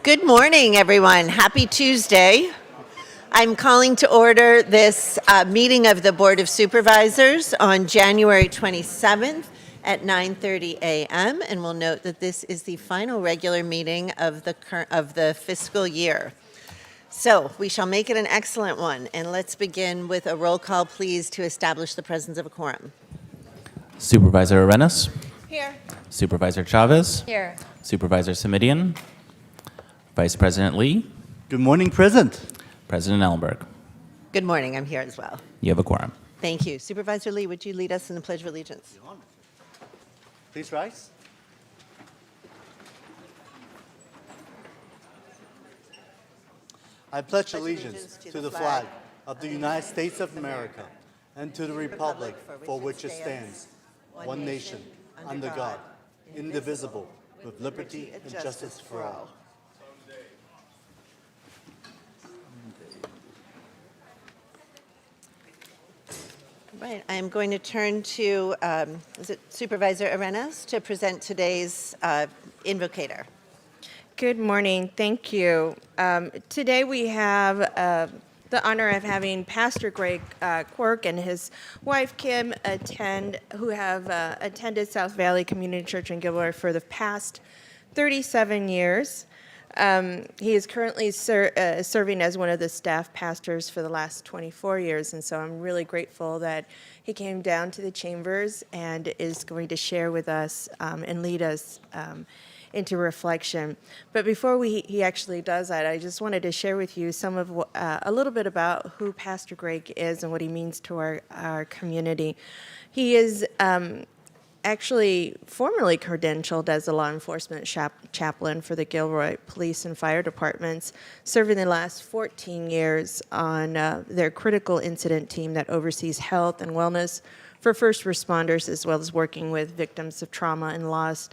Good morning, everyone. Happy Tuesday. I'm calling to order this meeting of the Board of Supervisors on January 27th at 9:30 a.m. And we'll note that this is the final regular meeting of the fiscal year. So we shall make it an excellent one. And let's begin with a roll call, please, to establish the presence of a quorum. Supervisor Arenas. Here. Supervisor Chavez. Here. Supervisor Simidian. Vice President Lee. Good morning, President. President Ellenberg. Good morning. I'm here as well. You have a quorum. Thank you. Supervisor Lee, would you lead us in the Pledge of Allegiance? Please rise. I pledge allegiance to the flag of the United States of America and to the republic for which it stands, one nation, under God, indivisible, with liberty and justice for all. Right, I'm going to turn to, Supervisor Arenas to present today's invocator. Good morning. Thank you. Today we have the honor of having Pastor Greg Quirk and his wife Kim who have attended South Valley Community Church in Gilroy for the past 37 years. He is currently serving as one of the staff pastors for the last 24 years, and so I'm really grateful that he came down to the chambers and is going to share with us and lead us into reflection. But before he actually does that, I just wanted to share with you a little bit about who Pastor Greg is and what he means to our community. He is actually formerly credentialed as a law enforcement chaplain for the Gilroy Police and Fire Departments, serving the last 14 years on their critical incident team that oversees health and wellness for first responders, as well as working with victims of trauma and loss.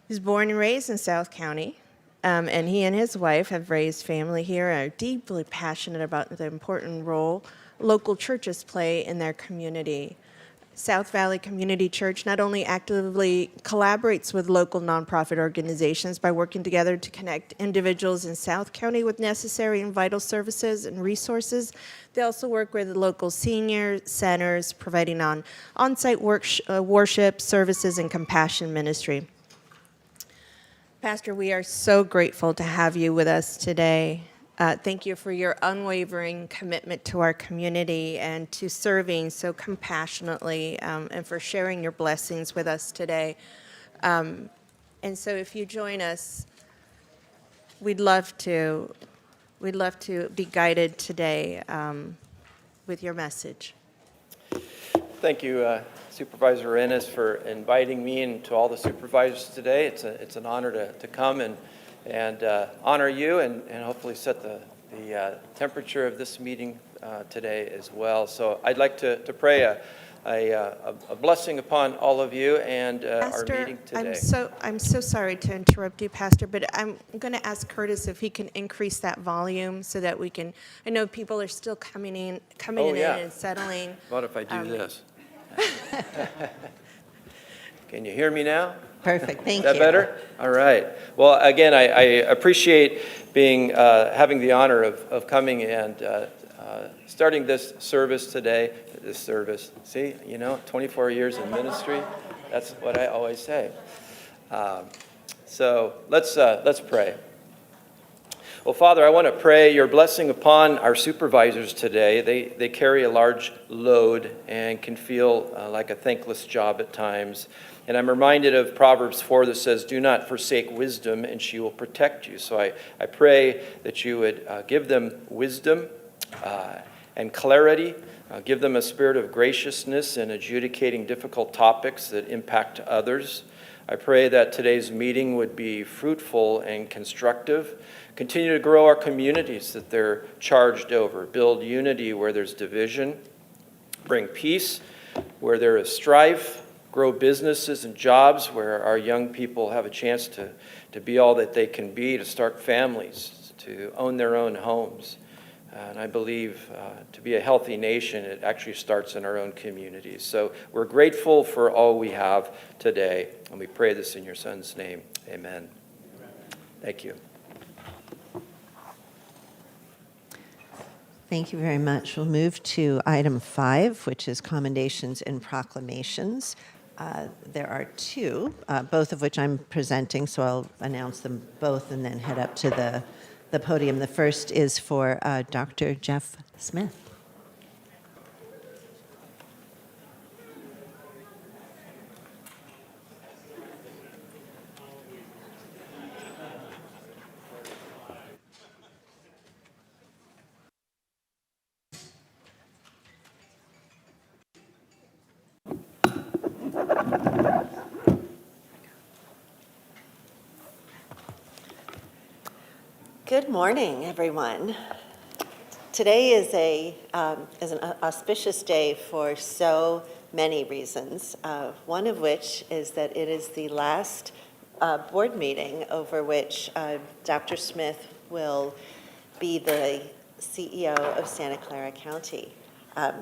He's born and raised in South County, and he and his wife have raised family here and are deeply passionate about the important role local churches play in their community. South Valley Community Church not only actively collaborates with local nonprofit organizations by working together to connect individuals in South County with necessary and vital services and resources, they also work with local senior centers, providing on-site worship services and compassion ministry. Pastor, we are so grateful to have you with us today. Thank you for your unwavering commitment to our community and to serving so compassionately, and for sharing your blessings with us today. And so if you join us, we'd love to be guided today with your message. Thank you, Supervisor Arenas, for inviting me and to all the supervisors today. It's an honor to come and honor you and hopefully set the temperature of this meeting today as well. So I'd like to pray a blessing upon all of you and Pastor, our meeting today. I'm so sorry to interrupt you, Pastor, but I'm going to ask Curtis if he can increase that volume so that we can. I know people are still coming in and settling. What if I do this? Can you hear me now? Perfect, thank you. Is that better? All right. Well, again, I appreciate having the honor of coming and starting this service today. This service, see, 24 years in ministry. That's what I always say. So let's pray. Well, Father, I want to pray your blessing upon our supervisors today. They carry a large load and can feel like a thankless job at times. And I'm reminded of Proverbs 4 that says, do not forsake wisdom and she will protect you. So I pray that you would give them wisdom and clarity, give them a spirit of graciousness in adjudicating difficult topics that impact others. I pray that today's meeting would be fruitful and constructive. Continue to grow our communities that they're charged over. Build unity where there's division. Bring peace where there is strife. Grow businesses and jobs where our young people have a chance to be all that they can be, to start families, to own their own homes. And I believe to be a healthy nation, it actually starts in our own communities. So we're grateful for all we have today, and we pray this in your Son's name. Amen. Thank you. Thank you very much. We'll move to item 5, which is commendations and proclamations. There are two, both of which I'm presenting, so I'll announce them both and then head up to the podium. The first is for Dr. Jeff Smith. Good morning, everyone. Today is an auspicious day for so many reasons, one of which is that it is the last board meeting over which Dr. Smith will be the CEO of Santa Clara County. I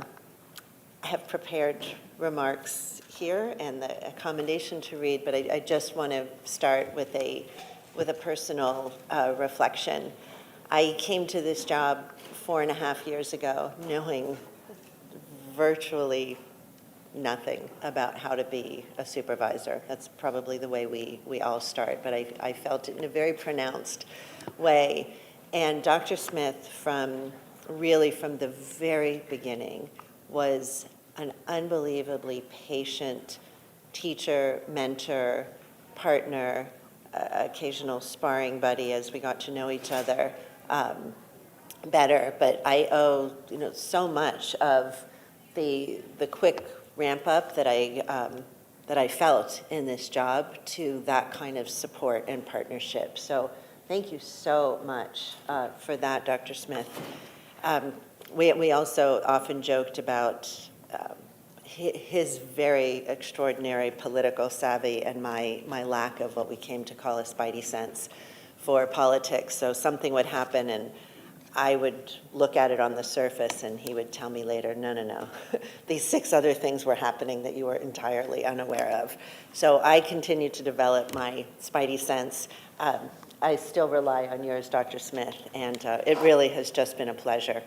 have prepared remarks here and a commendation to read, but I just want to start with a personal reflection. I came to this job 4.5 years ago knowing virtually nothing about how to be a supervisor. That's probably the way we all start, but I felt it in a very pronounced way. And Dr. Smith, from the very beginning, was an unbelievably patient teacher, mentor, partner, occasional sparring buddy as we got to know each other better. But I owe so much of the quick ramp up that I felt in this job to that kind of support and partnership. So thank you so much for that, Dr. Smith. We also often joked about his very extraordinary political savvy and my lack of what we came to call a spidey sense for politics. So something would happen and I would look at it on the surface and he would tell me later, no, these 6 other things were happening that you were entirely unaware of. So I continue to develop my spidey sense. I still rely on yours, Dr. Smith, and it really has just been a pleasure.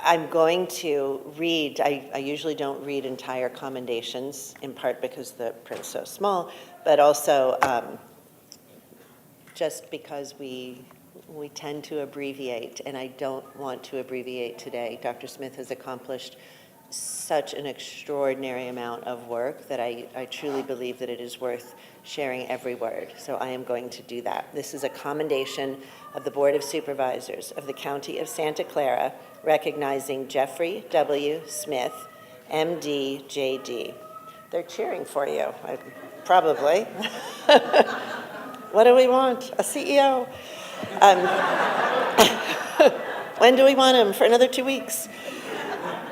I'm going to read, I usually don't read entire commendations, in part because the print's so small, but also just because we tend to abbreviate, and I don't want to abbreviate today. Dr. Smith has accomplished such an extraordinary amount of work that I truly believe that it is worth sharing every word. So I am going to do that. This is a commendation of the Board of Supervisors of the County of Santa Clara, recognizing Jeffrey W. Smith, MD, JD. They're cheering for you, probably. What do we want? A CEO? When do we want him? For another 2 weeks?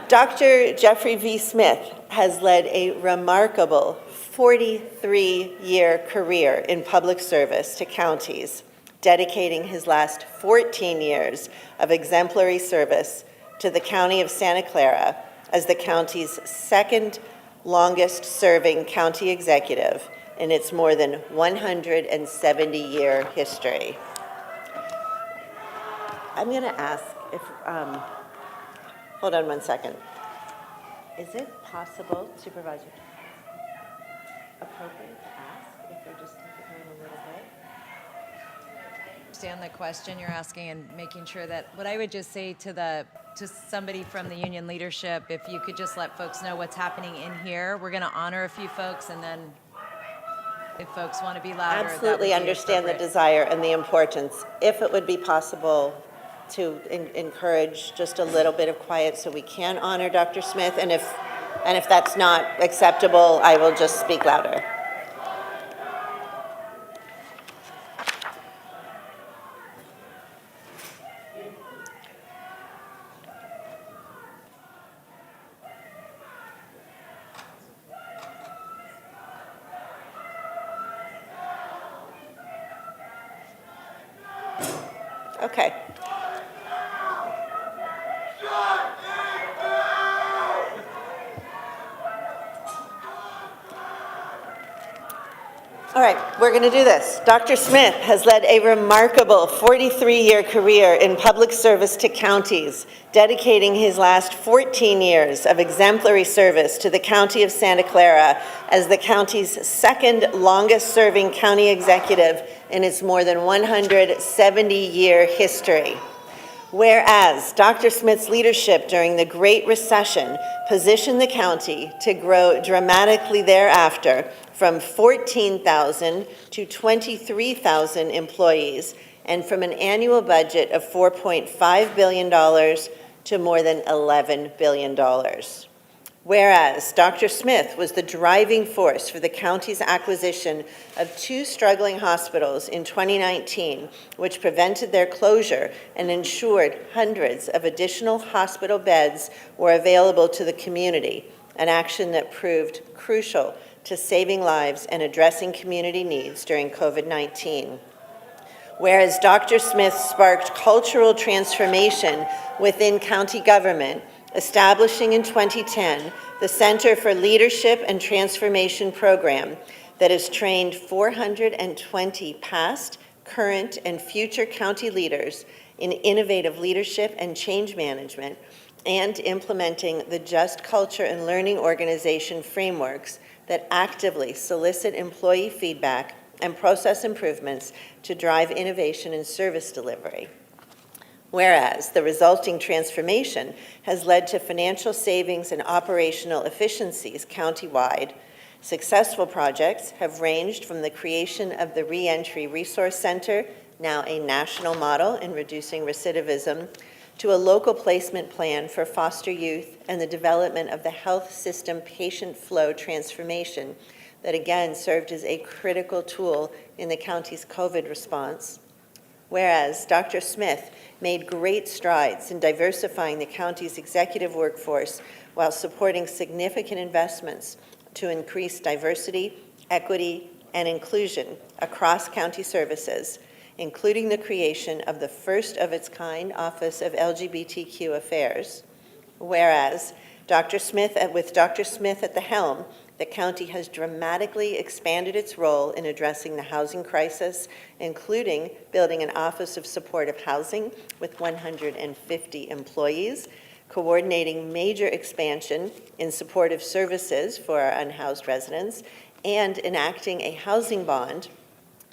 Dr. Jeffrey V. Smith has led a remarkable 43-year career in public service to counties, dedicating his last 14 years of exemplary service to the County of Santa Clara as the county's second longest-serving county executive in its more than 170-year history. I'm going to ask if, hold on one second. Is it possible, Supervisor, appropriate to ask if they're just taking time a little bit? Understand the question you're asking and making sure that what I would just say to somebody from the union leadership, if you could just let folks know what's happening in here. We're going to honor a few folks, and then if folks want to be louder, Absolutely understand the desire and the importance. If it would be possible to encourage just a little bit of quiet so we can honor Dr. Smith, and if that's not acceptable, I will just speak louder. Okay. All right, we're going to do this. Dr. Smith has led a remarkable 43-year career in public service to counties, dedicating his last 14 years of exemplary service to the County of Santa Clara as the county's second longest-serving county executive in its more than 170-year history. Whereas Dr. Smith's leadership during the Great Recession positioned the county to grow dramatically thereafter from 14,000 to 23,000 employees, and from an annual budget of $4.5 billion to more than $11 billion. Whereas Dr. Smith was the driving force for the county's acquisition of 2 struggling hospitals in 2019, which prevented their closure and ensured hundreds of additional hospital beds were available to the community, an action that proved crucial to saving lives and addressing community needs during COVID-19. Whereas Dr. Smith sparked cultural transformation within county government, establishing in 2010 the Center for Leadership and Transformation program that has trained 420 past, current, and future county leaders in innovative leadership and change management, and implementing the Just Culture and Learning Organization frameworks that actively solicit employee feedback and process improvements to drive innovation and service delivery. Whereas the resulting transformation has led to financial savings and operational efficiencies countywide, successful projects have ranged from the creation of the Reentry Resource Center, now a national model in reducing recidivism, to a local placement plan for foster youth and the development of the health system patient flow transformation that again served as a critical tool in the county's COVID response. Whereas Dr. Smith made great strides in diversifying the county's executive workforce while supporting significant investments to increase diversity, equity, and inclusion across county services, including the creation of the first of its kind Office of LGBTQ Affairs. Whereas with Dr. Smith at the helm, the county has dramatically expanded its role in addressing the housing crisis, including building an Office of Supportive Housing with 150 employees, coordinating major expansion in supportive services for our unhoused residents, and enacting a housing bond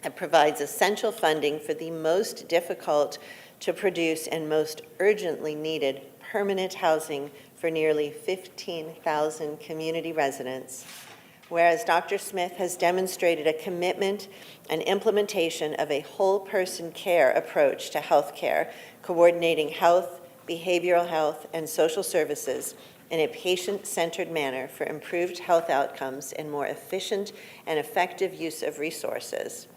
that provides essential funding for the most difficult to produce and most urgently needed permanent housing for nearly 15,000 community residents. Whereas Dr. Smith has demonstrated a commitment and implementation of a whole person care approach to healthcare, coordinating health, behavioral health, and social services in a patient-centered manner for improved health outcomes and more efficient and effective use of resources.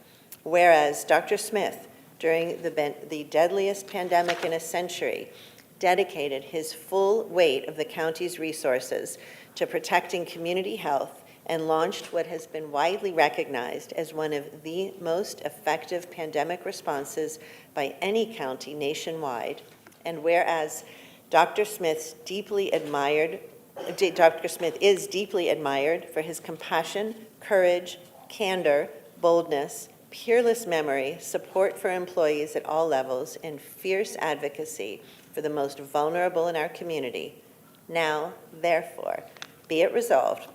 Whereas Dr. Smith, during the deadliest pandemic in a century, dedicated his full weight of the county's resources to protecting community health and launched what has been widely recognized as one of the most effective pandemic responses by any county nationwide. And whereas Dr. Smith is deeply admired for his compassion, courage, candor, boldness, peerless memory, support for employees at all levels, and fierce advocacy for the most vulnerable in our community. Now, therefore, be it resolved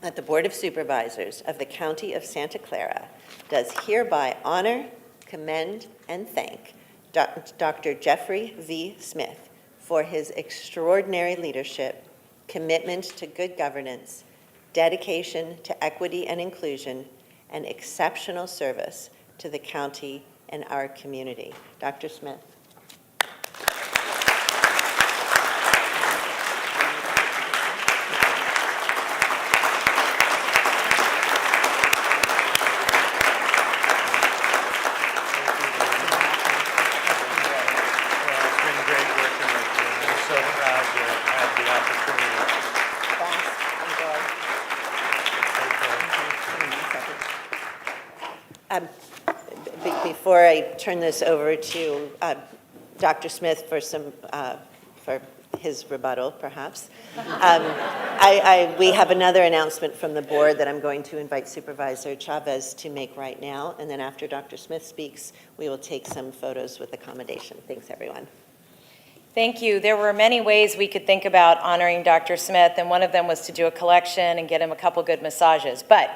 that the Board of Supervisors of the County of Santa Clara does hereby honor, commend, and thank Dr. Jeffrey V. Smith for his extraordinary leadership, commitment to good governance, dedication to equity and inclusion, and exceptional service to the county and our community. Dr. Smith. It's been great working with you. I'm so proud to have the opportunity. Before I turn this over to Dr. Smith for his rebuttal, perhaps. We have another announcement from the board that I'm going to invite Supervisor Chavez to make right now, and then after Dr. Smith speaks, we will take some photos with accommodation. Thanks, everyone. Thank you. There were many ways we could think about honoring Dr. Smith, and one of them was to do a collection and get him a couple good massages. But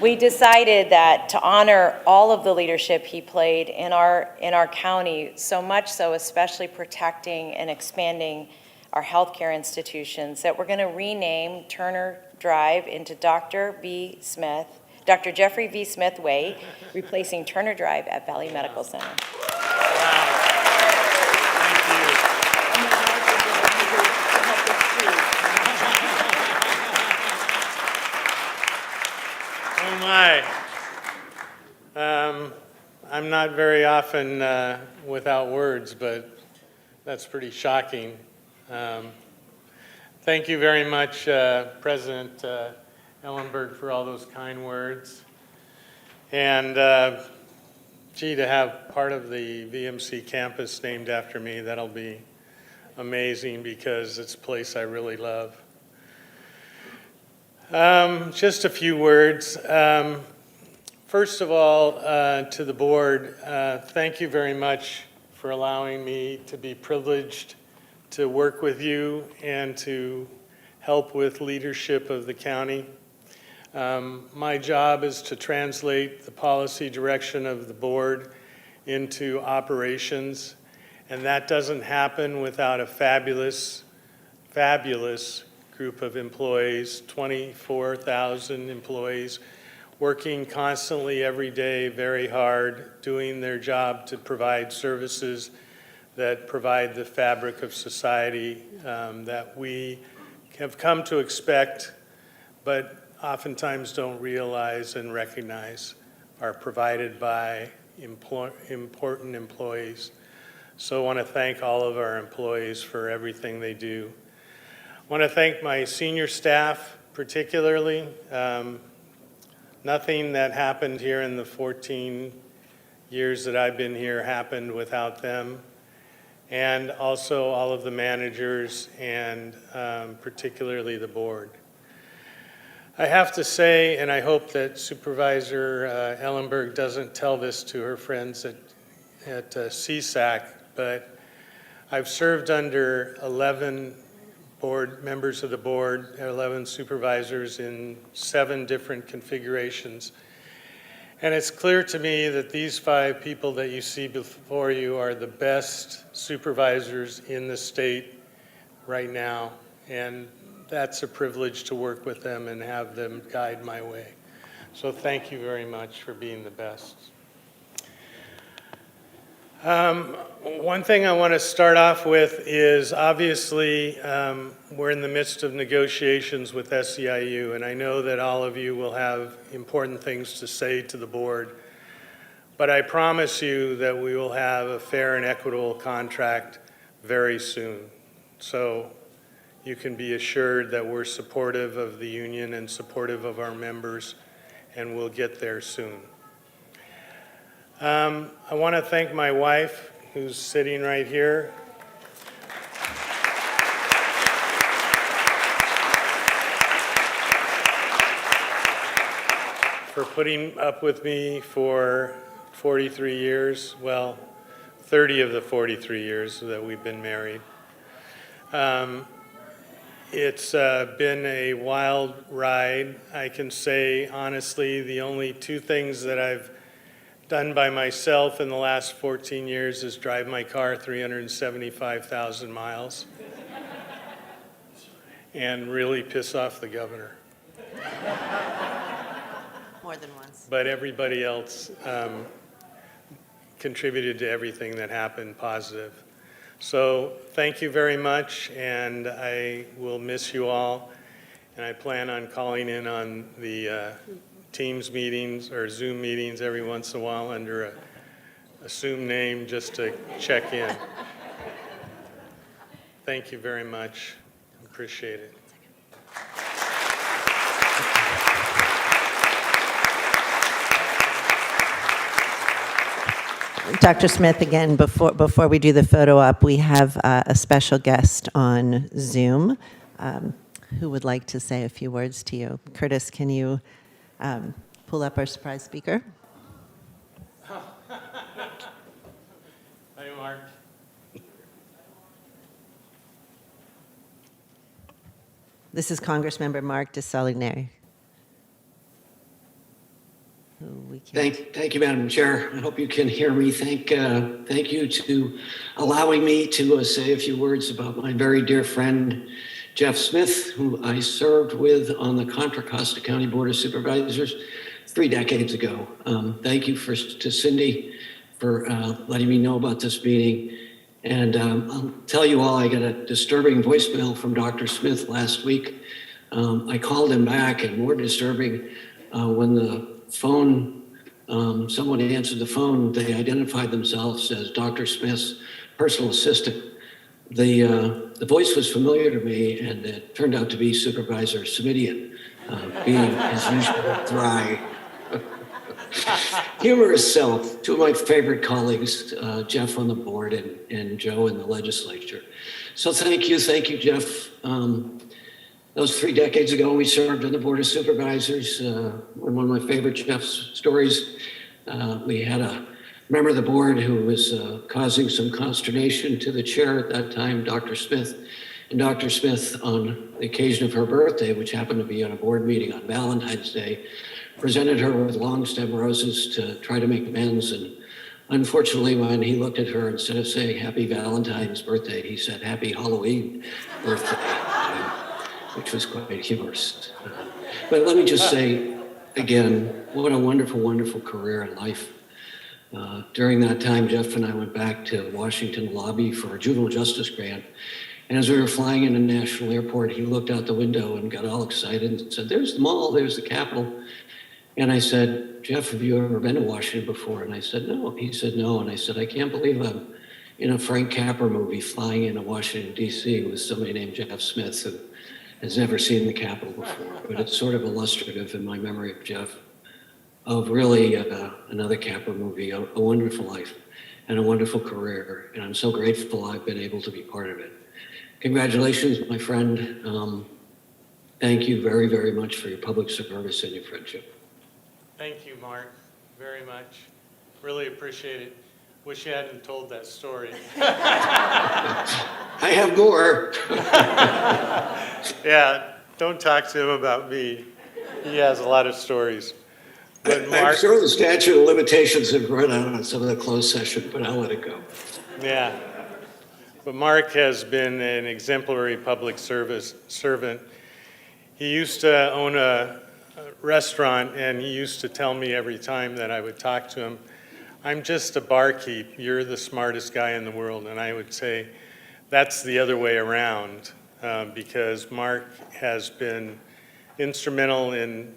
we decided that to honor all of the leadership he played in our county, so much so, especially protecting and expanding our healthcare institutions, that we're going to rename Turner Drive into Dr. Jeffrey V. Smith Way, replacing Turner Drive at Valley Medical Center. Oh my. I'm not very often without words, but that's pretty shocking. Thank you very much, President Ellenberg, for all those kind words. And gee, to have part of the VMC campus named after me, that'll be amazing because it's a place I really love. Just a few words. First of all, to the board, thank you very much for allowing me to be privileged to work with you and to help with leadership of the county. My job is to translate the policy direction of the board into operations, and that doesn't happen without a fabulous group of employees, 24,000 employees, working constantly every day, very hard, doing their job to provide services that provide the fabric of society that we have come to expect, but oftentimes don't realize and recognize are provided by important employees. So I want to thank all of our employees for everything they do. I want to thank my senior staff particularly. Nothing that happened here in the 14 years that I've been here happened without them. And also all of the managers and particularly the board. I have to say, and I hope that Supervisor Ellenberg doesn't tell this to her friends at CSAC, but I've served under 11 board members of the board, 11 supervisors in 7 different configurations. And it's clear to me that these 5 people that you see before you are the best supervisors in the state right now. And that's a privilege to work with them and have them guide my way. So thank you very much for being the best. One thing I want to start off with is obviously we're in the midst of negotiations with SEIU, and I know that all of you will have important things to say to the board, but I promise you that we will have a fair and equitable contract very soon. So you can be assured that we're supportive of the union and supportive of our members, and we'll get there soon. I want to thank my wife, who's sitting right here. For putting up with me for 43 years, well, 30 of the 43 years that we've been married. It's been a wild ride. I can say, honestly, the only 2 things that I've done by myself in the last 14 years is drive my car 375,000 miles and really piss off the governor. More than once. But everybody else contributed to everything that happened positive. So thank you very much, and I will miss you all. And I plan on calling in on the Teams meetings or Zoom meetings every once in a while under a assumed name just to check in. Thank you very much. Appreciate it. Dr. Smith, again, before we do the photo op, we have a special guest on Zoom who would like to say a few words to you. Curtis, can you pull up our surprise speaker? Hi, Mark. This is Congressmember Mark DeSaligner. Who we can- Thank you, Madam Chair. I hope you can hear me. Thank you to allowing me to say a few words about my very dear friend, Jeff Smith, who I served with on the Contra Costa County Board of Supervisors 3 decades ago. Thank you to Cindy for letting me know about this meeting. And I'll tell you all, I got a disturbing voicemail from Dr. Smith last week. I called him back, and more disturbing, when the phone, someone answered the phone, they identified themselves as Dr. Smith's personal assistant. The voice was familiar to me, and it turned out to be Supervisor Simidian, being his usual dry, humorous self. 2 of my favorite colleagues, Jeff on the board and Joe in the legislature. So thank you, Jeff. Those 3 decades ago, we served on the Board of Supervisors. One of my favorite Jeff's stories, we had a member of the board who was causing some consternation to the chair at that time, Dr. Smith. And Dr. Smith, on the occasion of her birthday, which happened to be on a board meeting on Valentine's Day, presented her with long stem roses to try to make amends. And unfortunately, when he looked at her, instead of saying Happy Valentine's birthday, he said Happy Halloween birthday. Which was quite humorous. But let me just say again, what a wonderful, wonderful career in life. During that time, Jeff and I went back to Washington lobby for a juvenile justice grant. And as we were flying in a national airport, he looked out the window and got all excited and said, "There's the mall, there's the Capitol." And I said, "Jeff, have you ever been to Washington before?" And I said, "No." He said, "No." And I said, "I can't believe I'm in a Frank Capra movie flying into Washington, D.C. with somebody named Jeff Smith who has never seen the Capitol before." But it's sort of illustrative in my memory of Jeff, of really another Capra movie, a wonderful life and a wonderful career. And I'm so grateful I've been able to be part of it. Congratulations, my friend. Thank you very, very much for your public service and your friendship. Thank you, Mark, very much. Really appreciate it. Wish you hadn't told that story. I have more. Yeah, don't talk to him about me. He has a lot of stories. But I'm Mark, sure the statute of limitations have run out on some of the closed session, but I'll let it go. yeah. But Mark has been an exemplary public service servant. He used to own a restaurant, and he used to tell me every time that I would talk to him, "I'm just a barkeep. You're the smartest guy in the world." And I would say, that's the other way around, because Mark has been instrumental in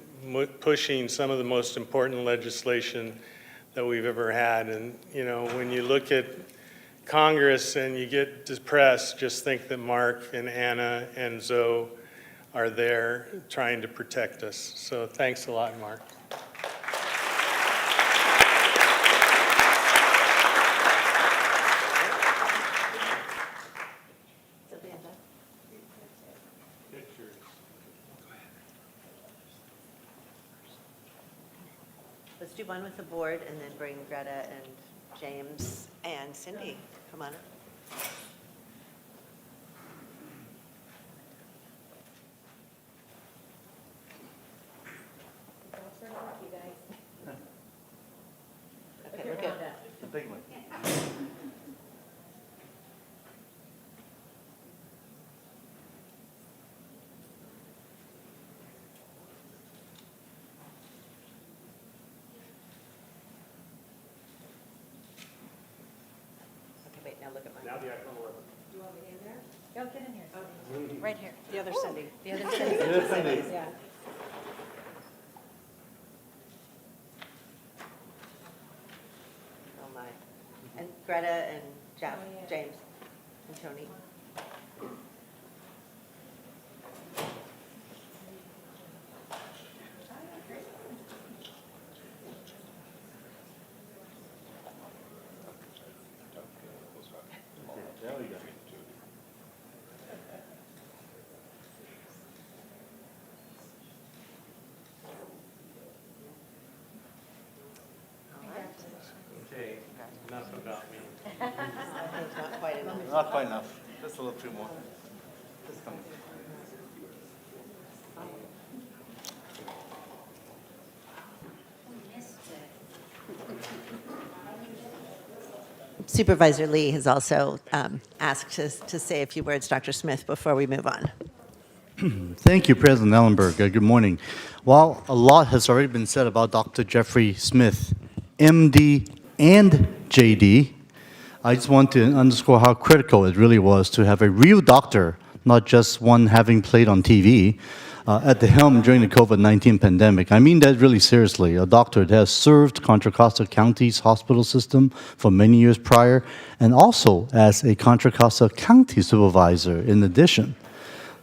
pushing some of the most important legislation that we've ever had. And, you know, when you look at Congress and you get depressed, just think that Mark and Anna and Zoe are there trying to protect us. So thanks a lot, Mark. Let's do one with the board and then bring Greta and James and Cindy. Come on up. Okay, we're good. The big one. Okay, wait, now look at mine. Go get in here. Right here. The other Cindy. The other Cindy. Yeah. Oh, my. And Greta and Jeff, James and Tony. Not quite enough. Just a little bit more. Just come. Supervisor Lee has also asked to say a few words, Dr. Smith, before we move on. Thank you, President Ellenberg. Good morning. While a lot has already been said about Dr. Jeffrey Smith, MD and JD, I just want to underscore how critical it really was to have a real doctor, not just one having played on TV, at the helm during the COVID-19 pandemic. I mean that really seriously. A doctor that has served Contra Costa County's hospital system for many years prior, and also as a Contra Costa County supervisor in addition.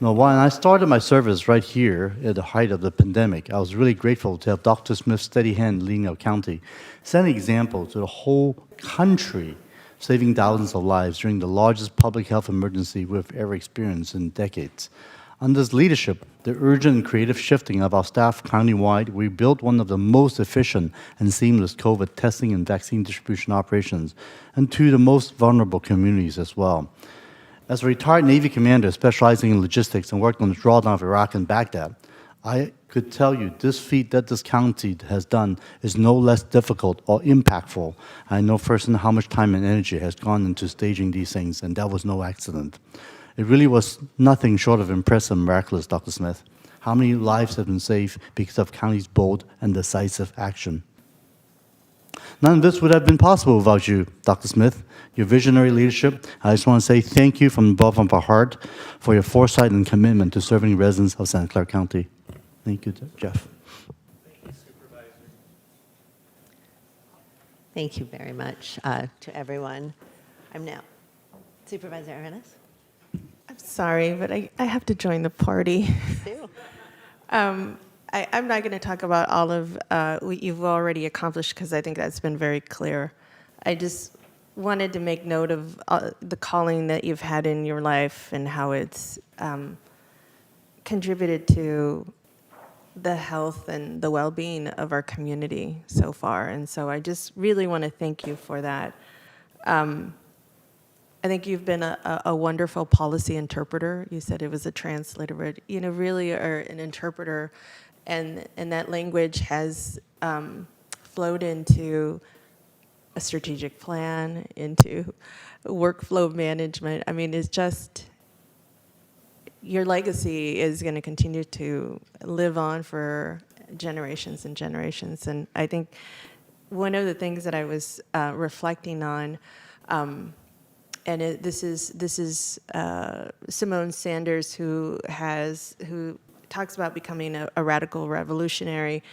Now, when I started my service right here at the height of the pandemic, I was really grateful to have Dr. Smith's steady hand leading our county, set an example to the whole country, saving thousands of lives during the largest public health emergency we've ever experienced in decades. Under his leadership, the urgent and creative shifting of our staff countywide, we built one of the most efficient and seamless COVID testing and vaccine distribution operations, and to the most vulnerable communities as well. As a retired Navy commander specializing in logistics and worked on the drawdown of Iraq and Baghdad, I could tell you this feat that this county has done is no less difficult or impactful. I know firsthand how much time and energy has gone into staging these things, and that was no accident. It really was nothing short of impressive and miraculous, Dr. Smith. How many lives have been saved because of county's bold and decisive action? None of this would have been possible without you, Dr. Smith, your visionary leadership. I just want to say thank you from the bottom of our heart for your foresight and commitment to serving residents of Santa Clara County. Thank you, Jeff. Thank you, Supervisor. Thank you very much to everyone. I'm now Supervisor Arenas. I'm sorry, but I have to join the party. Sue. I'm not going to talk about all of what you've already accomplished because I think that's been very clear. I just wanted to make note of the calling that you've had in your life and how it's contributed to the health and the well-being of our community so far. And so I just really want to thank you for that. I think you've been a wonderful policy interpreter. You said it was a translator, but you know, really are an interpreter, and that language has flowed into a strategic plan, into workflow management. I mean, it's just, your legacy is going to continue to live on for generations and generations. And I think one of the things that I was reflecting on, this is Simone Sanders, who talks about becoming a radical revolutionary.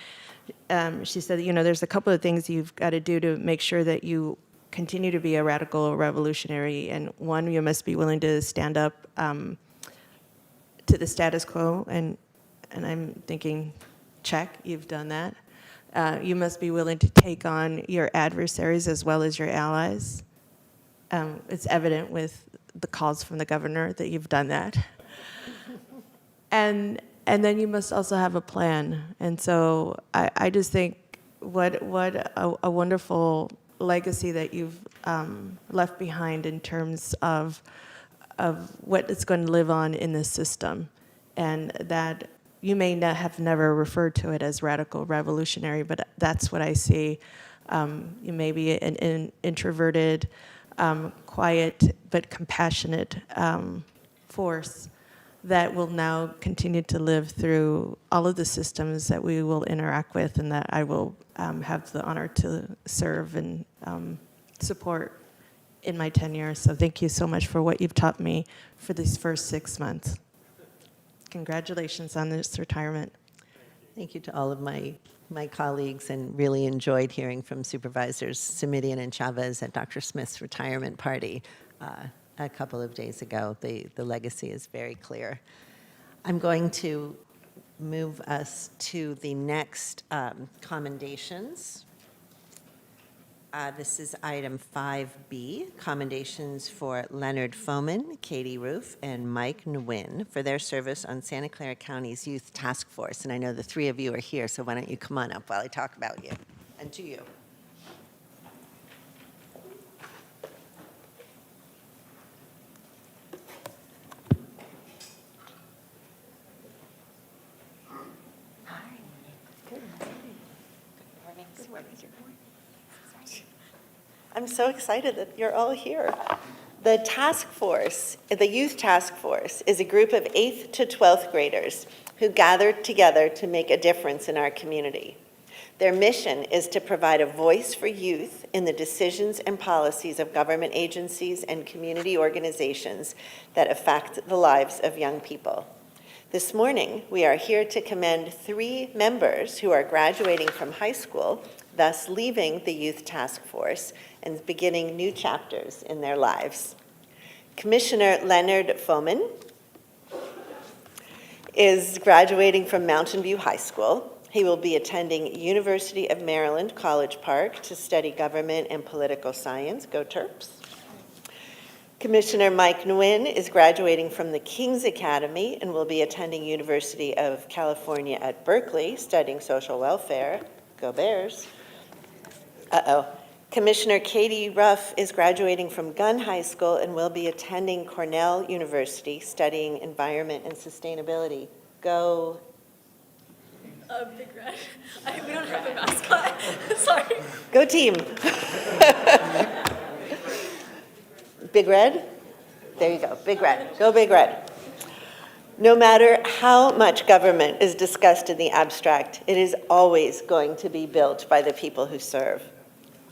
She said, you know, there's a couple of things you've got to do to make sure that you continue to be a radical revolutionary. And one, you must be willing to stand up to the status quo. And I'm thinking, check, you've done that. You must be willing to take on your adversaries as well as your allies. It's evident with the calls from the governor that you've done that. And then you must also have a plan. And so I just think what a wonderful legacy that you've left behind in terms of what is going to live on in this system. And that you may not have never referred to it as radical revolutionary, but that's what I see. You may be an introverted, quiet but compassionate force that will now continue to live through all of the systems that we will interact with, and that I will have the honor to serve and support in my tenure. So thank you so much for what you've taught me for these first 6 months. Congratulations on this retirement. Thank you to all of my colleagues, and really enjoyed hearing from Supervisors Simidian and Chavez at Dr. Smith's retirement party a couple of days ago. The legacy is very clear. I'm going to move us to the next commendations. This is item 5B, commendations for Leonard Foman, Katie Roof, and Mike Nguyen for their service on Santa Clara County's Youth Task Force. And I know the three of you are here, so why don't you come on up while I talk about you and to you. I'm so excited that you're all here. The task force, the youth task force, is a group of 8th to 12th graders who gathered together to make a difference in our community. Their mission is to provide a voice for youth in the decisions and policies of government agencies and community organizations that affect the lives of young people. This morning, we are here to commend 3 members who are graduating from high school, thus leaving the youth task force and beginning new chapters in their lives. Commissioner Leonard Foman is graduating from Mountain View High School. He will be attending University of Maryland College Park to study government and political science. Go Terps. Commissioner Mike Nguyen is graduating from the King's Academy and will be attending University of California at Berkeley, studying social welfare. Go Bears. Commissioner Katie Ruff is graduating from Gunn High School and will be attending Cornell University, studying environment and sustainability. Go. Big Red. We don't have a mascot. Sorry. Go team. Big Red? There you go, Big Red. Go Big Red. No matter how much government is discussed in the abstract, it is always going to be built by the people who serve.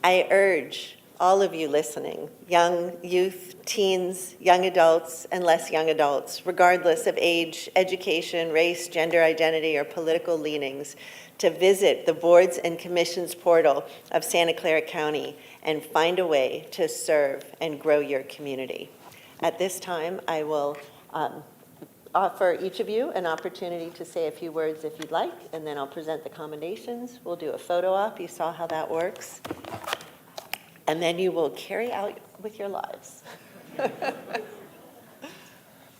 I urge all of you listening, young youth, teens, young adults, and less young adults, regardless of age, education, race, gender identity, or political leanings, to visit the boards and commissions portal of Santa Clara County and find a way to serve and grow your community. At this time, I will offer each of you an opportunity to say a few words if you'd like, and then I'll present the commendations. We'll do a photo op. You saw how that works. And then you will carry out with your lives.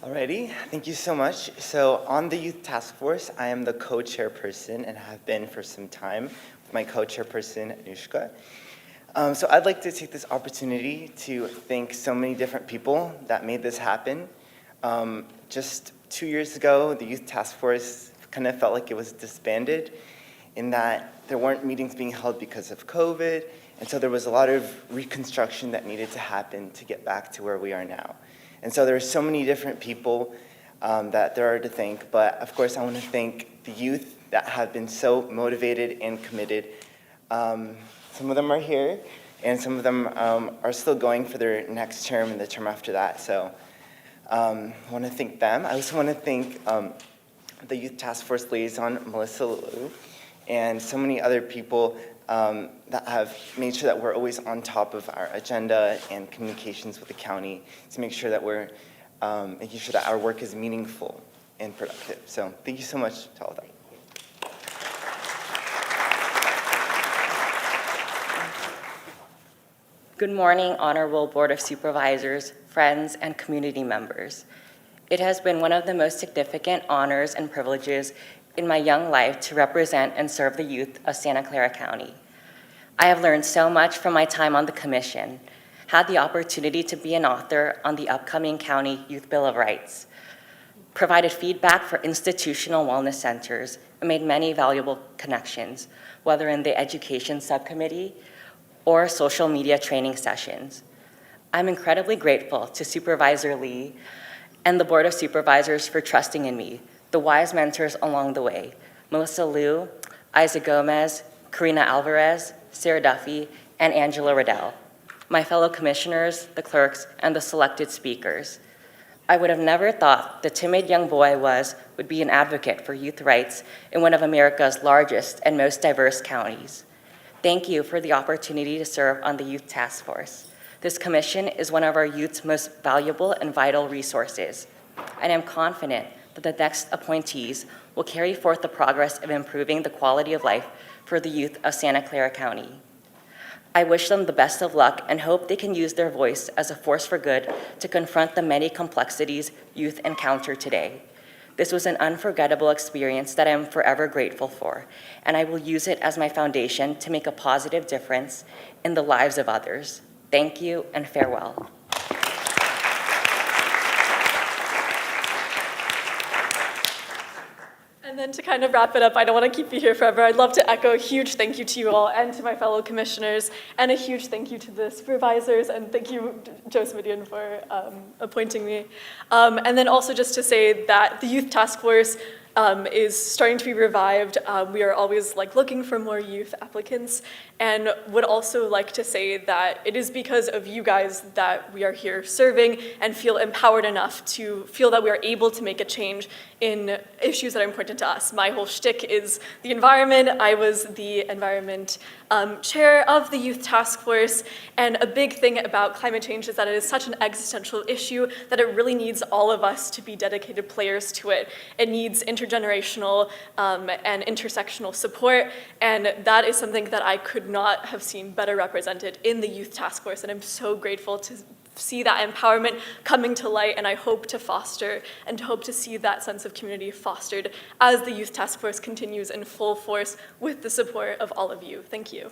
Alrighty, thank you so much. So on the Youth Task Force, I am the co-chairperson and have been for some time with my co-chairperson, Anushka. So I'd like to take this opportunity to thank so many different people that made this happen. Just 2 years ago, the Youth Task Force kind of felt like it was disbanded in that there weren't meetings being held because of COVID, and so there was a lot of reconstruction that needed to happen to get back to where we are now. And so there are so many different people that there are to thank, but of course I want to thank the youth that have been so motivated and committed. Some of them are here, and some of them are still going for their next term and the term after that. So I want to thank them. I also want to thank the Youth Task Force liaison, Melissa Liu, and so many other people that have made sure that we're always on top of our agenda and communications with the county to make sure that we're making sure that our work is meaningful and productive. So thank you so much to all of them. Good morning, Honorable Board of Supervisors, friends, and community members. It has been one of the most significant honors and privileges in my young life to represent and serve the youth of Santa Clara County. I have learned so much from my time on the commission, had the opportunity to be an author on the upcoming County Youth Bill of Rights, provided feedback for institutional wellness centers, and made many valuable connections, whether in the education subcommittee or social media training sessions. I'm incredibly grateful to Supervisor Lee and the Board of Supervisors for trusting in me, the wise mentors along the way, Melissa Liu, Isaac Gomez, Karina Alvarez, Sarah Duffy, and Angela Riddell, my fellow commissioners, the clerks, and the selected speakers. I would have never thought the timid young boy I was would be an advocate for youth rights in one of America's largest and most diverse counties. Thank you for the opportunity to serve on the Youth Task Force. This commission is one of our youth's most valuable and vital resources, and I'm confident that the next appointees will carry forth the progress of improving the quality of life for the youth of Santa Clara County. I wish them the best of luck and hope they can use their voice as a force for good to confront the many complexities youth encounter today. This was an unforgettable experience that I am forever grateful for, and I will use it as my foundation to make a positive difference in the lives of others. Thank you and farewell. And And then to kind of wrap it up, I don't want to keep you here forever. I'd love to echo a huge thank you to you all and to my fellow commissioners, and a huge thank you to the supervisors, and thank you, Joe Smidian, for appointing me. And then also just to say that the Youth Task Force is starting to be revived. We are always looking for more youth applicants, and would also like to say that it is because of you guys that we are here serving and feel empowered enough to feel that we are able to make a change in issues that are important to us. My whole shtick is the environment. I was the environment chair of the Youth Task Force, and a big thing about climate change is that it is such an existential issue that it really needs all of us to be dedicated players to it. It needs intergenerational and intersectional support, and that is something that I could not have seen better represented in the Youth Task Force, and I'm so grateful to see that empowerment coming to light, and I hope to foster and hope to see that sense of community fostered as the Youth Task Force continues in full force with the support of all of you. Thank you.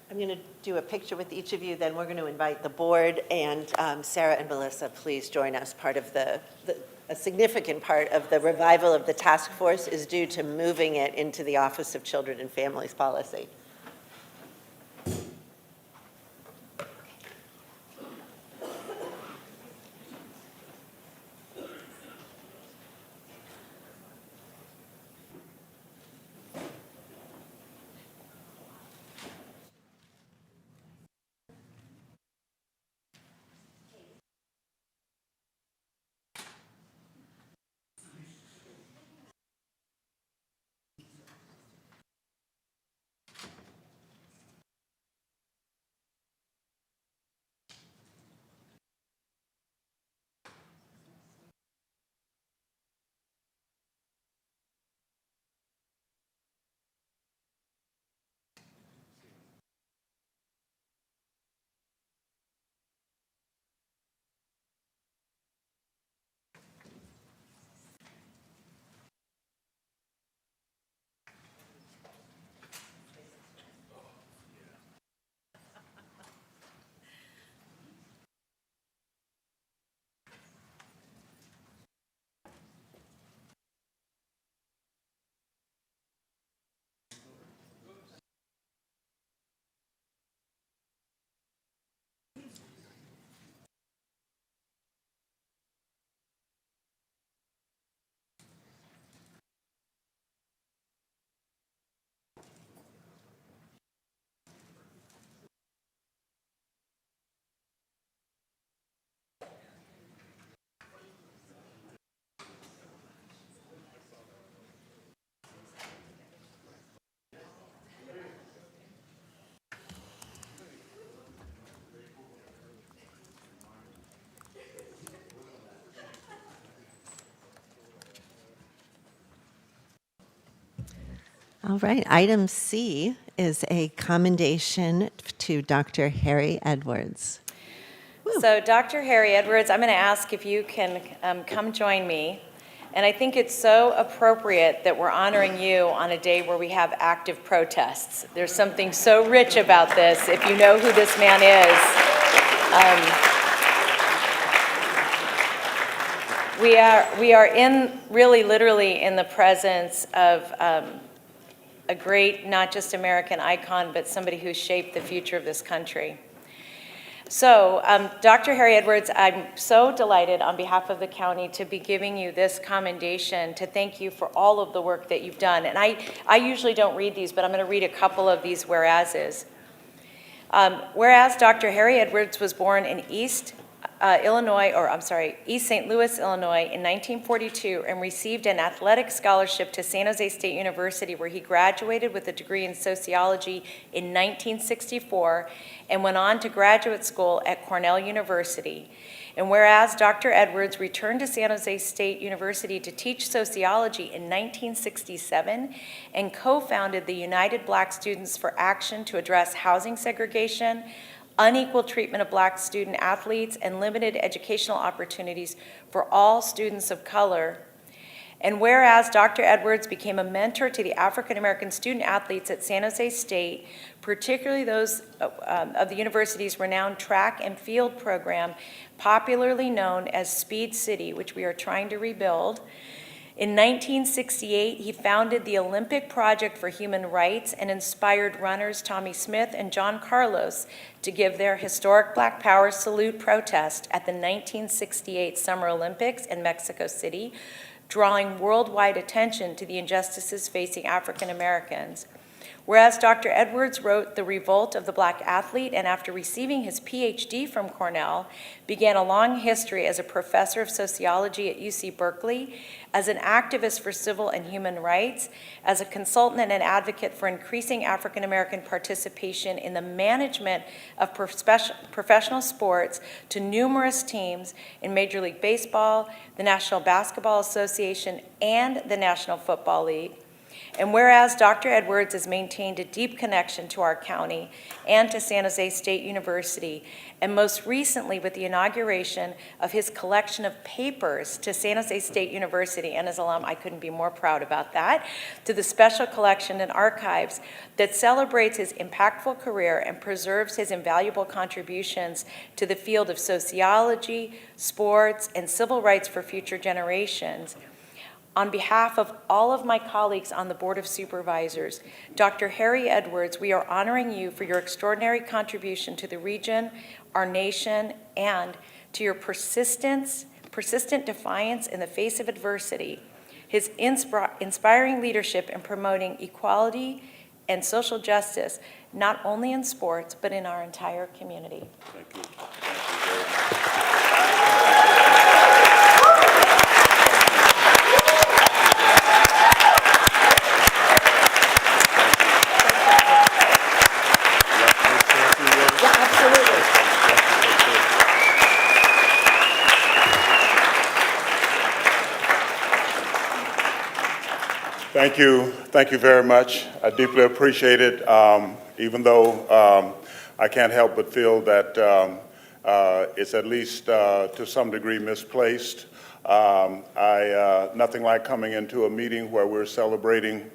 I'm going to do a picture with each of you, then we're going to invite the board, and Sarah and Melissa, please join us. Part of a significant part of the revival of the task force is due to moving it into the Office of Children and Families Policy. All right, item C is a commendation to Dr. Harry Edwards. So Dr. Harry Edwards, I'm going to ask if you can come join me. And I think it's so appropriate that we're honoring you on a day where we have active protests. There's something so rich about this, if you know who this man is. We are really literally in the presence of a great, not just American icon, but somebody who shaped the future of this country. So, Dr. Harry Edwards, I'm so delighted on behalf of the county to be giving you this commendation to thank you for all of the work that you've done. And I usually don't read these, but I'm going to read a couple of these whereases. Whereas Dr. Harry Edwards was born in East St. Louis, Illinois in 1942 and received an athletic scholarship to San Jose State University, where he graduated with a degree in sociology in 1964 and went on to graduate school at Cornell University. And whereas Dr. Edwards returned to San Jose State University to teach sociology in 1967 and co-founded the United Black Students for Action to address housing segregation, unequal treatment of Black student athletes, and limited educational opportunities for all students of color. And whereas Dr. Edwards became a mentor to the African American student athletes at San Jose State, particularly those of the university's renowned track and field program, popularly known as Speed City, which we are trying to rebuild. In 1968, he founded the Olympic Project for Human Rights and inspired runners Tommy Smith and John Carlos to give their historic Black Power salute protest at the 1968 Summer Olympics in Mexico City, drawing worldwide attention to the injustices facing African Americans. Whereas Dr. Edwards wrote The Revolt of the Black Athlete, and after receiving his PhD from Cornell, began a long history as a professor of sociology at UC Berkeley, as an activist for civil and human rights, as a consultant and an advocate for increasing African American participation in the management of professional sports to numerous teams in Major League Baseball, the National Basketball Association, and the National Football League. And whereas Dr. Edwards has maintained a deep connection to our county and to San Jose State University, and most recently with the inauguration of his collection of papers to San Jose State University, and as an alum, I couldn't be more proud about that, to the special collection and archives that celebrates his impactful career and preserves his invaluable contributions to the field of sociology, sports, and civil rights for future generations. On behalf of all of my colleagues on the Board of Supervisors, Dr. Harry Edwards, we are honoring you for your extraordinary contribution to the region, our nation, and to your persistent defiance in the face of adversity, his inspiring leadership in promoting equality and social justice, not only in sports, but in our entire community. Thank you. Thank you very much. Thank you very much. I deeply appreciate it, even though I can't help but feel that it's at least to some degree misplaced. Nothing like coming into a meeting where we're celebrating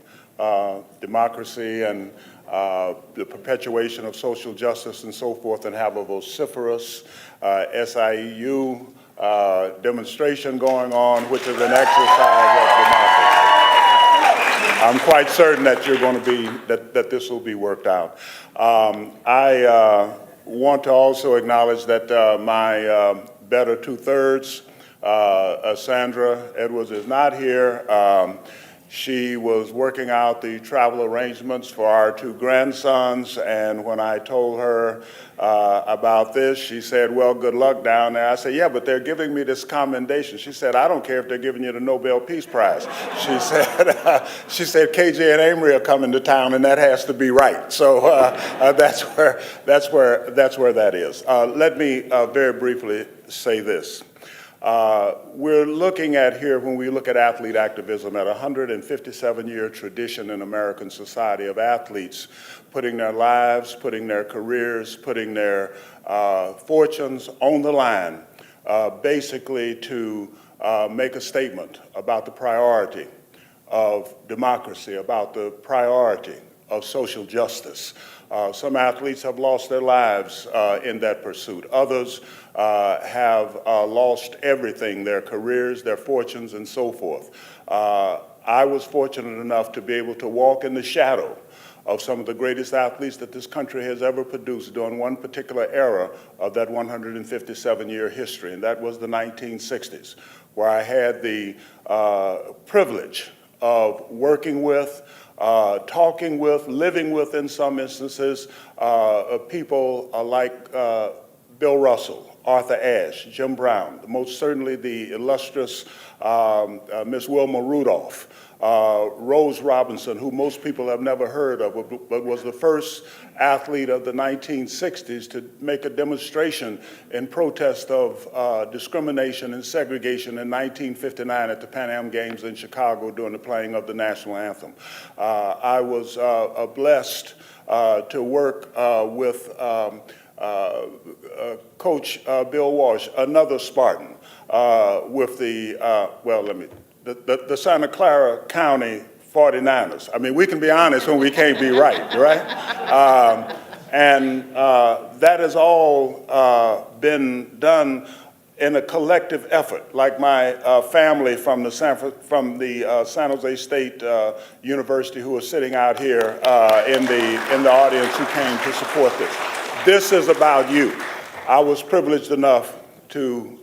democracy and the perpetuation of social justice and so forth, and have a vociferous SIEU demonstration going on, which is an exercise of democracy. I'm quite certain that you're going to be, that this will be worked out. I want to also acknowledge that my better two-thirds, Sandra Edwards, is not here. She was working out the travel arrangements for our two grandsons, and when I told her about this, she said, well, good luck down there. I said, yeah, but they're giving me this commendation. She said, I don't care if they're giving you the Nobel Peace Prize. She said, KJ and Amory are coming to town, and that has to be right. So that's where that is. Let me very briefly say this. We're looking at here, when we look at athlete activism, at a 157-year tradition in American society of athletes putting their lives, putting their careers, putting their fortunes on the line, basically to make a statement about the priority of democracy, about the priority of social justice. Some athletes have lost their lives in that pursuit. Others have lost everything, their careers, their fortunes, and so forth. I was fortunate enough to be able to walk in the shadow of some of the greatest athletes that this country has ever produced during one particular era of that 157-year history, and that was the 1960s, where I had the privilege of working with, talking with, living with, in some instances, people like Bill Russell, Arthur Ashe, Jim Brown, most certainly the illustrious Miss Wilma Rudolph, Rose Robinson, who most people have never heard of, but was the first athlete of the 1960s to make a demonstration in protest of discrimination and segregation in 1959 at the Pan Am Games in Chicago during the playing of the national anthem. I was blessed to work with Coach Bill Walsh, another Spartan, with the, well, let me the Santa Clara County 49ers. I mean, we can be honest when we can't be right, right? That has all been done in a collective effort, like my family from the San Jose State University, who are sitting out here in the audience, who came to support this. This is about you. I was privileged enough to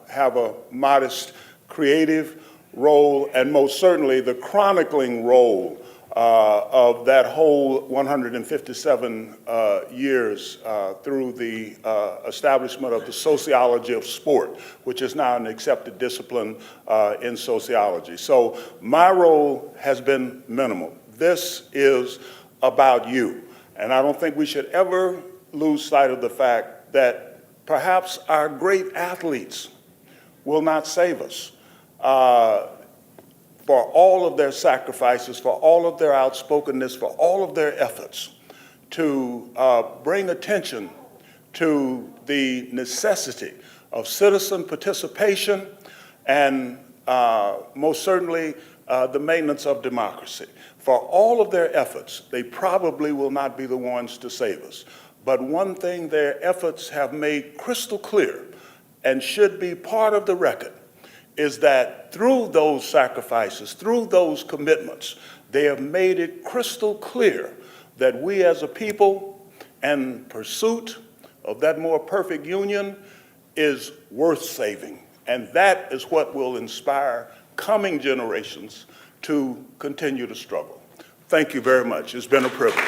have a modest, creative role, and most certainly the chronicling role of that whole 157 years through the establishment of the sociology of sport, which is now an accepted discipline in sociology. So my role has been minimal. This is about you. And I don't think we should ever lose sight of the fact that perhaps our great athletes will not save us. For all of their sacrifices, for all of their outspokenness, for all of their efforts to bring attention to the necessity of citizen participation and most certainly the maintenance of democracy. For all of their efforts, they probably will not be the ones to save us. But one thing their efforts have made crystal clear and should be part of the record is that through those sacrifices, through those commitments, they have made it crystal clear that we as a people, in pursuit of that more perfect union, is worth saving. And that is what will inspire coming generations to continue to struggle. Thank you very much. It's been a privilege.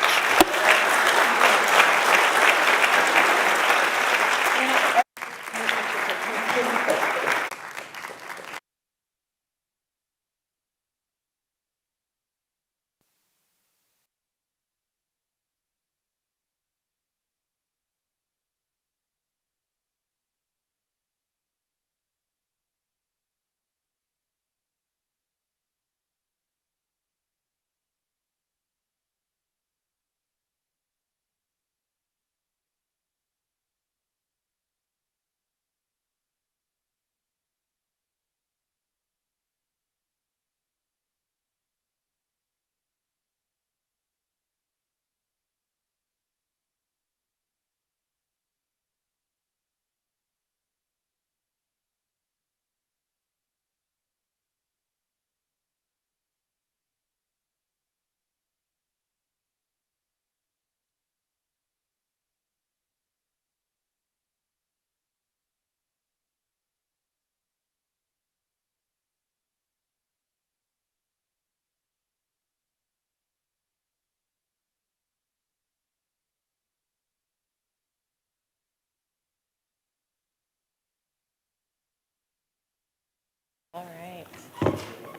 All right,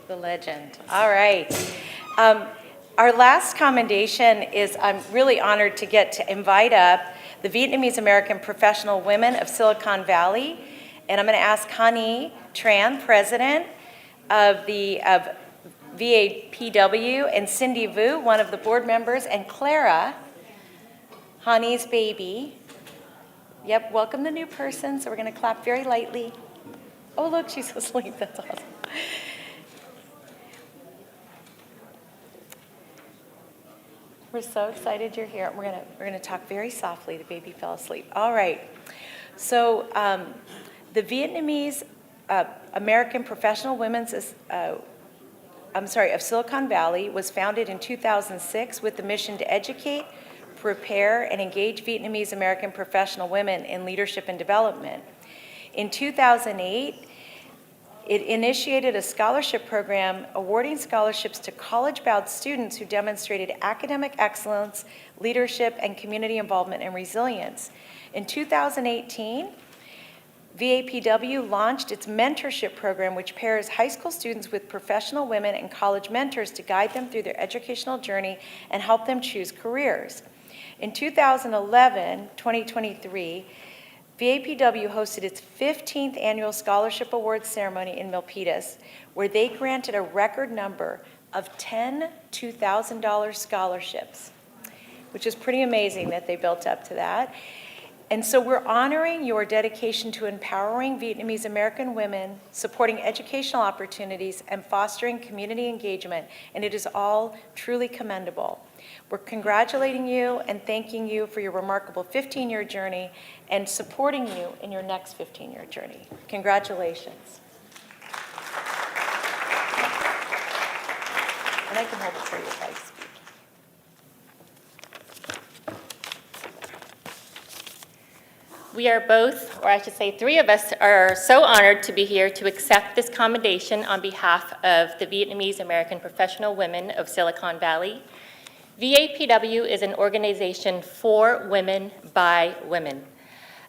the legend. All right. Our last commendation is I'm really honored to get to invite up the Vietnamese American Professional Women of Silicon Valley. And I'm going to ask Hani Tran, president of VAPW, and Cindy Vu, one of the board members, and Clara, Hani's baby. Yep, welcome the new person. So we're going to clap very lightly. Oh, look, she's asleep. That's awesome. We're so excited you're here. We're gonna talk very softly. The baby fell asleep. All right. So the Vietnamese American Professional Women's of Silicon Valley was founded in 2006 with the mission to educate, prepare, and engage Vietnamese American professional women in leadership and development. In 2008, it initiated a scholarship program awarding scholarships to college-bound students who demonstrated academic excellence, leadership, and community involvement and resilience. In 2018, VAPW launched its mentorship program, which pairs high school students with professional women and college mentors to guide them through their educational journey and help them choose careers. In 2023, VAPW hosted its 15th annual scholarship awards ceremony in Milpitas, where they granted a record number of 10 $2,000 scholarships, which is pretty amazing that they built up to that. And so we're honoring your dedication to empowering Vietnamese American women, supporting educational opportunities, and fostering community engagement, and it is all truly commendable. We're congratulating you and thanking you for your remarkable 15-year journey and supporting you in your next 15-year journey. Congratulations. And I can hold it for you if I speak. We are both, or I should say 3 of us, are so honored to be here to accept this commendation on behalf of the Vietnamese American Professional Women of Silicon Valley. VAPW is an organization for women by women.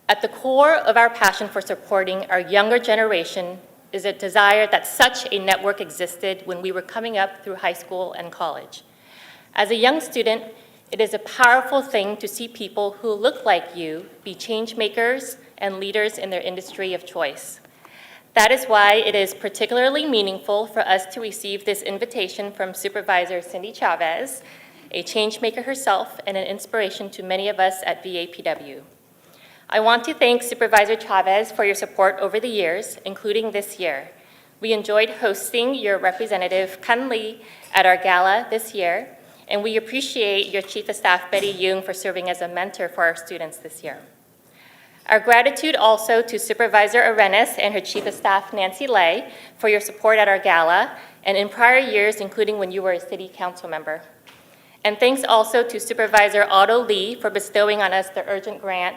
At the core of our passion for supporting our younger generation is a desire that such a network existed when we were coming up through high school and college. As a young student, it is a powerful thing to see people who look like you be change makers and leaders in their industry of choice. That is why it is particularly meaningful for us to receive this invitation from Supervisor Cindy Chavez, a change maker herself and an inspiration to many of us at VAPW. I want to thank Supervisor Chavez for your support over the years, including this year. We enjoyed hosting your representative, Kan Lee, at our gala this year, and we appreciate your Chief of Staff, Betty Yung, for serving as a mentor for our students this year. Our gratitude also to Supervisor Arenas and her Chief of Staff, Nancy Lay, for your support at our gala, and in prior years, including when you were a City Council member. And thanks also to Supervisor Otto Lee for bestowing on us the urgent grant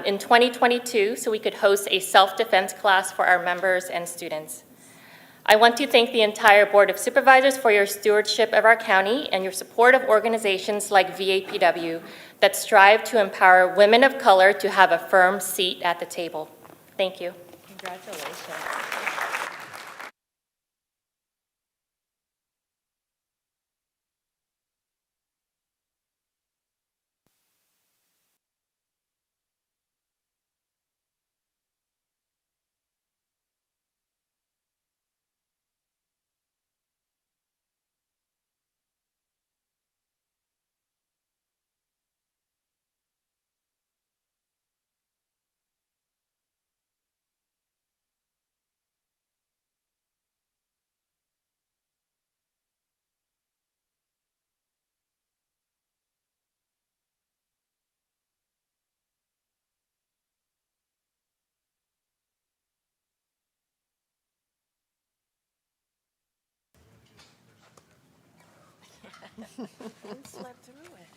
in 2022 so we could host a self-defense class for our members and students. I want to thank the entire Board of Supervisors for your stewardship of our county and your support of organizations like VAPW that strive to empower women of color to have a firm seat at the table. Thank you. Congratulations. Slept through it.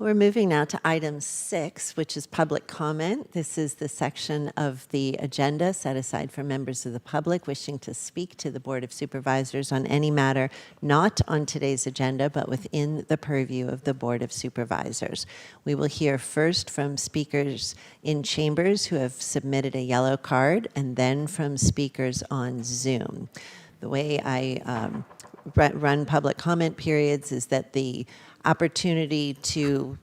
We're moving now to item 6, which is public comment. This is the section of the agenda set aside for members of the public wishing to speak to the Board of Supervisors on any matter not on today's agenda, but within the purview of the Board of Supervisors. We will hear first from speakers in chambers who have submitted a yellow card, and then from speakers on Zoom. The way I run public comment periods is that the opportunity to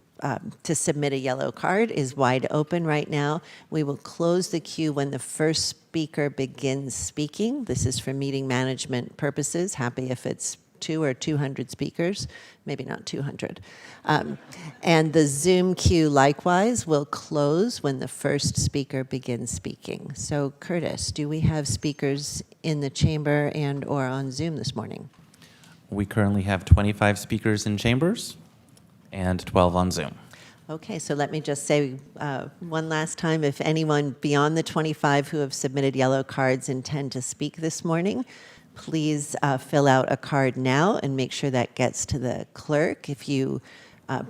submit a yellow card is wide open right now. We will close the queue when the first speaker begins speaking. This is for meeting management purposes. Happy if it's 2 or 200 speakers, maybe not 200. And the Zoom queue likewise will close when the first speaker begins speaking. So Curtis, do we have speakers in the chamber and or on Zoom this morning? We currently have 25 speakers in chambers and 12 on Zoom. Okay, so let me just say one last time, if anyone beyond the 25 who have submitted yellow cards intend to speak this morning, please fill out a card now and make sure that gets to the clerk. If you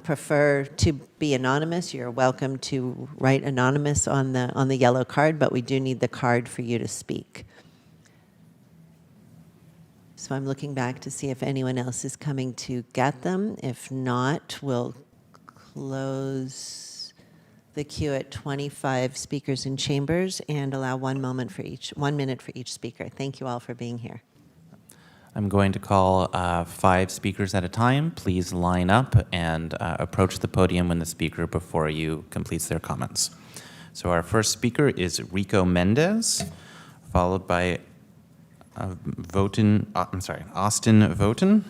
prefer to be anonymous, you're welcome to write anonymous on the yellow card, but we do need the card for you to speak. So I'm looking back to see if anyone else is coming to get them. If not, we'll close the queue at 25 speakers in chambers and allow 1 minute for each speaker. Thank you all for being here. I'm going to call 5 speakers at a time. Please line up and approach the podium when the speaker before you completes their comments. So our first speaker is Rico Mendez, followed by Austin Voten,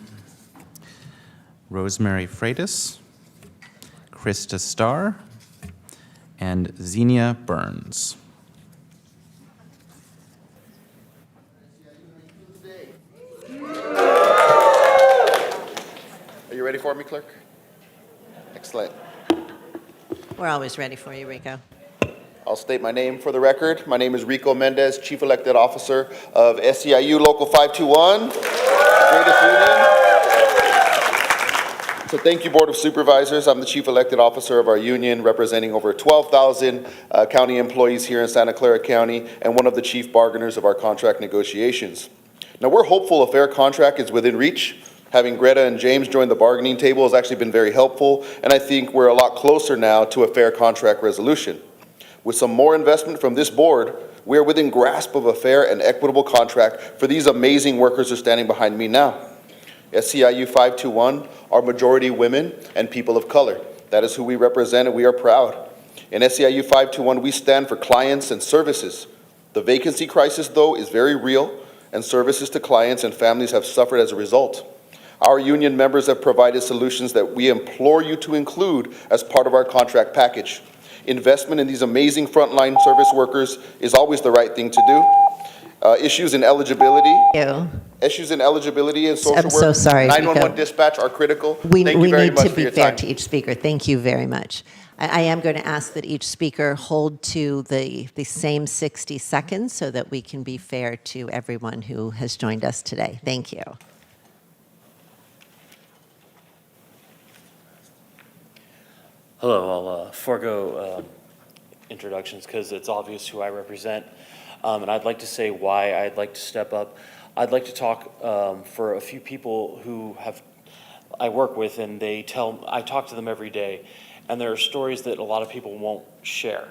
Rosemary Freitas, Krista Starr, and Xenia Burns. Are you ready for me, Clerk? Excellent. We're always ready for you, Rico. I'll state my name for the record. My name is Rico Mendez, Chief Elected Officer of SCIU Local 521, Greatest Union. So thank you, Board of Supervisors. I'm the Chief Elected Officer of our union, representing over 12,000 county employees here in Santa Clara County, and one of the chief bargainers of our contract negotiations. Now, we're hopeful a fair contract is within reach. Having Greta and James join the bargaining table has actually been very helpful, and I think we're a lot closer now to a fair contract resolution. With some more investment from this board, we are within grasp of a fair and equitable contract for these amazing workers who are standing behind me now. SCIU 521 are majority women and people of color. That is who we represent, and we are proud. In SCIU 521, we stand for clients and services. The vacancy crisis, though, is very real, and services to clients and families have suffered as a result. Our union members have provided solutions that we implore you to include as part of our contract package. Investment in these amazing frontline service workers is always the right thing to do. Issues in eligibility. Issues in eligibility and social work. I'm so sorry, 911 Rico. dispatch are critical. We Thank you very need much to for be your fair time. to each speaker. Thank you very much. I am going to ask that each speaker hold to the same 60 seconds so that we can be fair to everyone who has joined us today. Thank you. Hello, I'll forego introductions because it's obvious who I represent. And I'd like to say why I'd like to step up. I'd like to talk for a few people who I work with, and I talk to them every day. And there are stories that a lot of people won't share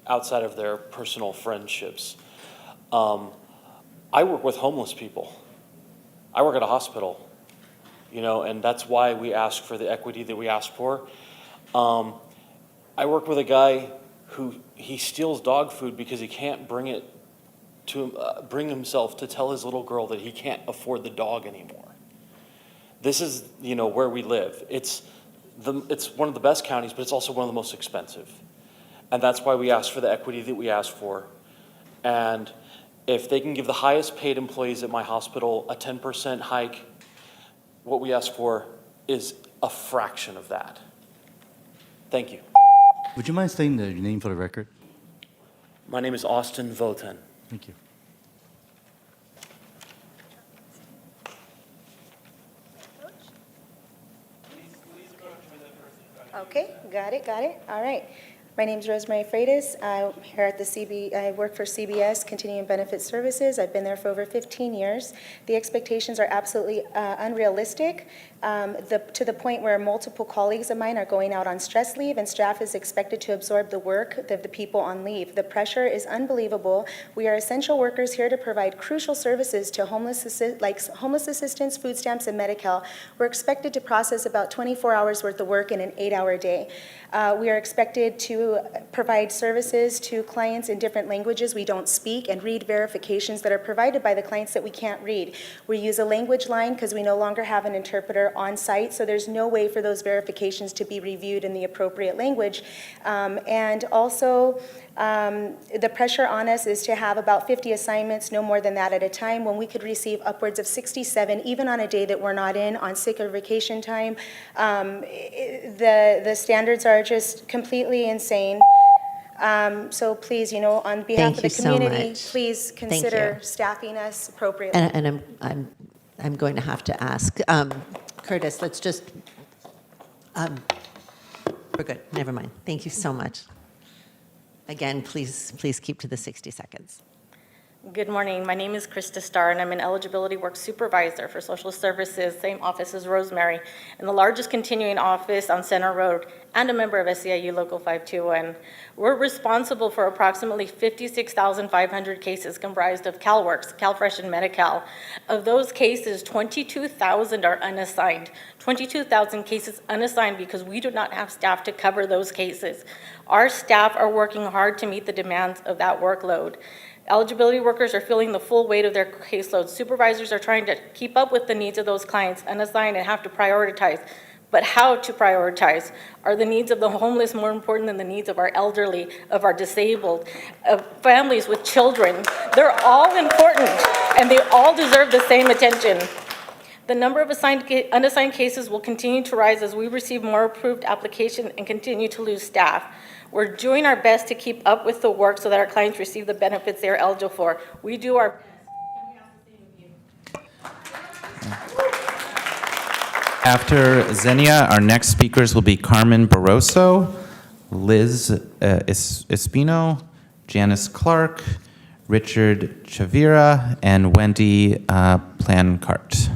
outside of their personal friendships. I work with homeless people. I work at a hospital, and that's why we ask for the equity that we ask for. I work with a guy who he steals dog food because he can't bring himself to tell his little girl that he can't afford the dog anymore. This is, where we live. It's one of the best counties, but it's also one of the most expensive. And that's why we ask for the equity that we ask for. And if they can give the highest paid employees at my hospital a 10% hike, what we ask for is a fraction of that. Thank you. Would you mind stating your name for the record? My name is Austin Voten. Thank you. Okay, got it. All right. My name is Rosemary Freitas. I'm here at I work for CBS, Continuing Benefit Services. I've been there for over 15 years. The expectations are absolutely unrealistic, to the point where multiple colleagues of mine are going out on stress leave, and staff is expected to absorb the work of the people on leave. The pressure is unbelievable. We are essential workers here to provide crucial services to homeless assistance, food stamps, and Medi-Cal. We're expected to process about 24 hours worth of work in an 8-hour day. We are expected to provide services to clients in different languages we don't speak, and read verifications that are provided by the clients that we can't read. We use a language line because we no longer have an interpreter on site, so there's no way for those verifications to be reviewed in the appropriate language. And also, the pressure on us is to have about 50 assignments, no more than that at a time, when we could receive upwards of 67, even on a day that we're not in, on sick or vacation time. The standards are just completely insane. So please, on behalf of the community, please consider staffing us appropriately. And I'm going to have to ask, Curtis, let's just, we're good, never mind. Thank you so much. Again, please keep to the 60 seconds. Good morning. My name is Krista Starr, and I'm an eligibility work supervisor for social services, same office as Rosemary, in the largest continuing office on Center Road, and a member of SCIU Local 521. We're responsible for approximately 56,500 cases comprised of CalWorks, CalFresh, and Medi-Cal. Of those cases, 22,000 are unassigned. 22,000 cases unassigned because we do not have staff to cover those cases. Our staff are working hard to meet the demands of that workload. Eligibility workers are feeling the full weight of their caseload. Supervisors are trying to keep up with the needs of those clients unassigned and have to prioritize. But how to prioritize? Are the needs of the homeless more important than the needs of our elderly, of our disabled, of families with children? They're all important, and they all deserve the same attention. The number of unassigned cases will continue to rise as we receive more approved applications and continue to lose staff. We're doing our best to keep up with the work so that our clients receive the benefits they're eligible for. We do our best. After Xenia, our next speakers will be Carmen Barroso, Liz Espino, Janice Clark, Richard Chavira, and Wendy Plancart.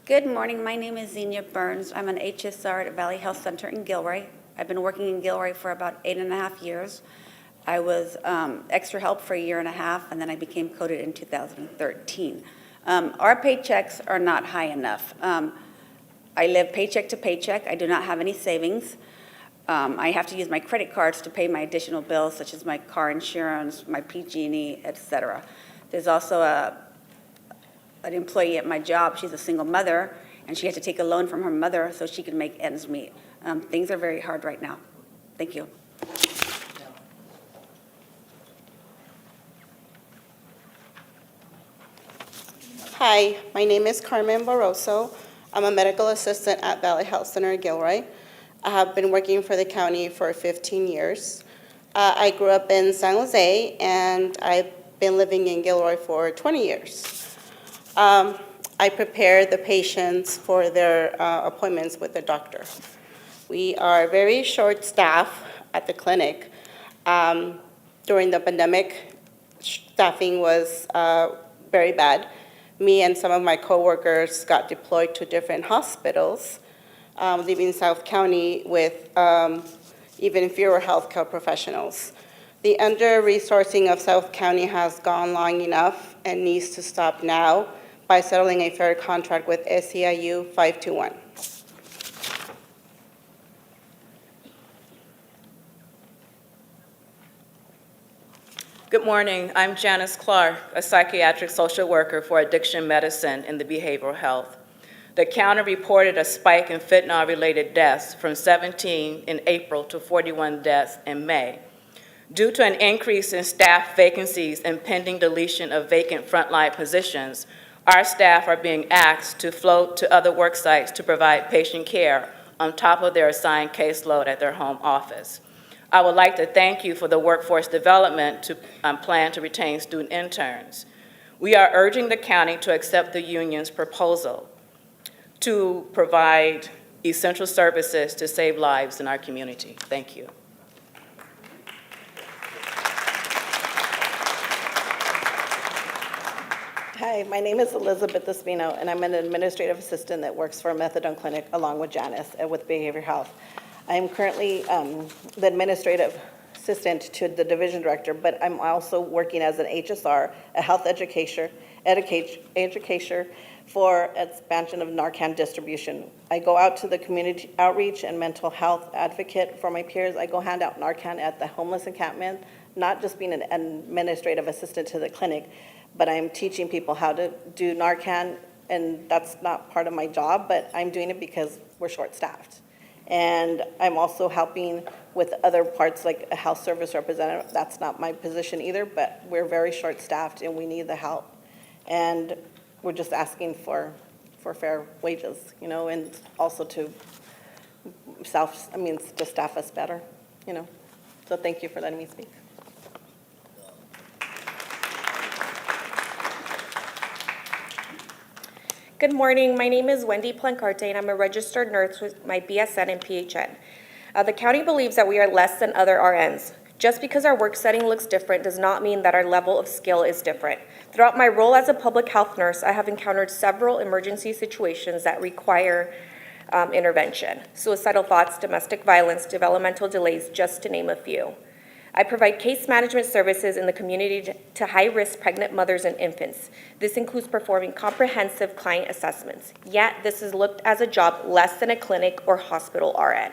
Good morning. My name is Xenia Burns. I'm an HSR at Valley Health Center in Gilroy. I've been working in Gilroy for about 8.5 years. I was extra help for 1.5 years, and then I became coded in 2013. Our paychecks are not high enough. I live paycheck to paycheck. I do not have any savings. I have to use my credit cards to pay my additional bills, such as my car insurance, my PG&E, etc. There's also an employee at my job. She's a single mother, and she had to take a loan from her mother so she could make ends meet. Things are very hard right now. Thank you. Hi, my name is Carmen Barroso. I'm a medical assistant at Valley Health Center in Gilroy. I have been working for the county for 15 years. I grew up in San Jose, and I've been living in Gilroy for 20 years. I prepare the patients for their appointments with the doctor. We are very short-staffed at the clinic. During the pandemic, staffing was very bad. Me and some of my coworkers got deployed to different hospitals, leaving South County with even fewer healthcare professionals. The under-resourcing of South County has gone long enough and needs to stop now by settling a fair contract with SEIU 521. Good morning. I'm Janice Clark, a psychiatric social worker for addiction medicine in the behavioral health. The county reported a spike in fentanyl-related deaths from 17 in April to 41 deaths in May. Due to an increase in staff vacancies and pending deletion of vacant frontline positions, our staff are being asked to float to other work sites to provide patient care on top of their assigned caseload at their home office. I would like to thank you for the workforce development plan to retain student interns. We are urging the county to accept the union's proposal to provide essential services to save lives in our community. Thank you. Hi, my name is Elizabeth Espino, and I'm an administrative assistant that works for a methadone clinic along with Janice with Behavioral Health. I am currently the administrative assistant to the division director, but I'm also working as an HSR, a health educator for expansion of Narcan distribution. I go out to the community outreach and mental health advocate for my peers. I go hand out Narcan at the homeless encampment, not just being an administrative assistant to the clinic, but I'm teaching people how to do Narcan, and that's not part of my job, but I'm doing it because we're short-staffed. And I'm also helping with other parts like a health service representative. That's not my position either, but we're very short-staffed and we need the help. And we're just asking for fair wages, you know, and also to to staff us better, you know. So thank you for letting me speak. Good morning. My name is Wendy Plancarte, and I'm a registered nurse with my BSN and PHN. The county believes that we are less than other RNs. Just because our work setting looks different does not mean that our level of skill is different. Throughout my role as a public health nurse, I have encountered several emergency situations that require intervention. Suicidal thoughts, domestic violence, developmental delays, just to name a few. I provide case management services in the community to high-risk pregnant mothers and infants. This includes performing comprehensive client assessments. Yet, this is looked as a job less than a clinic or hospital RN.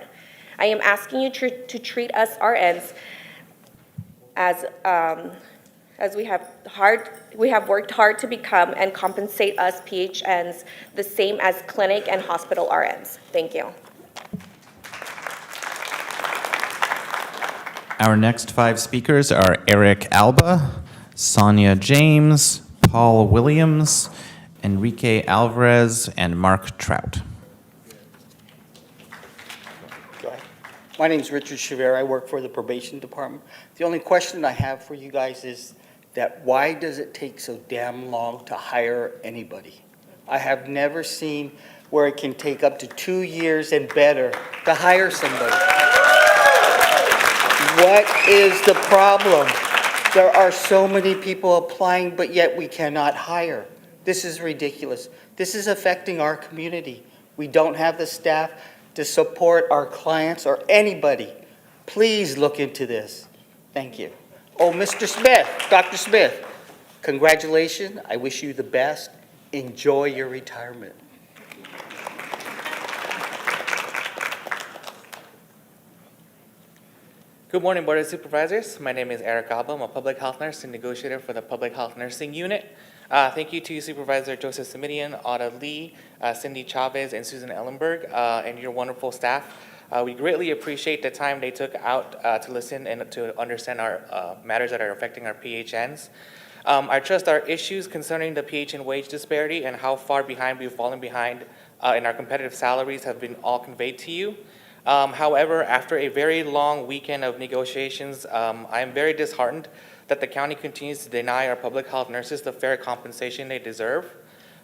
I am asking you to treat us RNs as we have worked hard to become and compensate us PHNs the same as clinic and hospital RNs. Thank you. Our next 5 speakers are Eric Alba, Sonia James, Paul Williams, Enrique Alvarez, and Mark Trout. My name is Richard Chavera. I work for the probation department. The only question I have for you guys is that why does it take so damn long to hire anybody? I have never seen where it can take up to 2 years and better to hire somebody. What is the problem? There are so many people applying, but yet we cannot hire. This is ridiculous. This is affecting our community. We don't have the staff to support our clients or anybody. Please look into this. Thank you. Oh, Mr. Smith, Dr. Smith, congratulations. I wish you the best. Enjoy your retirement. Good morning, Board of Supervisors. My name is Eric Alba. I'm a public health nurse and negotiator for the Public Health Nursing Unit. Thank you to Supervisor Joseph Simidian, Auda Lee, Cindy Chavez, and Susan Ellenberg, and your wonderful staff. We greatly appreciate the time they took out to listen and to understand our matters that are affecting our PHNs. I trust our issues concerning the PHN wage disparity and how far behind we've fallen behind in our competitive salaries have been all conveyed to you. However, after a very long weekend of negotiations, I am very disheartened that the county continues to deny our public health nurses the fair compensation they deserve,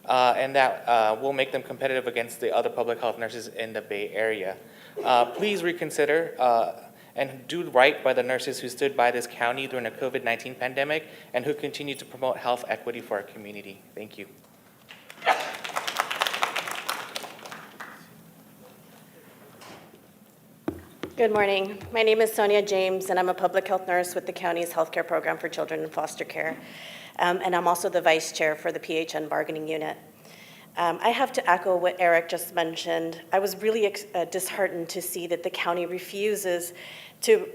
and that will make them competitive against the other public health nurses in the Bay Area. Please reconsider and do right by the nurses who stood by this county during the COVID-19 pandemic and who continue to promote health equity for our community. Thank you. Good morning. My name is Sonia James, and I'm a public health nurse with the county's healthcare program for children in foster care. And I'm also the vice chair for the PHN bargaining unit. I have to echo what Eric just mentioned. I was really disheartened to see that the county refuses to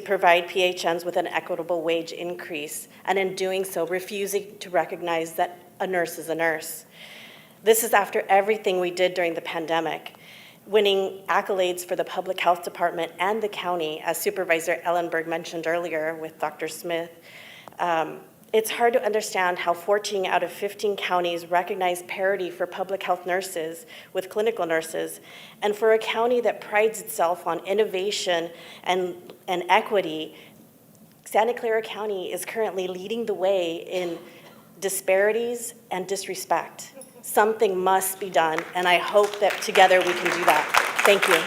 provide PHNs with an equitable wage increase, and in doing so, refusing to recognize that a nurse is a nurse. This is after everything we did during the pandemic, winning accolades for the public health department and the county, as Supervisor Ellenberg mentioned earlier with Dr. Smith. It's hard to understand how 14 out of 15 counties recognize parity for public health nurses with clinical nurses, and for a county that prides itself on innovation and equity, Santa Clara County is currently leading the way in disparities and disrespect. Something must be done, and I hope that together we can do that. Thank you.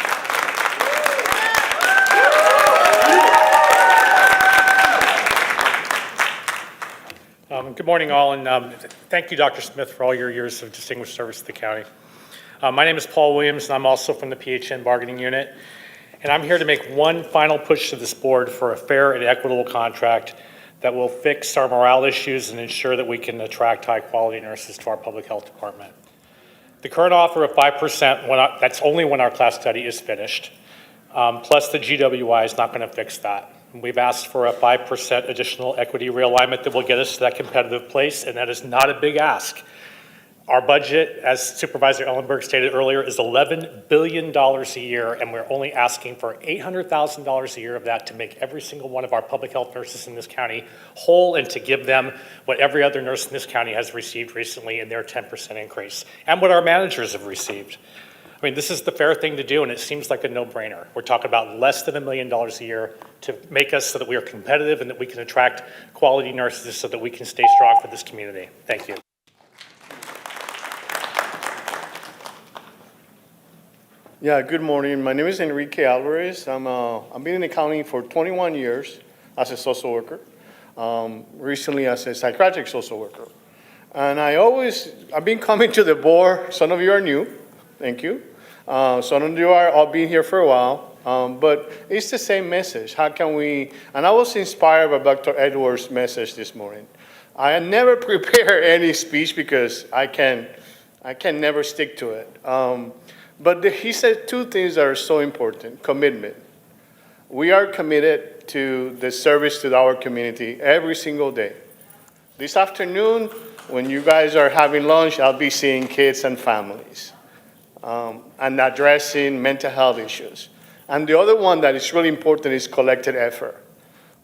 Good morning, all, and thank you, Dr. Smith, for all your years of distinguished service to the county. My name is Paul Williams, and I'm also from the PHN bargaining unit, and I'm here to make one final push to this board for a fair and equitable contract that will fix our morale issues and ensure that we can attract high-quality nurses to our public health department. The current offer of 5%, that's only when our class study is finished, plus the GWI is not going to fix that. We've asked for a 5% additional equity realignment that will get us to that competitive place, and that is not a big ask. Our budget, as Supervisor Ellenberg stated earlier, is $11 billion a year, and we're only asking for $800,000 a year of that to make every single one of our public health nurses in this county whole and to give them what every other nurse in this county has received recently in their 10% increase, and what our managers have received. I mean, this is the fair thing to do, and it seems like a no-brainer. We're talking about less than $1 million a year to make us so that we are competitive and that we can attract quality nurses so that we can stay strong for this community. Thank you. Yeah, good morning. My name is Enrique Alvarez. I've been in accounting for 21 years as a social worker, recently as a psychiatric social worker. And I've been coming to the board. Some of you are new. Thank you. Some of you are all been here for a while, but it's the same message. How can we, and I was inspired by Dr. Edwards' message this morning. I never prepare any speech because I can never stick to it. But he said two things that are so important. Commitment. We are committed to the service to our community every single day. This afternoon, when you guys are having lunch, I'll be seeing kids and families and addressing mental health issues. And the other one that is really important is collective effort.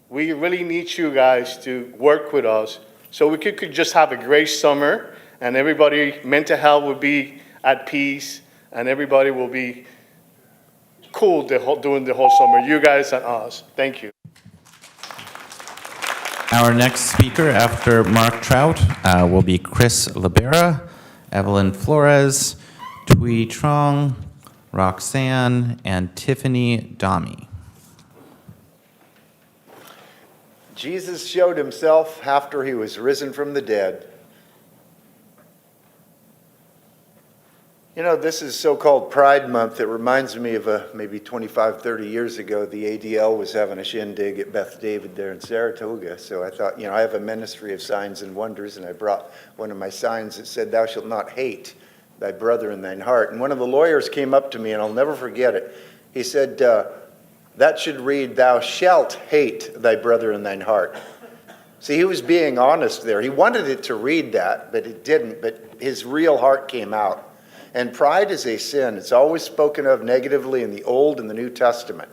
We really need you guys to work with us so we could just have a great summer and everybody, mental health will be at peace and everybody will be cool during the whole summer, you guys and us. Thank you. Our next speaker after Mark Trout will be Chris Libera, Evelyn Flores, Tui Trong, Roxanne, and Tiffany Dami. Jesus showed himself after he was risen from the dead. You know, this is so-called Pride Month. It reminds me of maybe 25, 30 years ago, the ADL was having a shindig at Beth David there in Saratoga. So I thought, you know, I have a ministry of signs and wonders, and I brought one of my signs that said, "Thou shalt not hate thy brother in thine heart." And one of the lawyers came up to me, and I'll never forget it. He said, that should read, "Thou shalt hate thy brother in thine heart." See, he was being honest there. He wanted it to read that, but it didn't. But his real heart came out. And pride is a sin. It's always spoken of negatively in the Old and the New Testament.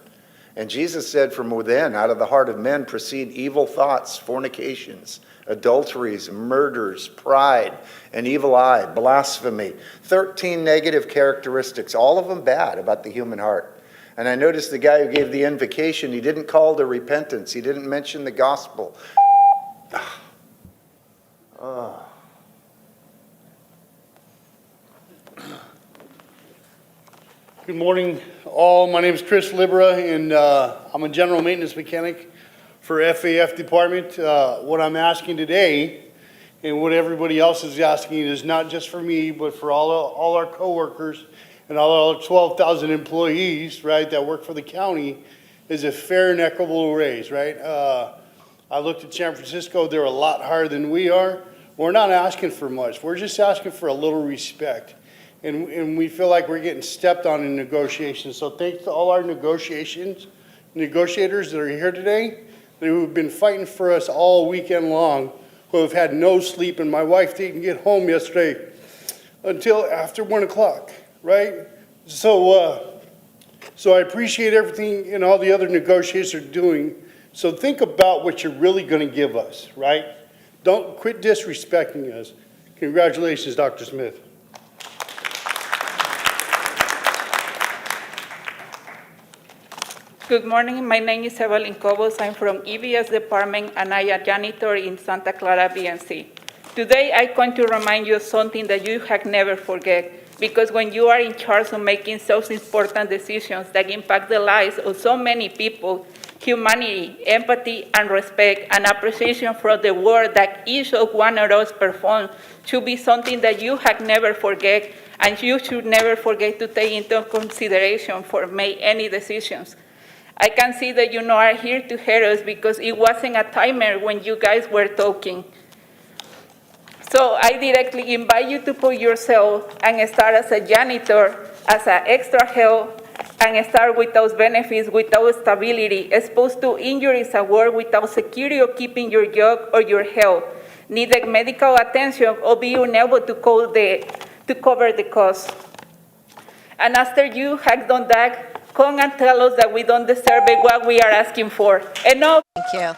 And Jesus said, from within, out of the heart of men, proceed evil thoughts, fornications, adulteries, murders, pride, an evil eye, blasphemy. 13 negative characteristics, all of them bad about the human heart. And I noticed the guy who gave the invocation, he didn't call to repentance. He didn't mention the gospel. Oh. Good morning, all. My name is Chris Libera, and I'm a general maintenance mechanic for FAF department. What I'm asking today, and what everybody else is asking, is not just for me, but for all our coworkers and all our 12,000 employees, right, that work for the county, is a fair and equitable raise, right? I looked at San Francisco; they're a lot higher than we are. We're not asking for much. We're just asking for a little respect. And we feel like we're getting stepped on in negotiations. So thanks to all our negotiators that are here today, who have been fighting for us all weekend long, who have had no sleep. And my wife didn't get home yesterday until after 1 o'clock, right? So I appreciate everything and all the other negotiators are doing. So think about what you're really going to give us, right? Don't quit disrespecting us. Congratulations, Dr. Smith. Good morning. My name is Evelyn Cobos. I'm from EBS department, and I am a janitor in Santa Clara BNC. Today, I'm going to remind you of something that you have never forget, because when you are in charge of making so important decisions that impact the lives of so many people, humanity, empathy, and respect, and appreciation for the work that each of one of us performs should be something that you have never forget, and you should never forget to take into consideration for make any decisions. I can see that you are here to hear us because it wasn't a timer when you guys were talking. So I directly invite you to put yourself and start as a janitor, as an extra help, and start without benefits, without stability, exposed to injuries at work without security of keeping your job or your health, needed medical attention or be unable to cover the cost. And after you have done that, come and tell us that we don't deserve it, what we are asking for. Enough. Thank you.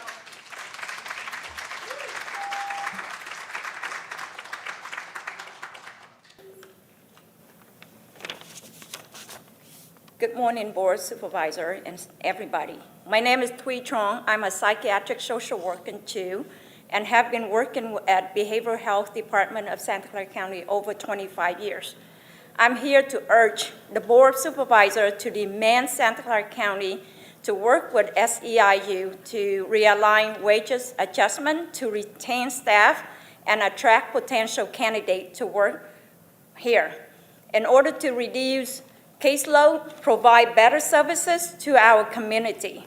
Good morning, Board Supervisor and everybody. My name is Tui Trong. I'm a psychiatric social worker too, and have been working at Behavioral Health Department of Santa Clara County over 25 years. I'm here to urge the Board of Supervisors to demand Santa Clara County to work with SEIU to realign wages adjustment to retain staff and attract potential candidates to work here in order to reduce caseload, provide better services to our community.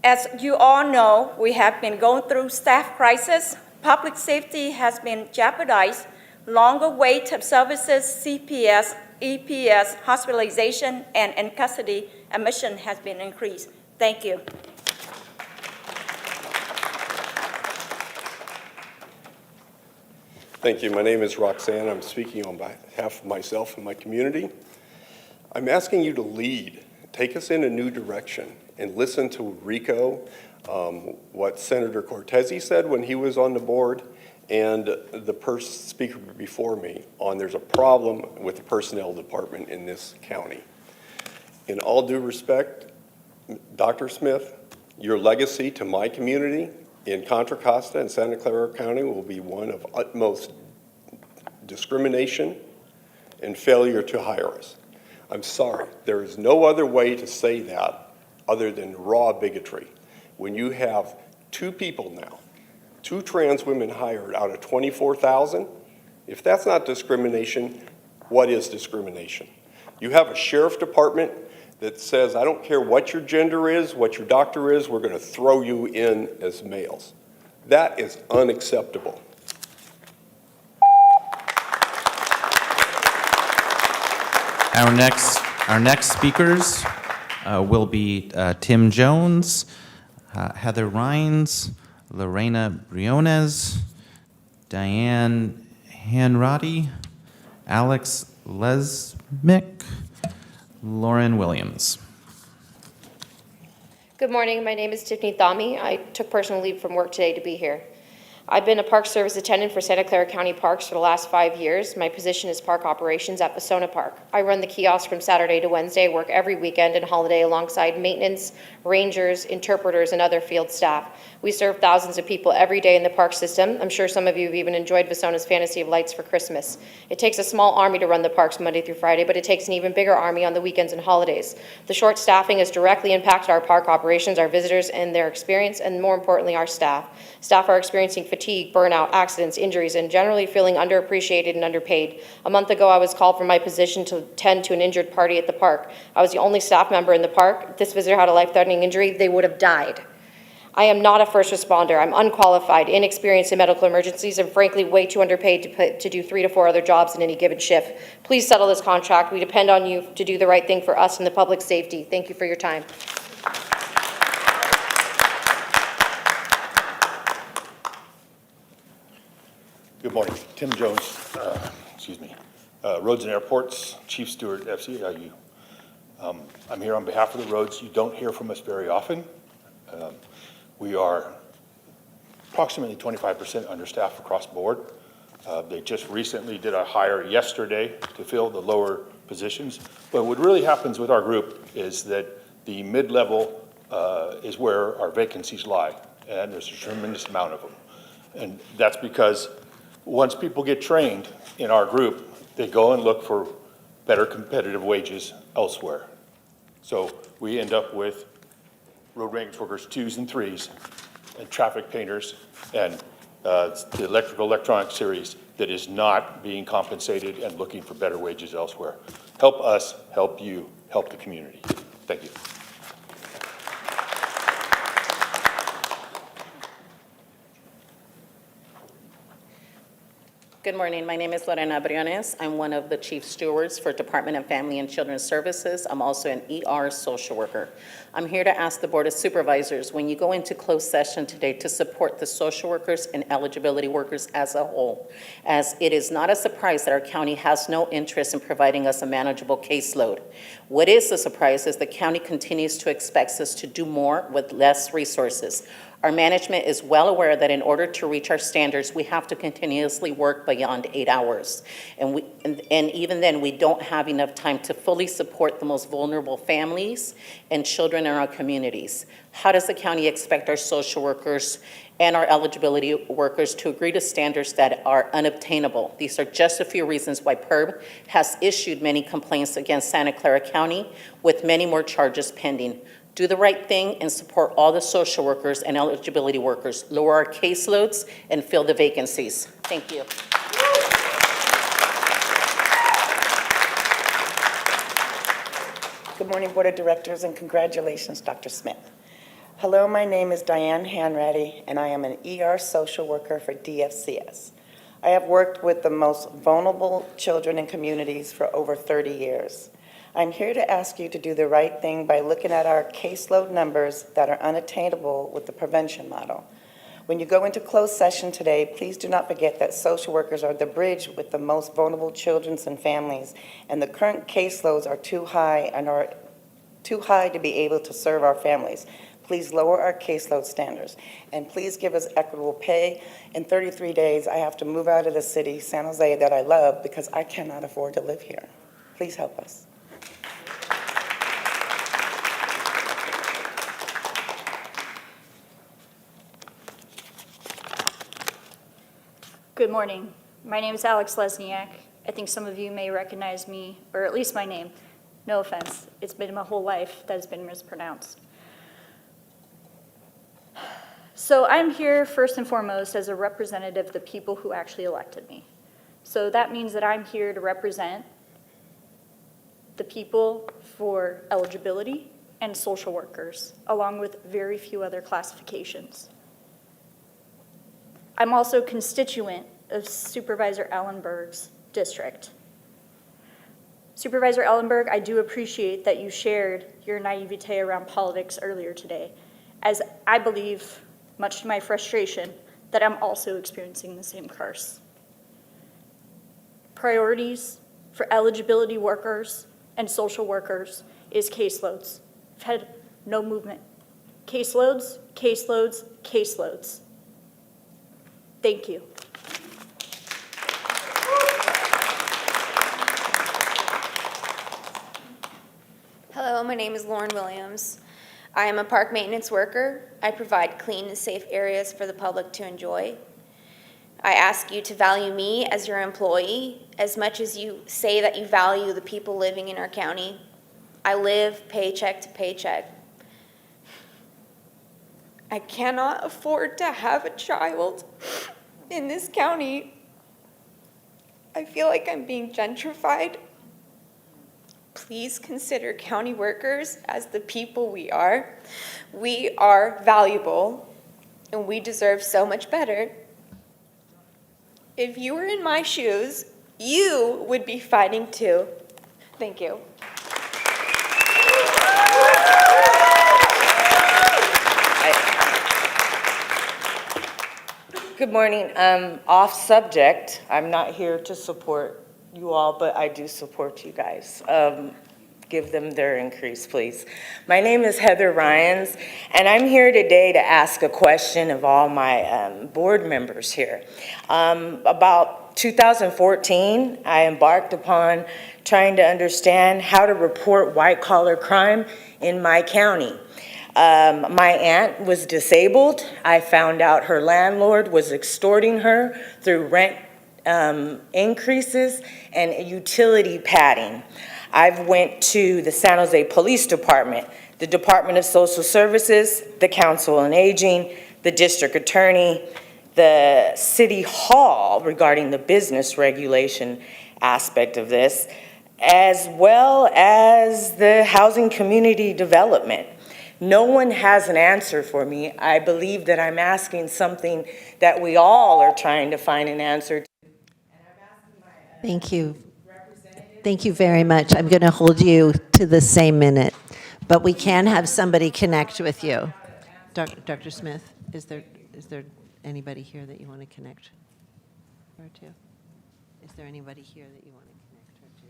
As you all know, we have been going through staff crisis. Public safety has been jeopardized. Longer wait of services, CPS, EPS, hospitalization, and in-custody admission has been increased. Thank you. Thank you. My name is Roxanne. I'm speaking on behalf of myself and my community. I'm asking you to lead, take us in a new direction, and listen to Rico, what Senator Cortese said when he was on the board, and the speaker before me on there's a problem with the personnel department in this county. In all due respect, Dr. Smith, your legacy to my community in Contra Costa and Santa Clara County will be one of utmost discrimination and failure to hire us. I'm sorry, there is no other way to say that other than raw bigotry. When you have 2 people now, 2 trans women hired out of 24,000, if that's not discrimination, what is discrimination? You have a sheriff department that says, I don't care what your gender is, what your doctor is, we're going to throw you in as males. That is unacceptable. Our next speakers will be Tim Jones, Heather Rhines, Lorena Briones, Diane Hanratty, Alex Lesmick, Lauren Williams. Good morning. My name is Tiffany Thami. I took personal leave from work today to be here. I've been a Park Service attendant for Santa Clara County Parks for the last 5 years. My position is park operations at Vasona Park. I run the kiosk from Saturday to Wednesday, work every weekend and holiday alongside maintenance, rangers, interpreters, and other field staff. We serve thousands of people every day in the park system. I'm sure some of you have even enjoyed Vasona's Fantasy of Lights for Christmas. It takes a small army to run the parks Monday through Friday, but it takes an even bigger army on the weekends and holidays. The short staffing has directly impacted our park operations, our visitors and their experience, and more importantly, our staff. Staff are experiencing fatigue, burnout, accidents, injuries, and generally feeling underappreciated and underpaid. A month ago, I was called from my position to tend to an injured party at the park. I was the only staff member in the park. If this visitor had a life-threatening injury, they would have died. I am not a first responder. I'm unqualified, inexperienced in medical emergencies, and frankly, way too underpaid to do 3 to 4 other jobs in any given shift. Please settle this contract. We depend on you to do the right thing for us and the public safety. Thank you for your time. Good morning. Tim Jones, Roads and Airports, Chief Steward, FCIU. I'm here on behalf of the roads. You don't hear from us very often. We are approximately 25% understaffed across the board. They just recently did a hire yesterday to fill the lower positions. But what really happens with our group is that the mid-level is where our vacancies lie, and there's a tremendous amount of them. And that's because once people get trained in our group, they go and look for better competitive wages elsewhere. So we end up with road maintenance workers 2s and 3s, and traffic painters, and the electronic series that is not being compensated and looking for better wages elsewhere. Help us, help you, help the community. Thank you. Good morning. My name is Lorena Briones. I'm one of the chief stewards for Department of Family and Children's Services. I'm also an ER social worker. I'm here to ask the Board of Supervisors, when you go into closed session today, to support the social workers and eligibility workers as a whole, as it is not a surprise that our county has no interest in providing us a manageable caseload. What is a surprise is the county continues to expect us to do more with less resources. Our management is well aware that in order to reach our standards, we have to continuously work beyond 8 hours. And even then, we don't have enough time to fully support the most vulnerable families and children in our communities. How does the county expect our social workers and our eligibility workers to agree to standards that are unobtainable? These are just a few reasons why PERB has issued many complaints against Santa Clara County, with many more charges pending. Do the right thing and support all the social workers and eligibility workers. Lower our caseloads and fill the vacancies. Thank you. Good morning, Board of Directors, and congratulations, Dr. Smith. Hello, my name is Diane Hanratty, and I am an ER social worker for DFCS. I have worked with the most vulnerable children and communities for over 30 years. I'm here to ask you to do the right thing by looking at our caseload numbers that are unattainable with the prevention model. When you go into closed session today, please do not forget that social workers are the bridge with the most vulnerable children and families, and the current caseloads are too high to be able to serve our families. Please lower our caseload standards, and please give us equitable pay. In 33 days, I have to move out of the city, San Jose, that I love because I cannot afford to live here. Please help us. Good morning. My name is Alex Lesniak. I think some of you may recognize me, or at least my name. No offense. It's been my whole life that has been mispronounced. So I'm here first and foremost as a representative of the people who actually elected me. So that means that I'm here to represent the people for eligibility and social workers, along with very few other classifications. I'm also a constituent of Supervisor Ellenberg's district. Supervisor Ellenberg, I do appreciate that you shared your naivete around politics earlier today, as I believe, much to my frustration, that I'm also experiencing the same curse. Priorities for eligibility workers and social workers is caseloads. I've had no movement. Caseloads, caseloads, caseloads. Thank you. Hello, my name is Lauren Williams. I am a park maintenance worker. I provide clean and safe areas for the public to enjoy. I ask you to value me as your employee as much as you say that you value the people living in our county. I live paycheck to paycheck. I cannot afford to have a child in this county. I feel like I'm being gentrified. Please consider county workers as the people we are. We are valuable, and we deserve so much better. If you were in my shoes, you would be fighting too. Thank you. Good morning. Off subject, I'm not here to support you all, but I do support you guys. Give them their increase, please. My name is Heather Ryans, and I'm here today to ask a question of all my board members here. About 2014, I embarked upon trying to understand how to report white-collar crime in my county. My aunt was disabled. I found out her landlord was extorting her through rent increases and utility padding. I've went to the San Jose Police Department, the Department of Social Services, the Council on Aging, the District Attorney, the City Hall regarding the business regulation aspect of this, as well as the Housing Community Development. No one has an answer for me. I believe that I'm asking something that we all are trying to find an answer to. Thank you. Thank you very much. I'm going to hold you to the same minute, but we can have somebody connect with you. Dr. Smith, is there anybody here that you want to connect her to? Is there anybody here that you want to connect her to?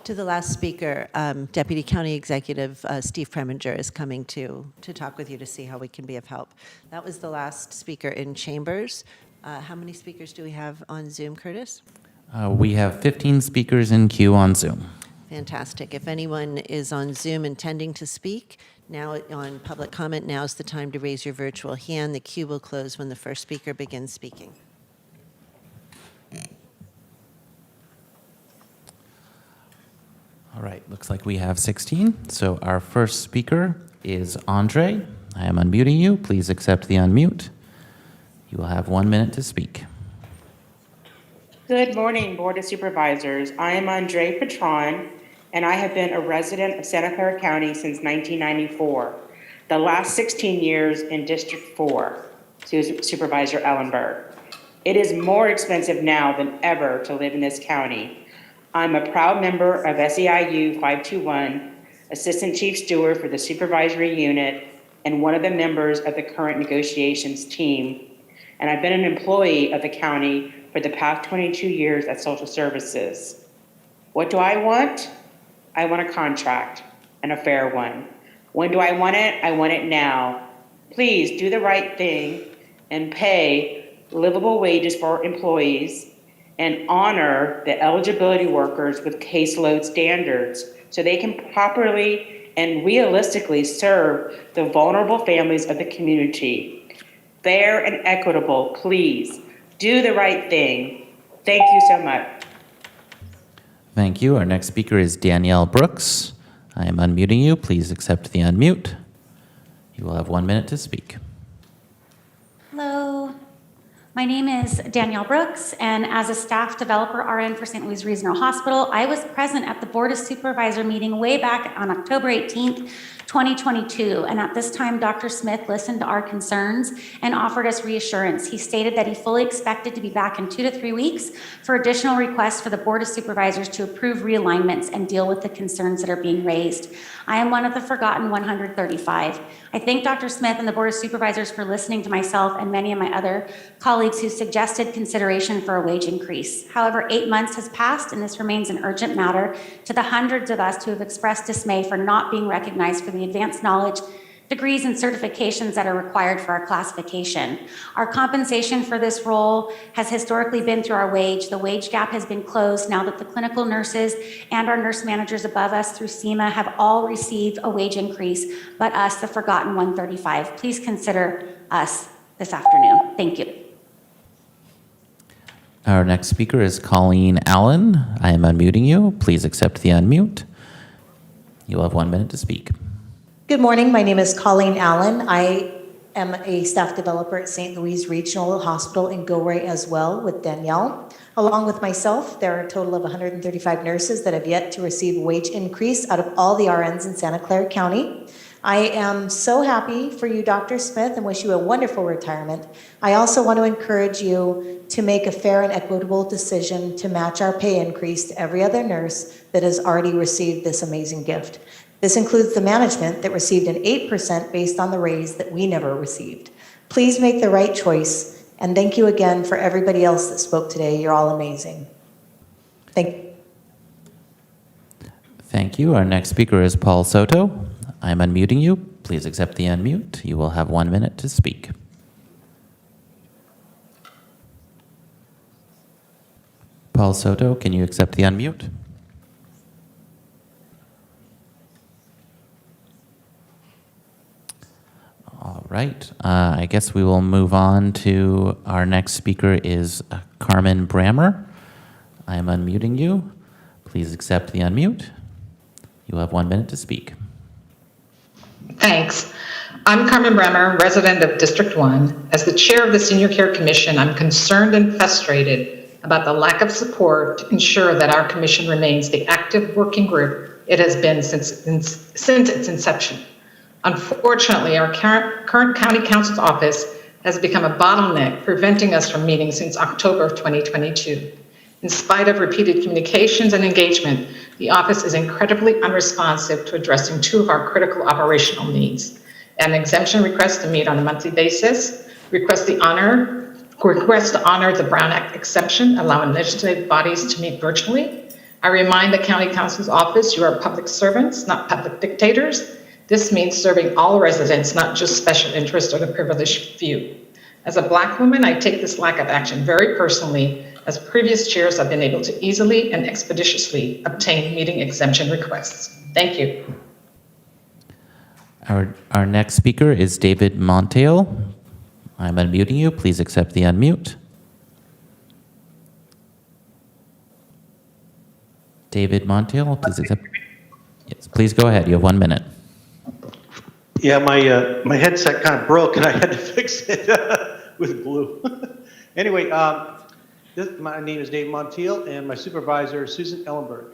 To the last speaker, Deputy County Executive Steve Preminger is coming to talk with you to see how we can be of help. That was the last speaker in chambers. How many speakers do we have on Zoom, Curtis? We have 15 speakers in queue on Zoom. Fantastic. If anyone is on Zoom intending to speak, now on public comment, now's the time to raise your virtual hand. The queue will close when the first speaker begins speaking. All right, looks like we have 16. So our first speaker is Andre. I am unmuting you. Please accept the unmute. You will have 1 minute to speak. Good morning, Board of Supervisors. I am Andre Patron, and I have been a resident of Santa Clara County since 1994, the last 16 years in District 4, Supervisor Ellenberg. It is more expensive now than ever to live in this county. I'm a proud member of SEIU 521, Assistant Chief Steward for the Supervisory Unit, and one of the members of the current negotiations team. And I've been an employee of the county for the past 22 years at Social Services. What do I want? I want a contract, and a fair one. When do I want it? I want it now. Please do the right thing and pay livable wages for employees and honor the eligibility workers with caseload standards so they can properly and realistically serve the vulnerable families of the community. Fair and equitable, please. Do the right thing. Thank you so much. Thank you. Our next speaker is Danielle Brooks. I am unmuting you. Please accept the unmute. You will have 1 minute to speak. Hello, my name is Danielle Brooks, and as a staff developer RN for St. Louis Regional Hospital, I was present at the Board of Supervisor meeting way back on October 18th, 2022, and at this time, Dr. Smith listened to our concerns and offered us reassurance. He stated that he fully expected to be back in 2 to 3 weeks for additional requests for the Board of Supervisors to approve realignments and deal with the concerns that are being raised. I am one of the forgotten 135. I thank Dr. Smith and the Board of Supervisors for listening to myself and many of my other colleagues who suggested consideration for a wage increase. However, 8 months has passed, and this remains an urgent matter to the hundreds of us who have expressed dismay for not being recognized for the advanced knowledge, degrees, and certifications that are required for our classification. Our compensation for this role has historically been through our wage. The wage gap has been closed now that the clinical nurses and our nurse managers above us through SEMA have all received a wage increase, but us, the forgotten 135. Please consider us this afternoon. Thank you. Our next speaker is Colleen Allen. I am unmuting you. Please accept the unmute. You will have 1 minute to speak. Good morning. My name is Colleen Allen. I am a staff developer at St. Louis Regional Hospital in Gilroy as well with Danielle. Along with myself, there are a total of 135 nurses that have yet to receive a wage increase out of all the RNs in Santa Clara County. I am so happy for you, Dr. Smith, and wish you a wonderful retirement. I also want to encourage you to make a fair and equitable decision to match our pay increase to every other nurse that has already received this amazing gift. This includes the management that received an 8% based on the raise that we never received. Please make the right choice, and thank you again for everybody else that spoke today. You're all amazing. Thank you. Thank you. Our next speaker is Paul Soto. I'm unmuting you. Please accept the unmute. You will have 1 minute to speak. Paul Soto, can you accept the unmute? All right. I guess we will move on to our next speaker is Carmen Brammer. I am unmuting you. Please accept the unmute. You will have 1 minute to speak. Thanks. I'm Carmen Bremer, resident of District 1. As the chair of the Senior Care Commission, I'm concerned and frustrated about the lack of support to ensure that our commission remains the active working group it has been since its inception. Unfortunately, our current county council's office has become a bottleneck, preventing us from meeting since October of 2022. In spite of repeated communications and engagement, the office is incredibly unresponsive to addressing two of our critical operational needs: an exemption request to meet on a monthly basis, request to honor the Brown Act exception, allowing legislative bodies to meet virtually. I remind the County Council's office, you are public servants, not public dictators. This means serving all residents, not just special interests or the privileged few. As a Black woman, I take this lack of action very personally, as previous chairs have been able to easily and expeditiously obtain meeting exemption requests. Thank you. Our next speaker is David Montiel. I'm unmuting you. Please accept the unmute. David Montiel, please accept. Yes, please go ahead. You have 1 minute. Yeah, my headset kind of broke and I had to fix it with glue. Anyway, my name is Dave Montiel and my supervisor is Susan Ellenberg.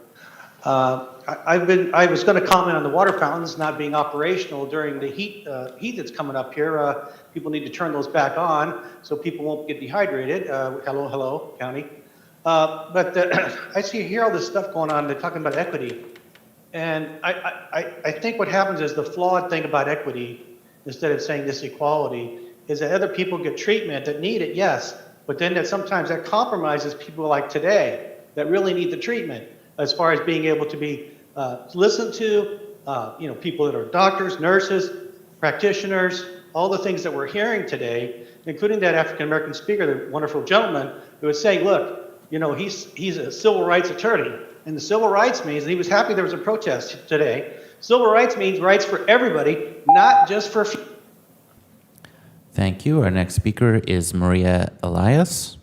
I was going to comment on the water fountains not being operational during the heat that's coming up here. People need to turn those back on so people won't get dehydrated. Hello, county. But I hear all this stuff going on. They're talking about equity. And I think what happens is the flawed thing about equity, instead of saying this equality, is that other people get treatment that need it, yes, but then that sometimes that compromises people like today that really need the treatment, as far as being able to be listened to, people that are doctors, nurses, practitioners, all the things that we're hearing today, including that African-American speaker, the wonderful gentleman, who was saying, look, he's a civil rights attorney. And the civil rights means, and he was happy there was a protest today, civil rights means rights for everybody, not just for few. Thank you. Our next speaker is Maria Elias.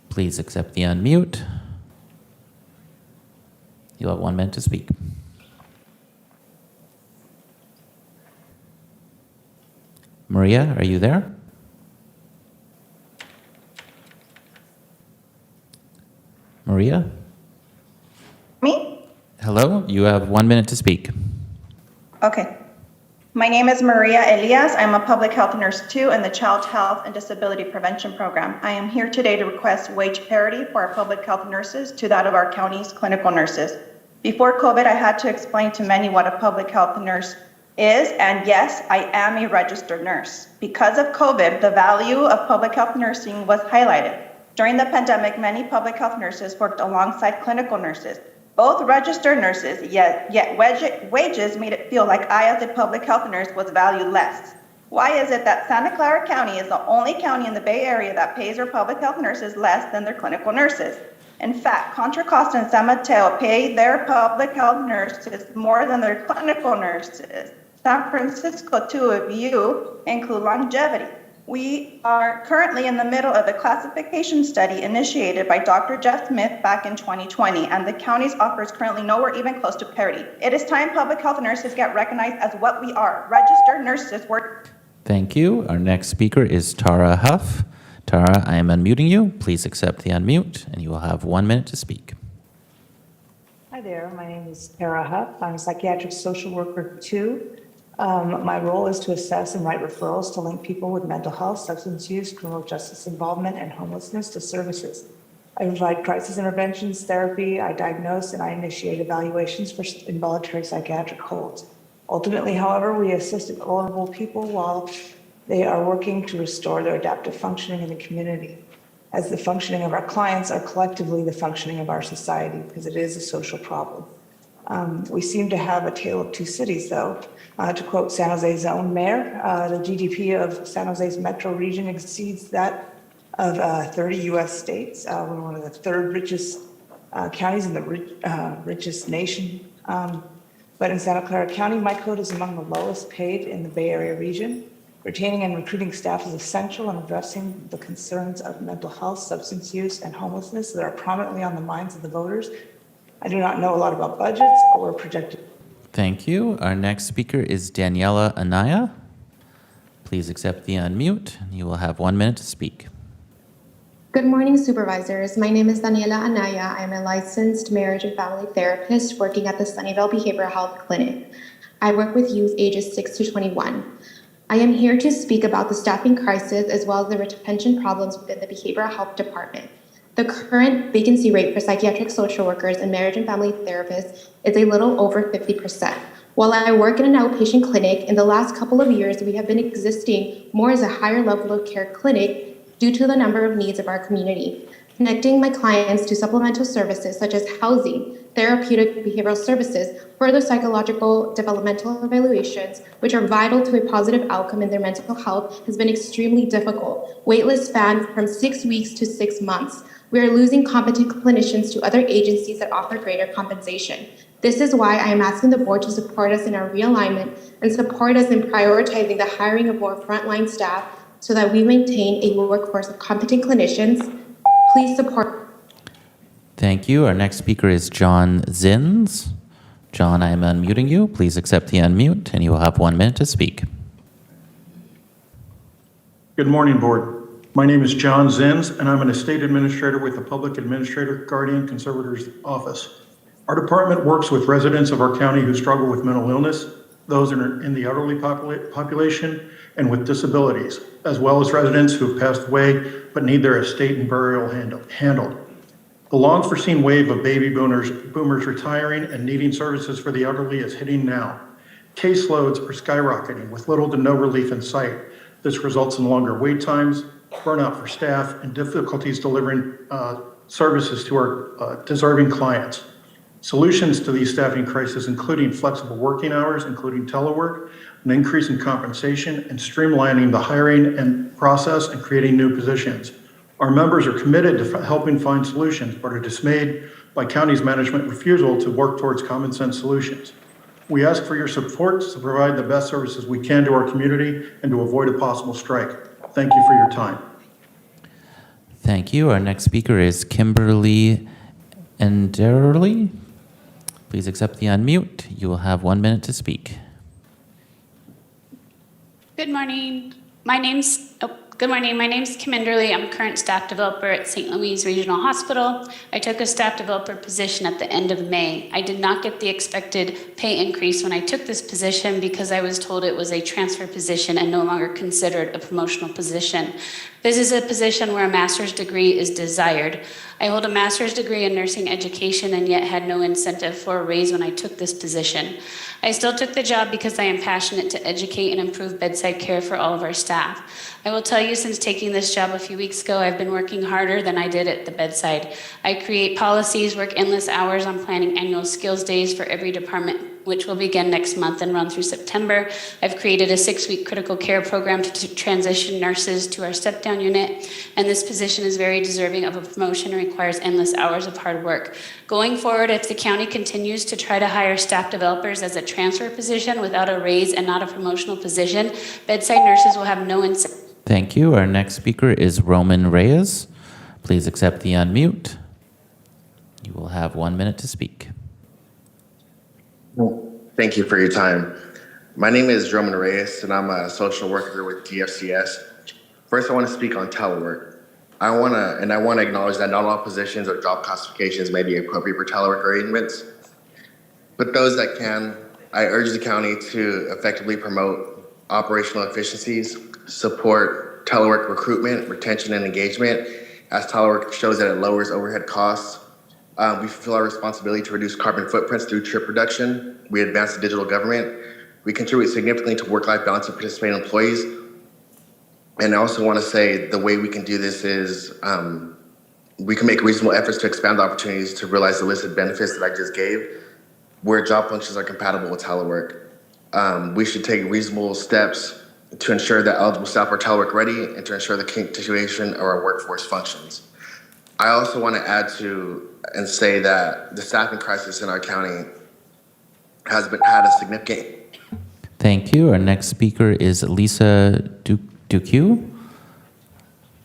Please accept the unmute. You'll have 1 minute to speak. Maria, are you there? Maria? Me? Hello, you have 1 minute to speak. Okay. My name is Maria Elias. I'm a public health nurse too in the Child Health and Disability Prevention Program. I am here today to request wage parity for our public health nurses to that of our county's clinical nurses. Before COVID, I had to explain to many what a public health nurse is, and yes, I am a registered nurse. Because of COVID, the value of public health nursing was highlighted. During the pandemic, many public health nurses worked alongside clinical nurses. Both registered nurses, yet wages made it feel like I, as a public health nurse, was valued less. Why is it that Santa Clara County is the only county in the Bay Area that pays their public health nurses less than their clinical nurses? In fact, Contra Costa and San Mateo pay their public health nurses more than their clinical nurses. San Francisco, two of you, include longevity. We are currently in the middle of a classification study initiated by Dr. Jeff Smith back in 2020, and the county's offer is currently nowhere even close to parity. It is time public health nurses get recognized as what we are, registered nurses. Thank you. Our next speaker is Tara Huff. Tara, I am unmuting you. Please accept the unmute, and you will have 1 minute to speak. Hi there. My name is Tara Huff. I'm a psychiatric social worker too. My role is to assess and write referrals to link people with mental health, substance use, criminal justice involvement, and homelessness to services. I provide crisis interventions, therapy, I diagnose, and I initiate evaluations for involuntary psychiatric holds. Ultimately, however, we assist vulnerable people while they are working to restore their adaptive functioning in the community, as the functioning of our clients are collectively the functioning of our society, because it is a social problem. We seem to have a tale of two cities, though. To quote San Jose's own mayor, the GDP of San Jose's metro region exceeds that of 30 U.S. states. We're one of the third richest counties in the richest nation. But in Santa Clara County, my code is among the lowest paid in the Bay Area region. Retaining and recruiting staff is essential in addressing the concerns of mental health, substance use, and homelessness that are prominently on the minds of the voters. I do not know a lot about budgets or projected. Thank you. Our next speaker is Daniela Anaya. Please accept the unmute. You will have 1 minute to speak. Good morning, supervisors. My name is Daniela Anaya. I'm a licensed marriage and family therapist working at the Sunnyvale Behavioral Health Clinic. I work with youth ages 6 to 21. I am here to speak about the staffing crisis as well as the retention problems within the behavioral health department. The current vacancy rate for psychiatric social workers and marriage and family therapists is a little over 50%. While I work in an outpatient clinic, in the last couple of years, we have been existing more as a higher level of care clinic due to the number of needs of our community. Connecting my clients to supplemental services such as housing, therapeutic behavioral services, further psychological developmental evaluations, which are vital to a positive outcome in their mental health, has been extremely difficult. Waitlist spans from 6 weeks to 6 months. We are losing competent clinicians to other agencies that offer greater compensation. This is why I am asking the board to support us in our realignment and support us in prioritizing the hiring of more frontline staff so that we maintain a workforce of competent clinicians. Please support. Thank you. Our next speaker is John Zins. John, I am unmuting you. Please accept the unmute, and you will have 1 minute to speak. Good morning, board. My name is John Zins, and I'm an estate administrator with the Public Administrator Guardian Conservator's Office. Our department works with residents of our county who struggle with mental illness, those in the elderly population, and with disabilities, as well as residents who have passed away but need their estate and burial handled. The long-foreseen wave of baby boomers retiring and needing services for the elderly is hitting now. Caseloads are skyrocketing with little to no relief in sight. This results in longer wait times, burnout for staff, and difficulties delivering services to our deserving clients. Solutions to these staffing crises, including flexible working hours, including telework, an increase in compensation, and streamlining the hiring and process and creating new positions. Our members are committed to helping find solutions, but are dismayed by county's management refusal to work towards common sense solutions. We ask for your support to provide the best services we can to our community and to avoid a possible strike. Thank you for your time. Thank you. Our next speaker is Kimberly Enderle. Please accept the unmute. You will have 1 minute to speak. Good morning. My name's Kim Enderle. I'm a current staff developer at St. Louis Regional Hospital. I took a staff developer position at the end of May. I did not get the expected pay increase when I took this position because I was told it was a transfer position and no longer considered a promotional position. This is a position where a master's degree is desired. I hold a master's degree in nursing education and yet had no incentive for a raise when I took this position. I still took the job because I am passionate to educate and improve bedside care for all of our staff. I will tell you, since taking this job a few weeks ago, I've been working harder than I did at the bedside. I create policies, work endless hours on planning annual skills days for every department, which will begin next month and run through September. I've created a 6-week critical care program to transition nurses to our step-down unit, and this position is very deserving of a promotion and requires endless hours of hard work. Going forward, if the county continues to try to hire staff developers as a transfer position without a raise and not a promotional position, bedside nurses will have no incentive. Thank you. Our next speaker is Roman Reyes. Please accept the unmute. You will have 1 minute to speak. Thank you for your time. My name is Roman Reyes, and I'm a social worker with DFCS. First, I want to speak on telework. I want to acknowledge that not all positions or job classifications may be appropriate for telework arrangements, but those that can, I urge the county to effectively promote operational efficiencies, support telework recruitment, retention, and engagement, as telework shows that it lowers overhead costs. We fulfill our responsibility to reduce carbon footprints through trip reduction. We advance the digital government. We contribute significantly to work-life balance of participating employees. And I also want to say the way we can do this is we can make reasonable efforts to expand the opportunities to realize the listed benefits that I just gave, where job functions are compatible with telework. We should take reasonable steps to ensure that eligible staff are telework ready and to ensure the continuation of our workforce functions. I also want to add to and say that the staffing crisis in our county had a significant. Thank you. Our next speaker is Lisa Duque.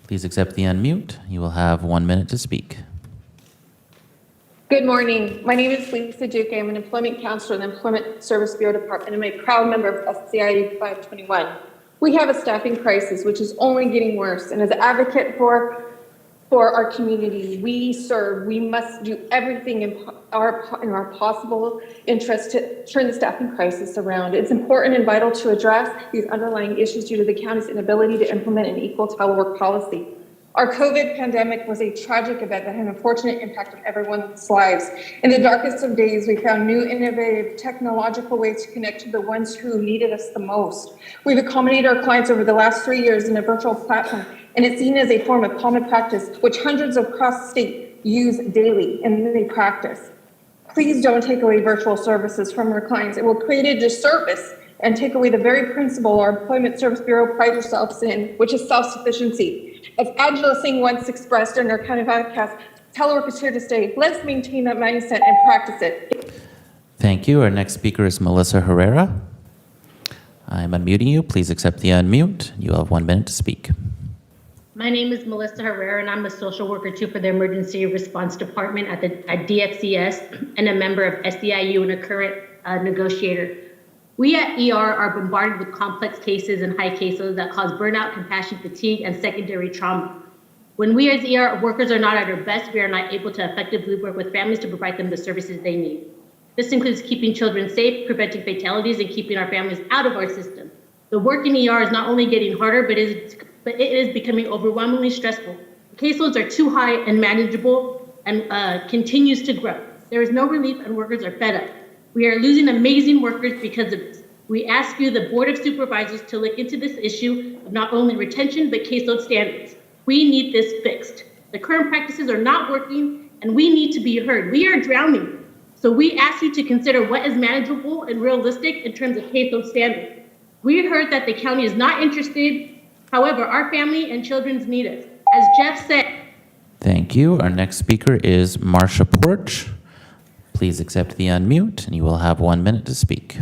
Please accept the unmute. You will have 1 minute to speak. Good morning. My name is Lisa Duque. I'm an employment counselor in the Employment Service Bureau Department. I'm a proud member of SCIU 521. We have a staffing crisis, which is only getting worse. And as an advocate for our community we must do everything in our possible interest to turn the staffing crisis around. It's important and vital to address these underlying issues due to the county's inability to implement an equal telework policy. Our COVID pandemic was a tragic event that had an unfortunate impact on everyone's lives. In the darkest of days, we found new, innovative, technological ways to connect to the ones who needed us the most. We've accommodated our clients over the last 3 years in a virtual platform, and it's seen as a form of common practice, which hundreds across the state use daily in their practice. Please don't take away virtual services from our clients. It will create a disservice and take away the very principle our Employment Service Bureau prides ourselves in, which is self-sufficiency. As Angela Singh once expressed in our county podcast, telework is here to stay. Let's maintain that mindset and practice it. Thank you. Our next speaker is Melissa Herrera. I'm unmuting you. Please accept the unmute. You have 1 minute to speak. My name is Melissa Herrera, and I'm a social worker too for the Emergency Response Department at DFCS and a member of SEIU and a current negotiator. We at ER are bombarded with complex cases and high cases that cause burnout, compassion fatigue, and secondary trauma. When we as ER workers are not at our best, we are not able to effectively work with families to provide them the services they need. This includes keeping children safe, preventing fatalities, and keeping our families out of our system. The work in ER is not only getting harder, but it is becoming overwhelmingly stressful. Caseloads are too high and manageable and continues to grow. There is no relief and workers are fed up. We are losing amazing workers because of this. We ask you, the Board of Supervisors, to look into this issue of not only retention, but caseload standards. We need this fixed. The current practices are not working and we need to be heard. We are drowning. So we ask you to consider what is manageable and realistic in terms of caseload standards. We heard that the county is not interested. However, our family and children need us. As Jeff said. Thank you. Our next speaker is Marsha Porch. Please accept the unmute, and you will have 1 minute to speak.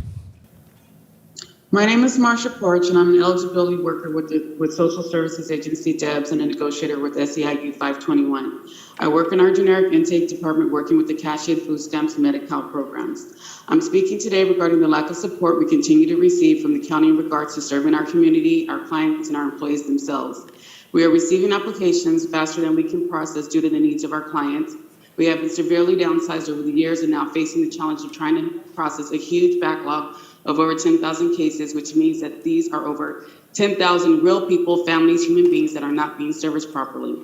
My name is Marsha Porch, and I'm an eligibility worker with Social Services Agency DEBS and a negotiator with SEIU 521. I work in our generic intake department working with the Cascade Food Stamps and Medi-Cal programs. I'm speaking today regarding the lack of support we continue to receive from the county in regards to serving our community, our clients, and our employees themselves. We are receiving applications faster than we can process due to the needs of our clients. We have been severely downsized over the years and now facing the challenge of trying to process a huge backlog of over 10,000 cases, which means that these are over 10,000 real people, families, human beings that are not being serviced properly.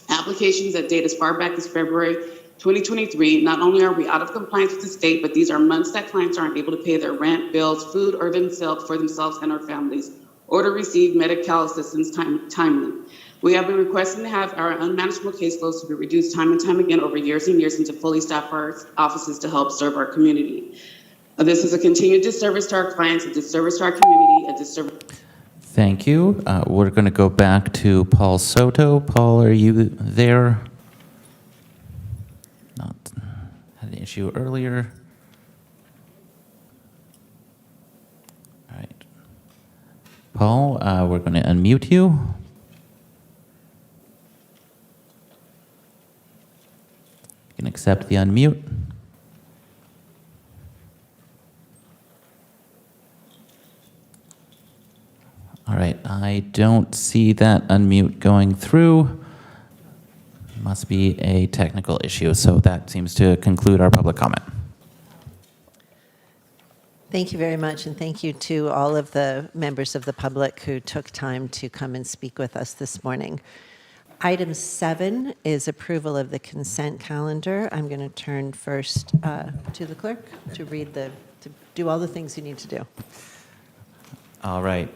Applications that date as far back as February 2023, not only are we out of compliance with the state, but these are months that clients aren't able to pay their rent, bills, food, or for themselves and our families, or to receive Medi-Cal assistance timely. We have been requesting to have our unmanageable caseloads to be reduced time and time again over years and years and to fully staff our offices to help serve our community. This is a continued disservice to our clients, a disservice to our community, a disservice. Thank you. We're going to go back to Paul Soto. Paul, are you there? Not had an issue earlier. All right. Paul, we're going to unmute you. You can accept the unmute. All right, I don't see that unmute going through. Must be a technical issue, so that seems to conclude our public comment. Thank you very much, and thank you to all of the members of the public who took time to come and speak with us this morning. Item 7 is approval of the consent calendar. I'm going to turn first to the clerk to to do all the things you need to do. All right.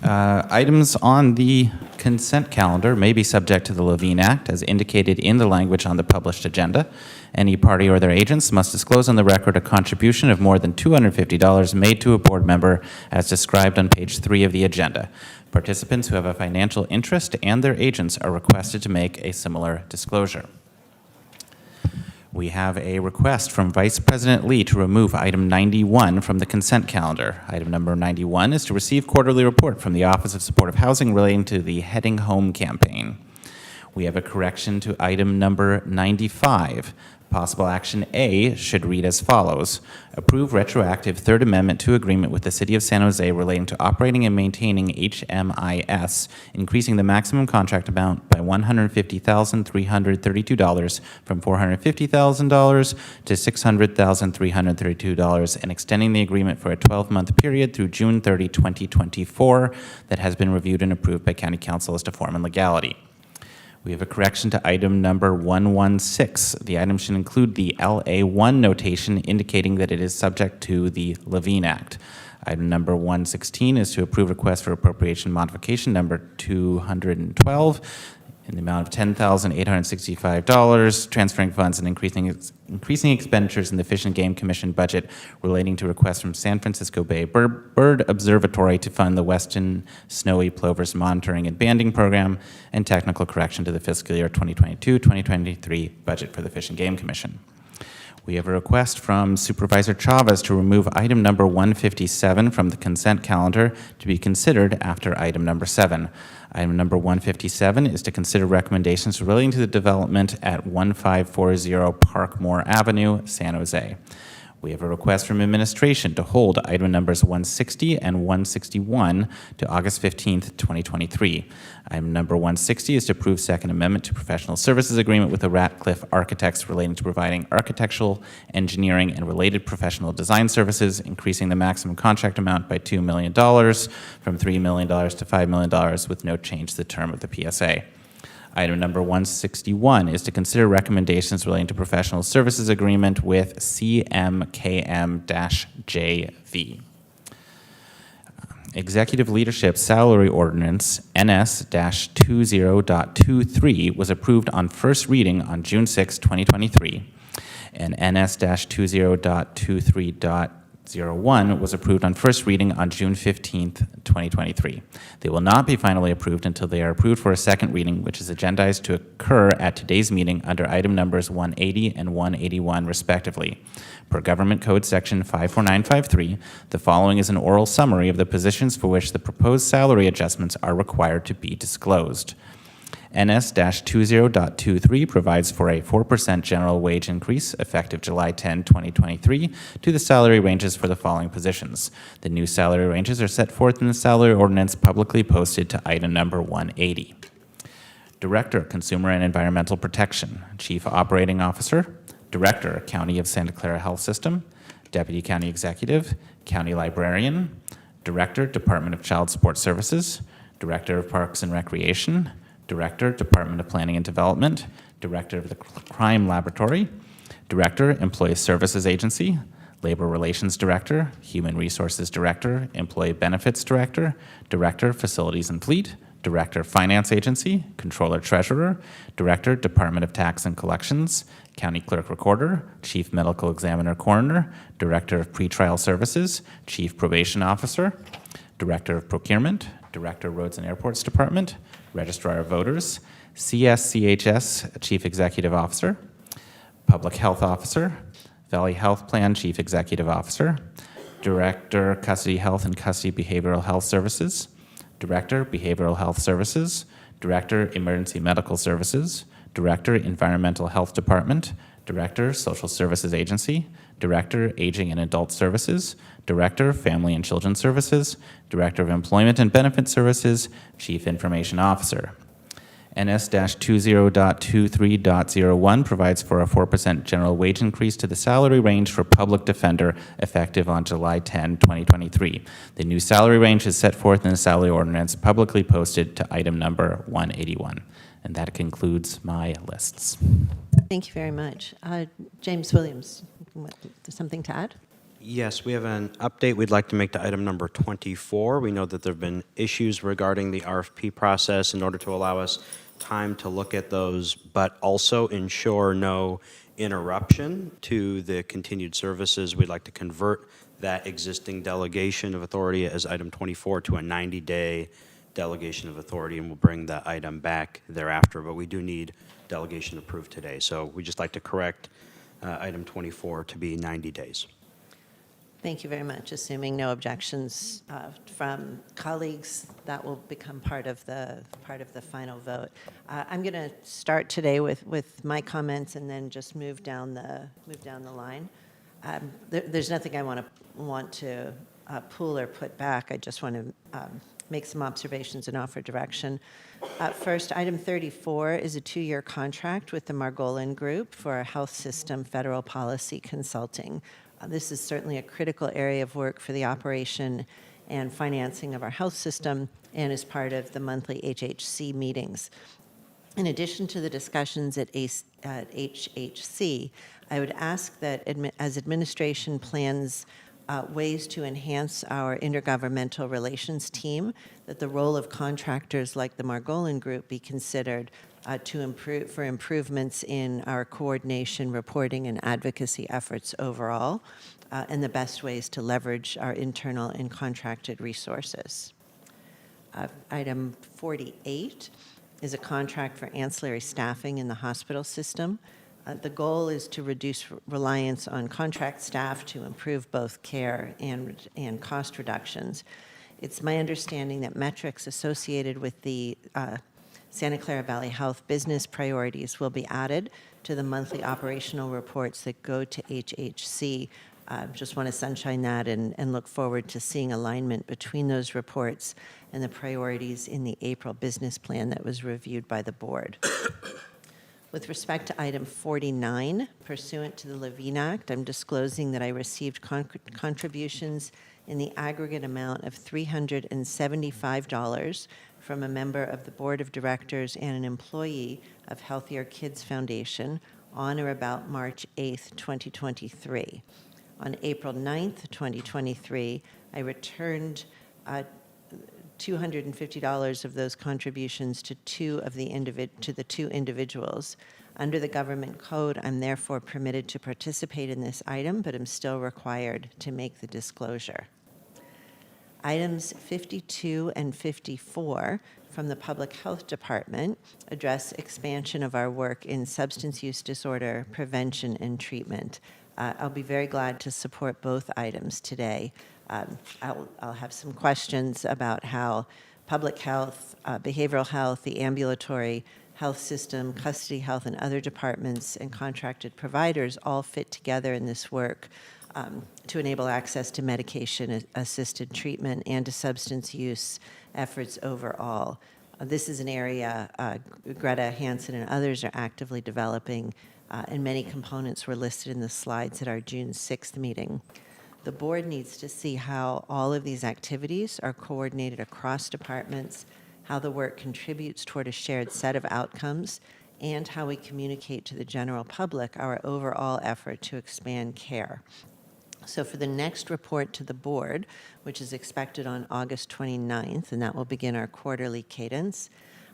Items on the consent calendar may be subject to the Levine Act as indicated in the language on the published agenda. Any party or their agents must disclose on the record a contribution of more than $250 made to a board member as described on page 3 of the agenda. Participants who have a financial interest and their agents are requested to make a similar disclosure. We have a request from Vice President Lee to remove item 91 from the consent calendar. Item number 91 is to receive quarterly report from the Office of Supportive Housing relating to the Heading Home campaign. We have a correction to item number 95. Possible action A should read as follows. Approve retroactive Third Amendment to agreement with the City of San Jose relating to operating and maintaining HMIS, increasing the maximum contract amount by $150,332 from $450,000 to $600,332 and extending the agreement for a 12-month period through June 30, 2024 that has been reviewed and approved by County Council as to form and legality. We have a correction to item number 116. The item should include the LA1 notation indicating that it is subject to the Levine Act. Item number 116 is to approve request for appropriation modification number 212 in the amount of $10,865, transferring funds and increasing expenditures in the Fish and Game Commission budget relating to requests from San Francisco Bay Bird Observatory to fund the Western Snowy Plovers Monitoring and Banding Program, and technical correction to the fiscal year 2022-2023 budget for the Fish and Game Commission. We have a request from Supervisor Chavez to remove item number 157 from the consent calendar to be considered after item number 7. Item number 157 is to consider recommendations relating to the development at 1540 Parkmore Avenue, San Jose. We have a request from administration to hold item numbers 160 and 161 to August 15th, 2023. Item number 160 is to approve Second Amendment to Professional Services Agreement with the Ratcliffe Architects relating to providing architectural, engineering, and related professional design services, increasing the maximum contract amount by $2 million from $3 million to $5 million with no change to the term of the PSA. Item number 161 is to consider recommendations relating to professional services agreement with CMKM-JV. Executive Leadership Salary Ordinance NS-20.23 was approved on first reading on June 6, 2023, and NS-20.23.01 was approved on first reading on June 15th, 2023. They will not be finally approved until they are approved for a second reading, which is agendized to occur at today's meeting under item numbers 180 and 181, respectively. Per Government Code Section 54953, the following is an oral summary of the positions for which the proposed salary adjustments are required to be disclosed. NS-20.23 provides for a 4% general wage increase effective July 10, 2023 to the salary ranges for the following positions. The new salary ranges are set forth in the salary ordinance publicly posted to item number 180. Director, Consumer and Environmental Protection, Chief Operating Officer, Director, County of Santa Clara Health System, Deputy County Executive, County Librarian, Director, Department of Child Support Services, Director of Parks and Recreation, Director, Department of Planning and Development, Director of the Crime Laboratory, Director, Employee Services Agency, Labor Relations Director, Human Resources Director, Employee Benefits Director, Director, Facilities and Fleet, Director, Finance Agency, Controller Treasurer, Director, Department of Tax and Collections, County Clerk Recorder, Chief Medical Examiner Coroner, Director of Pretrial Services, Chief Probation Officer, Director of Procurement, Director, Roads and Airports Department, Registrar of Voters, CSCHS Chief Executive Officer, Public Health Officer, Valley Health Plan Chief Executive Officer, Director, Custody Health and Custody Behavioral Health Services, Director, Behavioral Health Services, Director, Emergency Medical Services, Director, Environmental Health Department, Director, Social Services Agency, Director, Aging and Adult Services, Director, Family and Children Services, Director of Employment and Benefit Services, Chief Information Officer. NS-20.23.01 provides for a 4% general wage increase to the salary range for public defender effective on July 10, 2023. The new salary range is set forth in the salary ordinance publicly posted to item number 181. And that concludes my lists. Thank you very much. James Williams, something to add? Yes, we have an update we'd like to make to item number 24. We know that there have been issues regarding the RFP process. In order to allow us time to look at those, but also ensure no interruption to the continued services, we'd like to convert that existing delegation of authority as item 24 to a 90-day delegation of authority, and we'll bring the item back thereafter. But we do need delegation approved today. So we'd just like to correct item 24 to be 90 days. Thank you very much. Assuming no objections from colleagues, that will become part of the final vote. I'm going to start today with my comments and then just move down the line. There's nothing I want to pull or put back. I just want to make some observations and offer direction. First, item 34 is a 2-year contract with the Margolin Group for health system federal policy consulting. This is certainly a critical area of work for the operation and financing of our health system and is part of the monthly HHC meetings. In addition to the discussions at HHC, I would ask that as administration plans ways to enhance our intergovernmental relations team, that the role of contractors like the Margolin Group be considered for improvements in our coordination, reporting, and advocacy efforts overall, and the best ways to leverage our internal and contracted resources. Item 48 is a contract for ancillary staffing in the hospital system. The goal is to reduce reliance on contract staff to improve both care and cost reductions. It's my understanding that metrics associated with the Santa Clara Valley Health business priorities will be added to the monthly operational reports that go to HHC Just want to sunshine that and look forward to seeing alignment between those reports and the priorities in the April business plan that was reviewed by the board. With respect to item 49, pursuant to the Levine Act, I'm disclosing that I received contributions in the aggregate amount of $375 from a member of the Board of Directors and an employee of Healthier Kids Foundation on or about March 8th, 2023. On April 9th, 2023, I returned $250 of those contributions to the two individuals. Under the government code, I'm therefore permitted to participate in this item, but am still required to make the disclosure. Items 52 and 54 from the Public Health Department address expansion of our work in substance use disorder prevention and treatment. I'll be very glad to support both items today. I'll have some questions about how public health, behavioral health, the ambulatory health system, custody health, and other departments and contracted providers all fit together in this work to enable access to medication-assisted treatment and to substance use efforts overall. This is an area Greta Hansen and others are actively developing, and many components were listed in the slides at our June 6th meeting. The board needs to see how all of these activities are coordinated across departments, how the work contributes toward a shared set of outcomes, and how we communicate to the general public our overall effort to expand care. So for the next report to the board, which is expected on August 29th, and that will begin our quarterly cadence,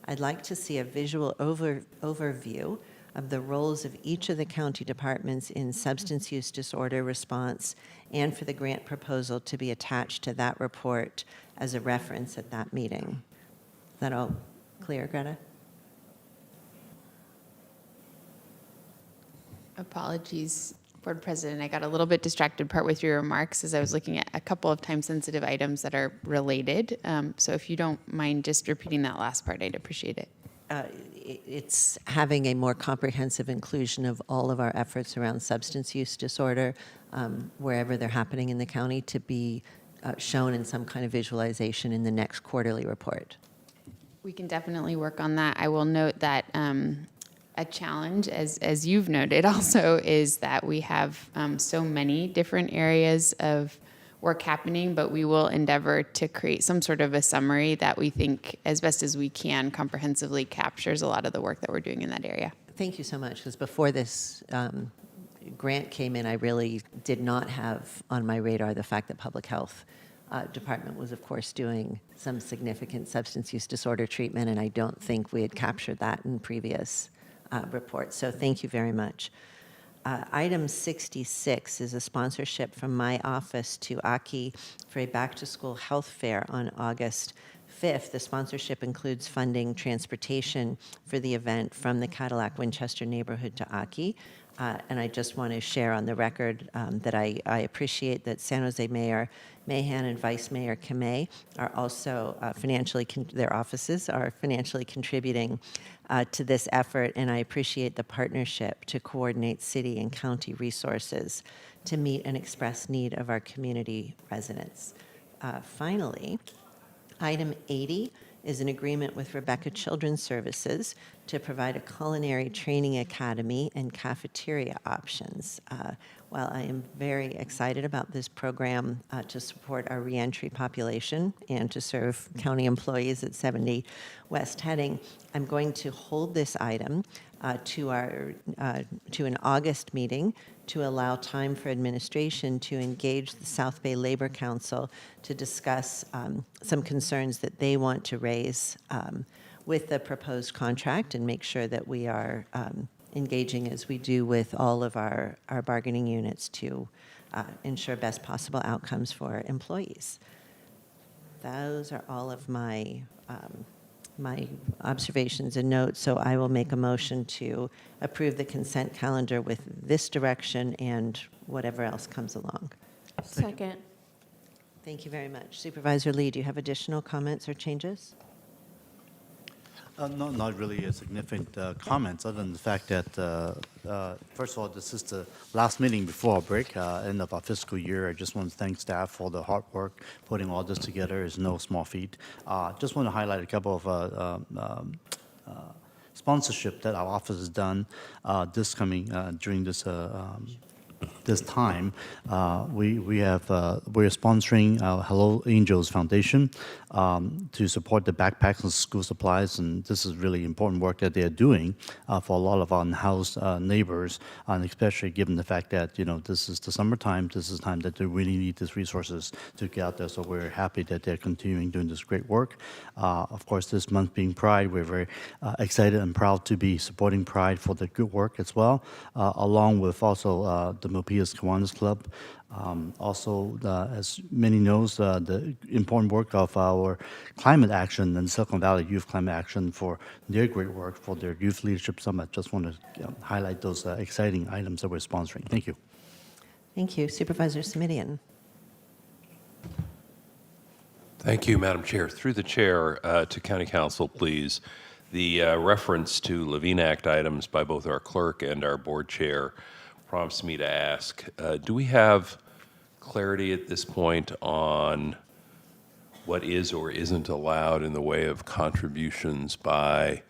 I'd like to see a visual overview of the roles of each of the county departments in substance use disorder response, and for the grant proposal to be attached to that report as a reference at that meeting. Is that all clear, Greta? Apologies, Board President. I got a little bit distracted part with your remarks as I was looking at a couple of time-sensitive items that are related. So if you don't mind just repeating that last part, I'd appreciate it. It's having a more comprehensive inclusion of all of our efforts around substance use disorder, wherever they're happening in the county, to be shown in some kind of visualization in the next quarterly report. We can definitely work on that. I will note that a challenge, as you've noted also, is that we have so many different areas of work happening, but we will endeavor to create some sort of a summary that we think, as best as we can, comprehensively captures a lot of the work that we're doing in that area. Thank you so much, because before this grant came in, I really did not have on my radar the fact that Public Health Department was, of course, doing some significant substance use disorder treatment, and I don't think we had captured that in previous reports. So thank you very much. Item 66 is a sponsorship from my office to Aki for a back-to-school health fair on August 5th. The sponsorship includes funding transportation for the event from the Cadillac Winchester neighborhood to Aki. And I just want to share on the record that I appreciate that San Jose Mayor Mahan and Vice Mayor Kamei are also their offices are financially contributing to this effort, and I appreciate the partnership to coordinate city and county resources to meet and express need of our community residents. Finally, item 80 is an agreement with Rebecca Children's Services to provide a culinary training academy and cafeteria options. While I am very excited about this program to support our reentry population and to serve county employees at 70 West Heading, I'm going to hold this item to an August meeting to allow time for administration to engage the South Bay Labor Council to discuss some concerns that they want to raise with the proposed contract and make sure that we are engaging as we do with all of our bargaining units to ensure best possible outcomes for employees. Those are all of my my observations and notes, so I will make a motion to approve the consent calendar with this direction and whatever else comes along. Second. Thank you very much. Supervisor Lee, do you have additional comments or changes? Not really a significant comments, other than the fact that, first of all, this is the last meeting before our break, end of our fiscal year. I just want to thank staff for the hard work. Putting all this together is no small feat. Just want to highlight a couple of sponsorship that our office has done this coming during this time. We're sponsoring Hello Angels Foundation to support the backpacks and school supplies, and this is really important work that they're doing for a lot of our unhoused neighbors, and especially given the fact that this is the summertime. This is time that they really need these resources to get out there. So we're happy that they're continuing doing this great work. Of course, this month being Pride, we're very excited and proud to be supporting Pride for the good work as well, along with also the Milpitas Kiwanis Club. Also, as many knows, the important work of our climate action and Silicon Valley Youth Climate Action for their great work for their Youth Leadership Summit. Just want to highlight those exciting items that we're sponsoring. Thank you. Thank you. Supervisor Simidian. Thank you, Madam Chair. Through the chair to County Council, please. The reference to Levine Act items by both our clerk and our board chair prompts me to ask, do we have clarity at this point on what is or isn't allowed in the way of contributions by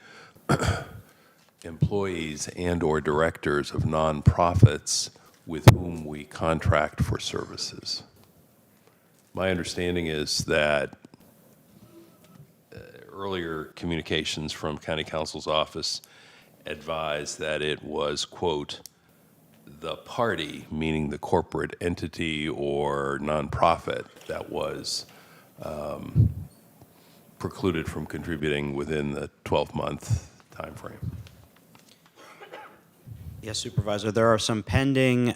employees and or directors of nonprofits with whom we contract for services? My understanding is that earlier communications from County Council's office advised that it was, quote, the party, meaning the corporate entity or nonprofit, that was precluded from contributing within the 12-month time frame. Yes, Supervisor, there are some pending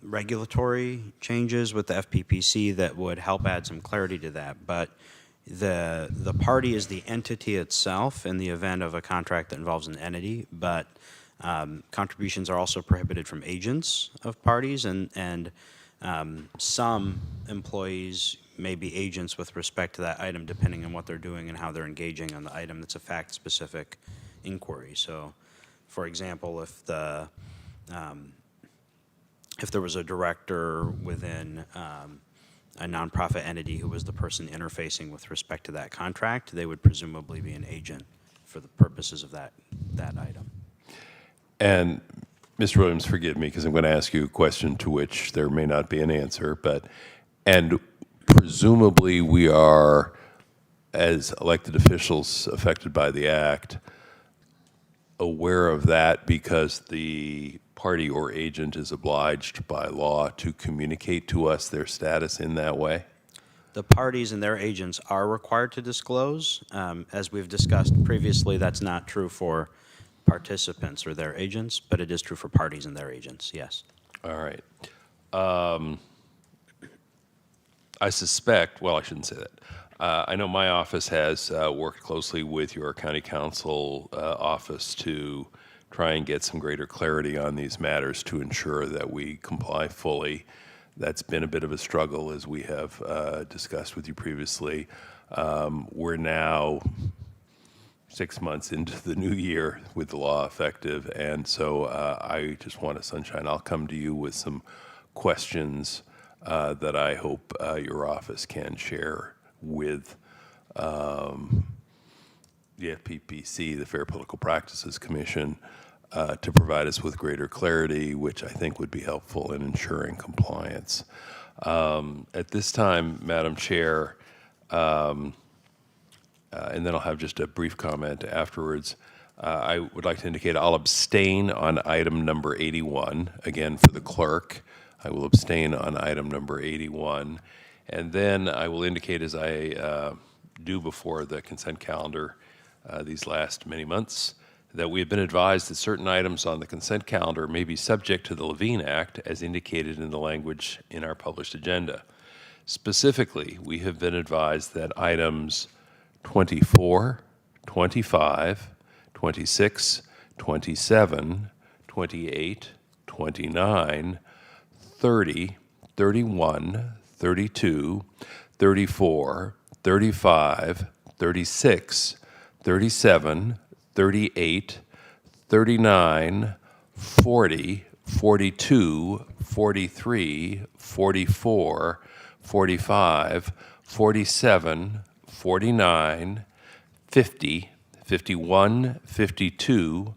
regulatory changes with the FPPC that would help add some clarity to that, but the party is the entity itself in the event of a contract that involves an entity, but contributions are also prohibited from agents of parties, and some employees may be agents with respect to that item depending on what they're doing and how they're engaging on the item. It's a fact-specific inquiry. So, for example, if there was a director within a nonprofit entity who was the person interfacing with respect to that contract, they would presumably be an agent for the purposes of that item. And Mr. Williams, forgive me because I'm going to ask you a question to which there may not be an answer, and presumably we are, as elected officials affected by the act, aware of that because the party or agent is obliged by law to communicate to us their status in that way? The parties and their agents are required to disclose. As we've discussed previously, that's not true for participants or their agents, but it is true for parties and their agents, yes. All right. I suspect, well, I shouldn't say that. I know my office has worked closely with your county council office to try and get some greater clarity on these matters to ensure that we comply fully. That's been a bit of a struggle, as we have discussed with you previously. We're now 6 months into the new year with the law effective, and so I just want to sunshine. I'll come to you with some questions that I hope your office can share with the FPPC, the Fair Political Practices Commission, to provide us with greater clarity, which I think would be helpful in ensuring compliance. At this time, Madam Chair, and then I'll have just a brief comment afterwards. I would like to indicate I'll abstain on item number 81. Again, for the clerk, I will abstain on item number 81. And then I will indicate, as I do before the consent calendar these last many months, that we have been advised that certain items on the consent calendar may be subject to the Levine Act as indicated in the language in our published agenda. Specifically, we have been advised that items 24, 25, 26, 27, 28, 29, 30, 31, 32, 34, 35, 36, 37, 38, 39, 40, 42, 43, 44, 45, 47, 49, 50, 51, 52,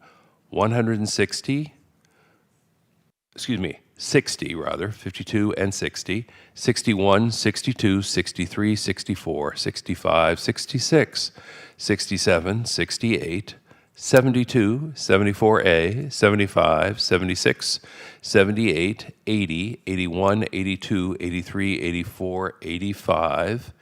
160, 60 rather, 52 and 60, 61, 62, 63, 64, 65, 66, 67, 68, 72, 74A, 75, 76, 78, 80, 81, 82, 83, 84, 85,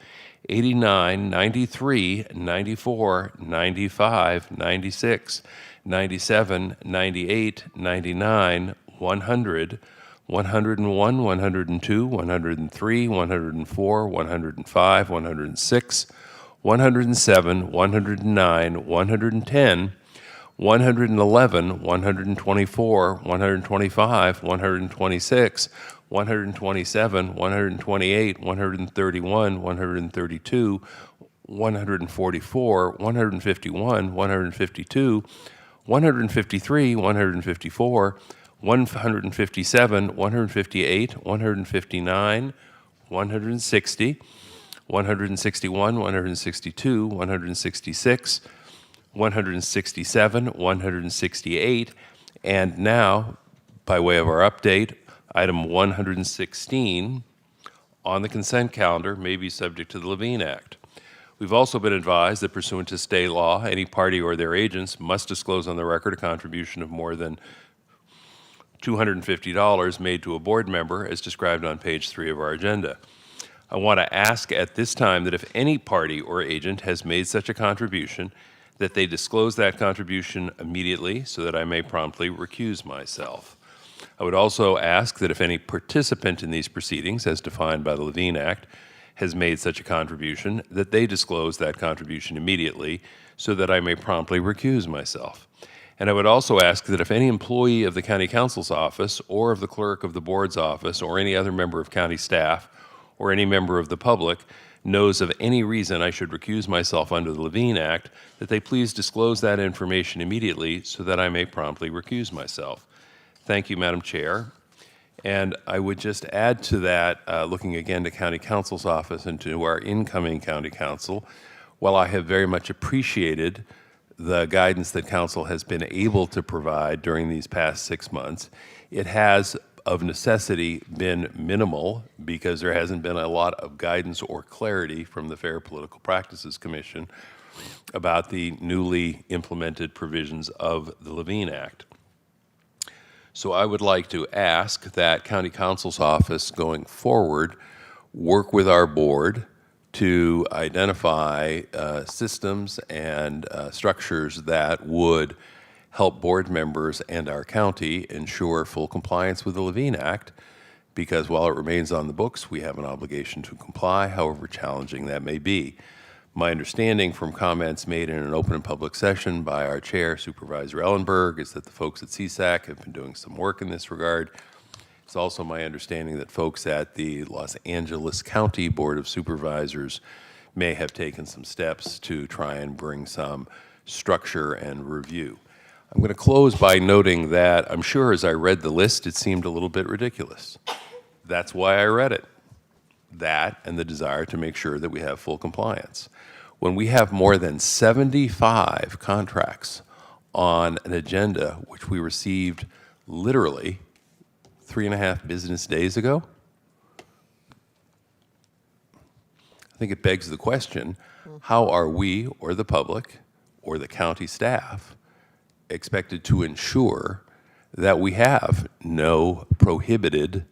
89, 93, 94, 95, 96, 97, 98, 99, 100, 101, 102, 103, 104, 105, 106, 107, 109, 110, 111, 124, 125, 126, 127, 128, 131, 132, 144, 151, 152, 153, 154, 157, 158, 159, 160, 161, 162, 166, 167, 168, and now, by way of our update, item 116 on the consent calendar may be subject to the Levine Act. We've also been advised that pursuant to state law, any party or their agents must disclose on the record a contribution of more than $250 made to a board member as described on page 3 of our agenda. I want to ask at this time that if any party or agent has made such a contribution, that they disclose that contribution immediately so that I may promptly recuse myself. I would also ask that if any participant in these proceedings, as defined by the Levine Act, has made such a contribution, that they disclose that contribution immediately so that I may promptly recuse myself. And I would also ask that if any employee of the county counsel's office or of the clerk of the board's office or any other member of county staff or any member of the public knows of any reason I should recuse myself under the Levine Act, that they please disclose that information immediately so that I may promptly recuse myself. Thank you, Madam Chair. And I would just add to that, looking again to county counsel's office and to our incoming county counsel, while I have very much appreciated the guidance that council has been able to provide during these past 6 months, it has of necessity been minimal because there hasn't been a lot of guidance or clarity from the Fair Political Practices Commission about the newly implemented provisions of the Levine Act. So I would like to ask that county counsel's office going forward work with our board to identify systems and structures that would help board members and our county ensure full compliance with the Levine Act, because while it remains on the books, we have an obligation to comply, however challenging that may be. My understanding from comments made in an open and public session by our chair, Supervisor Ellenberg, is that the folks at CSAC have been doing some work in this regard. It's also my understanding that folks at the Los Angeles County Board of Supervisors may have taken some steps to try and bring some structure and review. I'm going to close by noting that I'm sure as I read the list, it seemed a little bit ridiculous. That's why I read it. That and the desire to make sure that we have full compliance. When we have more than 75 contracts on an agenda, which we received literally 3.5 business days ago, I think it begs the question, how are we or the public or the county staff expected to ensure that we have no prohibited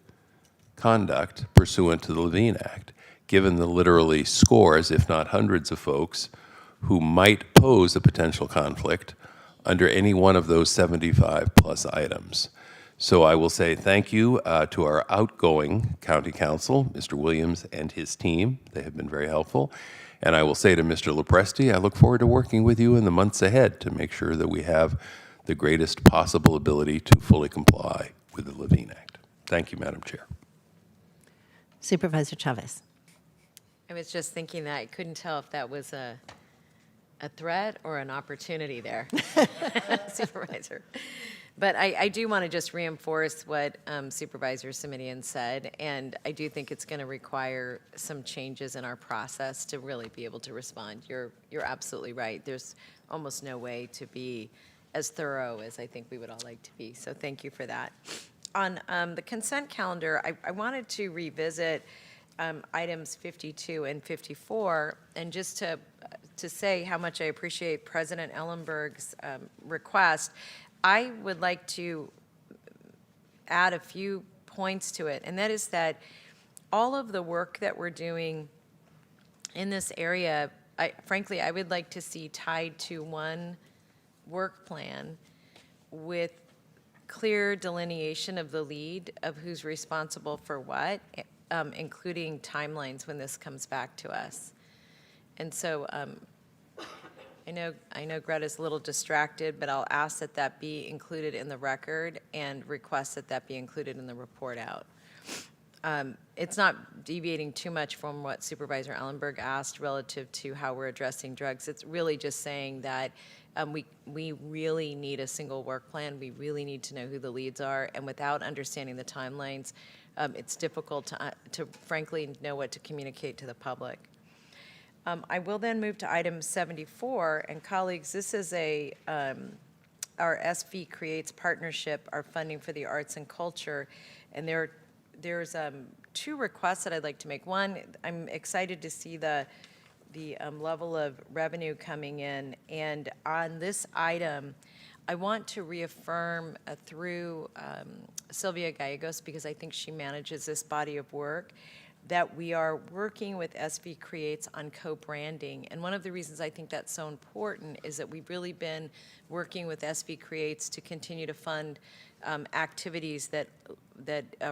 conduct pursuant to the Levine Act, given the literally scores, if not hundreds of folks who might pose a potential conflict under any one of those 75 plus items. So I will say thank you to our outgoing county counsel, Mr. Williams and his team. They have been very helpful. And I will say to Mr. Lopresti, I look forward to working with you in the months ahead to make sure that we have the greatest possible ability to fully comply with the Levine Act. Thank you, Madam Chair. Supervisor Chavez. I was just thinking that I couldn't tell if that was a a threat or an opportunity there, Supervisor. But I do want to just reinforce what Supervisor Simitian said, and I do think it's going to require some changes in our process to really be able to respond. You're absolutely right. There's almost no way to be as thorough as I think we would all like to be. So thank you for that. On the consent calendar, I wanted to revisit items 52 and 54, and just to say how much I appreciate President Ellenberg's request. I would like to add a few points to it, and that is that all of the work that we're doing in this area, frankly, I would like to see tied to one work plan with clear delineation of the lead of who's responsible for what, including timelines when this comes back to us. And so I know Greta's a little distracted, but I'll ask that that be included in the record and request that that be included in the report out. It's not deviating too much from what Supervisor Ellenberg asked relative to how we're addressing drugs. It's really just saying that we really need a single work plan. We really need to know who the leads are, and without understanding the timelines, it's difficult to frankly know what to communicate to the public. I will then move to item 74, and colleagues, this is our SV Creates partnership, our funding for the arts and culture, and there's two requests that I'd like to make. One, I'm excited to see the level of revenue coming in, and on this item, I want to reaffirm through Sylvia Gallegos, because I think she manages this body of work, that we are working with SV Creates on co-branding. And one of the reasons I think that's so important is that we've really been working with SV Creates to continue to fund activities that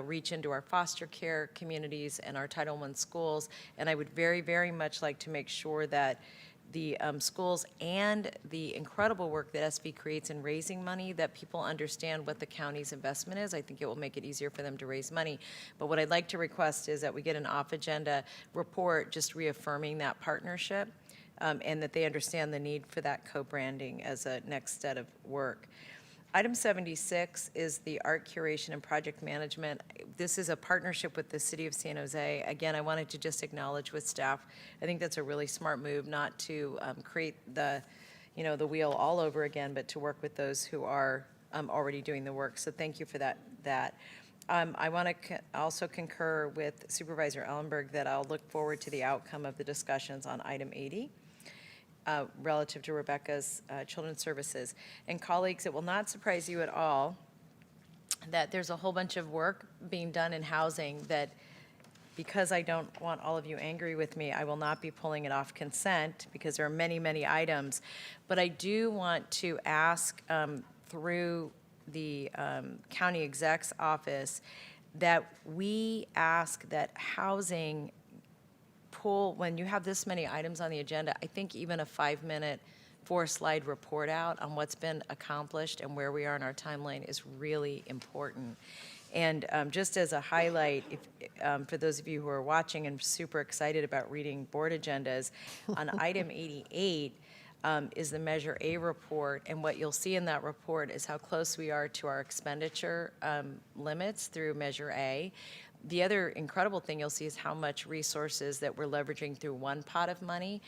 reach into our foster care communities and our Title I schools. And I would very, very much like to make sure that the schools and the incredible work that SV creates in raising money, that people understand what the county's investment is. I think it will make it easier for them to raise money. But what I'd like to request is that we get an off-agenda report just reaffirming that partnership, and that they understand the need for that co-branding as a next set of work. Item 76 is the art curation and project management. This is a partnership with the City of San Jose. Again, I wanted to just acknowledge with staff, I think that's a really smart move, not to create the wheel all over again, but to work with those who are already doing the work. So thank you for that. I want to also concur with Supervisor Ellenberg that I'll look forward to the outcome of the discussions on item 80. Relative to Rebecca's Children's Services. And colleagues, it will not surprise you at all that there's a whole bunch of work being done in housing that, because I don't want all of you angry with me, I will not be pulling it off consent, because there are many, many items. But I do want to ask through the county exec's office that we ask that housing when you have this many items on the agenda, I think even a 5-minute, 4-slide report out on what's been accomplished and where we are in our timeline is really important. And just as a highlight, for those of you who are watching and super excited about reading board agendas, on item 88 is the Measure A report, and what you'll see in that report is how close we are to our expenditure limits through Measure A. The other incredible thing you'll see is how much resources that we're leveraging through one pot of money.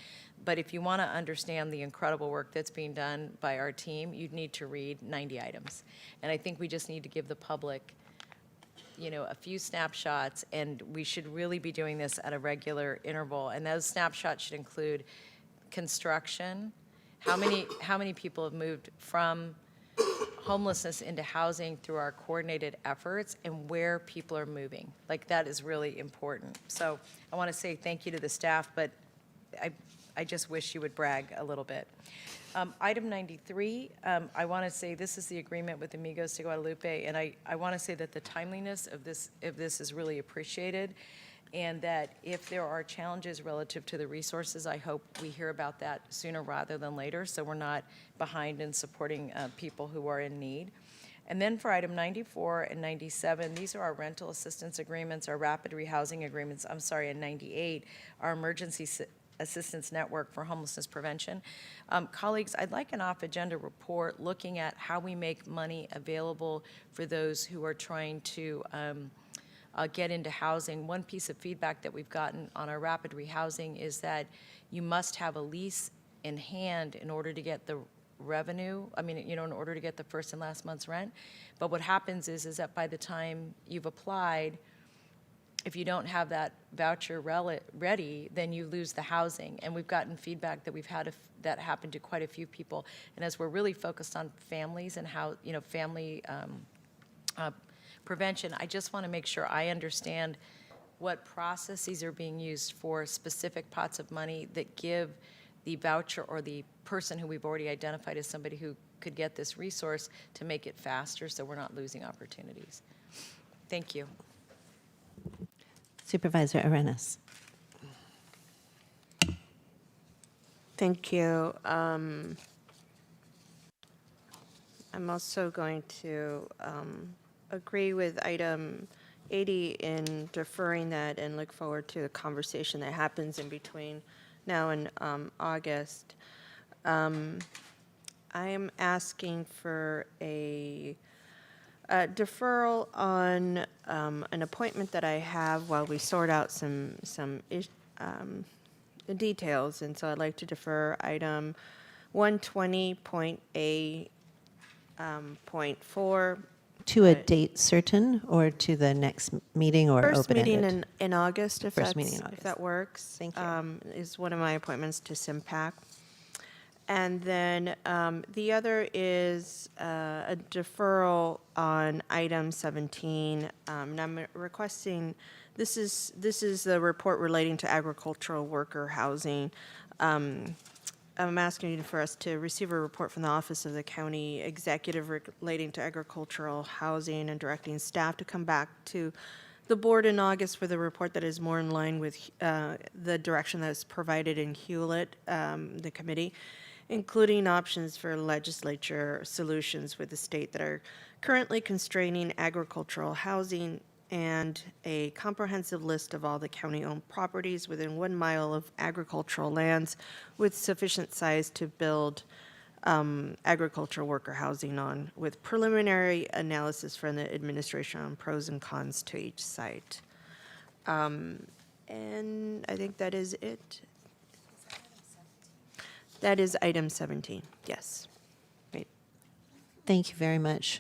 But if you want to understand the incredible work that's being done by our team, you'd need to read 90 items. And I think we just need to give the public, a few snapshots, and we should really be doing this at a regular interval. And those snapshots should include construction, how many people have moved from homelessness into housing through our coordinated efforts, and where people are moving. Like, that is really important. So I want to say thank you to the staff, but I just wish you would brag a little bit. Item 93, I want to say this is the agreement with Amigos de Guadalupe, and I want to say that the timeliness of this is really appreciated, and that if there are challenges relative to the resources, I hope we hear about that sooner rather than later, so we're not behind in supporting people who are in need. And then for item 94 and 97, these are our rental assistance agreements, our rapid rehousing agreements, and 98, our emergency Assistance Network for Homelessness Prevention. Colleagues, I'd like an off-agenda report looking at how we make money available for those who are trying to get into housing. One piece of feedback that we've gotten on our rapid rehousing is that you must have a lease in hand in order to get the revenue, in order to get the first and last month's rent. But what happens is that by the time you've applied, if you don't have that voucher ready, then you lose the housing. And we've gotten feedback that we've had that happened to quite a few people. And as we're really focused on families and how, family prevention, I just want to make sure I understand what processes are being used for specific pots of money that give the voucher or the person who we've already identified as somebody who could get this resource to make it faster so we're not losing opportunities. Thank you. Supervisor Arenas. Thank you. I'm also going to agree with item 80 in deferring that and look forward to the conversation that happens in between now and August. I am asking for a deferral on an appointment that I have while we sort out some details, and so I'd like to defer item 120.A.4. To a date certain, or to the next meeting, or First open-ended? meeting in August, if First meeting in if August. that works. Thank you. Is one of my appointments to SIMPAC. And then the other is a deferral on item 17. And I'm requesting, this is the report relating to agricultural worker housing. I'm asking for us to receive a report from the Office of the County Executive relating to agricultural housing and directing staff to come back to the board in August with a report that is more in line with the direction that is provided in Hewlett, the committee, including options for legislature solutions with the state that are currently constraining agricultural housing, and a comprehensive list of all the county-owned properties within 1 mile of agricultural lands with sufficient size to build agricultural worker housing on, with preliminary analysis from the administration on pros and cons to each site. And I think that is it. That is item 17, yes. Great. Thank you very much.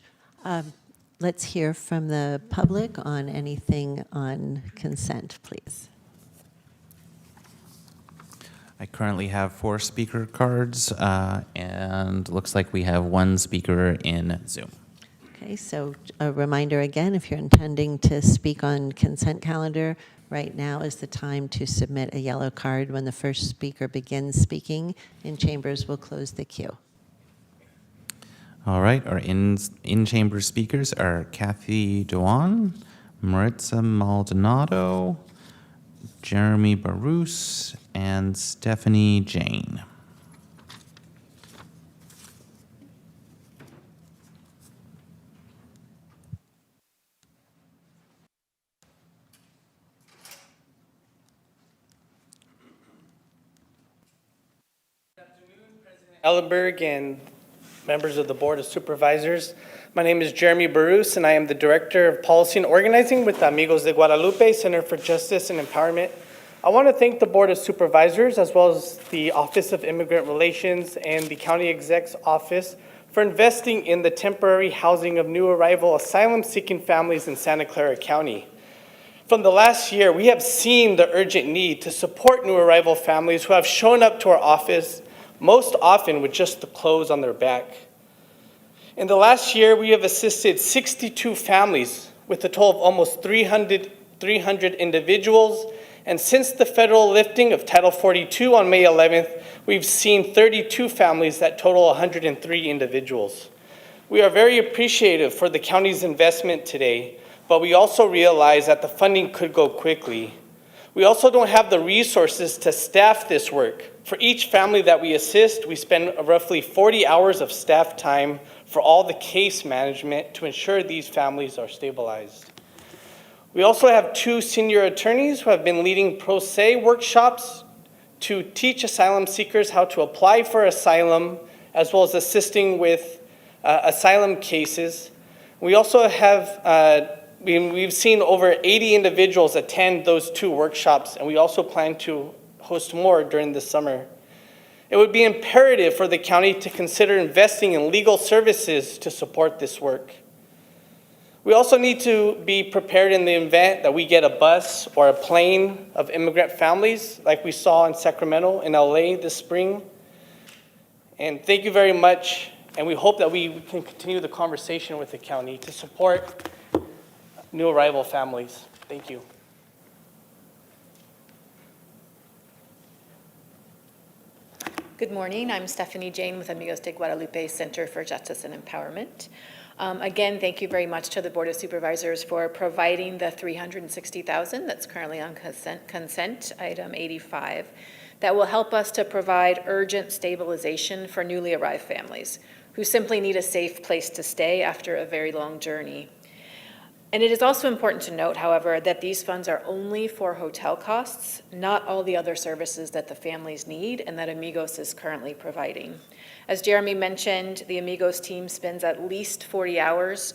Let's hear from the public on anything on consent, please. I currently have 4 speaker cards, and looks like we have 1 speaker in Zoom. Okay, so a reminder again, if you're intending to speak on consent calendar, right now is the time to submit a yellow card. When the first speaker begins speaking in chambers, we'll close the queue. All right, our in-chamber speakers are Kathy Dewan, Maritza Maldonado, Jeremy Barus, and Stephanie Jane. Ellenberg and members of the Board of Supervisors. My name is Jeremy Barus, and I am the Director of Policy and Organizing with the Amigos de Guadalupe Center for Justice and Empowerment. I want to thank the Board of Supervisors, as well as the Office of Immigrant Relations and the County Exec's Office, for investing in the temporary housing of new arrival asylum-seeking families in Santa Clara County. From the last year, we have seen the urgent need to support new arrival families who have shown up to our office most often with just the clothes on their back. In the last year, we have assisted 62 families with a total of almost 300 individuals. And since the federal lifting of Title 42 on May 11th, we've seen 32 families that total 103 individuals. We are very appreciative for the county's investment today, but we also realize that the funding could go quickly. We also don't have the resources to staff this work. For each family that we assist, we spend roughly 40 hours of staff time for all the case management to ensure these families are stabilized. We also have 2 senior attorneys who have been leading pro se workshops to teach asylum seekers how to apply for asylum, as well as assisting with asylum cases. We also have, we've seen over 80 individuals attend those 2 workshops, and we also plan to host more during the summer. It would be imperative for the county to consider investing in legal services to support this work. We also need to be prepared in the event that we get a bus or a plane of immigrant families like we saw in Sacramento and LA this spring. And thank you very much. And we hope that we can continue the conversation with the county to support new arrival families. Thank you. Good morning. I'm Stephanie Jane with Amigos de Guadalupe Center for Justice and Empowerment. Again, thank you very much to the Board of Supervisors for providing the $360,000 that's currently on consent item 85 that will help us to provide urgent stabilization for newly arrived families who simply need a safe place to stay after a very long journey. And it is also important to note, however, that these funds are only for hotel costs, not all the other services that the families need and that Amigos is currently providing. As Jeremy mentioned, the Amigos team spends at least 40 hours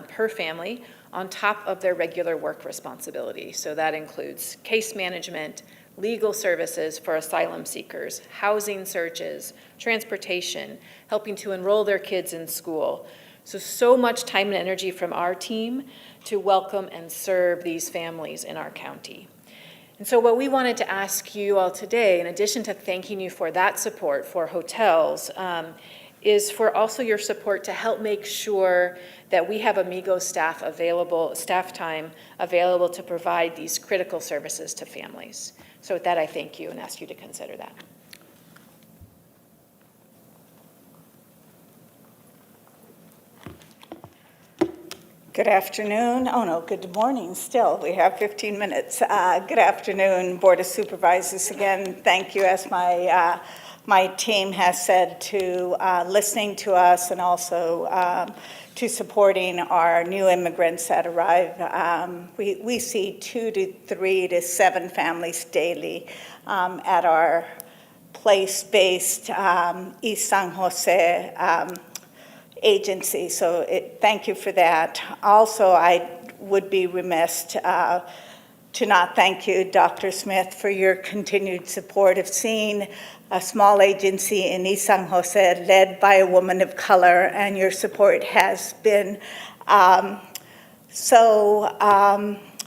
per family on top of their regular work responsibility. So that includes case management, legal services for asylum seekers, housing searches, transportation, helping to enroll their kids in school. So much time and energy from our team to welcome and serve these families in our county. And so what we wanted to ask you all today, in addition to thanking you for that support for hotels, is for also your support to help make sure that we have Amigos staff time available to provide these critical services to families. So with that, I thank you and ask you to consider that. Good afternoon. Oh no, good morning still. We have 15 minutes. Good afternoon, Board of Supervisors. Again, thank you, as my team has said, to listening to us and also to supporting our new immigrants that arrive. We see 2 to 3 to 7 families daily at our place-based East San Jose agency, so thank you for that. Also, I would be remiss to not thank you, Dr. Smith, for your continued support of seeing a small agency in East San Jose led by a woman of color, and your support has been so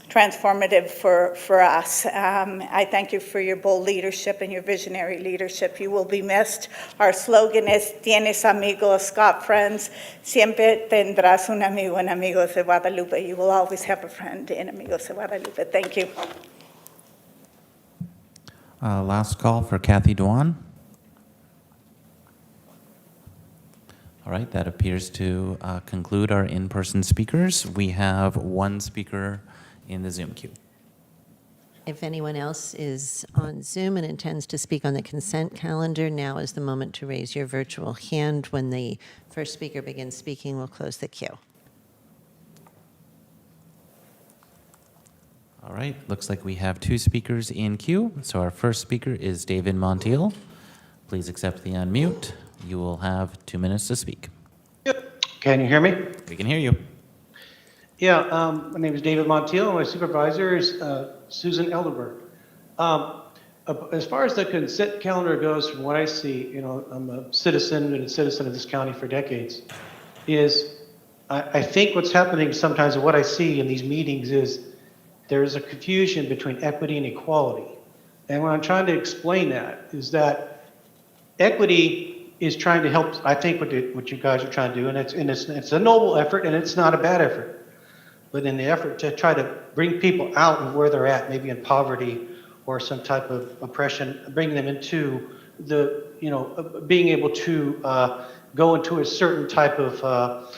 transformative for us. I thank you for your bold leadership and your visionary leadership. You will be missed. Our slogan is, Tienes amigos, got friends, siempre tendrás un amigo en Amigos de Guadalupe. You will always have a friend in Amigos de Guadalupe. Thank you. Last call for Kathy Dwan. All right, that appears to conclude our in-person speakers. We have one speaker in the Zoom queue. If anyone else is on Zoom and intends to speak on the consent calendar, now is the moment to raise your virtual hand. When the first speaker begins speaking, we'll close the queue. All right, looks like we have 2 speakers in queue. So our first speaker is David Montiel. Please accept the unmute. You will have 2 minutes to speak. Can you hear me? We can hear you. Yeah, my name is David Montiel. My supervisor is Susan Elderberg. As far as the consent calendar goes, from what I see, I'm a citizen, been a citizen of this county for decades, is I think what's happening sometimes, and what I see in these meetings, is there's a confusion between equity and equality. And what I'm trying to explain that is that equity is trying to help, I think, what you guys are trying to do, and it's a noble effort, and it's not a bad effort. But in the effort to try to bring people out of where they're at, maybe in poverty or some type of oppression, bring them into the, being able to go into a certain type of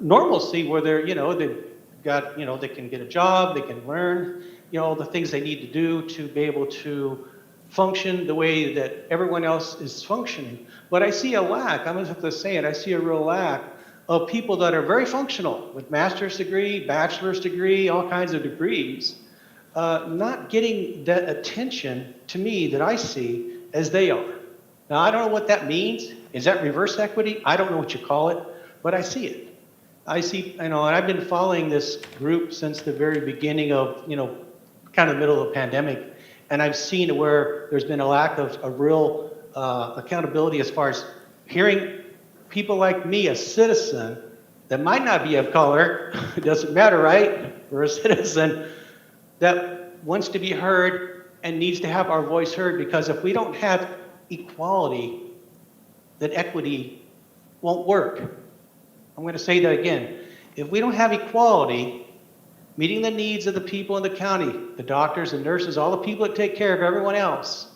normalcy where they're, they've got, they can get a job, they can learn, all the things they need to do to be able to function the way that everyone else is functioning. But I see a lack, I'm going to have to say it, I see a real lack of people that are very functional with master's degree, bachelor's degree, all kinds of degrees, not getting that attention to me that I see as they are. Now, I don't know what that means. Is that reverse equity? I don't know what you call it, but I see it. I see, and I've been following this group since the very beginning of, kind of middle of the pandemic, and I've seen where there's been a lack of a real accountability as far as hearing people like me, a citizen that might not be of color, it doesn't matter, right? We're a citizen that wants to be heard and needs to have our voice heard, because if we don't have equality, then equity won't work. I'm going to say that again. If we don't have equality, meeting the needs of the people in the county, the doctors, the nurses, all the people that take care of everyone else,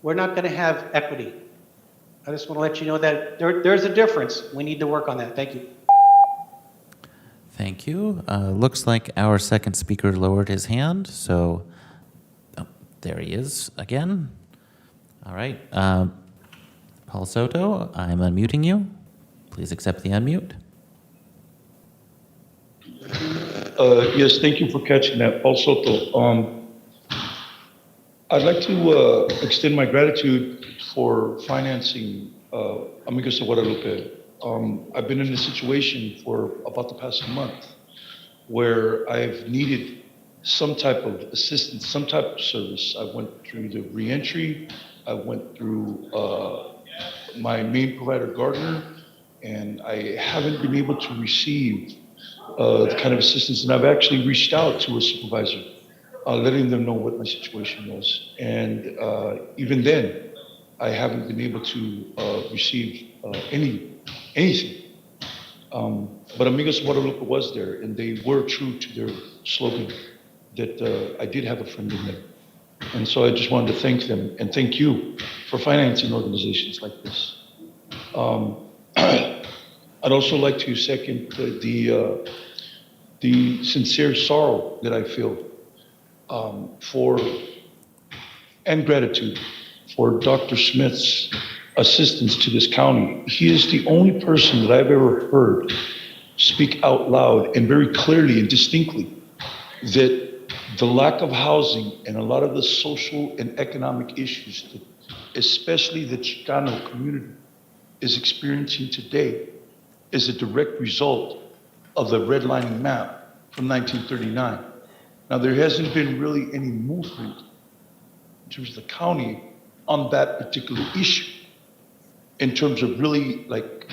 we're not going to have equity. I just want to let you know that there's a difference. We need to work on that. Thank you. Thank you. Looks like our second speaker lowered his hand, so there he is again. All right. Paul Soto, I'm unmuting you. Please accept the unmute. Yes, thank you for catching that, Paul Soto. I'd like to extend my gratitude for financing Amigos de Guadalupe. I've been in a situation for about the past month where I've needed some type of assistance, some type of service. I went through the reentry, I went through my main provider, Gardner, and I haven't been able to receive the kind of assistance. And I've actually reached out to a supervisor, letting them know what my situation was. And even then, I haven't been able to receive anything. But Amigos de Guadalupe was there, and they were true to their slogan that I did have a friend in them. And so I just wanted to thank them and thank you for financing organizations like this. I'd also like to second the sincere sorrow that I feel and gratitude for Dr. Smith's assistance to this county. He is the only person that I've ever heard speak out loud and very clearly and distinctly that the lack of housing and a lot of the social and economic issues that especially the Chicano community is experiencing today is a direct result of the redlining map from 1939. Now, there hasn't been really any movement in terms of the county on that particular issue, in terms of really like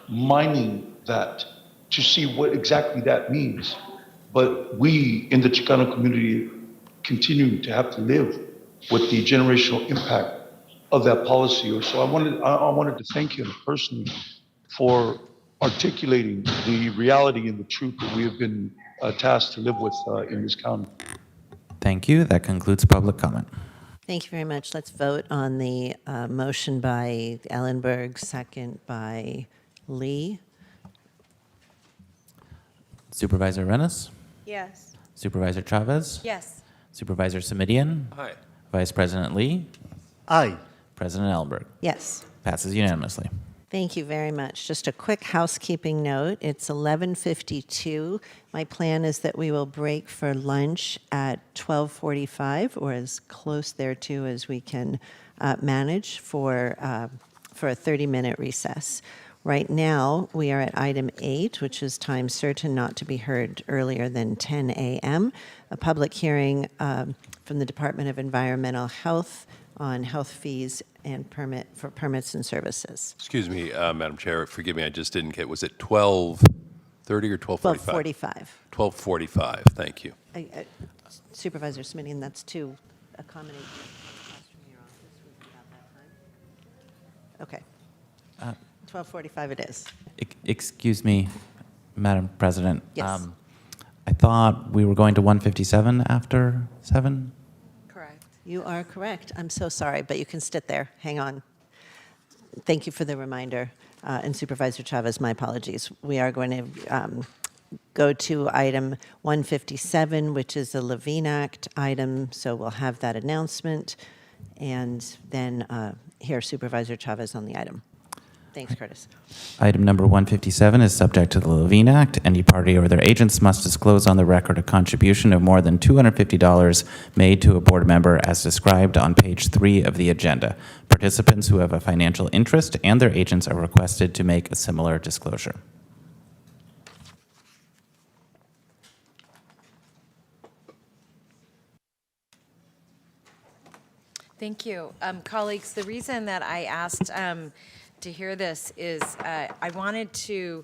mining that to see what exactly that means. But we in the Chicano community continue to have to live with the generational impact of that policy. So I wanted to thank him personally for articulating the reality and the truth that we have been tasked to live with in this county. Thank you. That concludes public comment. Thank you very much. Let's vote on the motion by Ellenberg, second by Lee. Supervisor Rennes? Yes. Supervisor Chavez? Yes. Supervisor Simidian? Aye. Vice President Lee? Aye. President Ellenberg? Yes. Passes unanimously. Thank you very much. Just a quick housekeeping note. It's 11:52. My plan is that we will break for lunch at 12:45, or as close thereto as we can manage for a 30-minute recess. Right now, we are at item 8, which is time certain not to be heard earlier than 10 a.m., a public hearing from the Department of Environmental Health on health fees and permits and services. Excuse me, Madam Chair, forgive me, I just didn't get, was it 12:30 or 12:45? 12:45. 12:45, thank you. Supervisor Smitty, that's to accommodate. Okay. 12:45 it is. Excuse me, Madam President. Yes. I thought we were going to 157 after 7? Correct. You are correct. I'm so sorry, but you can sit there. Hang on. Thank you for the reminder. And Supervisor Chavez, my apologies. We are going to go to item 157, which is a Levine Act item, so we'll have that announcement, and then hear Supervisor Chavez on the item. Thanks, Curtis. Item number 157 is subject to the Levine Act. Any party or their agents must disclose on the record a contribution of more than $250 made to a board member as described on page 3 of the agenda. Participants who have a financial interest and their agents are requested to make a similar disclosure. Thank you. Colleagues, the reason that I asked to hear this is I wanted to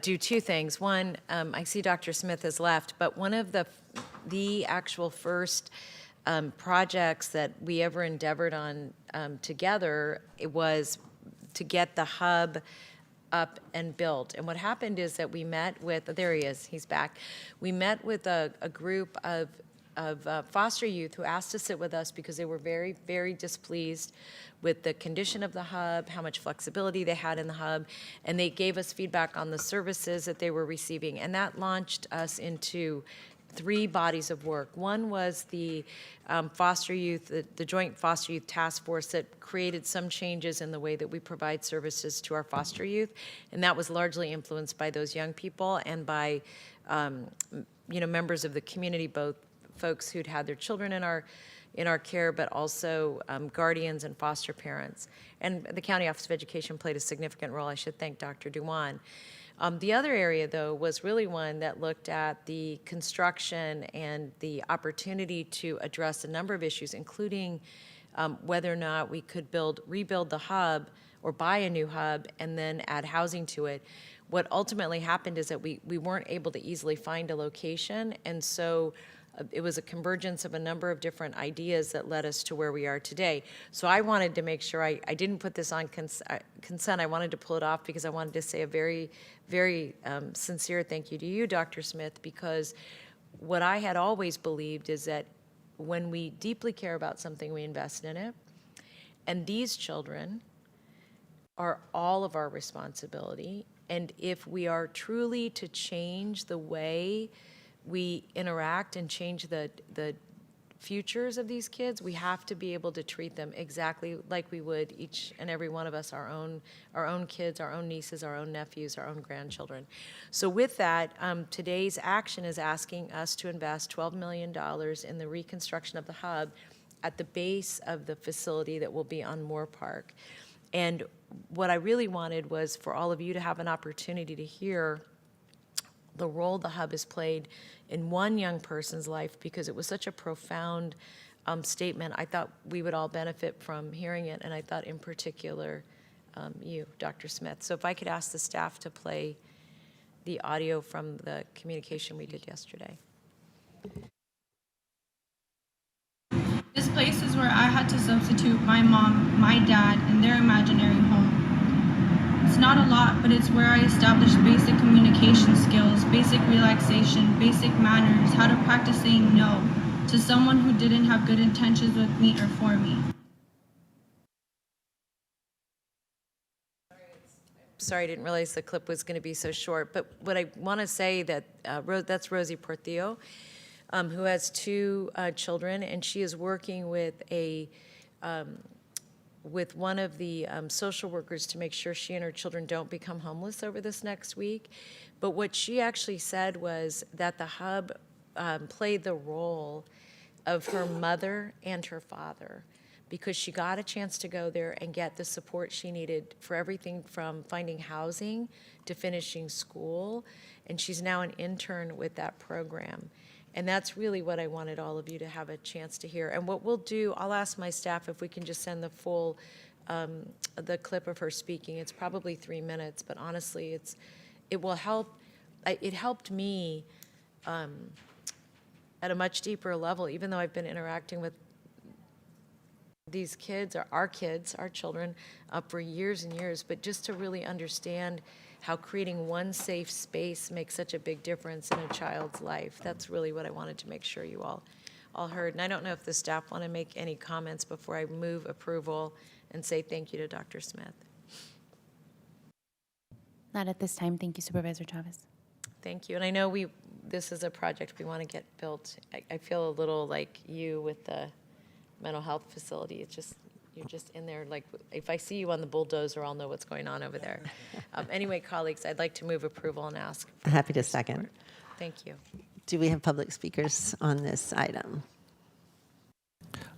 do two things. One, I see Dr. Smith has left, but one of the actual first projects that we ever endeavored on together, it was to get the hub up and built. And what happened is that we met with, there he is, he's back. We met with a group of foster youth who asked to sit with us because they were very, very displeased with the condition of the hub, how much flexibility they had in the hub, and they gave us feedback on the services that they were receiving. And that launched us into 3 bodies of work. One was the foster youth, the Joint Foster Youth Task Force that created some changes in the way that we provide services to our foster youth, and that was largely influenced by those young people and by members of the community, both folks who'd had their children in our care, but also guardians and foster parents. And the County Office of Education played a significant role. I should thank Dr. Duwan. The other area, though, was really one that looked at the construction and the opportunity to address a number of issues, including whether or not we could rebuild the hub or buy a new hub and then add housing to it. What ultimately happened is that we weren't able to easily find a location, and so it was a convergence of a number of different ideas that led us to where we are today. So I wanted to make sure I didn't put this on consent. I wanted to pull it off because I wanted to say a very, very sincere thank you to you, Dr. Smith, because what I had always believed is that when we deeply care about something, we invest in it. And these children are all of our responsibility. And if we are truly to change the way we interact and change the futures of these kids, we have to be able to treat them exactly like we would each and every one of us, our own kids, our own nieces, our own nephews, our own grandchildren. So with that, today's action is asking us to invest $12 million in the reconstruction of the hub at the base of the facility that will be on Moore Park. And what I really wanted was for all of you to have an opportunity to hear the role the hub has played in one young person's life, because it was such a profound statement. I thought we would all benefit from hearing it, and I thought in particular you, Dr. Smith. So if I could ask the staff to play the audio from the communication we did yesterday. This place is where I had to substitute my mom, my dad, and their imaginary home. It's not a lot, but it's where I established basic communication skills, basic relaxation, basic manners, how to practice saying no to someone who didn't have good intentions with me or for me. Sorry, I didn't realize the clip was going to be so short, but what I want to say that that's Rosie Portillo, who has 2 children, and she is working with with one of the social workers to make sure she and her children don't become homeless over this next week. But what she actually said was that the hub played the role of her mother and her father, because she got a chance to go there and get the support she needed for everything from finding housing to finishing school, and she's now an intern with that program. And that's really what I wanted all of you to have a chance to hear. And what we'll do, I'll ask my staff if we can just send the full, the clip of her speaking. It's probably 3 minutes, but honestly, it will help. It helped me at a much deeper level, even though I've been interacting with these kids, or our kids, our children, for years and years, but just to really understand how creating one safe space makes such a big difference in a child's life. That's really what I wanted to make sure you all heard. And I don't know if the staff want to make any comments before I move approval and say thank you to Dr. Smith. Not at this time. Thank you, Supervisor Chavez. Thank you. And I know this is a project we want to get built. I feel a little like you with the mental health facility. It's just, You're just in there, like, if I see you on the bulldozer, I'll know what's going on over there. Anyway, colleagues, I'd like to move approval and ask. Happy to second. Thank you. Do we have public speakers on this item?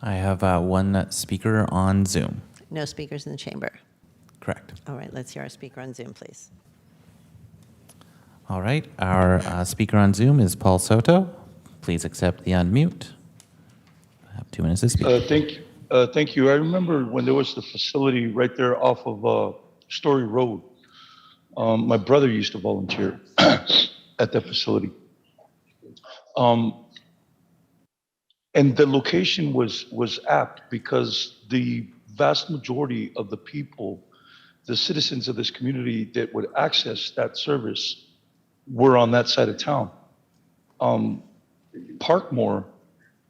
I have one speaker on Zoom. No speakers in the chamber. Correct. All right, let's hear our speaker on Zoom, please. All right, our speaker on Zoom is Paul Soto. Please accept the unmute. I have 2 minutes to speak. Thank you. I remember when there was the facility right there off of Story Road. My brother used to volunteer at that facility. And the location was apt because the vast majority of the people, the citizens of this community that would access that service were on that side of town. Parkmore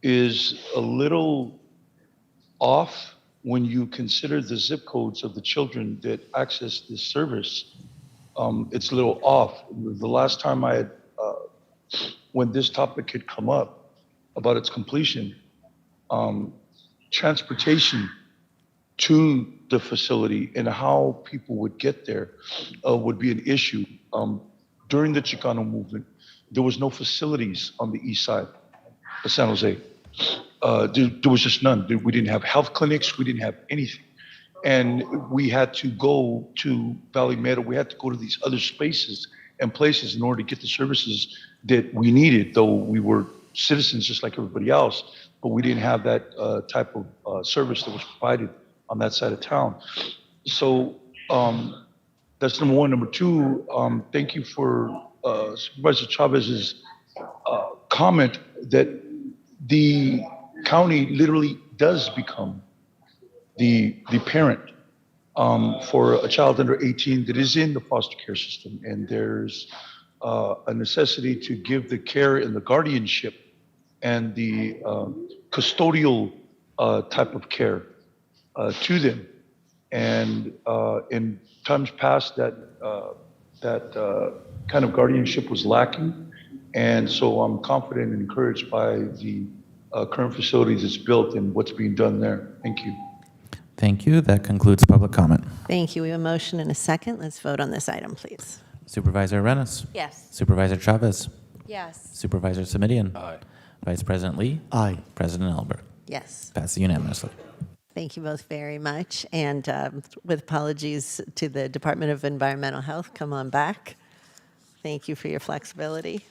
is a little off when you consider the zip codes of the children that access this service. It's a little off. The last time I had, when this topic had come up about its completion, transportation to the facility and how people would get there would be an issue. During the Chicano movement, there was no facilities on the east side of San Jose. There was just none. We didn't have health clinics. We didn't have anything. And we had to go to Valley Meadow. We had to go to these other spaces and places in order to get the services that we needed, though we were citizens just like everybody else, but we didn't have that type of service that was provided on that side of town. So that's number one. Number two, thank you for Supervisor Chavez's comment that the county literally does become the parent for a child under 18 that is in the foster care system. And there's a necessity to give the care and the guardianship and the custodial type of care to them. And in times past, that kind of guardianship was lacking. And so I'm confident and encouraged by the current facilities that's built and what's being done there. Thank you. Thank you. That concludes public comment. Thank you. We have a motion and a second. Let's vote on this item, please. Supervisor Arenas. Yes. Supervisor Chavez. Yes. Supervisor Semidian. Aye. Vice President Lee. Aye. President Elbert. Yes. Passes unanimously. Thank you both very much. And with apologies to the Department of Environmental Health, come on back. Thank you for your flexibility.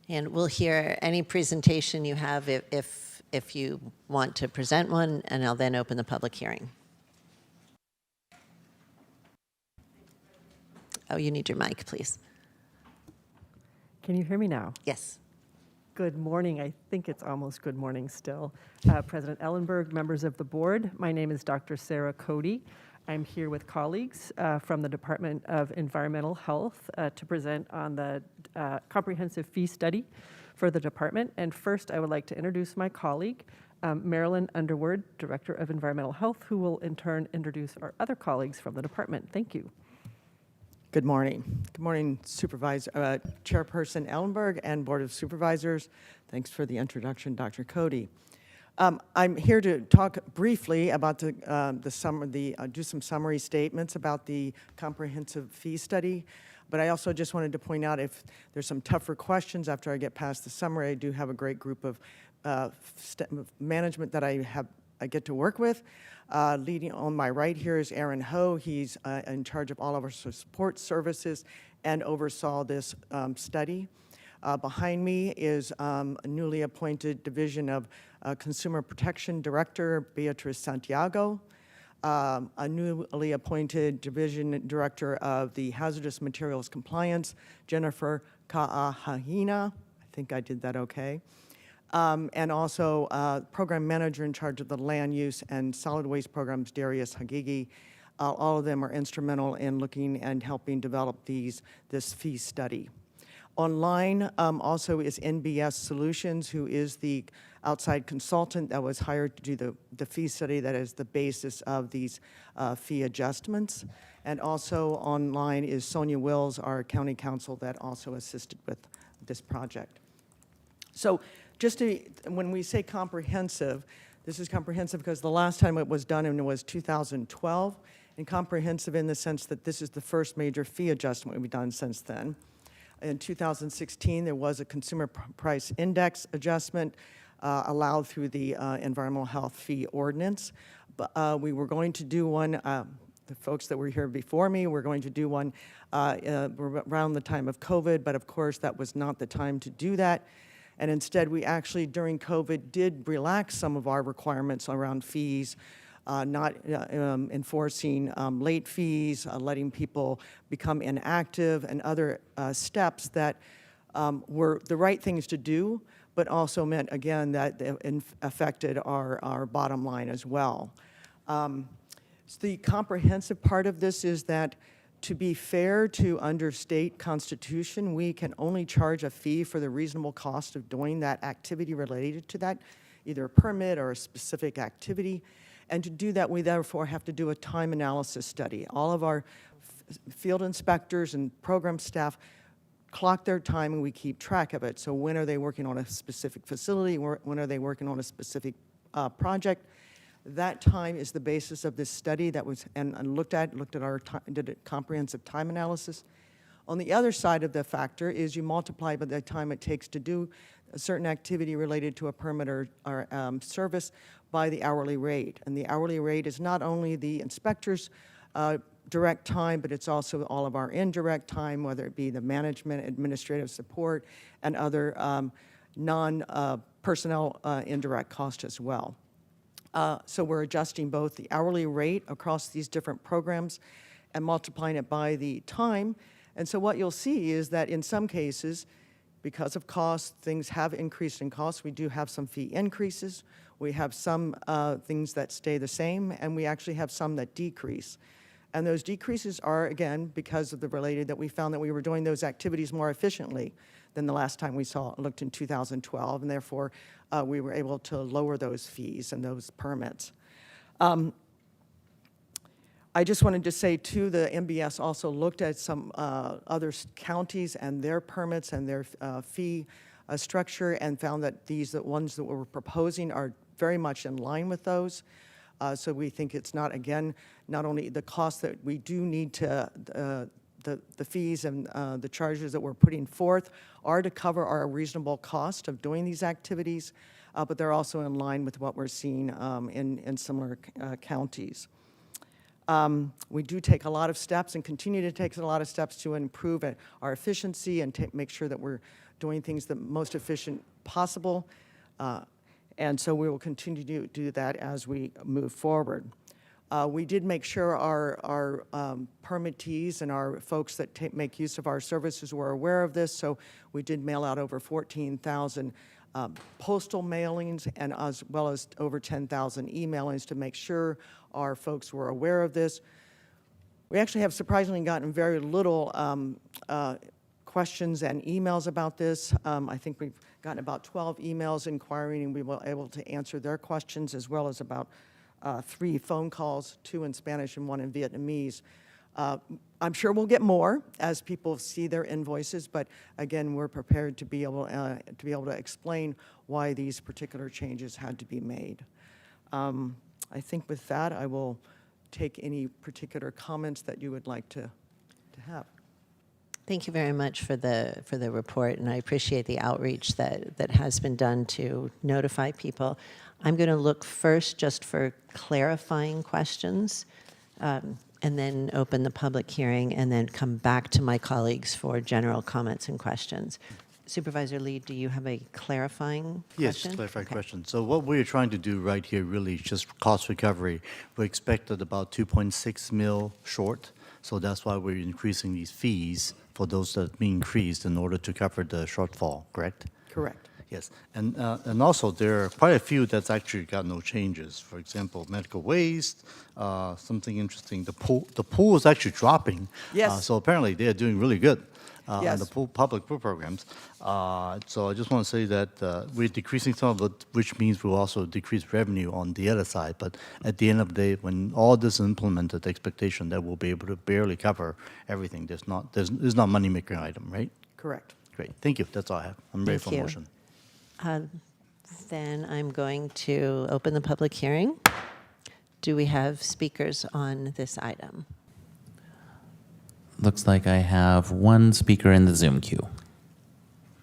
And we'll hear any presentation you have if you want to present one, and I'll then open the public hearing. Oh, you need your mic, please. Can you hear me now? Yes. Good morning. I think it's almost good morning still. President Ellenberg, members of the board, my name is Dr. Sarah Cody. I'm here with colleagues from the Department of Environmental Health to present on the comprehensive fee study for the department. And first, I would like to introduce my colleague, Marilyn Underwood, Director of Environmental Health, who will in turn introduce our other colleagues from the department. Thank you. Good morning. Good morning, Chairperson Ellenberg and Board of Supervisors. Thanks for the introduction, Dr. Cody. I'm here to talk briefly about do some summary statements about the comprehensive fee study. But I also just wanted to point out, if there's some tougher questions after I get past the summary, I do have a great group of management that I get to work with. Leading on my right here is Aaron Ho. He's in charge of all of our support services and oversaw this study. Behind me is a newly appointed Division of Consumer Protection Director, Beatriz Santiago. A newly appointed Division Director of the Hazardous Materials Compliance, Jennifer Ka'ahahina. I think I did that okay. And also Program Manager in charge of the Land Use and Solid Waste Programs, Darius Hagigi. All of them are instrumental in looking and helping develop this fee study. Online also is NBS Solutions, who is the outside consultant that was hired to do the fee study that is the basis of these fee adjustments. And also online is Sonia Wills, our county counsel, that also assisted with this project. So just to, when we say comprehensive, this is comprehensive because the last time it was done was 2012, and comprehensive in the sense that this is the first major fee adjustment we've done since then. In 2016, there was a consumer price index adjustment allowed through the environmental health fee ordinance. But we were going to do one, the folks that were here before me were going to do one around the time of COVID, but of course that was not the time to do that. And instead, we actually, during COVID, did relax some of our requirements around fees, not enforcing late fees, letting people become inactive, and other steps that were the right things to do, but also meant, again, that it affected our bottom line as well. So the comprehensive part of this is that, to be fair to under state constitution, we can only charge a fee for the reasonable cost of doing that activity related to that, either a permit or a specific activity. And to do that, we therefore have to do a time analysis study. All of our field inspectors and program staff clock their time and we keep track of it. So when are they working on a specific facility? When are they working on a specific project? That time is the basis of this study that was and looked at our did a comprehensive time analysis. On the other side of the factor is you multiply by the time it takes to do a certain activity related to a permit or service by the hourly rate. And the hourly rate is not only the inspector's direct time, but it's also all of our indirect time, whether it be the management, administrative support, and other non-personnel indirect costs as well. So we're adjusting both the hourly rate across these different programs and multiplying it by the time. And so what you'll see is that in some cases, because of cost, things have increased in cost. We do have some fee increases. We have some things that stay the same, and we actually have some that decrease. And those decreases are, again, because of the related that we found that we were doing those activities more efficiently than the last time we looked in 2012, and therefore we were able to lower those fees and those permits. I just wanted to say, too, the MBS also looked at some other counties and their permits and their fee structure and found that the ones that we're proposing are very much in line with those. So we think it's not, again, not only the cost that we do need to, the fees and the charges that we're putting forth are to cover our reasonable cost of doing these activities, but they're also in line with what we're seeing in similar counties. We do take a lot of steps and continue to take a lot of steps to improve our efficiency and make sure that we're doing things the most efficient possible. And so we will continue to do that as we move forward. We did make sure our permittees and our folks that make use of our services were aware of this. So we did mail out over 14,000 postal mailings and as well as over 10,000 emailings to make sure our folks were aware of this. We actually have surprisingly gotten very little questions and emails about this. I think we've gotten about 12 emails inquiring, and we were able to answer their questions, as well as about 3 phone calls, 2 in Spanish and 1 in Vietnamese. I'm sure we'll get more as people see their invoices, but again, we're prepared to be able to explain why these particular changes had to be made. I think with that, I will take any particular comments that you would like to have. Thank you very much for the report, and I appreciate the outreach that has been done to notify people. I'm going to look first just for clarifying questions, and then open the public hearing, and then come back to my colleagues for general comments and questions. Supervisor Lee, do you have a clarifying question? Yes, clarifying question. So what we're trying to do right here really is just cost recovery. We expected about 2.6 mil short, so that's why we're increasing these fees for those that be increased in order to cover the shortfall, correct? Correct. Yes, and also there are quite a few that's actually got no changes. For example, medical waste, something interesting. The pool is actually dropping. Yes. So apparently they are doing really good on Yes. the public pool programs. So I just want to say that we're decreasing some of it, which means we'll also decrease revenue on the other side. But at the end of the day, when all this is implemented, the expectation that we'll be able to barely cover everything. There's not money making item, right? Correct. Great, thank you. That's all I have. I'm ready Thank for you. motion. Then I'm going to open the public hearing. Do we have speakers on this item? Looks like I have one speaker in the Zoom queue.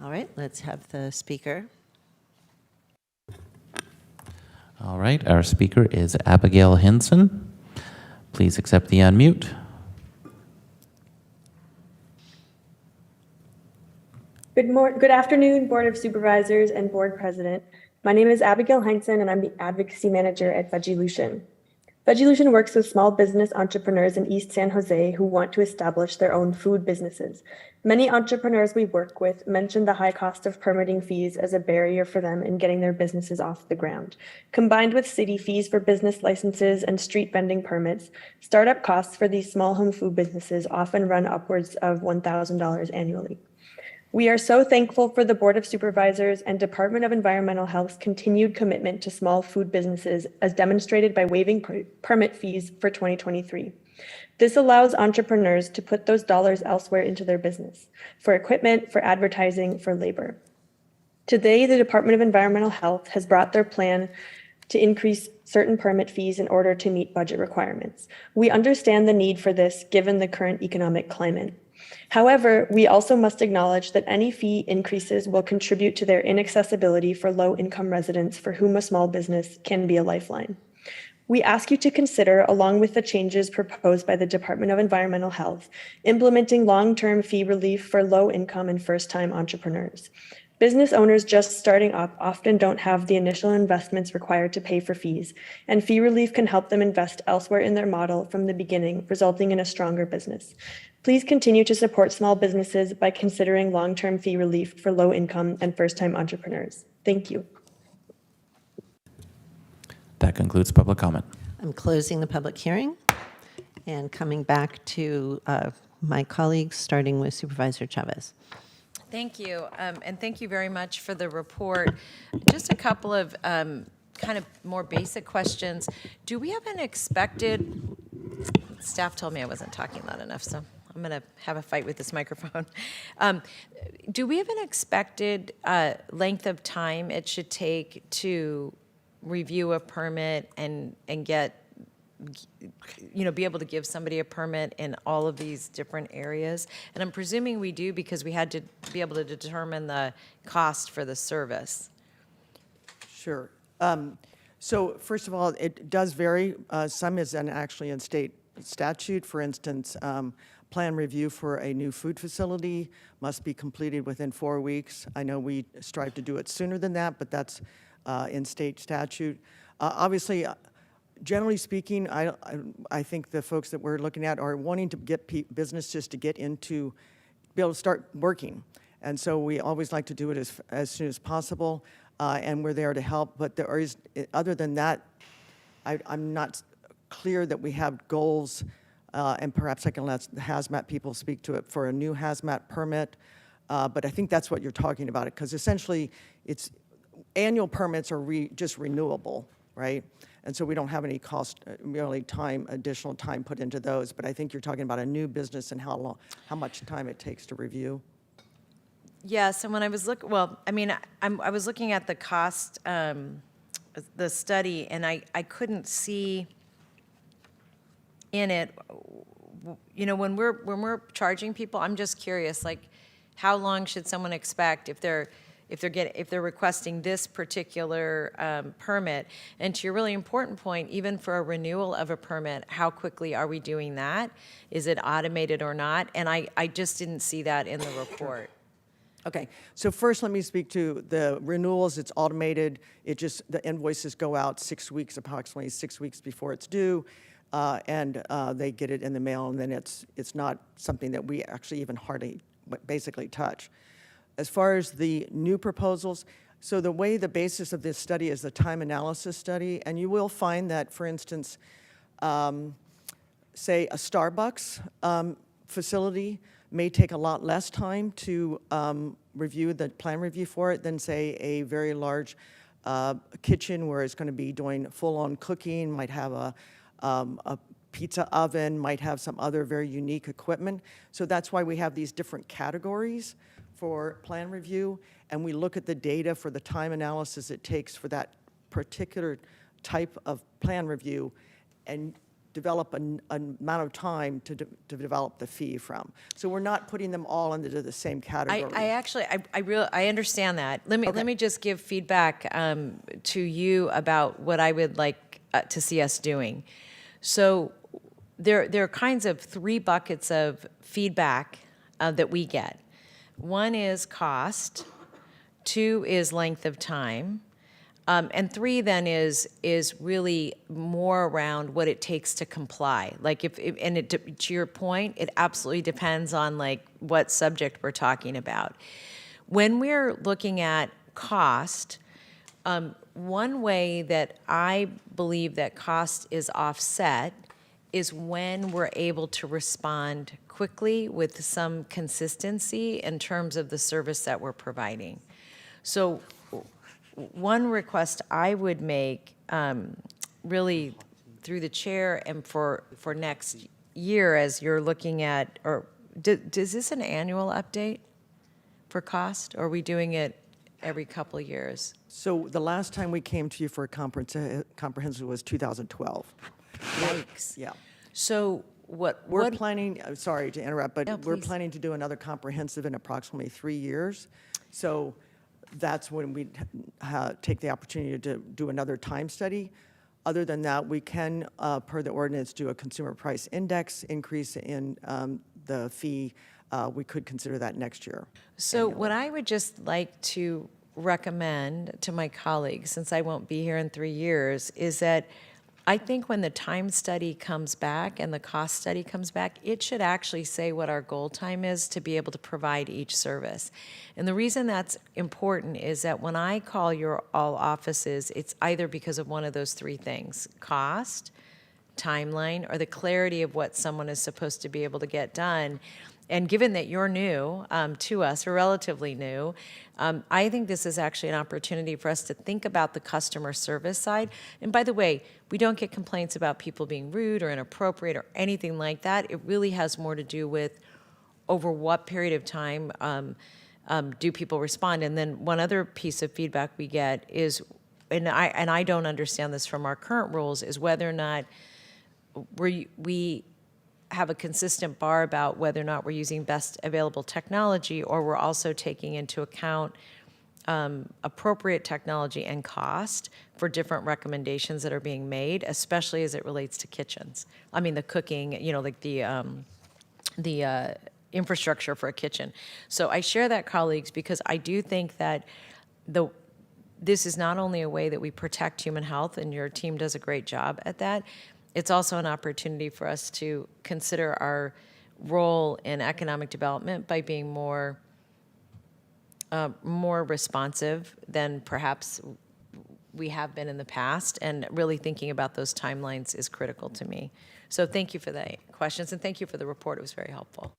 All right, let's have the speaker. All right, our speaker is Abigail Hinson. Please accept the unmute. Good afternoon, Board of Supervisors and Board President. My name is Abigail Heinzen, and I'm the Advocacy Manager at Veggielution. Veggielution works with small business entrepreneurs in East San Jose who want to establish their own food businesses. Many entrepreneurs we work with mention the high cost of permitting fees as a barrier for them in getting their businesses off the ground. Combined with city fees for business licenses and street vending permits, startup costs for these small home food businesses often run upwards of $1,000 annually. We are so thankful for the Board of Supervisors and Department of Environmental Health's continued commitment to small food businesses as demonstrated by waiving permit fees for 2023. This allows entrepreneurs to put those dollars elsewhere into their business, for equipment, for advertising, for labor. Today, the Department of Environmental Health has brought their plan to increase certain permit fees in order to meet budget requirements. We understand the need for this given the current economic climate. However, we also must acknowledge that any fee increases will contribute to their inaccessibility for low-income residents for whom a small business can be a lifeline. We ask you to consider, along with the changes proposed by the Department of Environmental Health, implementing long-term fee relief for low-income and first-time entrepreneurs. Business owners just starting up often don't have the initial investments required to pay for fees, and fee relief can help them invest elsewhere in their model from the beginning, resulting in a stronger business. Please continue to support small businesses by considering long-term fee relief for low-income and first-time entrepreneurs. Thank you. That concludes public comment. I'm closing the public hearing and coming back to my colleagues, starting with Supervisor Chavez. Thank you, and thank you very much for the report. Just a couple of kind of more basic questions. Do we have an expected, staff told me I wasn't talking loud enough, so I'm going to have a fight with this microphone. Do we have an expected length of time it should take to review a permit and get, be able to give somebody a permit in all of these different areas? And I'm presuming we do because we had to be able to determine the cost for the service. Sure. So first of all, it does vary. Some is actually in state statute. For instance, plan review for a new food facility must be completed within 4 weeks. I know we strive to do it sooner than that, but that's in state statute. Obviously, generally speaking, I think the folks that we're looking at are wanting to get businesses to get into, be able to start working. And so we always like to do it as soon as possible, and we're there to help. But there is, other than that, I'm not clear that we have goals, and perhaps I can let the hazmat people speak to it for a new hazmat permit. But I think that's what you're talking about, because essentially it's annual permits are just renewable, right? And so we don't have any cost, really additional time put into those. But I think you're talking about a new business and how much time it takes to review. Yes, and when I was I was looking at the cost, the study, and I couldn't see in it, when we're charging people, I'm just curious, like, how long should someone expect if they're requesting this particular permit? And to your really important point, even for a renewal of a permit, how quickly are we doing that? Is it automated or not? And I just didn't see that in the report. Okay, so first let me speak to the renewals. It's automated. The invoices go out approximately 6 weeks before it's due, and they get it in the mail, and then it's not something that we actually even hardly basically touch. As far as the new proposals, so the basis of this study is the time analysis study, and you will find that, for instance, say a Starbucks facility may take a lot less time to review the plan review for it than, say, a very large kitchen where it's going to be doing full-on cooking, might have a pizza oven, might have some other very unique equipment. So that's why we have these different categories for plan review, and we look at the data for the time analysis it takes for that particular type of plan review and develop an amount of time to develop the fee from. So we're not putting them all into the same category. I understand that. Let me just give feedback to you about what I would like to see us doing. So there are kinds of 3 buckets of feedback that we get. 1 is cost, 2 is length of time, and 3 then is really more around what it takes to comply. Like to your point, it absolutely depends on like what subject we're talking about. When we're looking at cost, one way that I believe that cost is offset is when we're able to respond quickly with some consistency in terms of the service that we're providing. So one request I would make, really through the chair and for next year as you're looking at, or is this an annual update for cost, or are we doing it every couple of years? So the last time we came to you for a comprehensive was 2012. Yikes. Yeah. So we're planning, sorry to interrupt, but No, we're please. planning to do another comprehensive in approximately 3 years. So that's when we take the opportunity to do another time study. Other than that, we can, per the ordinance, do a consumer price index increase in the fee. We could consider that next year. So what I would just like to recommend to my colleagues, since I won't be here in 3 years, is that I think when the time study comes back and the cost study comes back, it should actually say what our goal time is to be able to provide each service. And the reason that's important is that when I call your all offices, it's either because of one of those 3 things: cost, timeline, or the clarity of what someone is supposed to be able to get done. And given that you're new to us, or relatively new, I think this is actually an opportunity for us to think about the customer service side. And by the way, we don't get complaints about people being rude or inappropriate or anything like that. It really has more to do with over what period of time do people respond. And then one other piece of feedback we get is, and I don't understand this from our current rules, is whether or not we have a consistent bar about whether or not we're using best available technology, or we're also taking into account appropriate technology and cost for different recommendations that are being made, especially as it relates to kitchens. I mean, the cooking, like the infrastructure for a kitchen. So I share that, colleagues, because I do think that this is not only a way that we protect human health, and your team does a great job at that, it's also an opportunity for us to consider our role in economic development by being more responsive than perhaps we have been in the past, and really thinking about those timelines is critical to me. So thank you for the questions, and thank you for the report. It was very helpful.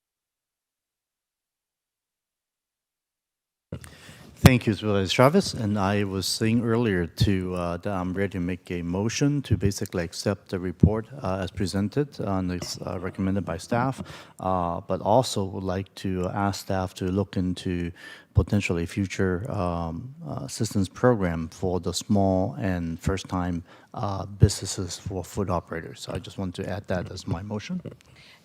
Thank you, Supervisor Chavez. And I was saying earlier that I'm ready to make a motion to basically accept the report as presented and it's recommended by staff, but also would like to ask staff to look into potentially future assistance program for the small and first-time businesses for food operators. So I just want to add that as my motion.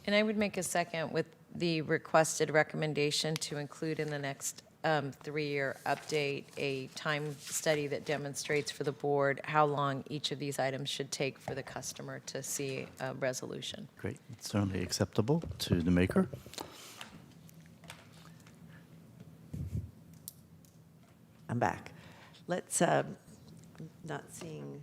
And I would make a second with the requested recommendation to include in the next 3-year update a time study that demonstrates for the board how long each of these items should take for the customer to see a resolution. Great. It's certainly acceptable to the maker. I'm back. Let's, not seeing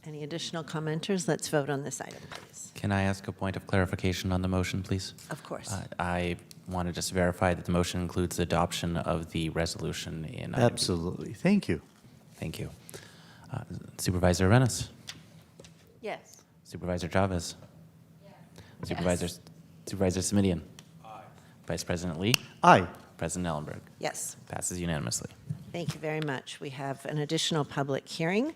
any additional commenters, let's vote on this item, please. Can I ask a point of clarification on the motion, please? Of course. I want to just verify that the motion includes the adoption of the resolution in item. Absolutely. Thank you. Thank you. Supervisor Arenas? Yes. Supervisor Chavez? Yes. Supervisor Simitian? Aye. Vice President Lee? Aye. President Ellenberg? Yes. Passes unanimously. Thank you very much. We have an additional public hearing.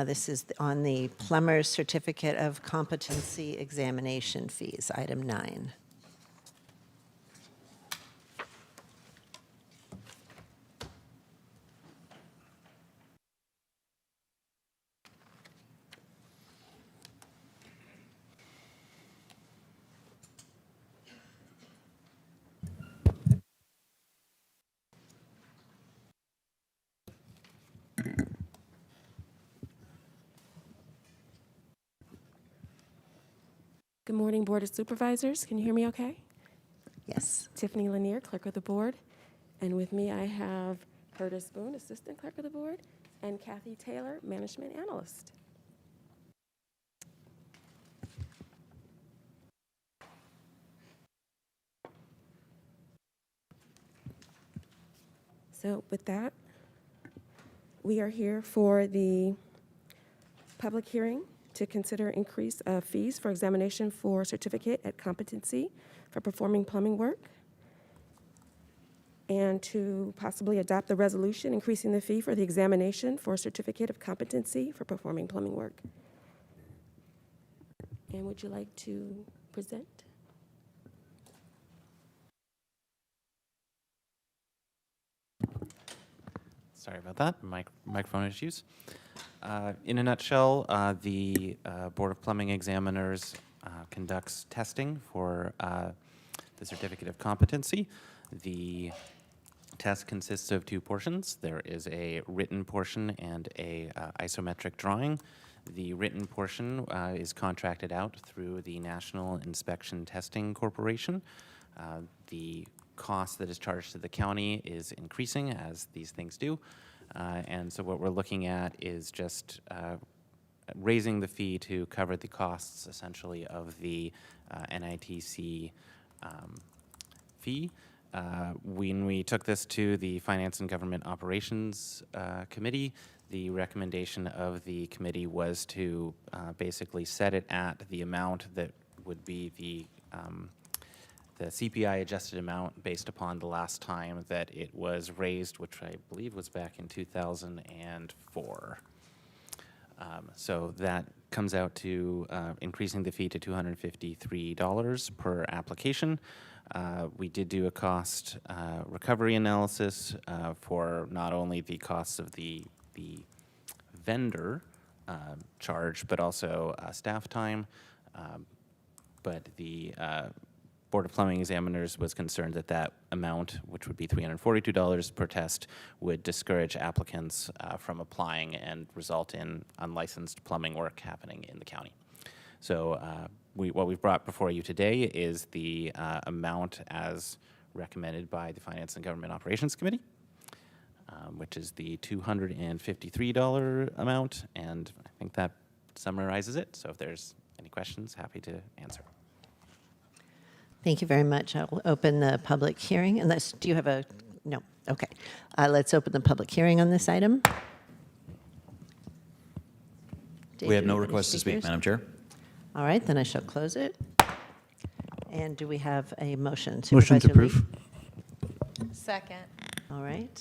This is on the plumber's certificate of competency examination fees, item 9. Good morning, Board of Supervisors. Can you hear me okay? Yes. Tiffany Lanier, Clerk of the Board. And with me, I have Curtis Boone, Assistant Clerk of the Board, and Kathy Taylor, Management Analyst. So with that, we are here for the public hearing to consider increase of fees for examination for certificate at competency for performing plumbing work, and to possibly adopt the resolution increasing the fee for the examination for certificate of competency for performing plumbing work. And would you like to present? Sorry about that, microphone issues. In a nutshell, the Board of Plumbing Examiners conducts testing for the Certificate of Competency. The test consists of two portions. There is a written portion and a isometric drawing. The written portion is contracted out through the National Inspection Testing Corporation. The cost that is charged to the county is increasing, as these things do. And so what we're looking at is just raising the fee to cover the costs, essentially, of the NITC fee. When we took this to the Finance and Government Operations Committee, the recommendation of the committee was to basically set it at the amount that would be the CPI adjusted amount based upon the last time that it was raised, which I believe was back in 2004. So that comes out to increasing the fee to $253 per application. We did do a cost recovery analysis for not only the costs of the vendor charge, but also staff time. But the Board of Plumbing Examiners was concerned that that amount, which would be $342 per test, would discourage applicants from applying and result in unlicensed plumbing work happening in the county. So what we've brought before you today is the amount as recommended by the Finance and Government Operations Committee, which is the $253 amount, and I think that summarizes it. So if there's any questions, happy to answer. Thank you very much. I will open the public hearing. Unless, do you have a, no, okay. Let's open the public hearing on this item. We have no requests to speak, Madam Chair. All right, then I shall close it. And do we have a motion? Motion to Supervisor Lee? approve. Second. All right.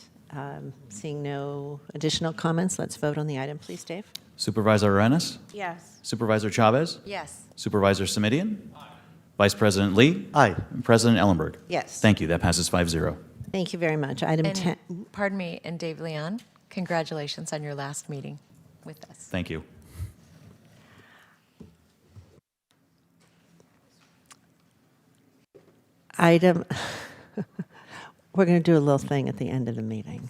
Seeing no additional comments, let's vote on the item, please, Dave. Supervisor Arenas? Yes. Supervisor Chavez? Yes. Supervisor Simidian? Vice President Lee? Aye. And President Ellenberg? Yes. Thank you. That passes 5-0. Thank you very much. Item 10. Pardon me, and Dave Leon, congratulations on your last meeting with us. Thank you. Item, we're going to do a little thing at the end of the meeting.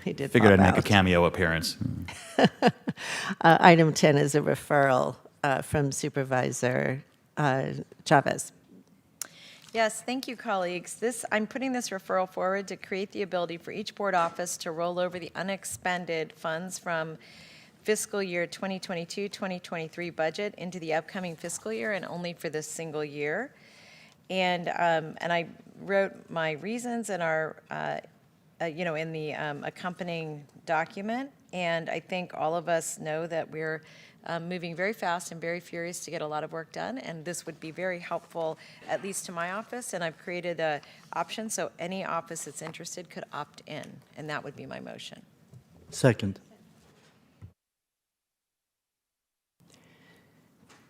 He did Figured I'd pop make a out. cameo appearance. Item 10 is a referral from Supervisor Chavez. Yes, thank you, colleagues. I'm putting this referral forward to create the ability for each board office to roll over the unexpended funds from fiscal year 2022-2023 budget into the upcoming fiscal year, and only for this single year. And I wrote my reasons in our, in the accompanying document. And I think all of us know that we're moving very fast and very furious to get a lot of work done, and this would be very helpful, at least to my office, and I've created an option so any office that's interested could opt in, and that would be my motion. Second.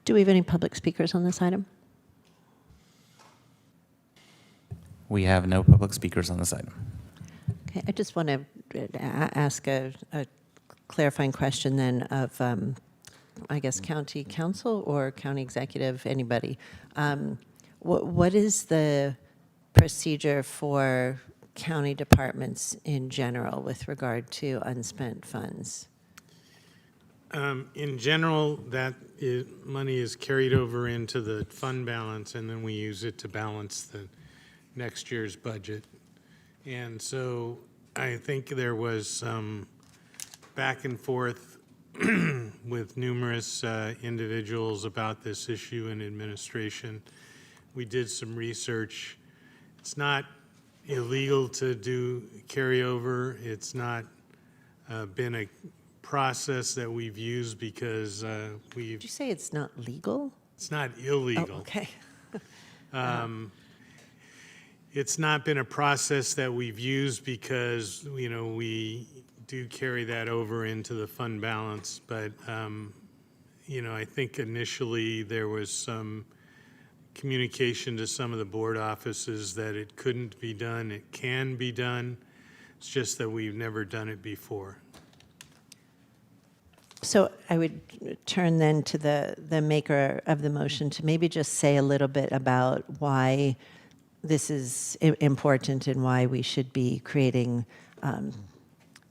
Do we have any public speakers on this item? We have no public speakers on this item. Okay, I just want to ask a clarifying question then of, I guess, county council or county executive, anybody. What is the procedure for county departments in general with regard to unspent funds? In general, money is carried over into the fund balance, and then we use it to balance the next year's budget. And so I think there was some back and forth with numerous individuals about this issue in administration. We did some research. It's not illegal to do carryover. It's not been a process that we've used because Did you say it's not legal? it's not illegal. Oh, okay. It's not been a process that we've used because, we do carry that over into the fund balance. But, I think initially there was some communication to some of the board offices that it couldn't be done. It can be done. It's just that we've never done it before. So I would turn then to the maker of the motion to maybe just say a little bit about why this is important and why we should be creating.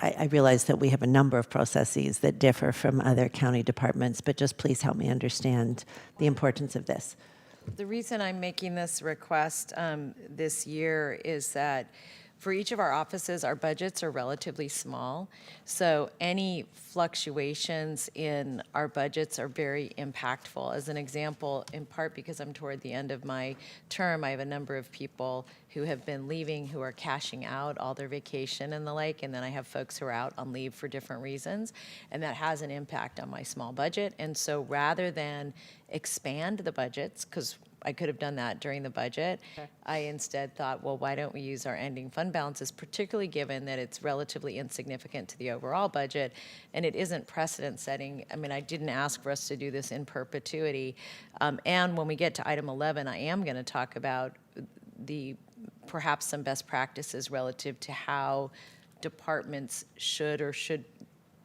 I realize that we have a number of processes that differ from other county departments, but just please help me understand the importance of this. The reason I'm making this request this year is that for each of our offices, our budgets are relatively small. So any fluctuations in our budgets are very impactful. As an example, in part because I'm toward the end of my term, I have a number of people who have been leaving, who are cashing out all their vacation and the like, and then I have folks who are out on leave for different reasons, and that has an impact on my small budget. And so rather than expand the budgets, because I could have done that during the budget. Okay. I instead thought, well, why don't we use our ending fund balances, particularly given that it's relatively insignificant to the overall budget, and it isn't precedent setting. I mean, I didn't ask for us to do this in perpetuity. And when we get to item 11, I am going to talk about perhaps some best practices relative to how departments should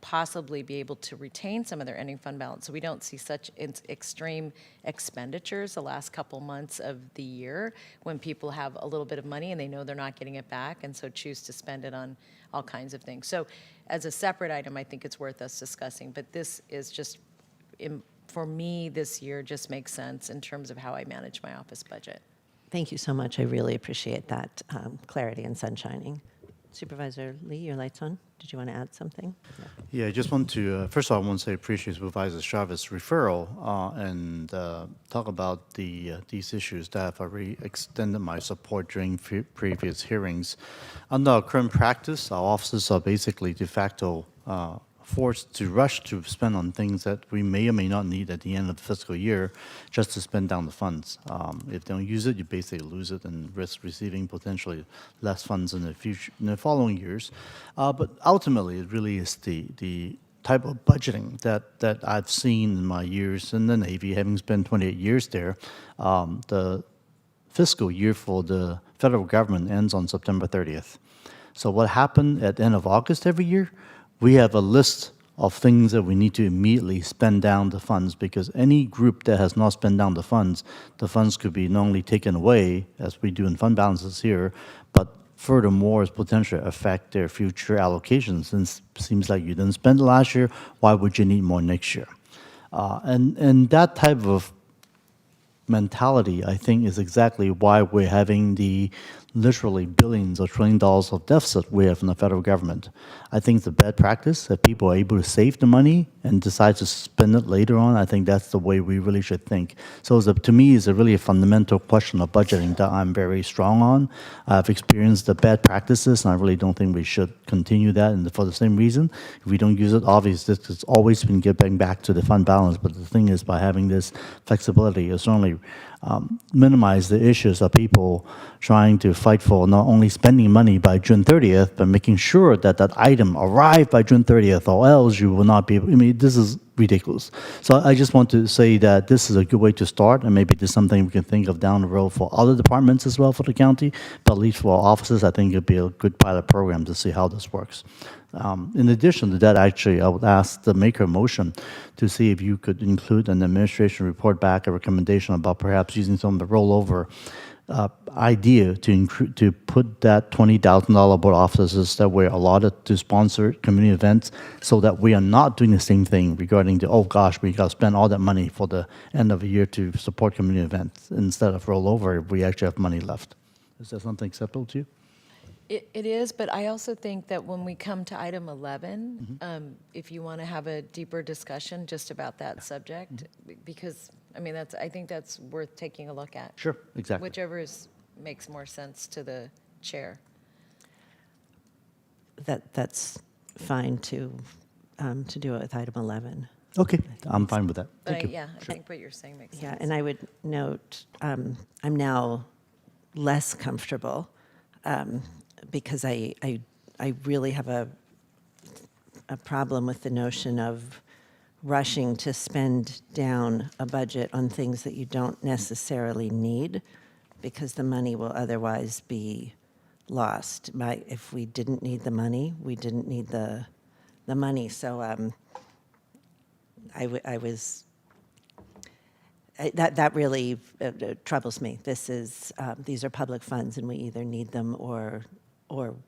possibly be able to retain some of their ending fund balance so we don't see such extreme expenditures the last couple months of the year when people have a little bit of money and they know they're not getting it back and so choose to spend it on all kinds of things. So as a separate item, I think it's worth us discussing, but this is just, for me this year, just makes sense in terms of how I manage my office budget. Thank you so much. I really appreciate that clarity and sunshining. Supervisor Lee, your light's on. Did you want to add something? Yeah, I just want to, first of all, I want to say appreciate Supervisor Chavez's referral and talk about these issues that I've already extended my support during previous hearings. Under our current practice, our officers are basically de facto forced to rush to spend on things that we may or may not need at the end of the fiscal year just to spend down the funds. If they don't use it, you basically lose it and risk receiving potentially less funds in the future, in the following years. But ultimately, it really is the type of budgeting that I've seen in my years in the Navy, having spent 28 years there. The fiscal year for the federal government ends on September 30th. So what happened at the end of August every year? We have a list of things that we need to immediately spend down the funds, because any group that has not spent down the funds could be not only taken away, as we do in fund balances here, but furthermore, potentially affect their future allocations. Since it seems like you didn't spend it last year, why would you need more next year? And that type of mentality, I think, is exactly why we're having the literally billions or $1 trillion of deficit we have in the federal government. I think it's a bad practice that people are able to save the money and decide to spend it later on. I think that's the way we really should think. So to me, it's really a fundamental question of budgeting that I'm very strong on. I've experienced the bad practices, and I really don't think we should continue that. And for the same reason, if we don't use it, obviously it's always been getting back to the fund balance. But the thing is, by having this flexibility, it's only minimize the issues of people trying to fight for not only spending money by June 30th, but making sure that that item arrived by June 30th, or else you will not be able. I mean, this is ridiculous. So I just want to say that this is a good way to start, and maybe this is something we can think of down the road for other departments as well for the county, but at least for our offices, I think it'd be a good pilot program to see how this works. In addition to that, actually, I would ask the maker of motion to see if you could include an administration report back, a recommendation about perhaps using some of the rollover idea to put that $20,000 board offices that were allotted to sponsor community events, so that we are not doing the same thing regarding the, oh gosh, we got to spend all that money for the end of the year to support community events, instead of rollover if we actually have money left. Is that something acceptable to you? It is, but I also think that when we come to item 11, if you want to have a deeper discussion just about that subject, because, I mean, I think that's worth taking a look at. Sure, exactly. Whichever makes more sense to the chair. That's fine to do it with item 11. Okay, I'm fine with that. But Thank you. yeah, I think what you're saying makes sense. Yeah, and I would note, I'm now less comfortable because I really have a problem with the notion of rushing to spend down a budget on things that you don't necessarily need, because the money will otherwise be lost. If we didn't need the money, we didn't need the money. So that really troubles me. These are public funds, and we either need them or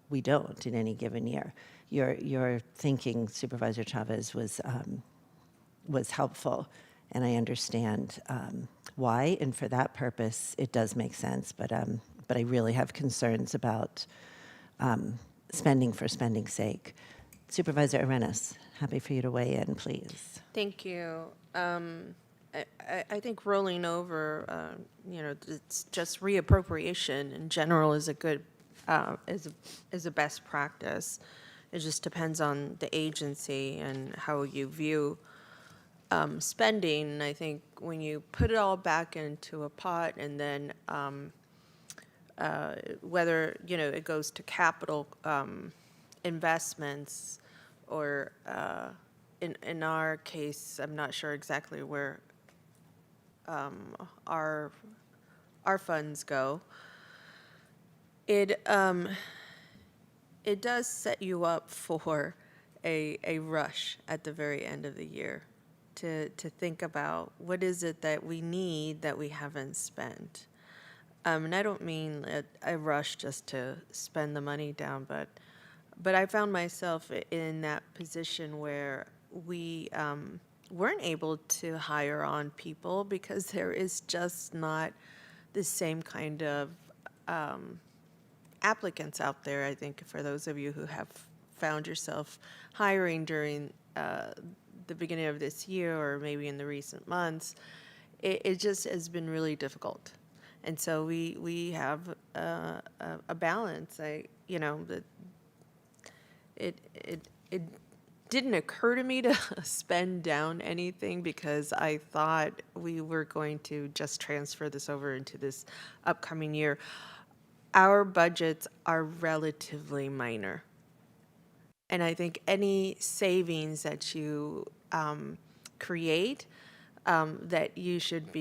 we don't in any given year. Your thinking, Supervisor Chavez, was helpful, and I understand why, and for that purpose, it does make sense. But I really have concerns about spending for spending's sake. Supervisor Arenas, happy for you to weigh in, please. Thank you. I think rolling over, it's just reappropriation in general is a good, is a best practice. It just depends on the agency and how you view spending. And I think when you put it all back into a pot, and then whether it goes to capital investments, or in our case, I'm not sure exactly where our funds go. It does set you up for a rush at the very end of the year to think about what is it that we need that we haven't spent. And I don't mean a rush just to spend the money down, but I found myself in that position where we weren't able to hire on people because there is just not the same kind of applicants out there. I think for those of you who have found yourself hiring during the beginning of this year, or maybe in the recent months, it just has been really difficult. And so we have a balance. It didn't occur to me to spend down anything, because I thought we were going to just transfer this over into this upcoming year. Our budgets are relatively minor. And I think any savings that you create, that should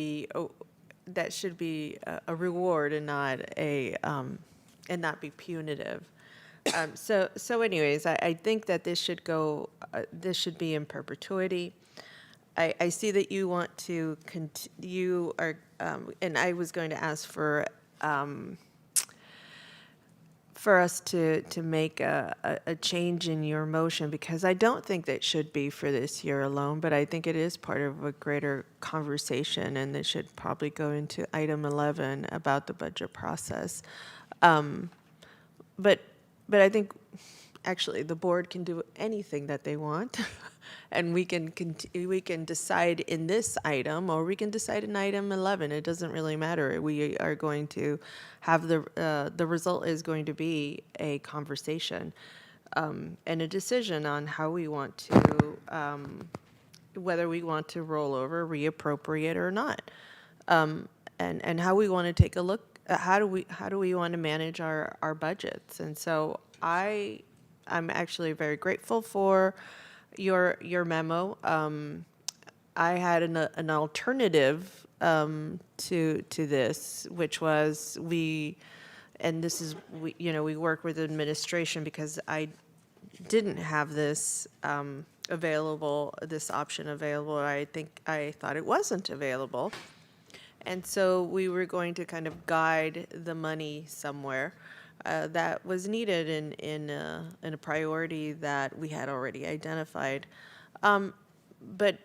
be a reward and not be punitive. So anyways, I think that this should go. This should be in perpetuity. I see that you want to you are, and I was going to ask for us to make a change in your motion, because I don't think that should be for this year alone, but I think it is part of a greater conversation, and it should probably go into item 11 about the budget process. But I think actually the board can do anything that they want, and we can decide in this item, or we can decide in item 11. It doesn't really matter. We are going to have the result is going to be a conversation and a decision on how we want to, whether we want to roll over, reappropriate, or not, and how we want to take a look. How do we want to manage our budgets? And so I'm actually very grateful for your memo. I had an alternative to this, which was we work with administration, because I didn't have this available, this option available. I thought it wasn't available. And so we were going to kind of guide the money somewhere that was needed in a priority that we had already identified. But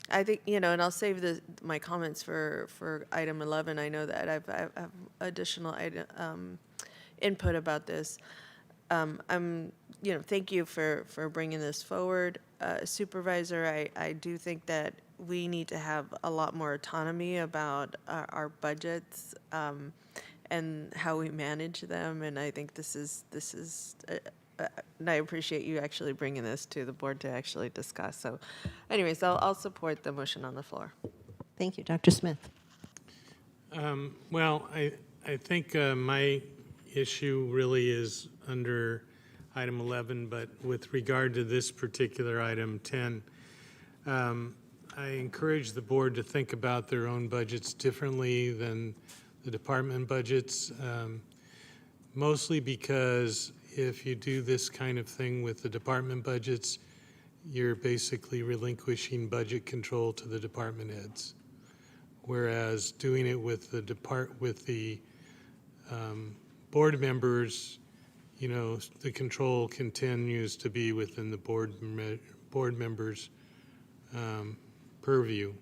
I think, and I'll save my comments for item 11. I know that I have additional input about this. Thank you for bringing this forward. Supervisor, I do think that we need to have a lot more autonomy about our budgets and how we manage them. And I think this is and I appreciate you actually bringing this to the board to actually discuss. So anyways, I'll support the motion on the floor. Thank you. Dr. Smith. Well, I think my issue really is under item 11, but with regard to this particular item 10, I encourage the board to think about their own budgets differently than the department budgets, mostly because if you do this kind of thing with the department budgets, you're basically relinquishing budget control to the department heads. Whereas doing it with the board members, the control continues to be within the board members' purview.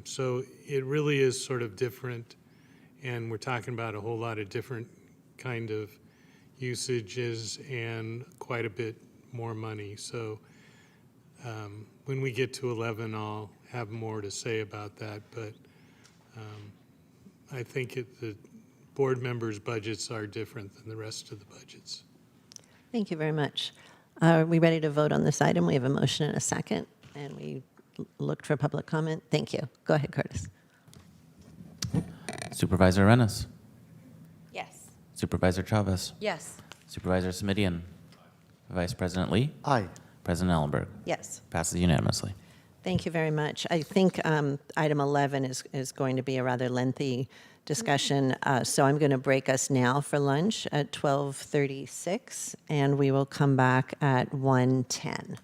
So it really is sort of different, and we're talking about a whole lot of different kind of usages and quite a bit more money. So when we get to 11, I'll have more to say about that, but I think the board members' budgets are different than the rest of the budgets. Thank you very much. Are we ready to vote on this item? We have a motion and a second, and we looked for public comment. Thank you. Go ahead, Curtis. Supervisor Arenas. Yes. Supervisor Chavez. Yes. Supervisor Semidion. Vice President Lee. Aye. President Ellenberg. Yes. Passes unanimously. Thank you very much. I think item 11 is going to be a rather lengthy discussion, so I'm going to break us now for lunch at 12:36, and we will come back at 1:10.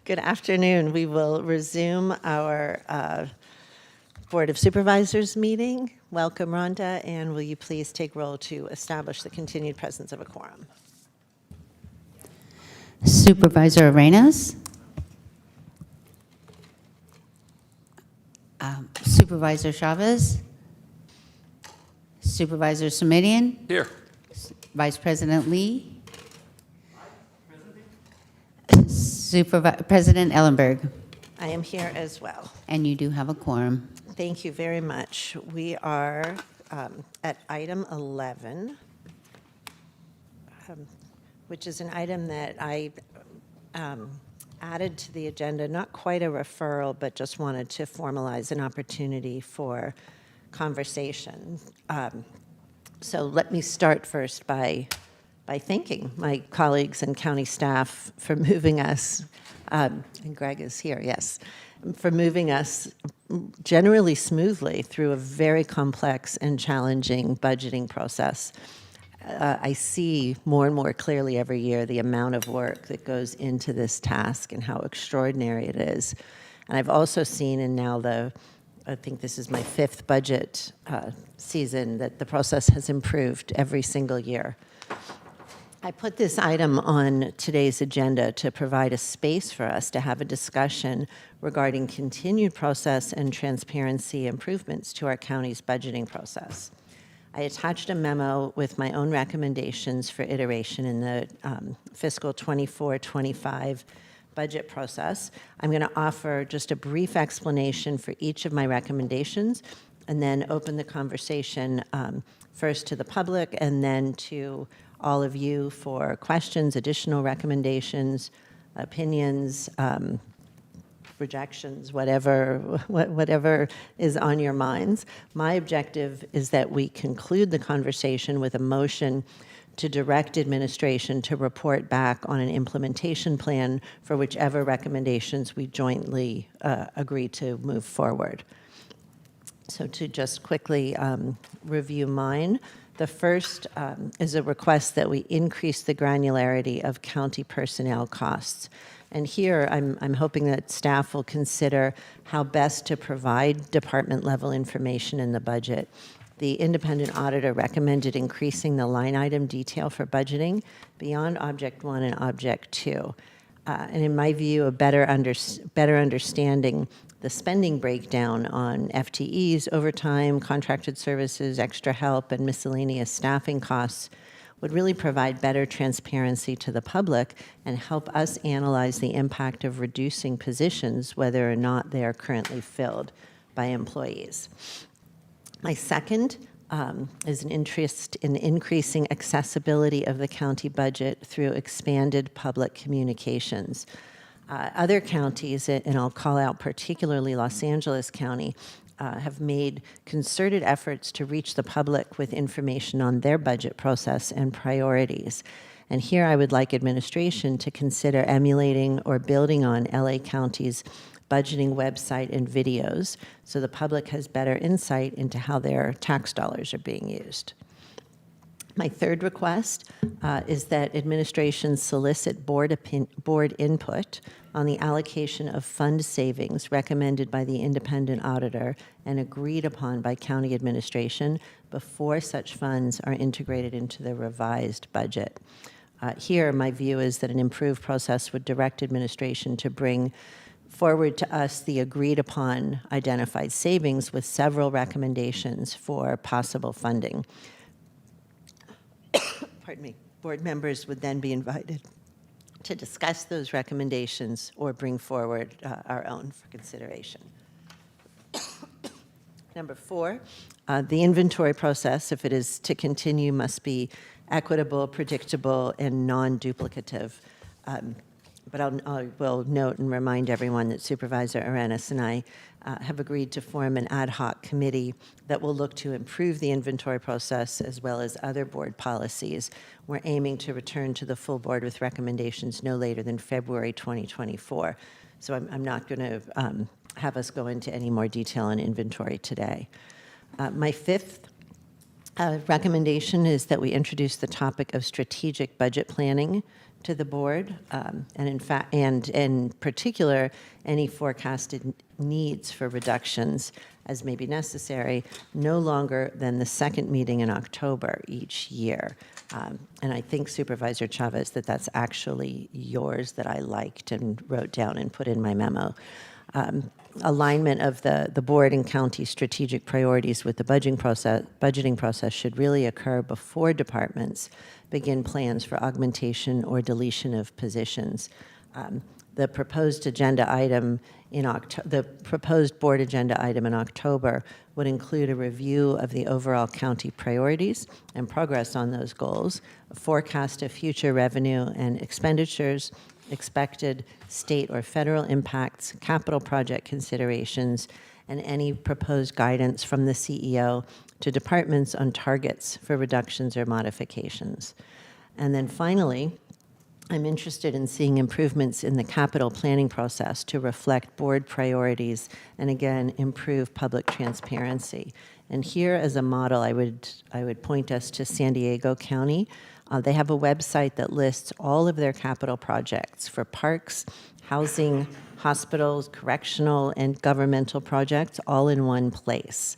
Good afternoon. We will resume our Board of Supervisors meeting. Welcome, Rhonda, and will you please take roll to establish the continued presence of a quorum? Supervisor Arenas. Supervisor Chavez. Supervisor Sumedian. Here. Vice President Lee. President Ellenberg. I am here as well. And you do have a quorum. Thank you very much. We are at item 11, which is an item that I added to the agenda, not quite a referral, but just wanted to formalize an opportunity for conversation. So let me start first by thanking my colleagues and county staff for moving us, and Greg is here, yes, for moving us generally smoothly through a very complex and challenging budgeting process. I see more and more clearly every year the amount of work that goes into this task and how extraordinary it is. And I've also seen, and now I think this is my 5th budget season, that the process has improved every single year. I put this item on today's agenda to provide a space for us to have a discussion regarding continued process and transparency improvements to our county's budgeting process. I attached a memo with my own recommendations for iteration in the fiscal 24-25 budget process. I'm going to offer just a brief explanation for each of my recommendations and then open the conversation first to the public and then to all of you for questions, additional recommendations, opinions, rejections, whatever is on your minds. My objective is that we conclude the conversation with a motion to direct administration to report back on an implementation plan for whichever recommendations we jointly agree to move forward. So to just quickly review mine, the first is a request that we increase the granularity of county personnel costs. And here, I'm hoping that staff will consider how best to provide department-level information in the budget. The independent auditor recommended increasing the line item detail for budgeting beyond Object 1 and Object 2. And in my view, a better understanding the spending breakdown on FTEs, overtime, contracted services, extra help, and miscellaneous staffing costs would really provide better transparency to the public and help us analyze the impact of reducing positions, whether or not they are currently filled by employees. My second is an interest in increasing accessibility of the county budget through expanded public communications. Other counties, and I'll call out particularly Los Angeles County, have made concerted efforts to reach the public with information on their budget process and priorities. And here I would like administration to consider emulating or building on LA County's budgeting website and videos so the public has better insight into how their tax dollars are being used. My third request is that administration solicit board input on the allocation of fund savings recommended by the independent auditor and agreed upon by county administration before such funds are integrated into the revised budget. Here, my view is that an improved process would direct administration to bring forward to us the agreed upon identified savings with several recommendations for possible funding. Pardon me. Board members would then be invited to discuss those recommendations or bring forward our own for consideration. Number 4, the inventory process, if it is to continue, must be equitable, predictable, and non-duplicative. But I will note and remind everyone that Supervisor Arenas and I have agreed to form an ad hoc committee that will look to improve the inventory process as well as other board policies. We're aiming to return to the full board with recommendations no later than February 2024. So I'm not going to have us go into any more detail on inventory today. My fifth Recommendation is that we introduce the topic of strategic budget planning to the board, and in particular, any forecasted needs for reductions as may be necessary, no longer than the second meeting in October each year. And I think Supervisor Chavez, that's actually yours that I liked and wrote down and put in my memo. Alignment of the board and county strategic priorities with the budgeting process should really occur before departments begin plans for augmentation or deletion of positions. The proposed agenda item the proposed board agenda item in October would include a review of the overall county priorities and progress on those goals, a forecast of future revenue and expenditures, expected state or federal impacts, capital project considerations, and any proposed guidance from the CEO to departments on targets for reductions or modifications. And then finally, I'm interested in seeing improvements in the capital planning process to reflect board priorities and again, improve public transparency. And here as a model, I would point us to San Diego County. They have a website that lists all of their capital projects for parks, housing, hospitals, correctional, and governmental projects all in one place.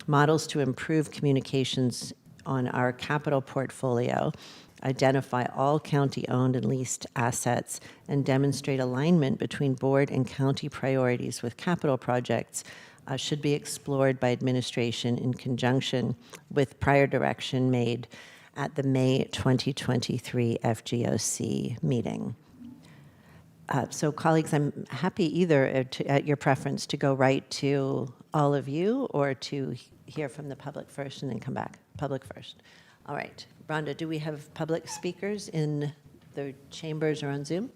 Models to improve communications on our capital portfolio, identify all county-owned and leased assets, and demonstrate alignment between board and county priorities with capital projects should be explored by administration in conjunction with prior direction made at the May 2023 FGOC meeting. So colleagues, I'm happy either at your preference to go right to all of you or to hear from the public first and then come back. Public first. All right. Rhonda, do we have public speakers in the chambers or on Zoom?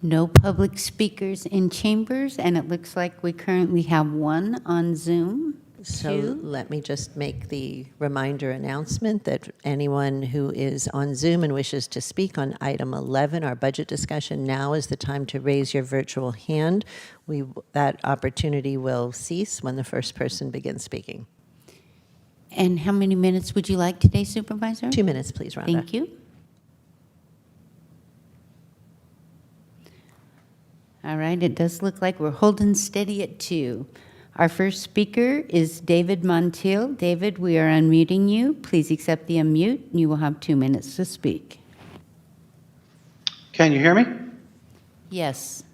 No public speakers in chambers, and it looks like we currently have one on Zoom. So let me just make the reminder announcement that anyone who is on Zoom and wishes to speak on item 11, our budget discussion, now is the time to raise your virtual hand. That opportunity will cease when the first person begins speaking. And how many minutes would you like today, Supervisor? 2 minutes, please, Rhonda. Thank you. All right, it does look like we're holding steady at 2. Our first speaker is David Montiel. David, we are unmuting you. Please accept the unmute. You will have 2 minutes to speak. Can you hear me? Yes.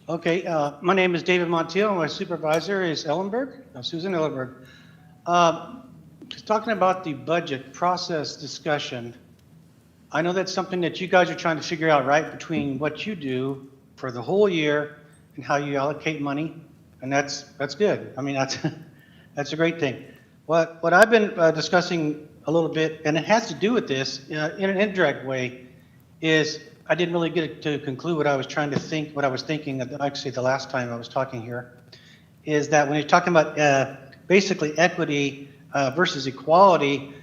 Okay, my name is David Montiel. My supervisor is Susan Ellenberg. Just talking about the budget process discussion, I know that's something that you guys are trying to figure out, right, between what you do for the whole year and how you allocate money, and that's good. I mean, that's a great thing. What I've been discussing a little bit, and it has to do with this in an indirect way, is I didn't really get to conclude what I was trying to think, what I was thinking, actually the last time I was talking here, is that when you're talking about basically equity versus equality,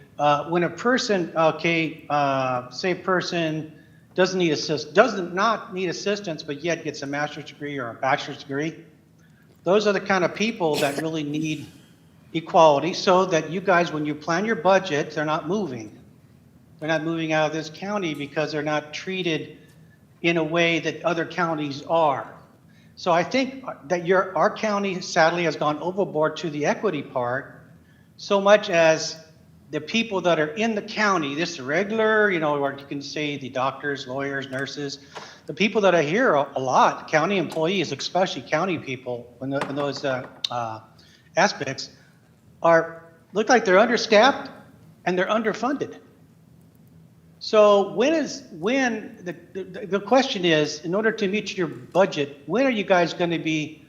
when a person, say a person does not need assistance, but yet gets a master's degree or a bachelor's degree, those are the kind of people that really need equality, so that you guys, when you plan your budget, they're not moving. They're not moving out of this county because they're not treated in a way that other counties are. So I think that our county sadly has gone overboard to the equity part, so much as the people that are in the county, this regular, or you can say the doctors, lawyers, nurses, the people that are here a lot, county employees, especially county people, in those aspects, look like they're understaffed and they're underfunded. So the question is, in order to meet your budget, when are you guys going to be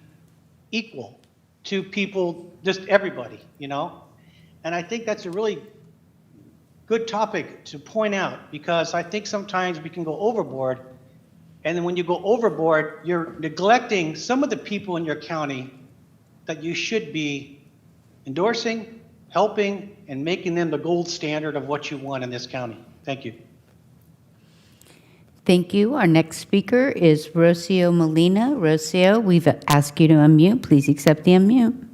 equal to people, just everybody, And I think that's a really good topic to point out, because I think sometimes we can go overboard, and then when you go overboard, you're neglecting some of the people in your county that you should be endorsing, helping, and making them the gold standard of what you want in this county. Thank you. Thank you. Our next speaker is Rocio Molina. Rocio, we've asked you to unmute. Please accept the unmute.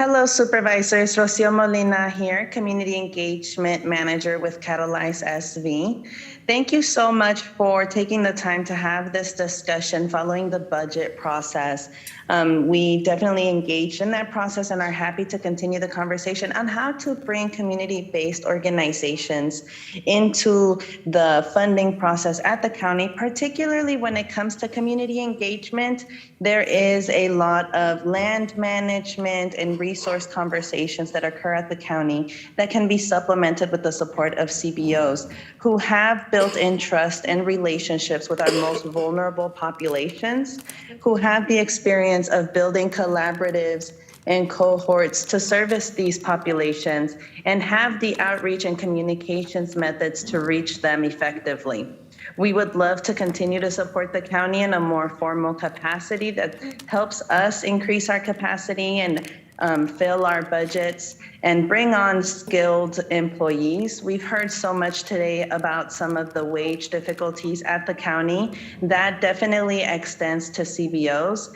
Hello, Supervisors. Rocio Molina here, Community Engagement Manager with Catalyze SV. Thank you so much for taking the time to have this discussion following the budget process. We definitely engaged in that process and are happy to continue the conversation on how to bring community-based organizations into the funding process at the county, particularly when it comes to community engagement. There is a lot of land management and resource conversations that occur at the county that can be supplemented with the support of CBOs who have built-in trust and relationships with our most vulnerable populations, who have the experience of building collaboratives and cohorts to service these populations and have the outreach and communications methods to reach them effectively. We would love to continue to support the county in a more formal capacity that helps us increase our capacity and fill our budgets and bring on skilled employees. We've heard so much today about some of the wage difficulties at the county. That definitely extends to CBOs.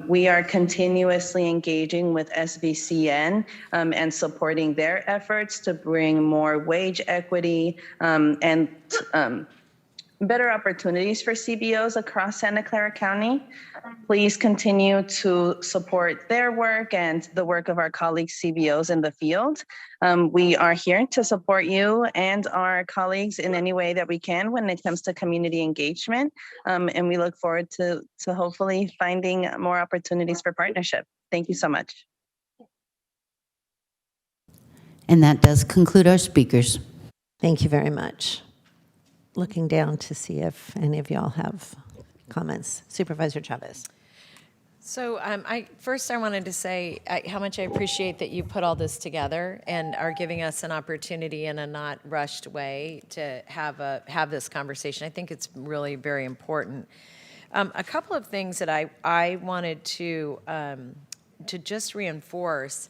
We are continuously engaging with SBCN and supporting their efforts to bring more wage equity and better opportunities for CBOs across Santa Clara County. Please continue to support their work and the work of our colleagues CBOs in the field. We are here to support you and our colleagues in any way that we can when it comes to community engagement. And we look forward to hopefully finding more opportunities for partnership. Thank you so much. And that does conclude our speakers. Thank you very much. Looking down to see if any of y'all have comments. Supervisor Chavez. So I wanted to say how much I appreciate that you put all this together and are giving us an opportunity in a not rushed way to have this conversation. I think it's really very important. A couple of things that I wanted to just reinforce.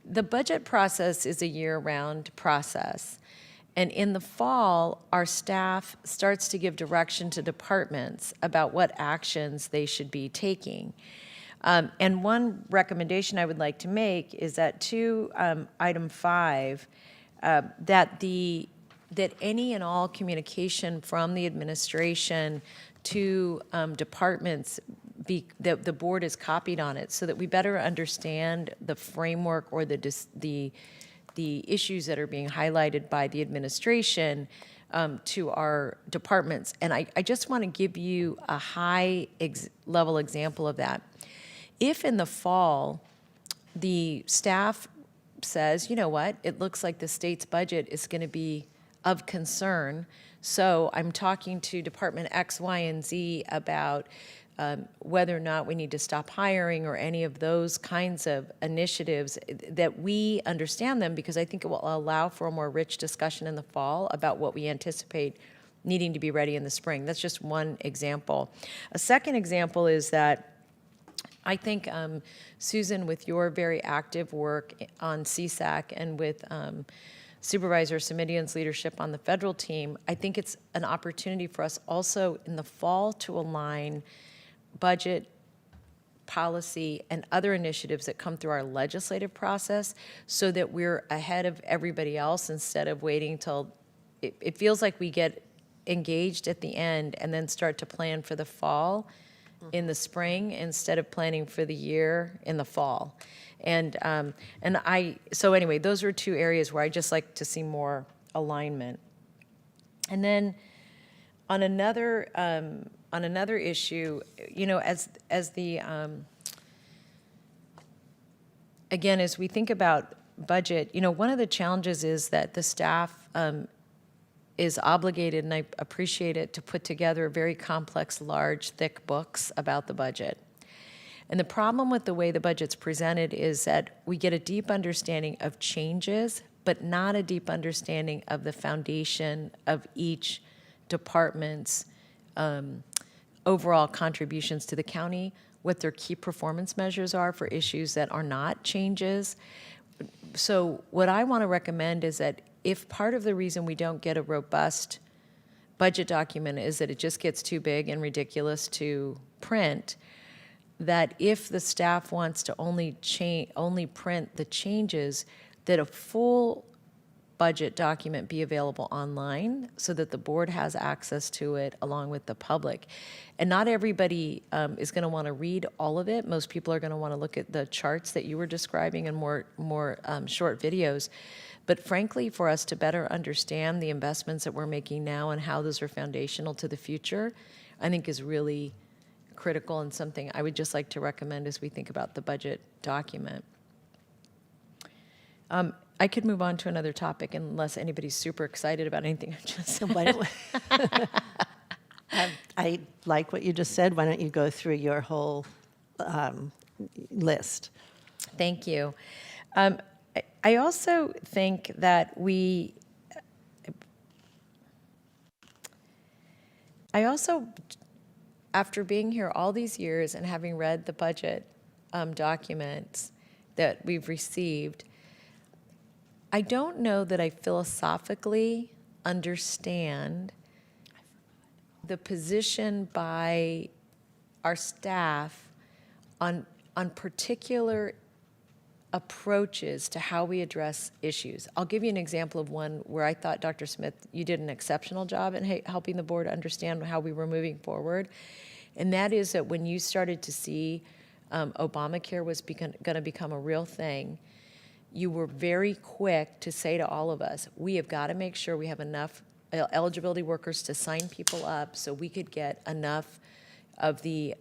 The budget process is a year-round process. And in the fall, our staff starts to give direction to departments about what actions they should be taking. And one recommendation I would like to make is that item 5, that any and all communication from the administration to departments that the board is copied on it, so that we better understand the framework or the issues that are being highlighted by the administration to our departments. And I just want to give you a high-level example of that. If in the fall the staff says, you know what, it looks like the state's budget is going to be of concern, so I'm talking to Department X, Y, and Z about whether or not we need to stop hiring or any of those kinds of initiatives, that we understand them, because I think it will allow for a more rich discussion in the fall about what we anticipate needing to be ready in the spring. That's just one example. A second example is that I think, Susan, with your very active work on CSAC and with Supervisor Simitian's leadership on the federal team, I think it's an opportunity for us also in the fall to align budget, policy, and other initiatives that come through our legislative process so that we're ahead of everybody else instead of waiting till it feels like we get engaged at the end and then start to plan for the fall in the spring instead of planning for the year in the fall. So anyway, those are two areas where I just like to see more alignment. And then on another issue, you know, as we think about budget, you know, one of the challenges is that the staff is obligated, and I appreciate it, to put together very complex, large, thick books about the budget. And the problem with the way the budget's presented is that we get a deep understanding of changes, but not a deep understanding of the foundation of each department's overall contributions to the county, what their key performance measures are for issues that are not changes. So what I want to recommend is that if part of the reason we don't get a robust budget document is that it just gets too big and ridiculous to print, that if the staff wants to only print the changes, that a full budget document be available online so that the board has access to it along with the public. And not everybody is going to want to read all of it. Most people are going to want to look at the charts that you were describing and more short videos. But frankly, for us to better understand the investments that we're making now and how those are foundational to the future, I think is really critical and something I would just like to recommend as we think about the budget document. I could move on to another topic unless anybody's super excited about anything I've just said. Why don't I like what you just said. Why don't you go through your whole list? Thank you. I also think that after being here all these years and having read the budget documents that we've received, I don't know that I philosophically understand the position by our staff on particular approaches to how we address issues. I'll give you an example of one where I thought, Dr. Smith, you did an exceptional job in helping the board understand how we were moving forward. And that is that when you started to see Obamacare was going to become a real thing, you were very quick to say to all of us, we have got to make sure we have enough eligibility workers to sign people up so we could get enough of the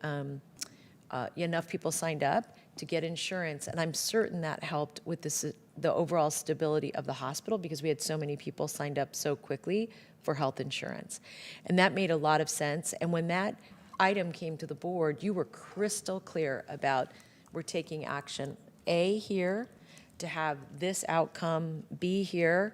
enough people signed up to get insurance. And I'm certain that helped with the overall stability of the hospital because we had so many people signed up so quickly for health insurance. And that made a lot of sense. And when that item came to the board, you were crystal clear about we're taking action A here to have this outcome be here.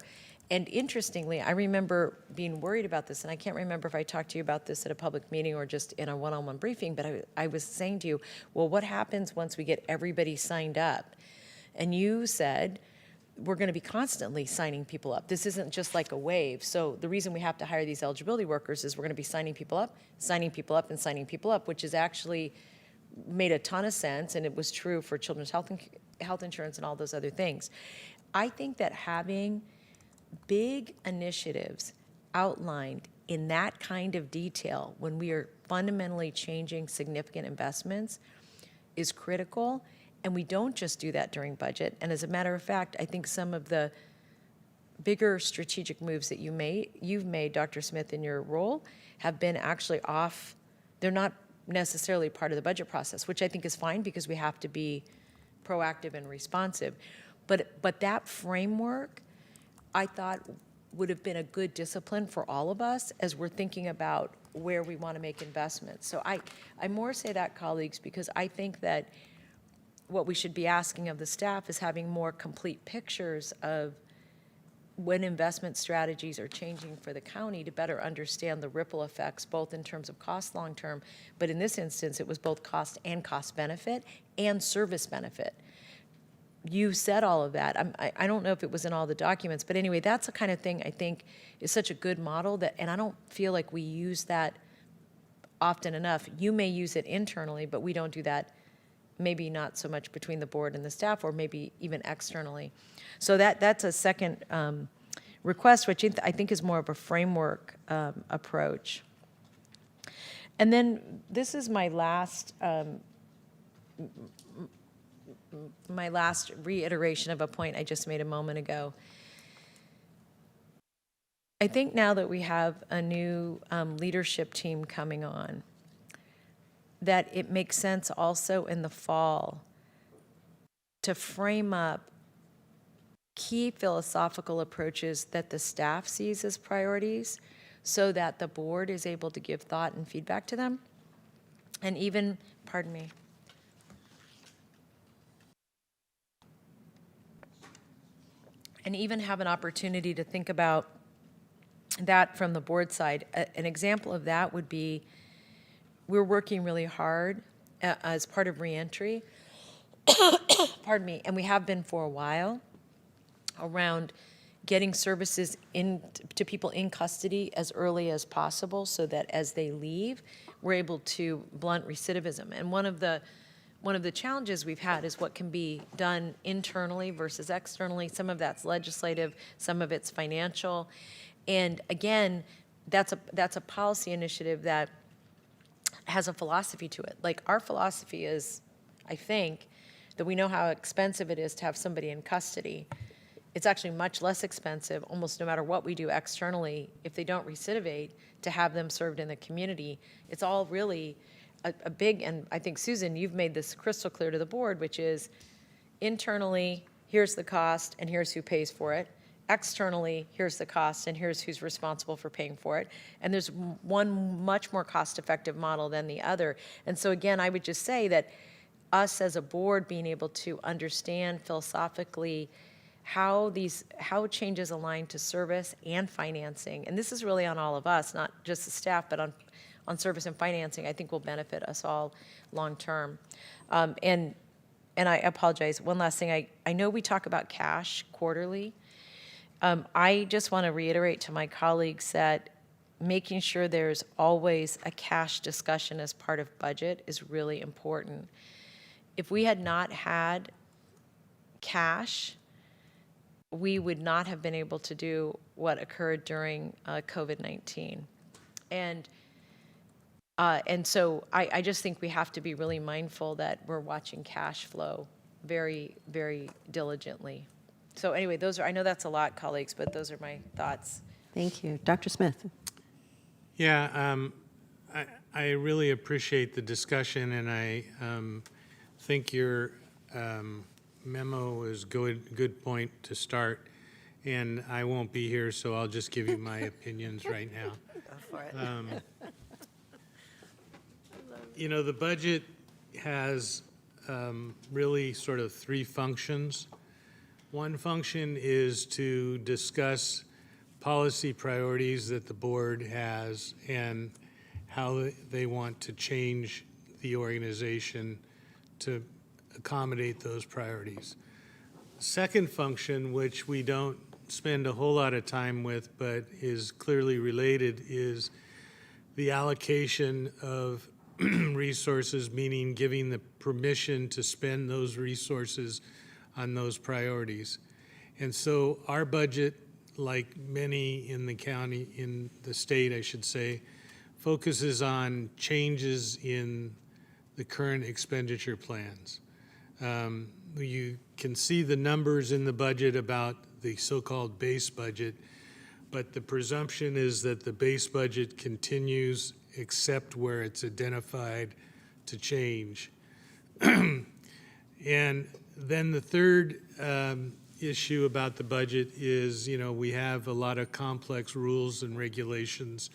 And interestingly, I remember being worried about this, and I can't remember if I talked to you about this at a public meeting or just in a one-on-one briefing, but I was saying to you, well, what happens once we get everybody signed up? And you said, we're going to be constantly signing people up. This isn't just like a wave. So the reason we have to hire these eligibility workers is we're going to be signing people up, and signing people up, which is actually made a ton of sense, and it was true for children's health insurance and all those other things. I think that having big initiatives outlined in that kind of detail when we are fundamentally changing significant investments is critical, and we don't just do that during budget. And as a matter of fact, I think some of the bigger strategic moves that you've made, Dr. Smith, in your role have been actually off. They're not necessarily part of the budget process, which I think is fine because we have to be proactive and responsive. But that framework, I thought, would have been a good discipline for all of us as we're thinking about where we want to make investments. So I more say that, colleagues, because I think that what we should be asking of the staff is having more complete pictures of when investment strategies are changing for the county to better understand the ripple effects, both in terms of cost long-term, but in this instance, it was both cost and cost benefit and service benefit. You said all of that. I don't know if it was in all the documents, but anyway, that's the kind of thing I think is such a good model that, and I don't feel like we use that often enough. You may use it internally, but we don't do that, maybe not so much between the board and the staff, or maybe even externally. So that's a second request, which I think is more of a framework approach. And then this is my last reiteration of a point I just made a moment ago. I think now that we have a new leadership team coming on, that it makes sense also in the fall to frame up key philosophical approaches that the staff sees as priorities so that the board is able to give thought and feedback to them. And even, pardon me, and even have an opportunity to think about that from the board side. An example of that would be we're working really hard as part of reentry, pardon me, and we have been for a while, around getting services to people in custody as early as possible so that as they leave, we're able to blunt recidivism. And one of the one of the challenges we've had is what can be done internally versus externally. Some of that's legislative, some of it's financial. And again, that's a policy initiative that has a philosophy to it. Like, our philosophy is, I think, that we know how expensive it is to have somebody in custody. It's actually much less expensive, almost no matter what we do externally, if they don't recidivate, to have them served in the community. It's all really a big, and I think, Susan, you've made this crystal clear to the board, which is internally, here's the cost and here's who pays for it. Externally, here's the cost and here's who's responsible for paying for it. And there's one much more cost-effective model than the other. And so again, I would just say that us as a board being able to understand philosophically how changes align to service and financing, and this is really on all of us, not just the staff, but on service and financing, I think will benefit us all long term. And I apologize, one last thing, I know we talk about cash quarterly. I just want to reiterate to my colleagues that making sure there's always a cash discussion as part of budget is really important. If we had not had cash, we would not have been able to do what occurred during COVID-19. And so I just think we have to be really mindful that we're watching cash flow very, very diligently. So anyway, I know that's a lot, colleagues, but those are my thoughts. Thank you. Dr. Smith. Yeah, I really appreciate the discussion, and I think your memo is good point to start. And I won't be here, so I'll just give you my opinions right now. Go for it. You know, the budget has really sort of three functions. One function is to discuss policy priorities that the board has and how they want to change the organization to accommodate those priorities. Second function, which we don't spend a whole lot of time with but is clearly related, is the allocation of resources, meaning giving the permission to spend those resources on those priorities. And so our budget, like many in the county, in the state, I should say, focuses on changes in the current expenditure plans. You can see the numbers in the budget about the so-called base budget, but the presumption is that the base budget continues except where it's identified to change. And then the third issue about the budget is, you know, we have a lot of complex rules and regulations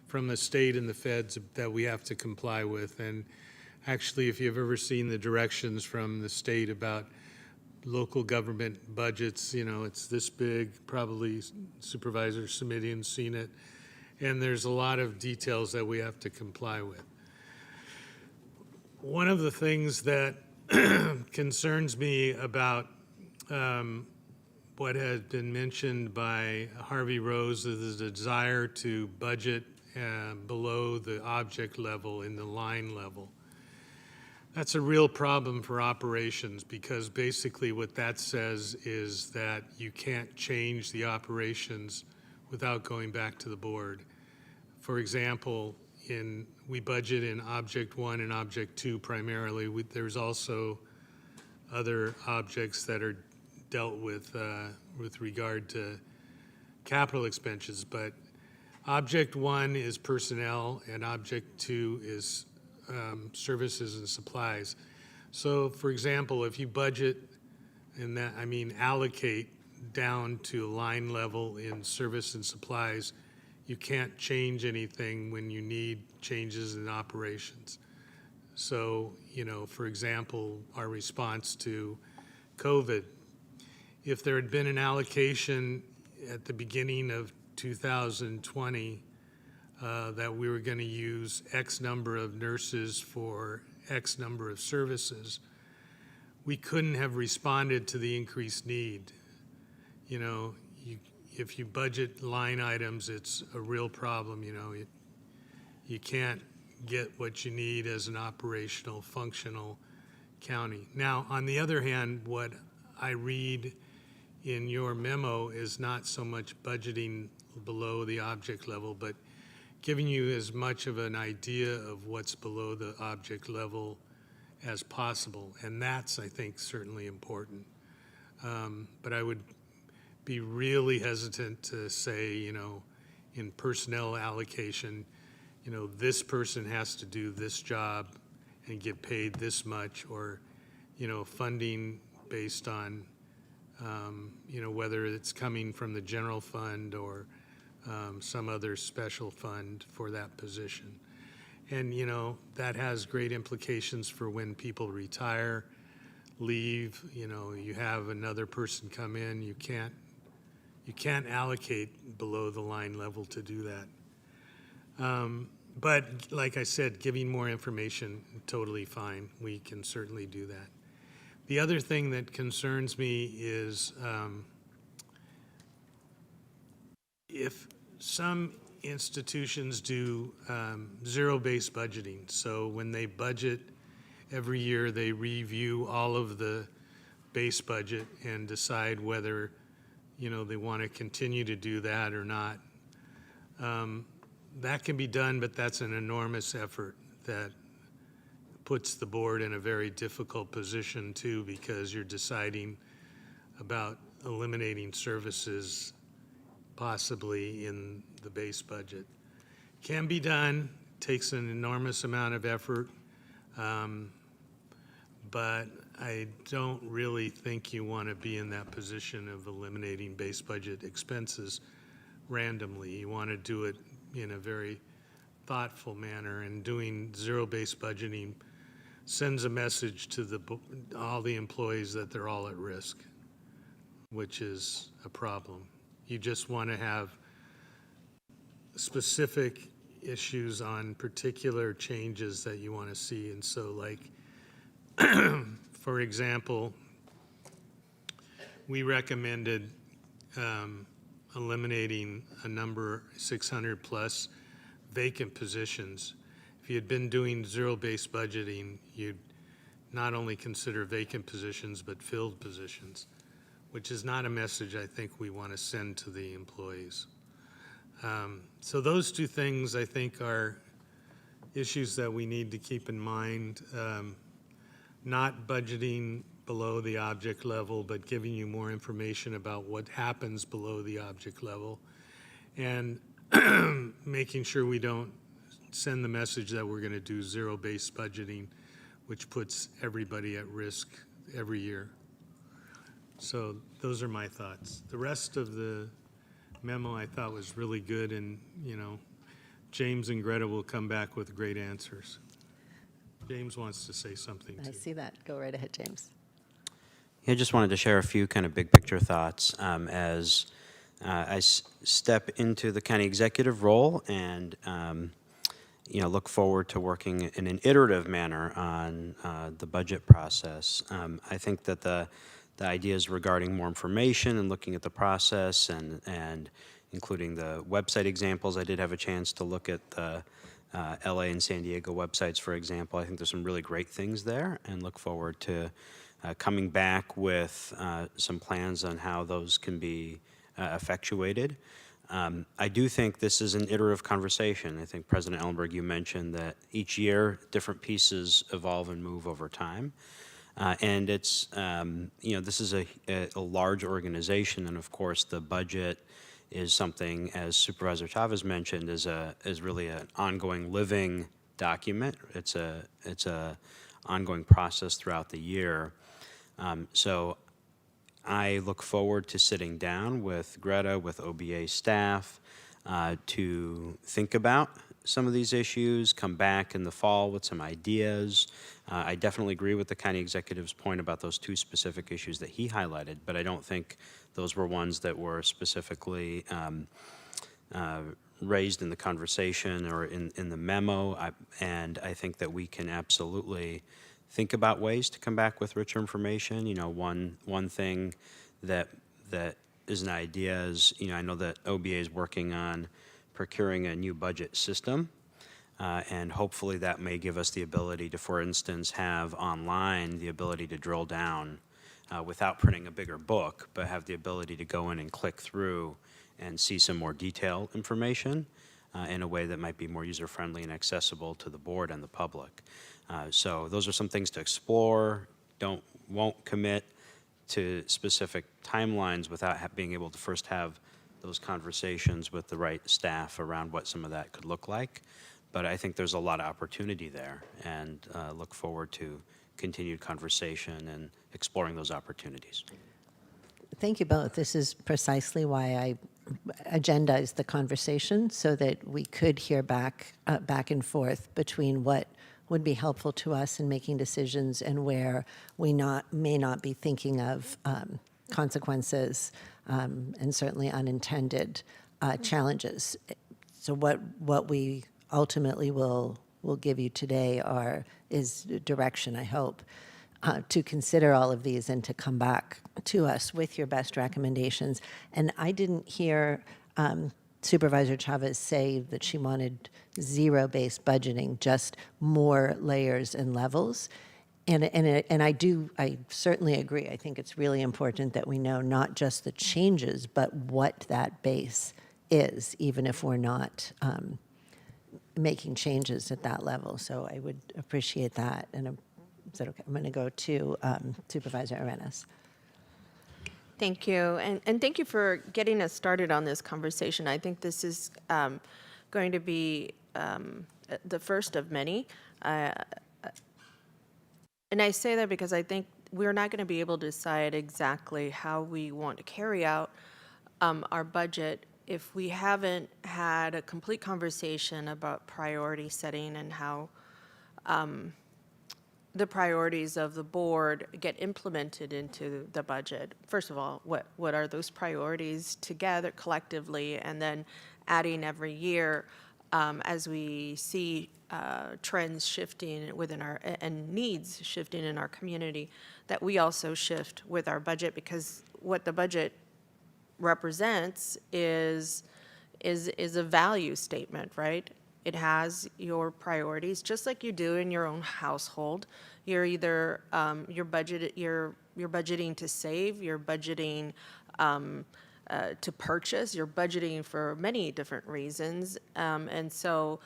from the state and the feds that we have to comply with. And actually, if you've ever seen the directions from the state about local government budgets, you know, it's this big, probably Supervisor Simitian's seen it, and there's a lot of details that we have to comply with. One of the things that concerns me about what has been mentioned by Harvey Rose is the desire to budget below the object level in the line level. That's a real problem for operations, because basically what that says is that you can't change the operations without going back to the board. For example, we budget in Object 1 and Object 2 primarily. There's also other objects that are dealt with regard to capital expenses, but Object 1 is personnel and Object 2 is services and supplies. So, for example, if you budget, and that I mean allocate down to line level in service and supplies, you can't change anything when you need changes in operations. So, you know, for example, our response to COVID, if there had been an allocation at the beginning of 2020 that we were going to use X number of nurses for X number of services, we couldn't have responded to the increased need. You know, if you budget line items, it's a real problem. You know, you can't get what you need as an operational, functional county. Now, on the other hand, what I read in your memo is not so much budgeting below the object level, but giving you as much of an idea of what's below the object level as possible. And that's, I think, certainly important. But I would be really hesitant to say, you know, in personnel allocation, you know, this person has to do this job and get paid this much, or, you know, funding based on, you know, whether it's coming from the general fund or some other special fund for that position. And, you know, that has great implications for when people retire, leave, you know, you have another person come in, you can't allocate below the line level to do that. But like I said, giving more information, totally fine. We can certainly do that. The other thing that concerns me is if some institutions do zero-based budgeting. So when they budget every year, they review all of the base budget and decide whether, you know, they want to continue to do that or not. That can be done, but that's an enormous effort that puts the board in a very difficult position too, because you're deciding about eliminating services possibly in the base budget. Can be done, takes an enormous amount of effort, but I don't really think you want to be in that position of eliminating base budget expenses randomly. You want to do it in a very thoughtful manner, and doing zero-based budgeting sends a message to all the employees that they're all at risk, which is a problem. You just want to have specific issues on particular changes that you want to see. And so, like, for example, we recommended eliminating a number 600 plus vacant positions. If you had been doing zero-based budgeting, you'd not only consider vacant positions, but filled positions, which is not a message I think we want to send to the employees. So those two things, I think, are issues that we need to keep in mind. Not budgeting below the object level, but giving you more information about what happens below the object level, and making sure we don't send the message that we're going to do zero-based budgeting, which puts everybody at risk every year. So those are my thoughts. The rest of the memo I thought was really good, and, you know, James and Greta will come back with great answers. James wants to say something too. I see that. Go right ahead, James. I just wanted to share a few kind of big picture thoughts as I step into the county executive role, and you know, look forward to working in an iterative manner on the budget process. I think that the ideas regarding more information and looking at the process and including the website examples, I did have a chance to look at the LA and San Diego websites, for example. I think there's some really great things there, and look forward to coming back with some plans on how those can be effectuated. I do think this is an iterative conversation. I think, President Ellenberg, you mentioned that each year different pieces evolve and move over time. And it's, you know, this is a large organization, and of course the budget is something, as Supervisor Chavez mentioned, is really an ongoing living document. It's a ongoing process throughout the year. So I look forward to sitting down with Greta, with OBA staff, to think about some of these issues, come back in the fall with some ideas. I definitely agree with the county executive's point about those two specific issues that he highlighted, but I don't think those were ones that were specifically raised in the conversation or in the memo. And I think that we can absolutely think about ways to come back with richer information. You know, one thing that is an idea is, you know, I know that OBA is working on procuring a new budget system. And hopefully that may give us the ability to, for instance, have online the ability to drill down without printing a bigger book, but have the ability to go in and click through and see some more detailed information in a way that might be more user-friendly and accessible to the board and the public. So those are some things to explore. Won't commit to specific timelines without being able to first have those conversations with the right staff around what some of that could look like. But I think there's a lot of opportunity there, and look forward to continued conversation and exploring those opportunities. Thank you both. This is precisely why I agendized the conversation, so that we could hear back and forth between what would be helpful to us in making decisions and where we may not be thinking of consequences and certainly unintended challenges. So what we ultimately will give you today is direction, I hope, to consider all of these and to come back to us with your best recommendations. And I didn't hear Supervisor Chavez say that she wanted zero-based budgeting, just more layers and levels. And I certainly agree. I think it's really important that we know not just the changes, but what that base is, even if we're not making changes at that level. So I would appreciate that. And is that okay? I'm going to go to Supervisor Arenas. Thank you, and thank you for getting us started on this conversation. I think this is going to be the first of many. And I say that because I think we're not going to be able to decide exactly how we want to carry out our budget if we haven't had a complete conversation about priority setting and how the priorities of the board get implemented into the budget. First of all, what are those priorities together collectively, and then adding every year as we see trends shifting within our, and needs shifting in our community, that we also shift with our budget, because what the budget represents is a value statement, right? It has your priorities, just like you do in your own household. You're either you're budgeting to save, you're budgeting to purchase, you're budgeting for many different reasons, and so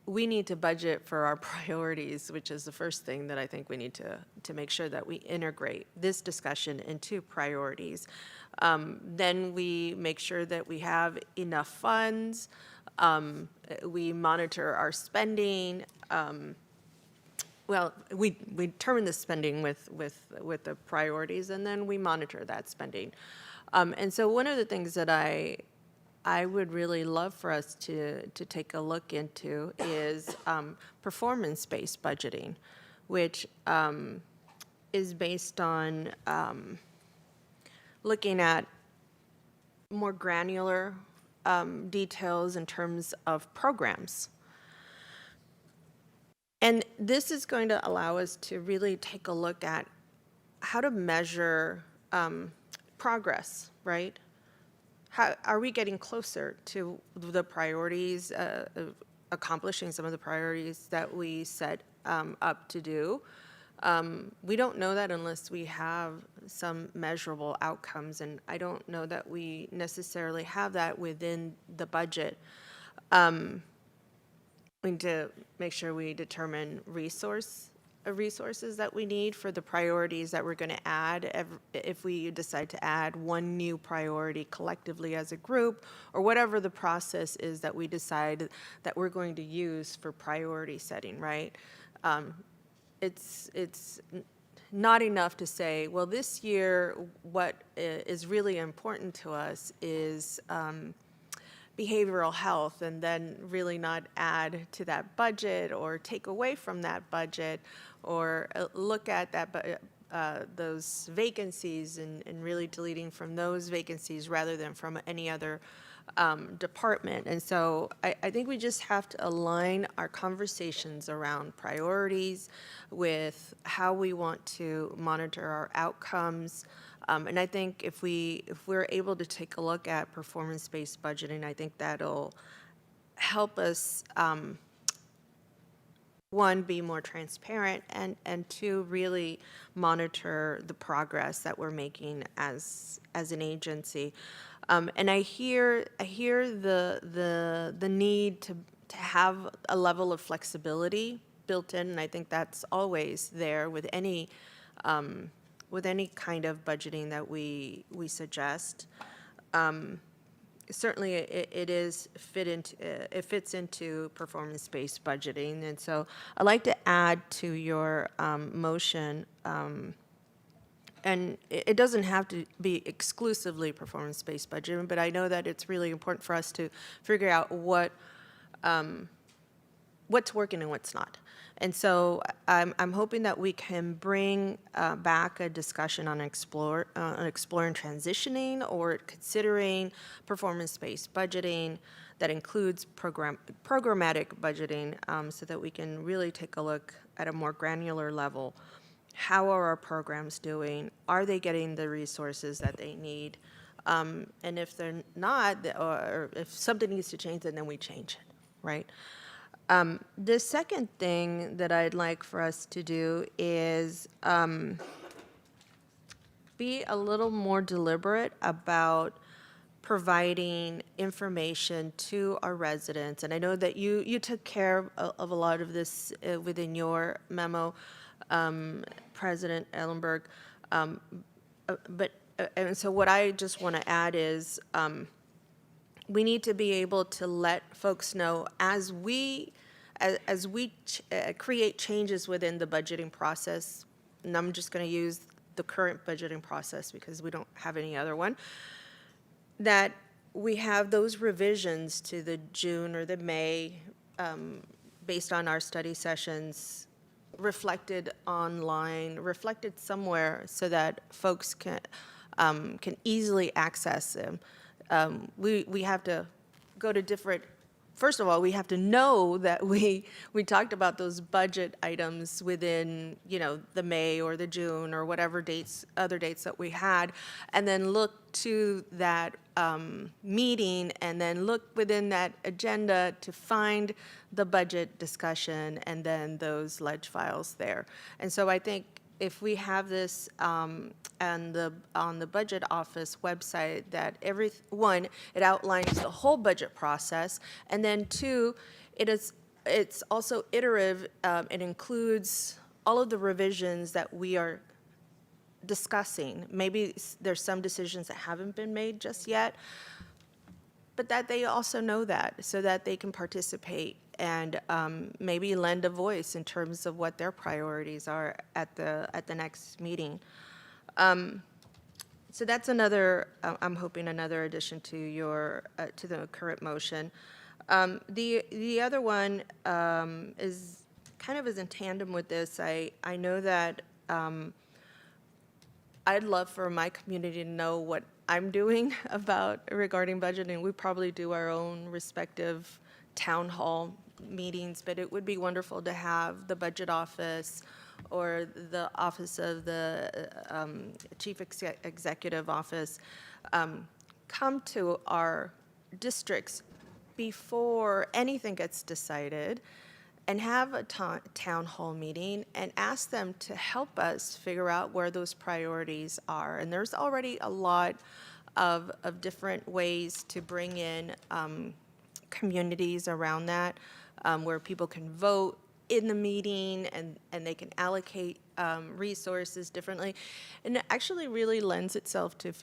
we need to budget for our priorities, which is the first thing that I think we need to make sure that we integrate this discussion into priorities. Then we make sure that we have enough funds. We monitor our spending. Well, we determine the spending with the priorities, and then we monitor that spending. And so one of the things that I would really love for us to take a look into is performance-based budgeting, which is based on looking at more granular details in terms of programs. And this is going to allow us to really take a look at how to measure progress, right? How are we getting closer to the priorities, accomplishing some of the priorities that we set up to do? We don't know that unless we have some measurable outcomes, and I don't know that we necessarily have that within the budget. We need to make sure we determine resources that we need for the priorities that we're going to add if we decide to add one new priority collectively as a group, or whatever the process is that we decide that we're going to use for priority setting, right? It's not enough to say, well, this year what is really important to us is behavioral health, and then really not add to that budget or take away from that budget, or look at that those vacancies and really deleting from those vacancies rather than from any other department. And so I think we just have to align our conversations around priorities with how we want to monitor our outcomes. And I think if we're able to take a look at performance-based budgeting, I think that'll help us, one, be more transparent, and two, really monitor the progress that we're making as an agency. And I hear the need to have a level of flexibility built in, and I think that's always there with any kind of budgeting that we suggest. Certainly, it fits into performance-based budgeting, and so I'd like to add to your motion. And it doesn't have to be exclusively performance-based budgeting, but I know that it's really important for us to figure out what's working and what's not. And so I'm hoping that we can bring back a discussion on exploring transitioning or considering performance-based budgeting that includes programmatic budgeting, so that we can really take a look at a more granular level. How are our programs doing? Are they getting the resources that they need? And if they're not, or if something needs to change, then we change it, right? The second thing that I'd like for us to do is be a little more deliberate about providing information to our residents. And I know that you took care of a lot of this within your memo, President Ellenberg. And so what I just want to add is we need to be able to let folks know as we create changes within the budgeting process, and I'm just going to use the current budgeting process because we don't have any other one, that we have those revisions to the June or the May, based on our study sessions, reflected online, reflected somewhere so that folks can easily access them. We have to go to different. First of all, we have to know that we talked about those budget items within, the May or the June or whatever other dates that we had, and then look to that meeting and then look within that agenda to find the budget discussion and then those ledge files there. And so I think if we have this on the budget office website, that it outlines the whole budget process, and then two, it's also iterative. It includes all of the revisions that we are discussing. Maybe there's some decisions that haven't been made just yet, but that they also know that so that they can participate and maybe lend a voice in terms of what their priorities are at the next meeting. So that's another. I'm hoping another addition to your to the current motion. The other one is kind of in tandem with this. I know that I'd love for my community to know what I'm doing regarding budgeting. We probably do our own respective town hall meetings, but it would be wonderful to have the budget office or the office of the chief executive office come to our districts before anything gets decided and have a town hall meeting and ask them to help us figure out where those priorities are. And there's already a lot of different ways to bring in communities around that, where people can vote in the meeting and they can allocate resources differently, and it actually really lends itself to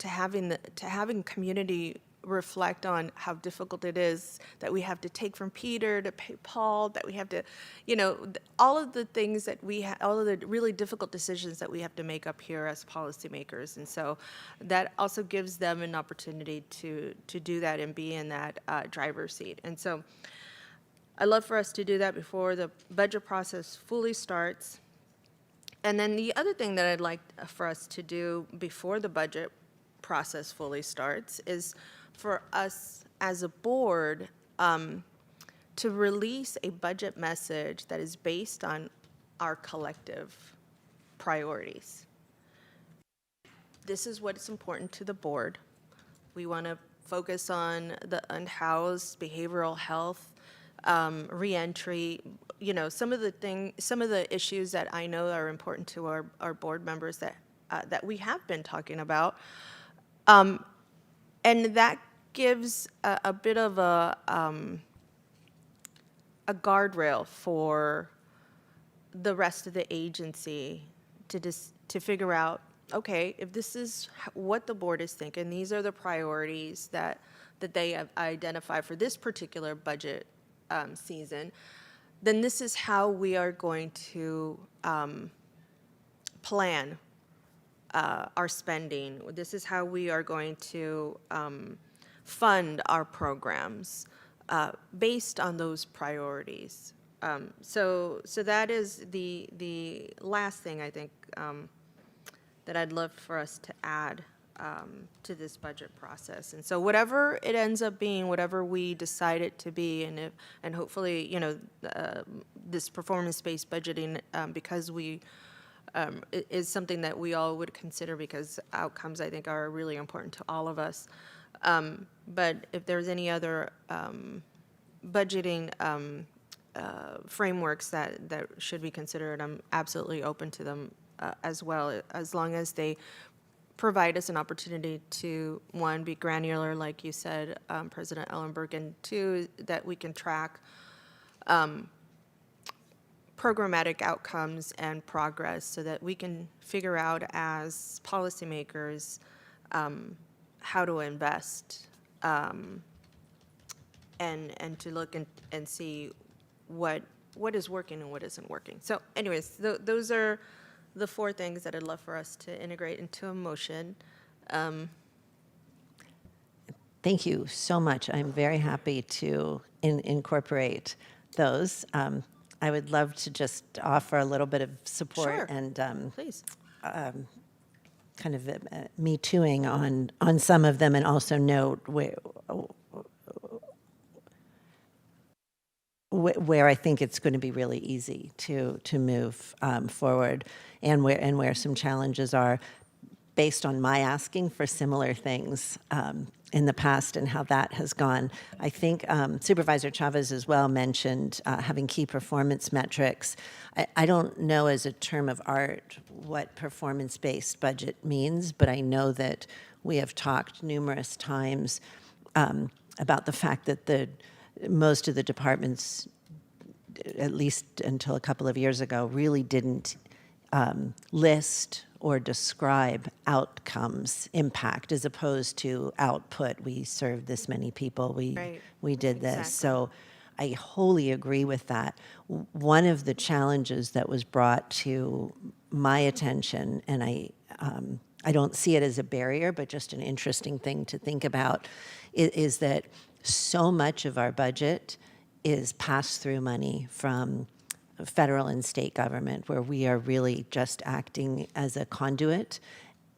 having community reflect on how difficult it is that we have to take from Peter to pay Paul, that we have to, all of the things that all of the really difficult decisions that we have to make up here as policymakers. And so that also gives them an opportunity to do that and be in that driver's seat. And so I'd love for us to do that before the budget process fully starts. And then the other thing that I'd like for us to do before the budget process fully starts is for us as a board to release a budget message that is based on our collective priorities. This is what's important to the board. We want to focus on the unhoused, behavioral health, reentry, some of the issues that I know are important to our board members that we have been talking about. And that gives a bit of a guardrail for the rest of the agency to figure out, okay, if this is what the board is thinking, these are the priorities that they have identified for this particular budget season, then this is how we are going to plan our spending. This is how we are going to fund our programs based on those priorities. So that is the last thing I think that I'd love for us to add to this budget process. And so whatever it ends up being, whatever we decide it to be, and hopefully, this performance-based budgeting, because is something that we all would consider, because outcomes, I think, are really important to all of us. But if there's any other budgeting frameworks that should be considered, I'm absolutely open to them as well, as long as they provide us an opportunity to, one, be granular, like you said, President Ellenberg, and two, that we can track programmatic outcomes and progress so that we can figure out as policymakers how to invest and to look and see what is working and what isn't working. So anyways, those are the four things that I'd love for us to integrate into a motion. Thank you so much. I'm very happy to incorporate those. I would love to just offer a little bit of support. Sure. And Please. kind of me tooing on some of them, and also note where I think it's going to be really easy to move forward, and where some challenges are, based on my asking for similar things in the past and how that has gone. I think Supervisor Chavez as well mentioned having key performance metrics. I don't know as a term of art what performance-based budget means, but I know that we have talked numerous times about the fact that most of the departments, at least until a couple of years ago, really didn't list or describe outcomes, impact, as opposed to output. We served this many people, we did this. Exactly. So I wholly agree with that. One of the challenges that was brought to my attention, and I don't see it as a barrier, but just an interesting thing to think about, is that so much of our budget is pass-through money from federal and state government, where we are really just acting as a conduit.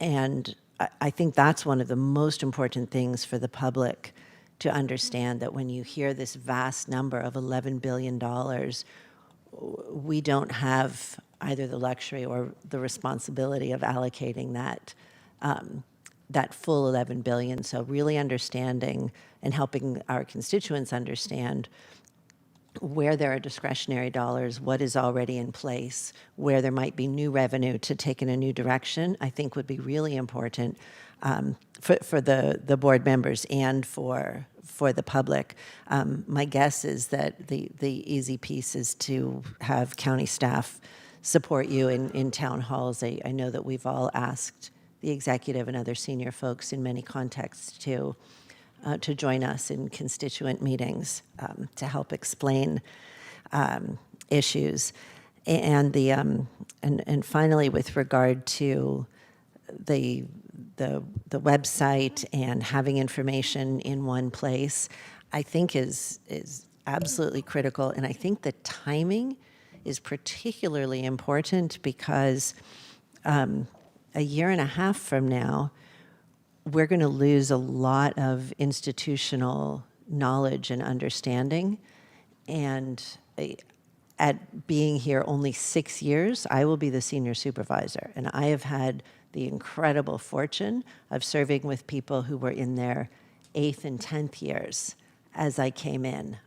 And I think that's one of the most important things for the public to understand, that when you hear this vast number of $11 billion, we don't have either the luxury or the responsibility of allocating that full $11 billion. So really understanding and helping our constituents understand where there are discretionary dollars, what is already in place, where there might be new revenue to take in a new direction, I think would be really important for the board members and for the public. My guess is that the easy piece is to have county staff support you in town halls. I know that we've all asked the executive and other senior folks in many contexts to join us in constituent meetings to help explain issues. And and finally, with regard to the website and having information in one place, I think is absolutely critical. And I think the timing is particularly important, because a year and a half from now, we're going to lose a lot of institutional knowledge and understanding. And at being here only 6 years, I will be the senior supervisor. And I have had the incredible fortune of serving with people who were in their 8th and 10th years as I came in.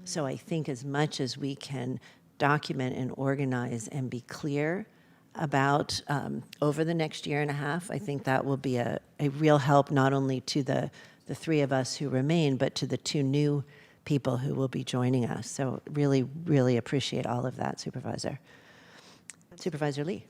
So I think as much as we can document and organize and be clear about over the next year and a half, I think that will be a real help not only to the three of us who remain, but to the two new people who will be joining us. So really, really appreciate all of that, Supervisor. Supervisor Lee.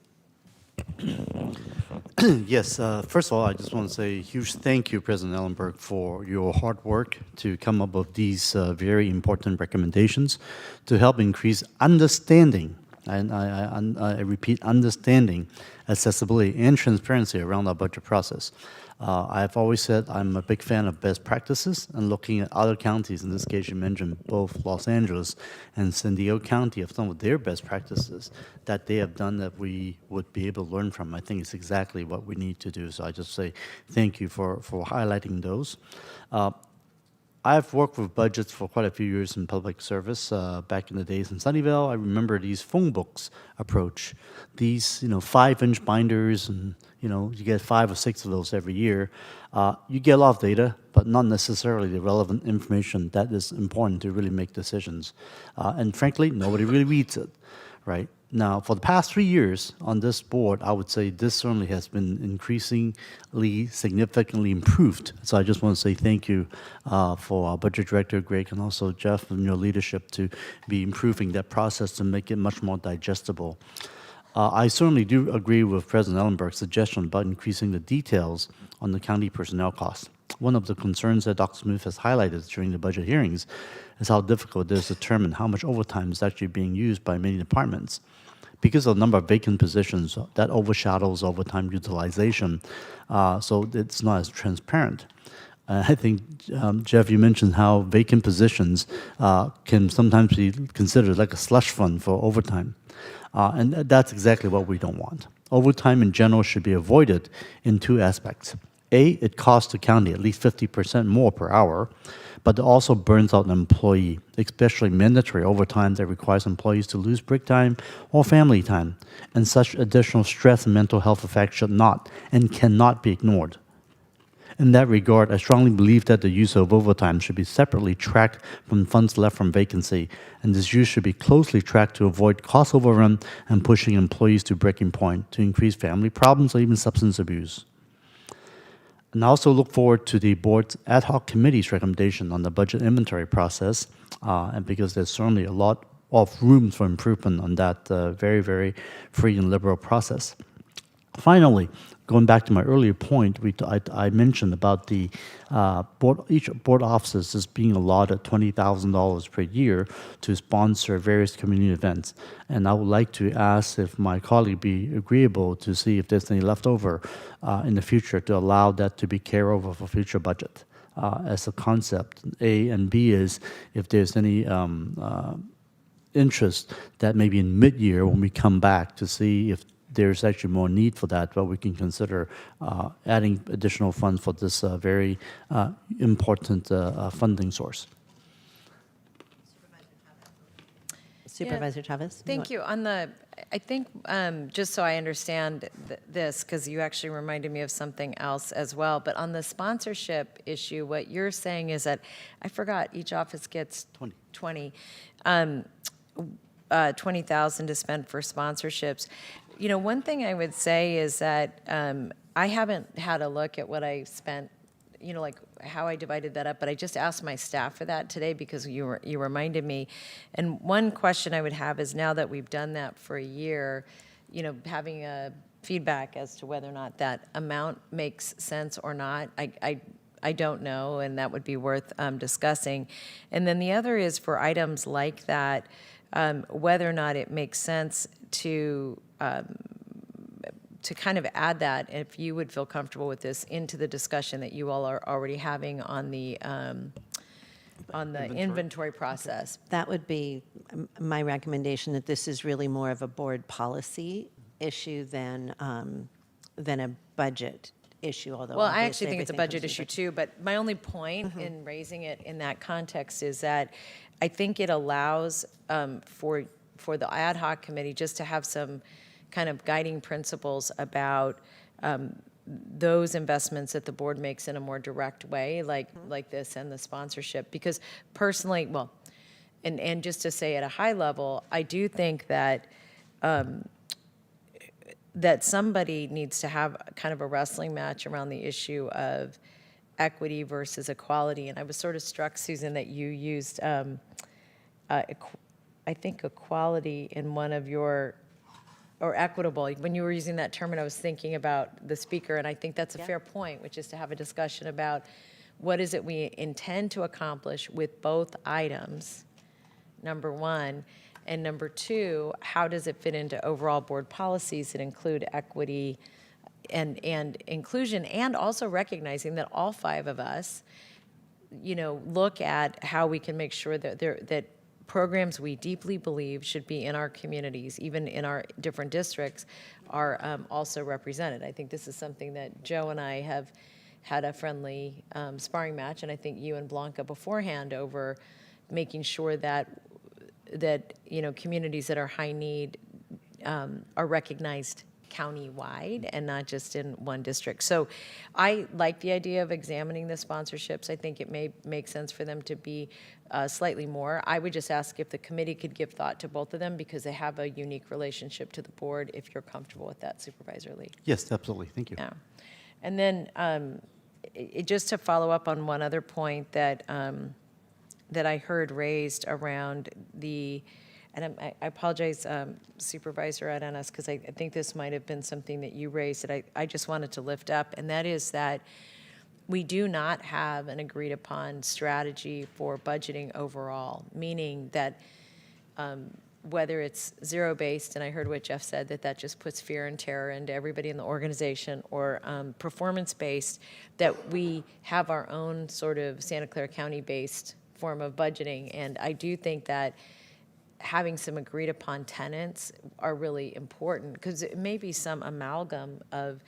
Yes, first of all, I just want to say a huge thank you, President Ellenberg, for your hard work to come up with these very important recommendations to help increase understanding, and I repeat, understanding, accessibility, and transparency around our budget process. I've always said I'm a big fan of best practices and looking at other counties. In this case, you mentioned both Los Angeles and San Diego County of some of their best practices that they have done that we would be able to learn from. I think it's exactly what we need to do. So I just say thank you for highlighting those. I've worked with budgets for quite a few years in public service. Back in the days in Sunnyvale, I remember these phone books approach. These, 5-inch binders, and you get 5 or 6 of those every year. You get a lot of data, but not necessarily the relevant information that is important to really make decisions. And frankly, nobody really reads it, right? Now, for the past 3 years on this board, I would say this certainly has been increasingly significantly improved. So I just want to say thank you for our Budget Director, Greg, and also Jeff, and your leadership to be improving that process to make it much more digestible. I certainly do agree with President Ellenberg's suggestion about increasing the details on the county personnel costs. One of the concerns that Dr. Smith has highlighted during the budget hearings is how difficult it is to determine how much overtime is actually being used by many departments. Because of the number of vacant positions, that overshadows overtime utilization, so it's not as transparent. I think, Jeff, you mentioned how vacant positions can sometimes be considered like a slush fund for overtime. And that's exactly what we don't want. Overtime in general should be avoided in 2 aspects. A, it costs the county at least 50% more per hour, but it also burns out an employee, especially mandatory overtime that requires employees to lose break time or family time. And such additional stress and mental health effects should not and cannot be ignored. In that regard, I strongly believe that the use of overtime should be separately tracked from funds left from vacancy, and this use should be closely tracked to avoid cost overrun and pushing employees to breaking point to increase family problems or even substance abuse. And I also look forward to the board's ad hoc committee's recommendation on the budget inventory process, and because there's certainly a lot of room for improvement on that very, very free and liberal process. Finally, going back to my earlier point, I mentioned about the each board offices is being allotted $20,000 per year to sponsor various community events. And I would like to ask if my colleague be agreeable to see if there's any leftover in the future to allow that to be carried over for future budget as a concept. A, and B is if there's any interest that maybe in mid-year when we come back to see if there's actually more need for that, but we can consider adding additional funds for this very important funding source. Supervisor Chavez? Thank you. I think, just so I understand this, because you actually reminded me of something else as well, but on the sponsorship issue, what you're saying is that, I forgot, each office gets 20,000 to spend for sponsorships. One thing I would say is that I haven't had a look at what I spent, like how I divided that up, but I just asked my staff for that today because you reminded me. And one question I would have is, now that we've done that for a year, having a feedback as to whether or not that amount makes sense or not. I don't know, and that would be worth discussing. And then the other is for items like that, whether or not it makes sense to kind of add that, if you would feel comfortable with this, into the discussion that you all are already having on the inventory process. That would be my recommendation, that this is really more of a board policy issue than a budget issue, although Well, I obviously actually think it's a everything budget comes issue with- too, but my only point in raising it in that context is that I think it allows for the ad hoc committee just to have some kind of guiding principles about those investments that the board makes in a more direct way, like this and the sponsorship. Because personally, well, and just to say at a high level, I do think that that somebody needs to have kind of a wrestling match around the issue of equity versus equality. And I was sort of struck, Susan, that you used, I think, equality in one of your, or equitable. When you were using that term, and I was thinking about the speaker, and I think that's a fair point, which is to have a discussion about what is it we intend to accomplish with both items, number one, and number two, how does it fit into overall board policies that include equity and inclusion, and also recognizing that all five of us, look at how we can make sure that that programs we deeply believe should be in our communities, even in our different districts, are also represented. I think this is something that Joe and I have had a friendly sparring match, and I think you and Blanca beforehand over making sure that communities that are high need are recognized county-wide and not just in one district. So I like the idea of examining the sponsorships. I think it may make sense for them to be slightly more. I would just ask if the committee could give thought to both of them because they have a unique relationship to the board, if you're comfortable with that, Supervisor Lee. Yes, absolutely. Thank you. Yeah. And then just to follow up on one other point that that I heard raised around the, and I apologize, Supervisor Arenas, because I think this might have been something that you raised that I just wanted to lift up, and that is that we do not have an agreed upon strategy for budgeting overall, meaning that whether it's zero-based, and I heard what Jeff said, that just puts fear and terror into everybody in the organization, or performance-based, that we have our own sort of Santa Clara County-based form of budgeting. And I do think that having some agreed upon tenets are really important, because it may be some amalgam of,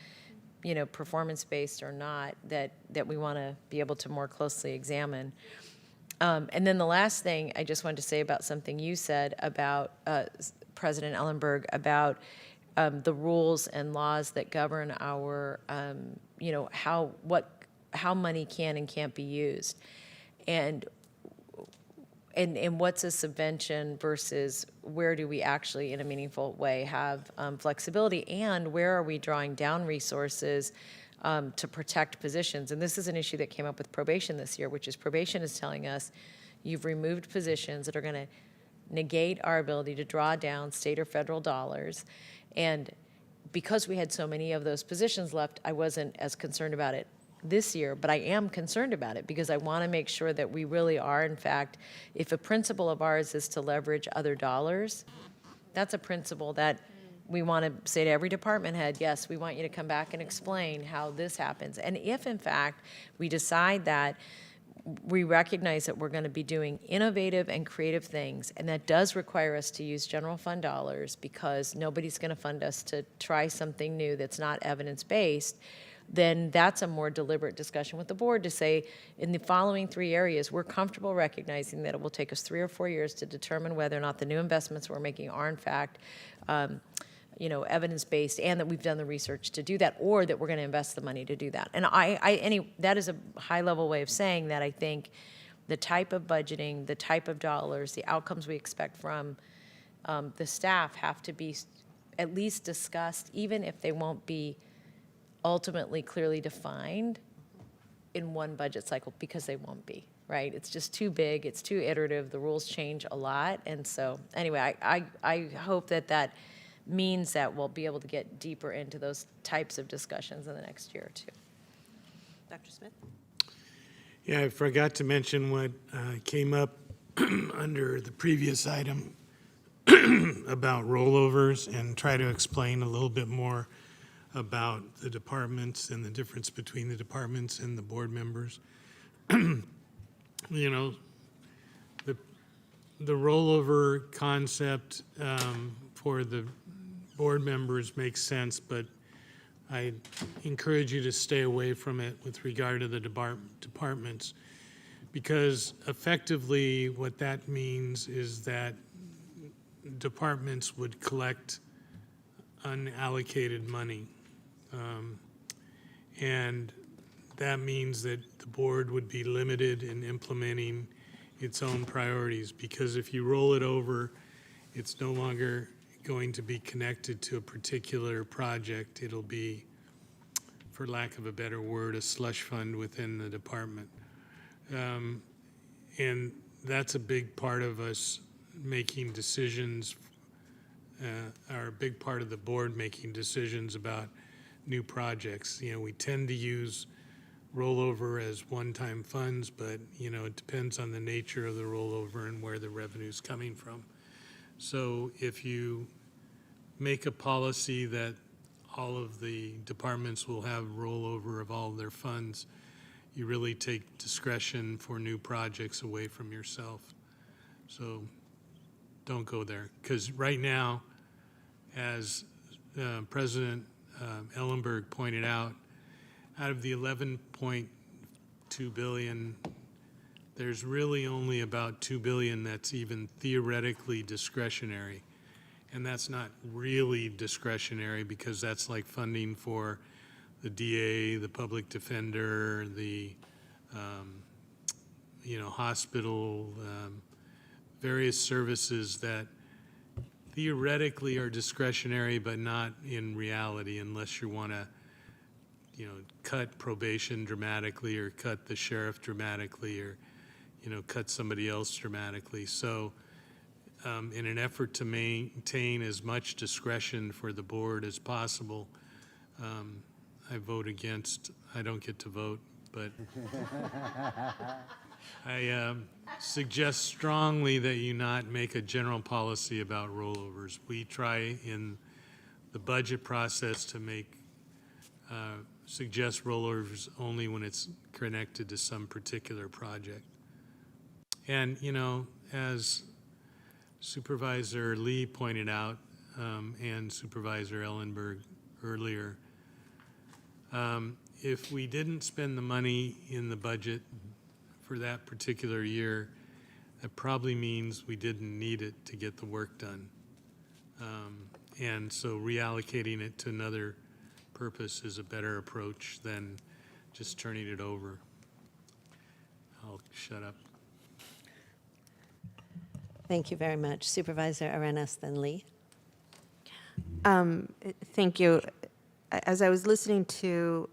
performance-based or not, that we want to be able to more closely examine. And then the last thing I just wanted to say about something you said about President Ellenberg, about the rules and laws that govern our, how money can and can't be used. And what's a subvention versus where do we actually, in a meaningful way, have flexibility, and where are we drawing down resources to protect positions? And this is an issue that came up with probation this year, which is probation is telling us you've removed positions that are going to negate our ability to draw down state or federal dollars. And because we had so many of those positions left, I wasn't as concerned about it this year, but I am concerned about it because I want to make sure that we really are, in fact, if a principle of ours is to leverage other dollars, that's a principle that we want to say to every department head, yes, we want you to come back and explain how this happens. And if, in fact, we decide that we recognize that we're going to be doing innovative and creative things, and that does require us to use general fund dollars because nobody's going to fund us to try something new that's not evidence-based, then that's a more deliberate discussion with the board to say, in the following three areas, we're comfortable recognizing that it will take us 3 or 4 years to determine whether or not the new investments we're making are, in fact, evidence-based, and that we've done the research to do that, or that we're going to invest the money to do that. And that is a high-level way of saying that I think the type of budgeting, the type of dollars, the outcomes we expect from the staff have to be at least discussed, even if they won't be ultimately clearly defined in one budget cycle, because they won't be, right? It's just too big, it's too iterative, the rules change a lot. And so anyway, I hope that means that we'll be able to get deeper into those types of discussions in the next year or two. Dr. Smith? Yeah, I forgot to mention what came up under the previous item about rollovers, and try to explain a little bit more about the departments and the difference between the departments and the board members. The rollover concept for the board members makes sense, but I encourage you to stay away from it with regard to the departments, because effectively what that means is that departments would collect unallocated money. And that means that the board would be limited in implementing its own priorities, because if you roll it over, it's no longer going to be connected to a particular project. It'll be, for lack of a better word, a slush fund within the department. And that's a big part of us making decisions, or a big part of the board making decisions about new projects. You know, we tend to use rollover as one-time funds, but, you know, it depends on the nature of the rollover and where the revenue's coming from. So if you make a policy that all of the departments will have rollover of all of their funds, you really take discretion for new projects away from yourself. So don't go there. Because right now, as President Ellenberg pointed out of the 11.2 billion, there's really only about 2 billion that's even theoretically discretionary. And that's not really discretionary, because that's like funding for the DA, the public defender, the hospital, various services that theoretically are discretionary, but not in reality, unless you want to, cut probation dramatically, or cut the sheriff dramatically, or, cut somebody else dramatically. So in an effort to maintain as much discretion for the board as possible, I vote against. I don't get to vote, but I suggest strongly that you not make a general policy about rollovers. We try in the budget process to suggest rollovers only when it's connected to some particular project. And, as Supervisor Lee pointed out, and Supervisor Ellenberg earlier, if we didn't spend the money in the budget for that particular year, that probably means we didn't need it to get the work done. And so reallocating it to another purpose is a better approach than just turning it over. I'll shut up. Thank you very much. Supervisor Arenas, then Lee. Thank you. As I was listening to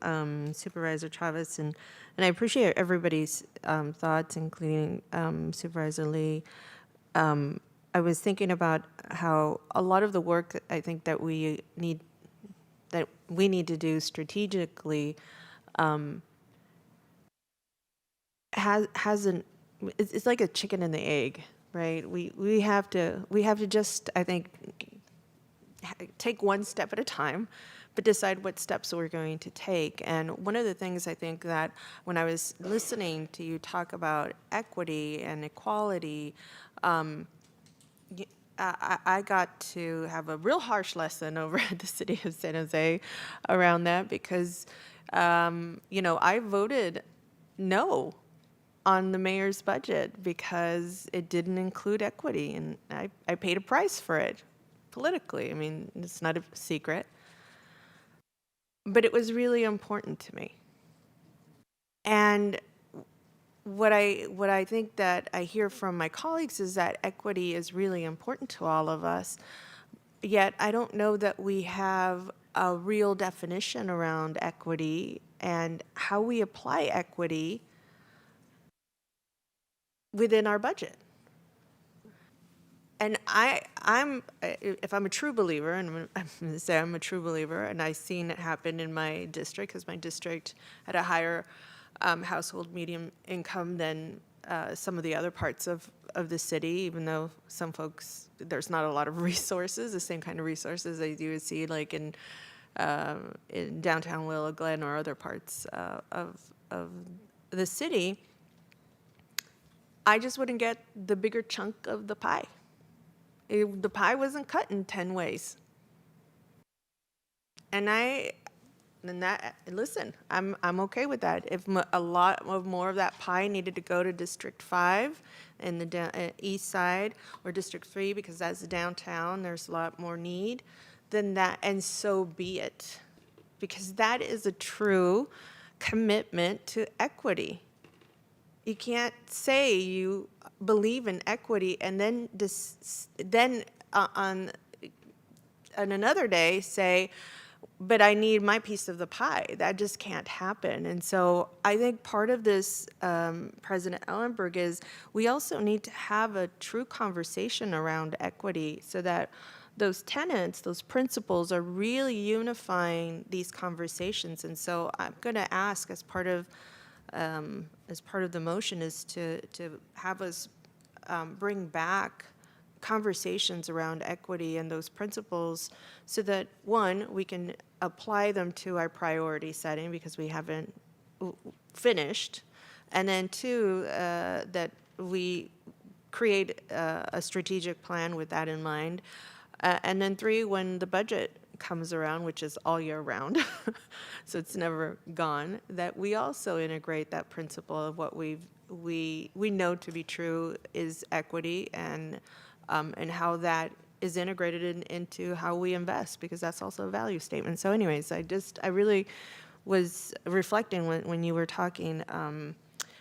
Supervisor Chavez, and I appreciate everybody's thoughts, including Supervisor Lee, I was thinking about how a lot of the work I think that we need to do strategically hasn't. It's like a chicken and the egg, right? We have to just, I think, take one step at a time, but decide what steps we're going to take. And one of the things I think that when I was listening to you talk about equity and equality, I got to have a real harsh lesson over at the city of San Jose around that, because, I voted no on the mayor's budget because it didn't include equity, and I paid a price for it politically. I mean, it's not a secret. But it was really important to me. And what I think that I hear from my colleagues is that equity is really important to all of us, yet I don't know that we have a real definition around equity and how we apply equity within our budget. And if I'm a true believer, and I'm going to say I'm a true believer, and I've seen it happen in my district, because my district had a higher household medium income than some of the other parts of the city, even though some folks, there's not a lot of resources, the same kind of resources as you would see like in downtown Willow Glen or other parts of the city. I just wouldn't get the bigger chunk of the pie. The pie wasn't cut in 10 ways. Listen, I'm okay with that. If a lot more of that pie needed to go to District 5 in the east side, or District 3, because that's the downtown, there's a lot more need, then that, and so be it. because that is a true commitment to equity. You can't say you believe in equity and then on another day say, but I need my piece of the pie. That just can't happen. And so I think part of this, President Ellenberg, is we also need to have a true conversation around equity so that those tenets, those principles are really unifying these conversations. And so I'm going to ask as part of the motion is to have us bring back conversations around equity and those principles so that, one, we can apply them to our priority setting because we haven't finished, and then two, that we create a strategic plan with that in mind, and then three, when the budget comes around, which is all year round, so it's never gone, that we also integrate that principle of what we know to be true is equity, and how that is integrated into how we invest, because that's also a value statement. So anyways, I really was reflecting when you were talking,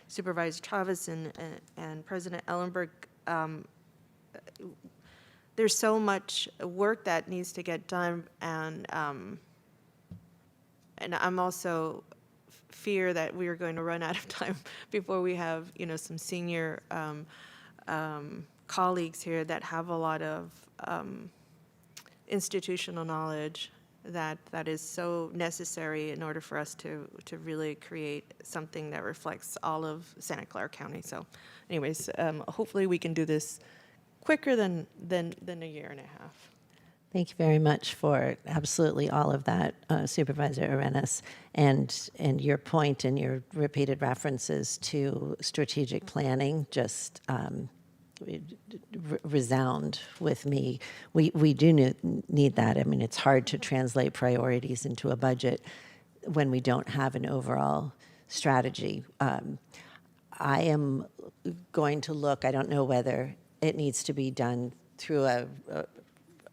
Supervisor Chavez and President Ellenberg, there's so much work that needs to get done, and I'm also fear that we are going to run out of time before we have, some senior colleagues here that have a lot of institutional knowledge that is so necessary in order for us to really create something that reflects all of Santa Clara County. So anyways, hopefully we can do this quicker than a year and a half. Thank you very much for absolutely all of that, Supervisor Arenas, and your point and your repeated references to strategic planning just resound with me. We do need that. I mean, it's hard to translate priorities into a budget when we don't have an overall strategy. I am going to look, I don't know whether it needs to be done through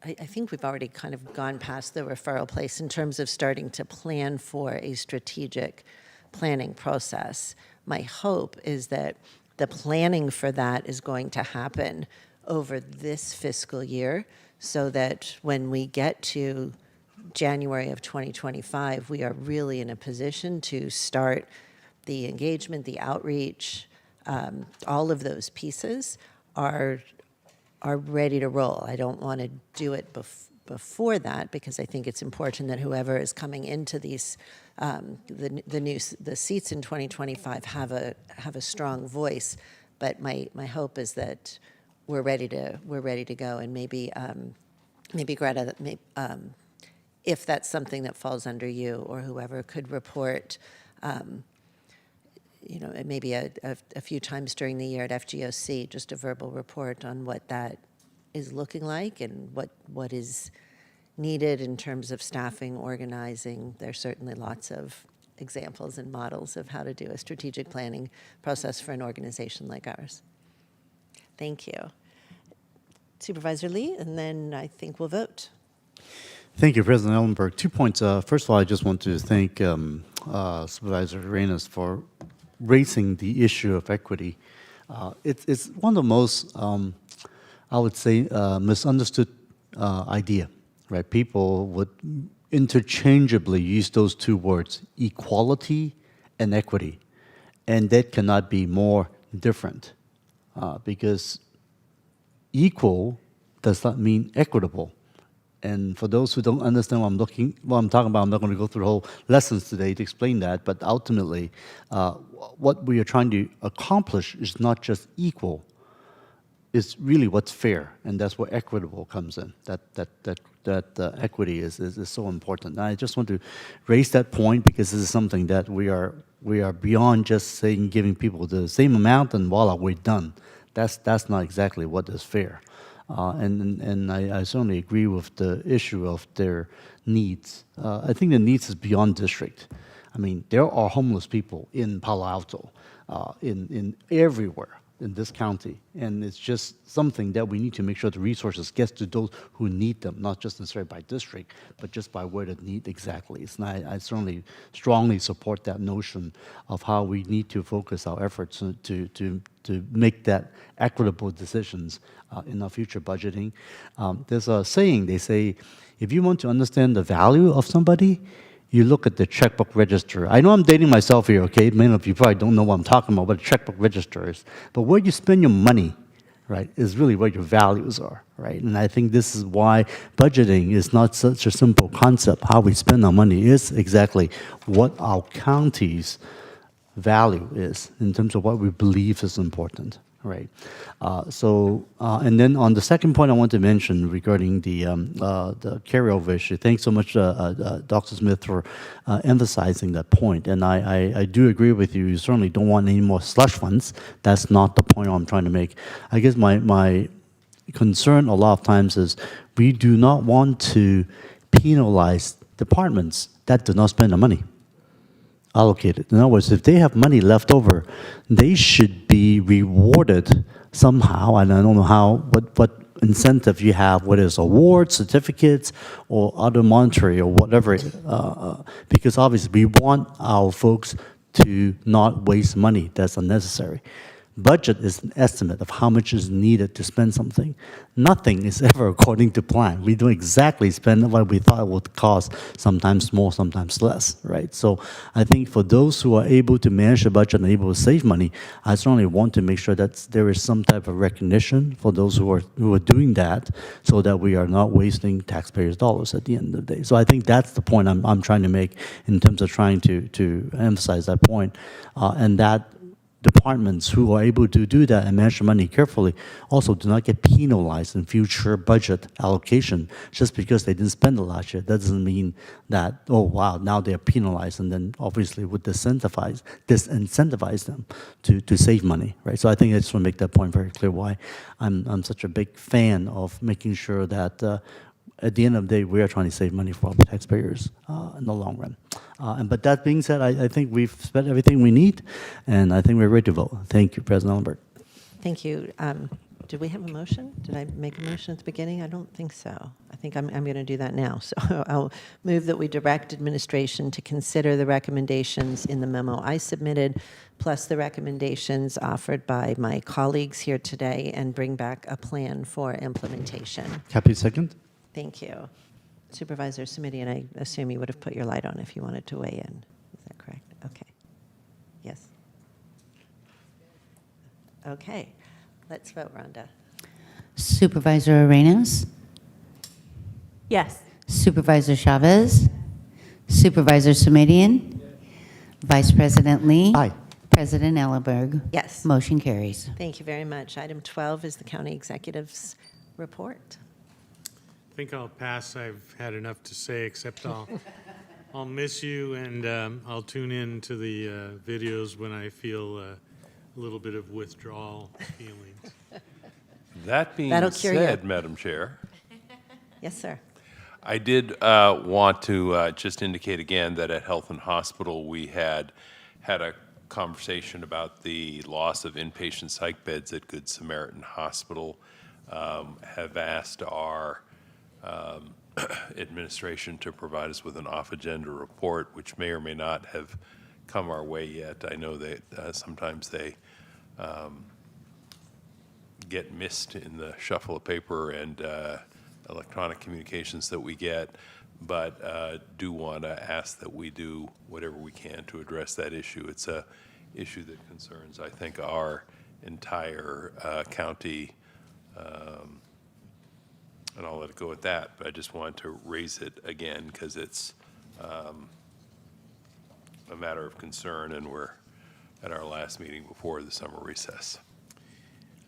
I think we've already kind of gone past the referral place in terms of starting to plan for a strategic planning process. My hope is that the planning for that is going to happen over this fiscal year so that when we get to January of 2025, we are really in a position to start the engagement, the outreach, all of those pieces are ready to roll. I don't want to do it before that because I think it's important that whoever is coming into these the seats in 2025 have a strong voice. But my hope is that we're ready to go, and maybe Greta, if that's something that falls under you or whoever, could report. Maybe a few times during the year at FGOC, just a verbal report on what that is looking like and what is needed in terms of staffing, organizing. There's certainly lots of examples and models of how to do a strategic planning process for an organization like ours. Thank you. Supervisor Lee, and then I think we'll vote. Thank you, President Ellenberg. 2 points. First of all, I just want to thank Supervisor Arenas for raising the issue of equity. It's one of the most, I would say, misunderstood idea, right? People would interchangeably use those two words, equality and equity, and that cannot be more different because equal does not mean equitable. And for those who don't understand what I'm talking about, I'm not going to go through the whole lessons today to explain that. But ultimately, what we are trying to accomplish is not just equal; it's really what's fair, and that's where equitable comes in. That equity is so important. And I just want to raise that point because this is something that we are beyond just saying giving people the same amount and voila, we're done. That's not exactly what is fair. And I certainly agree with the issue of their needs. I think the needs is beyond district. I mean, there are homeless people in Palo Alto, in everywhere. in this county, and it's just something that we need to make sure the resources gets to those who need them, not just necessarily by district, but just by where the need exactly is. And I certainly strongly support that notion of how we need to focus our efforts to make that equitable decisions in our future budgeting. There's a saying, they say, if you want to understand the value of somebody, you look at the checkbook register. I know I'm dating myself here, okay? Many of you probably don't know what I'm talking about, what a checkbook register is. But where you spend your money, right, is really where your values are, right? And I think this is why budgeting is not such a simple concept. How we spend our money is exactly what our county's value is in terms of what we believe is important, right? And then on the second point I want to mention regarding the carryover issue, thanks so much, Dr. Smith, for emphasizing that point. And I do agree with you. You certainly don't want any more slush funds. That's not the point I'm trying to make. I guess my concern a lot of times is we do not want to penalize departments that do not spend the money allocated. In other words, if they have money left over, they should be rewarded somehow. And I don't know how, what incentive you have, whether it's awards, certificates, or other monetary or whatever, because obviously we want our folks to not waste money that's unnecessary. Budget is an estimate of how much is needed to spend something. Nothing is ever according to plan. We don't exactly spend what we thought it would cost, sometimes more, sometimes less, right? So I think for those who are able to manage the budget and able to save money, I certainly want to make sure that there is some type of recognition for those who are doing that, so that we are not wasting taxpayers' dollars at the end of the day. So I think that's the point I'm trying to make in terms of trying to emphasize that point, and that departments who are able to do that and manage the money carefully also do not get penalized in future budget allocation just because they didn't spend it last year. That doesn't mean that, oh, wow, now they're penalized, and then obviously would disincentivize them to save money, right? So I think I just want to make that point very clear why I'm such a big fan of making sure that at the end of the day, we are trying to save money for our taxpayers in the long run. But that being said, I think we've spent everything we need, and I think we're ready to vote. Thank you, President Ellenberg. Thank you. Did we have a motion? Did I make a motion at the beginning? I don't think so. I think I'm going to do that now. So I'll move that we direct administration to consider the recommendations in the memo I submitted, plus the recommendations offered by my colleagues here today, and bring back a plan for implementation. Happy second? Thank you. Supervisor Samidi, and I assume you would have put your light on if you wanted to weigh in. Is that correct? Okay. Yes. Okay. Let's vote, Rhonda. Supervisor Arenas? Yes. Supervisor Chavez? Supervisor Sumedian? Vice President Lee? Aye. President Ellenberg? Yes. Motion carries. Thank you very much. Item 12 is the county executive's report. I think I'll pass. I've had enough to say, except I'll miss you, and I'll tune in to the videos when I feel a little bit of withdrawal feelings. That being That'll cure said, you. Madam Chair, Yes, sir. I did want to just indicate again that at Health and Hospital, we had a conversation about the loss of inpatient psych beds at Good Samaritan Hospital. Have asked our administration to provide us with an off-agenda report, which may or may not have come our way yet. I know that sometimes they get missed in the shuffle of paper and electronic communications that we get, but do want to ask that we do whatever we can to address that issue. It's a issue that concerns, I think, our entire county, and I'll let it go at that, but I just wanted to raise it again because it's a matter of concern, and we're at our last meeting before the summer recess.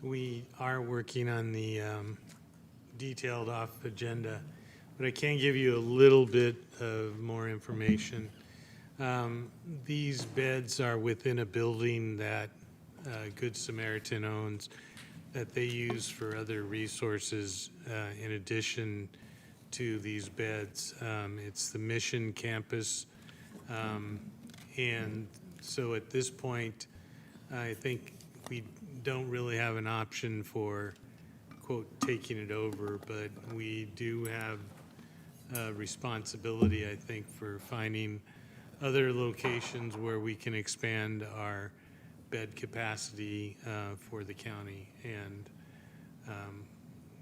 We are working on the detailed off agenda, but I can give you a little bit of more information. These beds are within a building that Good Samaritan owns, that they use for other resources in addition to these beds. It's the Mission Campus. And so at this point, I think don't really have an option for, quote, taking it over, but we do have a responsibility, I think, for finding other locations where we can expand our bed capacity for the county. And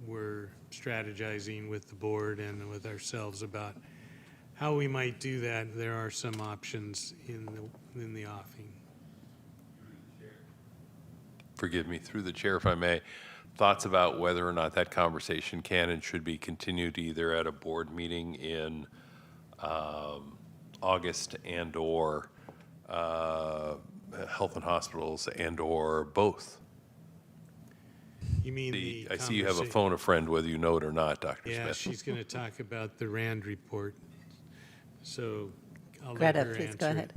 we're strategizing with the board and with ourselves about how we might do that. There are some options in the offing. Forgive me, through the chair, if I may, thoughts about whether or not that conversation can and should be continued either at a board meeting in August and/or Health and Hospitals and/or both. You mean I see you have a phone a friend, whether you know it or not, Dr. Yeah, Smith. she's going to talk about the RAND report. So I'll Greta, let her please answer go it. ahead.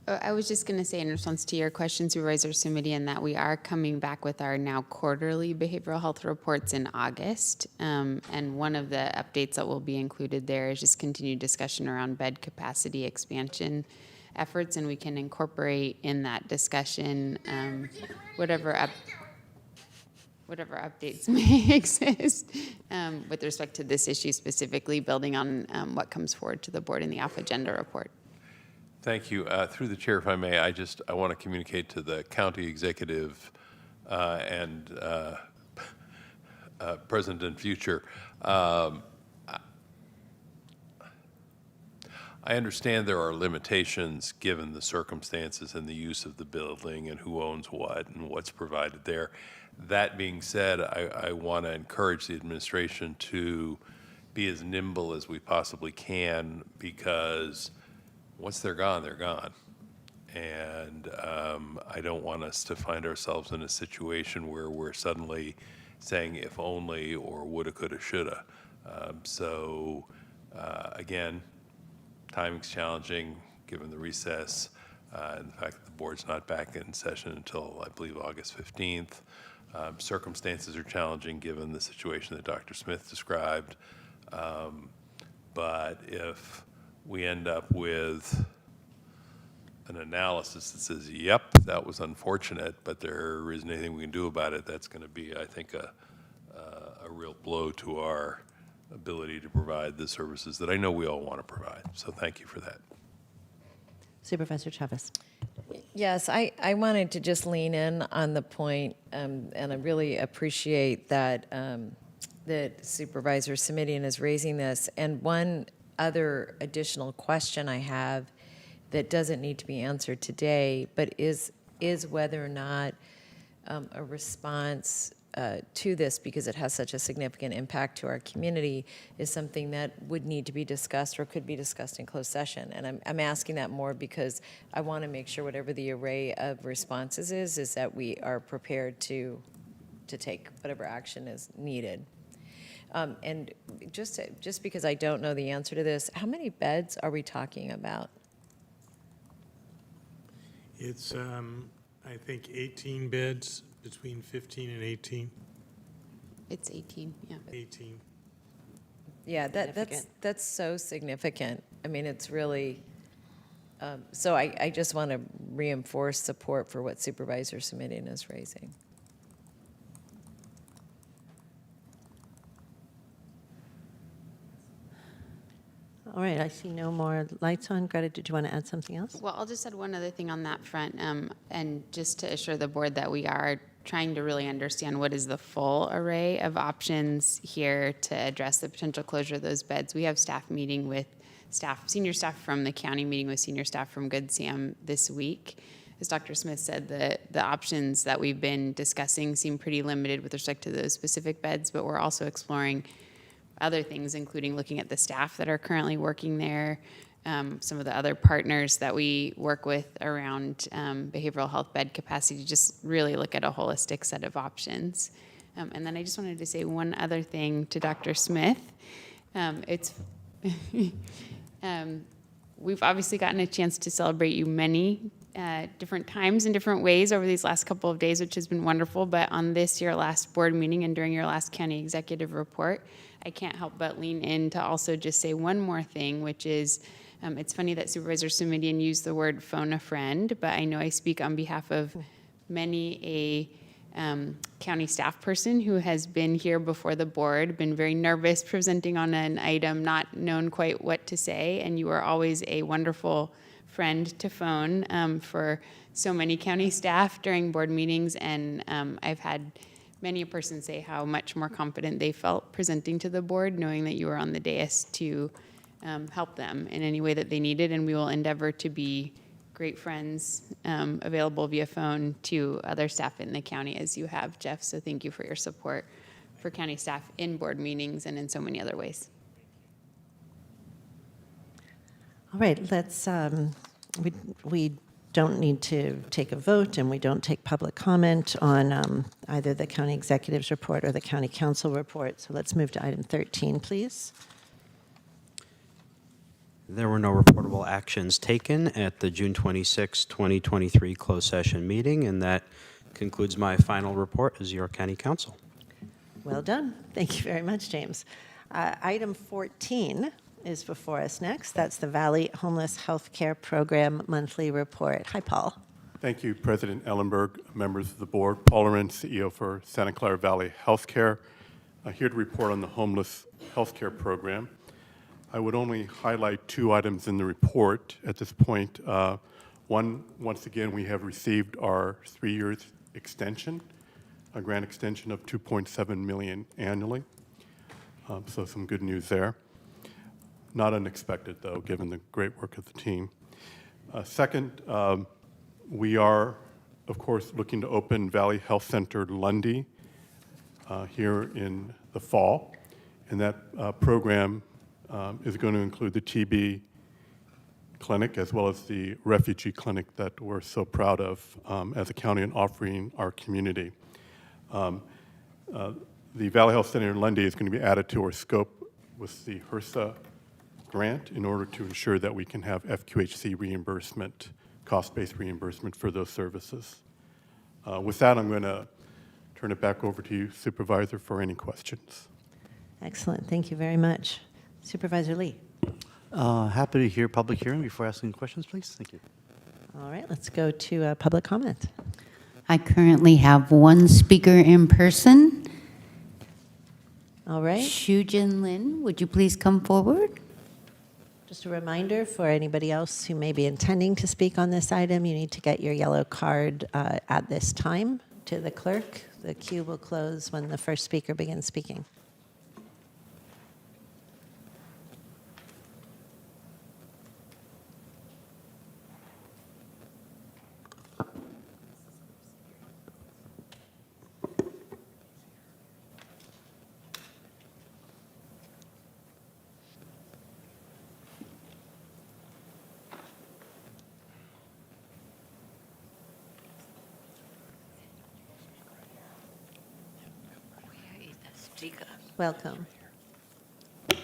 I was just going to say in response to your question, Supervisor Simitian, that we are coming back with our now quarterly behavioral health reports in August. And one of the updates that will be included there is just continued discussion around bed capacity expansion efforts, and we can incorporate in that discussion whatever updates may exist with respect to this issue specifically, building on what comes forward to the board in the off-agenda report. Thank you. Through the chair, if I may, I want to communicate to the county executive and present and future. I understand there are limitations given the circumstances and the use of the building and who owns what and what's provided there. That being said, I want to encourage the administration to be as nimble as we possibly can, because once they're gone, they're gone. And I don't want us to find ourselves in a situation where we're suddenly saying if only or woulda, coulda, shoulda. Again, timing's challenging given the recess and the fact that the board's not back in session until, I believe, August 15th. Circumstances are challenging given the situation that Dr. Smith described. But if we end up with an analysis that says, yep, that was unfortunate, but there isn't anything we can do about it, that's going to be, I think, a real blow to our ability to provide the services that I know we all want to provide. So thank you for that. Supervisor Chavez. Yes, I wanted to just lean in on the point, and I really appreciate that that Supervisor Simitian is raising this. And one other additional question I have that doesn't need to be answered today, but is whether or not a response to this, because it has such a significant impact to our community, is something that would need to be discussed or could be discussed in closed session. And I'm asking that more because I want to make sure whatever the array of responses is that we are prepared to take whatever action is needed. And just because I don't know the answer to this, how many beds are we talking about? It's, I think, 18 beds, between 15 and 18. It's 18, yeah. 18. Yeah, that's so significant. I mean, it's really, so I just want to reinforce support for what Supervisor Simitian is raising. All right, I see no more lights on. Greta, did you want to add something else? Well, I'll just add one other thing on that front, and just to assure the board that we are trying to really understand what is the full array of options here to address the potential closure of those beds. We have staff meeting with senior staff from the county, meeting with senior staff from Good Sam this week. As Dr. Smith said, the options that we've been discussing seem pretty limited with respect to those specific beds, but we're also exploring other things, including looking at the staff that are currently working there, some of the other partners that we work with around behavioral health bed capacity, just really look at a holistic set of options. And then I just wanted to say one other thing to Dr. Smith. We've obviously gotten a chance to celebrate you many different times in different ways over these last couple of days, which has been wonderful. But on your last board meeting and during your last county executive report, I can't help but lean in to also just say one more thing, which is it's funny that Supervisor Simitian used the word phone a friend, but I know I speak on behalf of many a county staff person who has been here before the board, been very nervous presenting on an item, not known quite what to say, and you are always a wonderful friend to phone for so many county staff during board meetings, and I've had many a person say how much more confident they felt presenting to the board, knowing that you were on the dais to help them in any way that they needed, and we will endeavor to be great friends available via phone to other staff in the county as you have, Jeff. So thank you for your support for county staff in board meetings and in so many other ways. All right, let's, we don't need to take a vote, and we don't take public comment on either the county executive's report or the county council report. So let's move to item 13, please. There were no reportable actions taken at the June 26, 2023 closed session meeting, and that concludes my final report as your county council. Well done. Thank you very much, James. Item 14 is before us next. That's the Valley Homeless Healthcare Program monthly report. Hi, Paul. Thank you, President Ellenberg, members of the board. Paul Loren, CEO for Santa Clara Valley Healthcare, here to report on the homeless healthcare program. I would only highlight two items in the report at this point. One, once again, we have received our 3-year extension, a grant extension of $2.7 million annually. So some good news there. Not unexpected, though, given the great work of the team. Second, we are, of course, looking to open Valley Health Center Lundy here in the fall. And that program is going to include the TB clinic as well as the refugee clinic that we're so proud of as a county and offering our community. The Valley Health Center in Lundy is going to be added to our scope with the HRSA grant in order to ensure that we can have FQHC reimbursement, cost-based reimbursement for those services. With that, I'm going to turn it back over to you, Supervisor, for any questions. Excellent. Thank you very much. Supervisor Lee. Happy to hear public hearing. Before asking questions, please. Thank you. All right, let's go to public comment. I currently have one speaker in person. All right. Shujin Lin, would you please come forward? Just a reminder for anybody else who may be intending to speak on this item, you need to get your yellow card at this time to the clerk. The queue will close when the first speaker begins speaking. Welcome. Stand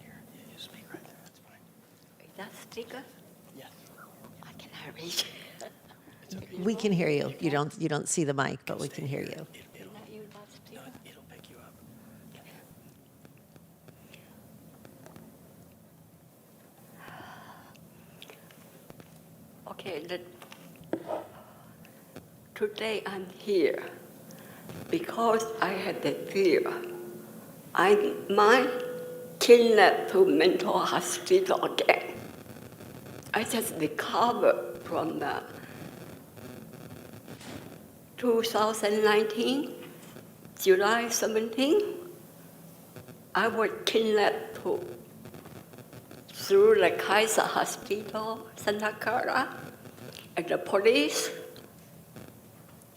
here. You speak right there. That's fine. Is that sticker? Yes. I cannot reach. We can hear you. You don't see the mic, but we can hear you. It'll pick you up. Okay, today I'm here because I had the fear. I might kidnapped to mental hospital again. I just recovered from the 2019, July 17. I was kidnapped through the Kaiser Hospital, Santa Clara, and the police.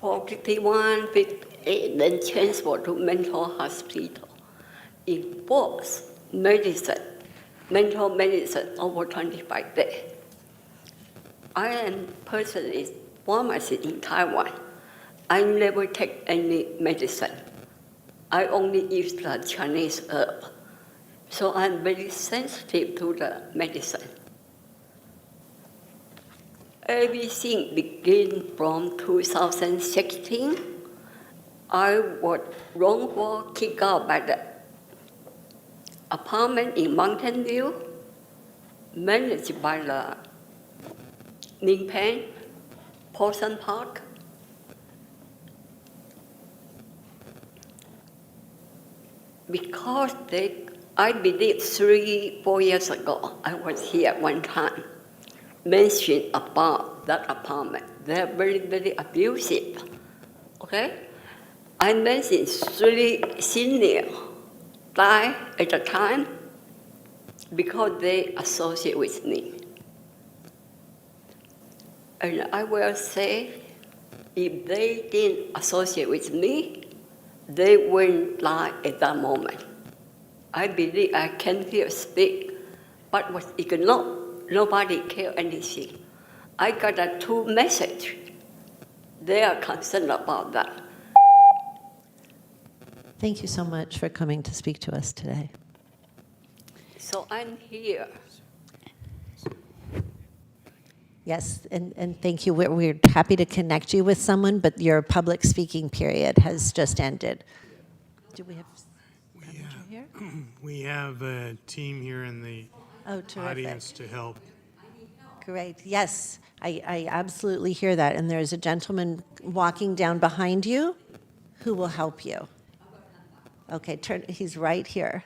41, 58, then transferred to mental hospital. In both medicine, mental medicine over 25 days. I am personally pharmacist in Taiwan. I never take any medicine. I only use the Chinese herb. So I'm very sensitive to the medicine. Everything began from 2016. I was wrongfully kicked out by the apartment in Mountain View, managed by the Ning Pen. Portion Park. Because I believe 3-4 years ago, I was here one time, mentioned about that apartment. They're very, very abusive, okay? I mentioned 3 seniors died at the time because they associate with me. And I will say, if they didn't associate with me, they wouldn't die at that moment. I believe I came here to speak, but was ignored. Nobody cared anything. I got a 2 message. They are concerned about that. Thank you so much for coming to speak to us today. So I'm here. Yes, and thank you. We're happy to connect you with someone, but your public speaking period has just ended. Do we have manager here? We have a team here in the audience to help. Great. Yes, I absolutely hear that. And there's a gentleman walking down behind you who will help you. Okay, he's right here.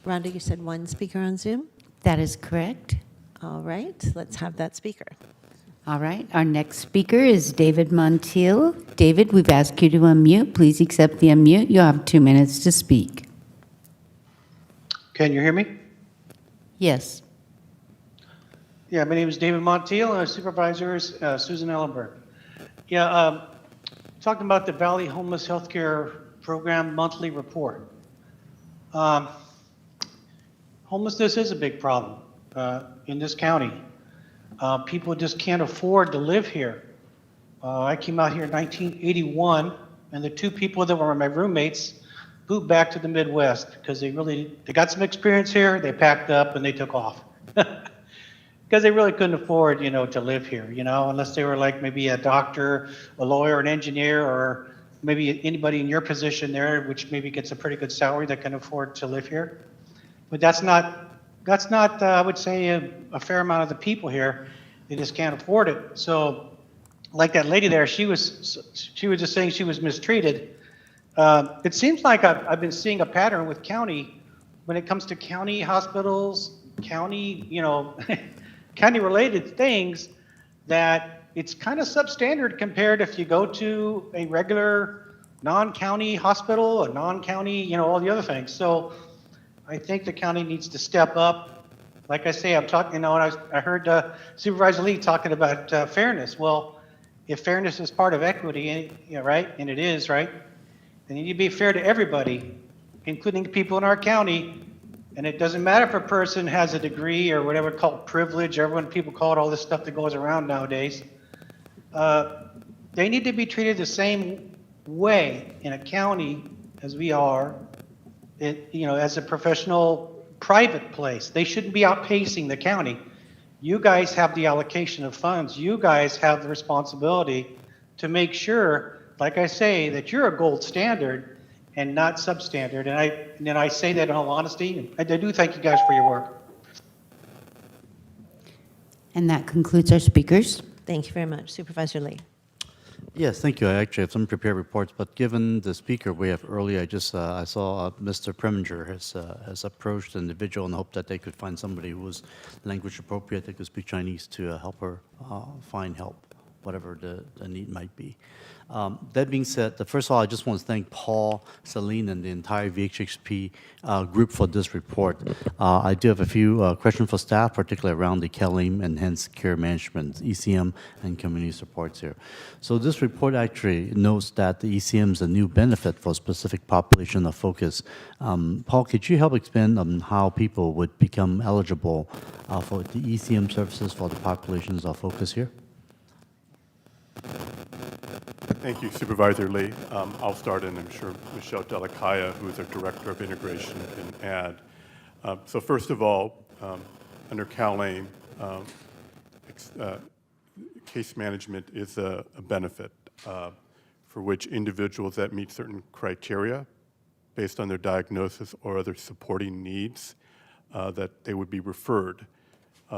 Rhonda, you said 1 speaker on Zoom? That is correct. All right, let's have that speaker. All right, our next speaker is David Montiel. David, we've asked you to unmute. Please accept the unmute. You'll have 2 minutes to speak. Can you hear me? Yes. Yeah, my name is David Montiel, Supervisors, Susan Ellenberg. Yeah, talking about the Valley Homeless Healthcare Program monthly report. Homelessness is a big problem in this county. People just can't afford to live here. I came out here in 1981, and the 2 people that were my roommates moved back to the Midwest because they got some experience here, they packed up, and they took off. Because they really couldn't afford, to live here, unless they were like maybe a doctor, a lawyer, an engineer, or maybe anybody in your position there, which maybe gets a pretty good salary that can afford to live here. But that's not I would say, a fair amount of the people here. They just can't afford it. So, like that lady there, she was just saying she was mistreated. It seems like I've been seeing a pattern with county, when it comes to county hospitals, county, county-related things, that it's kind of substandard compared if you go to a regular non-county hospital, a non-county, all the other things. So I think the county needs to step up. Like I say, I'm talking, I heard Supervisor Lee talking about fairness. Well, if fairness is part of equity, right, and it is, right, then you need to be fair to everybody, including the people in our county. And it doesn't matter if a person has a degree or whatever called privilege, people call it all this stuff that goes around nowadays. They need to be treated the same way in a county as we are, as a professional private place. They shouldn't be outpacing the county. You guys have the allocation of funds. You guys have the responsibility to make sure, like I say, that you're a gold standard and not substandard. And I say that in all honesty. I do thank you guys for your work. And that concludes our speakers. Thank you very much. Supervisor Lee. Yes, thank you. I actually have some prepared reports, but given the speaker we have earlier, I saw Mr. Preminger has approached an individual and hoped that they could find somebody who was language appropriate, that could speak Chinese, to help her find help, whatever the need might be. That being said, first of all, I just want to thank Paul, Celine, and the entire VHXP group for this report. I do have a few questions for staff, particularly around the CalAIM Enhanced Care Management, ECM, and community supports here. So this report actually notes that the ECM is a new benefit for a specific population of focus. Paul, could you help expand on how people would become eligible for the ECM services for the populations of focus here? Thank you, Supervisor Lee. I'll start, and I'm sure Michelle Delicaya, who is our Director of Integration, can add. So first of all, under CalAIM, case management is a benefit for which individuals that meet certain criteria based on their diagnosis or other supporting needs, that they would be referred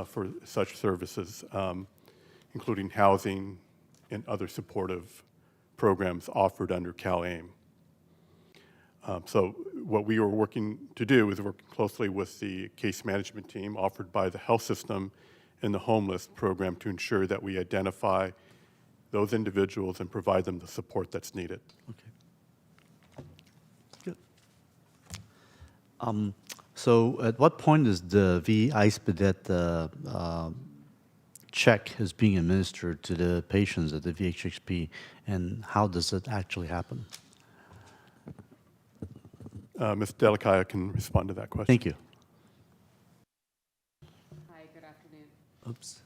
for such services, including housing and other supportive programs offered under CalAIM. So what we were working to do is work closely with the case management team offered by the health system and the homeless program to ensure that we identify those individuals and provide them the support that's needed. Good. So at what point is the VI-SPDET check is being administered to the patients at the VHHP, and how does it actually happen? Ms. Delicaya can respond to that question. Thank you. Hi, good afternoon. Oops.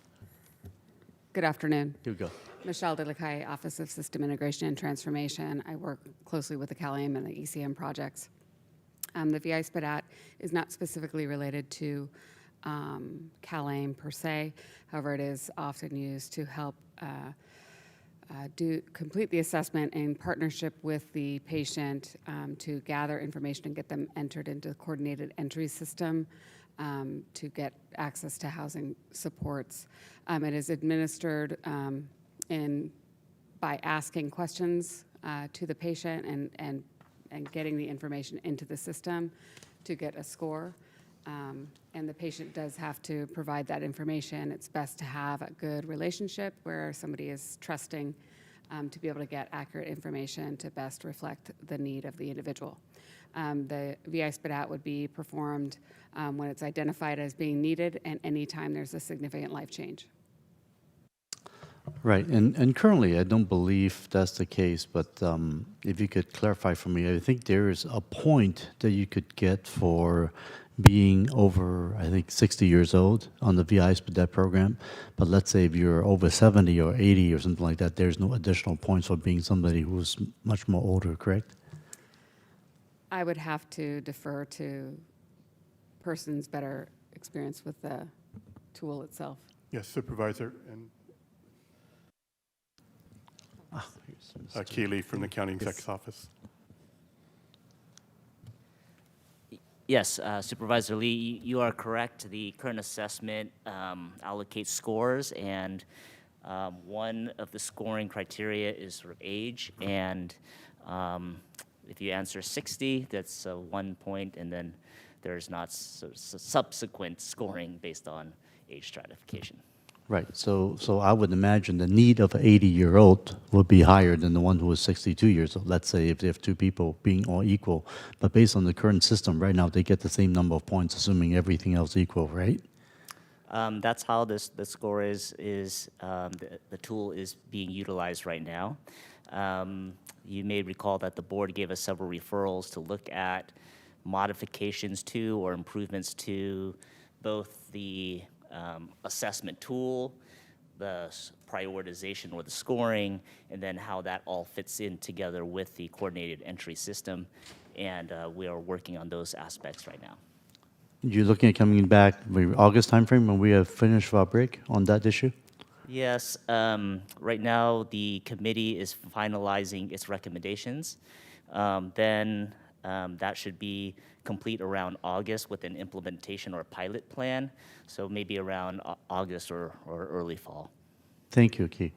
Good afternoon. Here we go. Michelle Delacaille, Office of System Integration and Transformation. I work closely with the CalAIM and the ECM projects. The VI-SPDET is not specifically related to CalAIM per se. However, it is often used to help complete the assessment in partnership with the patient to gather information and get them entered into the coordinated entry system to get access to housing supports. It is administered by asking questions to the patient and getting the information into the system to get a score. And the patient does have to provide that information. It's best to have a good relationship where somebody is trusting to be able to get accurate information to best reflect the need of the individual. The VI-SPDET would be performed when it's identified as being needed and anytime there's a significant life change. Right, and currently I don't believe that's the case, but if you could clarify for me, I think there is a point that you could get for being over, I think, 60 years old on the VI-SPDET program. But let's say if you're over 70 or 80 or something like that, there's no additional points for being somebody who's much more older, correct? I would have to defer to persons better experience with the tool itself. Yes, Supervisor, and Keeley from the County Exec's Office. Yes, Supervisor Lee, you are correct. The current assessment allocates scores, and one of the scoring criteria is sort of age. And if you answer 60, that's 1 point, and then there's not subsequent scoring based on age stratification. Right, so I would imagine the need of an 80-year-old would be higher than the one who is 62 years old. Let's say if they have two people being all equal, but based on the current system right now, they get the same number of points, assuming everything else equal, right? That's how the score is the tool is being utilized right now. You may recall that the board gave us several referrals to look at modifications to or improvements to both the assessment tool, the prioritization or the scoring, and then how that all fits in together with the coordinated entry system. And we are working on those aspects right now. You're looking at coming back maybe August timeframe when we have finished our break on that issue? Yes, right now the committee is finalizing its recommendations. Then that should be complete around August with an implementation or a pilot plan. So maybe around August or early fall. Thank you, Key.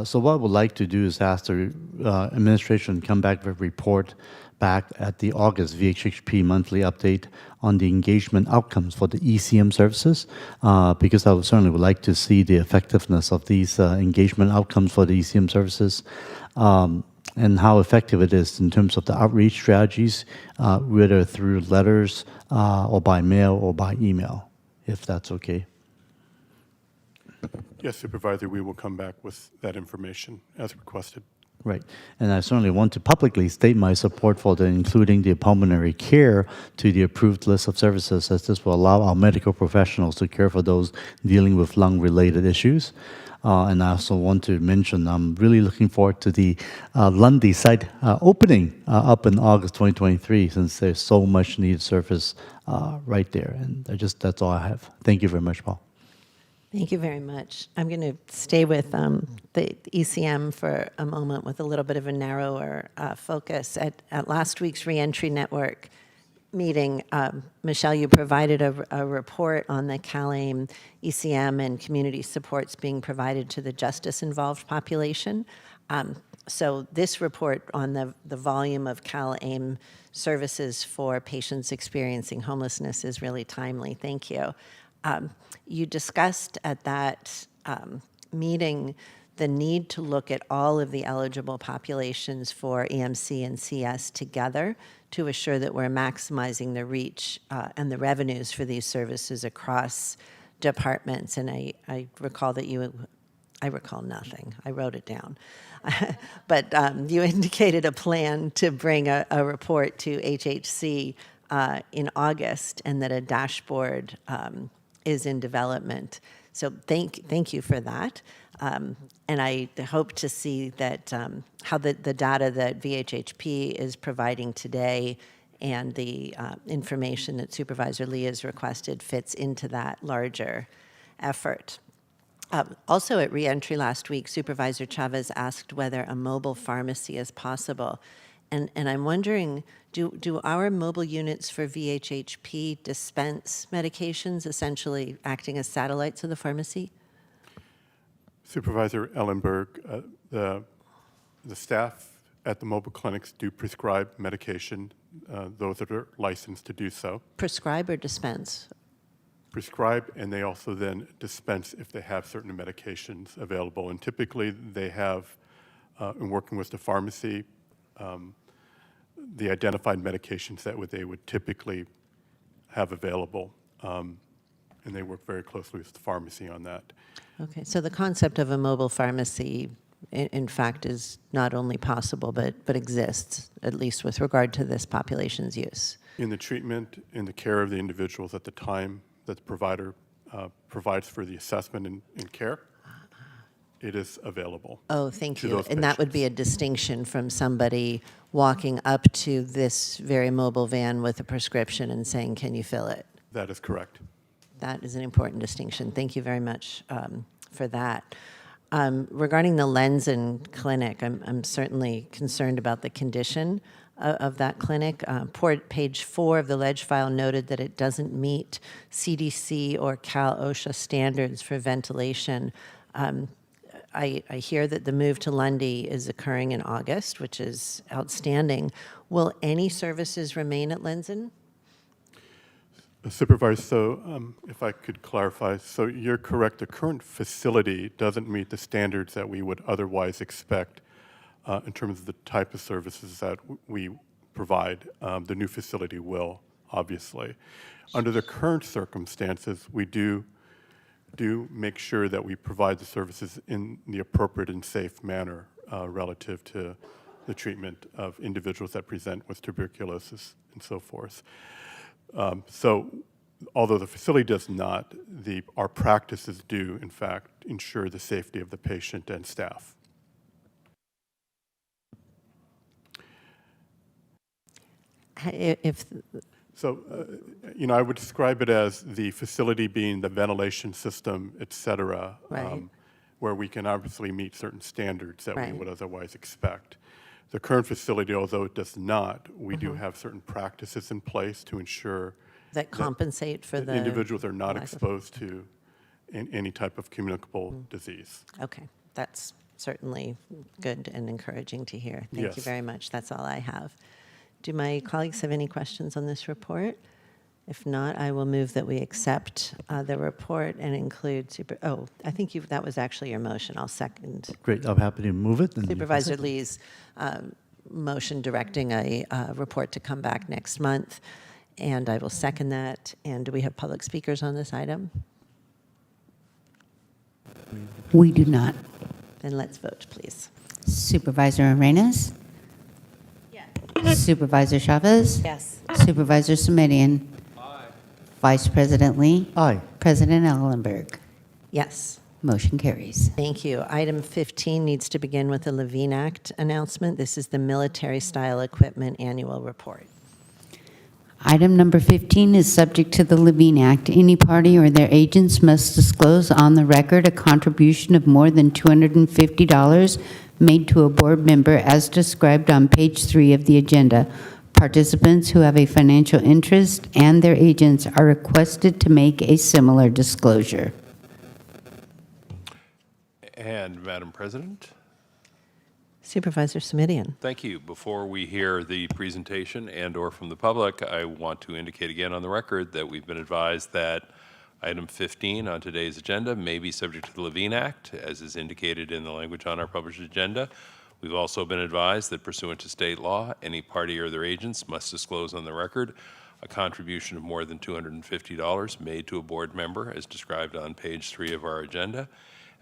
So what I would like to do is ask the administration to come back with a report back at the August VHHP monthly update on the engagement outcomes for the ECM services, because I certainly would like to see the effectiveness of these engagement outcomes for the ECM services, and how effective it is in terms of the outreach strategies, whether through letters or by mail or by email, if that's okay. Yes, Supervisor, we will come back with that information as requested. Right, and I certainly want to publicly state my support for including the pulmonary care to the approved list of services, as this will allow our medical professionals to care for those dealing with lung-related issues. And I also want to mention I'm really looking forward to the Lundy site opening up in August 2023, since there's so much needed service right there. And that's all I have. Thank you very much, Paul. Thank you very much. I'm going to stay with the ECM for a moment with a little bit of a narrower focus. At last week's Reentry Network meeting, Michelle, you provided a report on the CalAIM ECM and community supports being provided to the justice-involved population. So this report on the volume of CalAIM services for patients experiencing homelessness is really timely. Thank you. You discussed at that meeting the need to look at all of the eligible populations for EMC and CS together to assure that we're maximizing the reach and the revenues for these services across departments. And I recall that I recall nothing. I wrote it down. But you indicated a plan to bring a report to HHC in August, and that a dashboard is in development. So thank you for that. And I hope to see that how the data that VHHP is providing today and the information that Supervisor Lee has requested fits into that larger effort. Also at reentry last week, Supervisor Chavez asked whether a mobile pharmacy is possible. And I'm wondering, do our mobile units for VHHP dispense medications, essentially acting as satellites of the pharmacy? Supervisor Ellenberg, the staff at the mobile clinics do prescribe medication, those that are licensed to do so. Prescribe or dispense? Prescribe, and they also then dispense if they have certain medications available. And typically they have, in working with the pharmacy, the identified medications that they would typically have available. And they work very closely with the pharmacy on that. Okay, so the concept of a mobile pharmacy, in fact, is not only possible, but exists, at least with regard to this population's use. In the treatment, in the care of the individuals at the time that the provider provides for the assessment and care, it is available. Oh, thank you. And patients. that would be a distinction from somebody walking up to this very mobile van with a prescription and saying, can you fill it? That is correct. That is an important distinction. Thank you very much for that. Regarding the Lenzen Clinic, I'm certainly concerned about the condition of that clinic. Page 4 of the ledge file noted that it doesn't meet CDC or Cal OSHA standards for ventilation. I hear that the move to Lundy is occurring in August, which is outstanding. Will any services remain at Lenzen? Supervisor, so if I could clarify, so you're correct, the current facility doesn't meet the standards that we would otherwise expect in terms of the type of services that we provide. The new facility will, obviously. Under the current circumstances, we do make sure that we provide the services in the appropriate and safe manner relative to the treatment of individuals that present with tuberculosis and so forth. So although the facility does not, our practices do, in fact, ensure the safety of the patient and staff. So, I would describe it as the facility being the ventilation system, et cetera, Right. Where we can obviously meet certain standards that we Right. would otherwise expect. The current facility, although it does not, we do have certain practices in place to ensure That compensate for that the individuals are not lack of- exposed to any type of communicable disease. Okay, that's certainly good and encouraging to hear. Thank you Yes. very much. That's all I have. Do my colleagues have any questions on this report? If not, I will move that we accept the report and include I think that was actually your motion. I'll second Great, I'm happy to move it. And Supervisor Lee's motion directing a report to come back next month, and I will second that. And do we have public speakers on this item? We do not. Then let's vote, please. Supervisor Arenas? Yes. Supervisor Chavez? Yes. Supervisor Simitian? Aye. Vice President Lee? Aye. President Ellenberg? Yes. Motion carries. Thank you. Item 15 needs to begin with the Levine Act announcement. This is the military-style equipment annual report. Item number 15 is subject to the Levine Act. Any party or their agents must disclose on the record a contribution of more than $250 made to a board member as described on page 3 of the agenda. Participants who have a financial interest and their agents are requested to make a similar disclosure. And Madam President? Supervisor Semidion. Thank you. Before we hear the presentation and/or from the public, I want to indicate again on the record that we've been advised that item 15 on today's agenda may be subject to the Levine Act, as is indicated in the language on our published agenda. We've also been advised that pursuant to state law, any party or their agents must disclose on the record a contribution of more than $250 made to a board member, as described on page 3 of our agenda.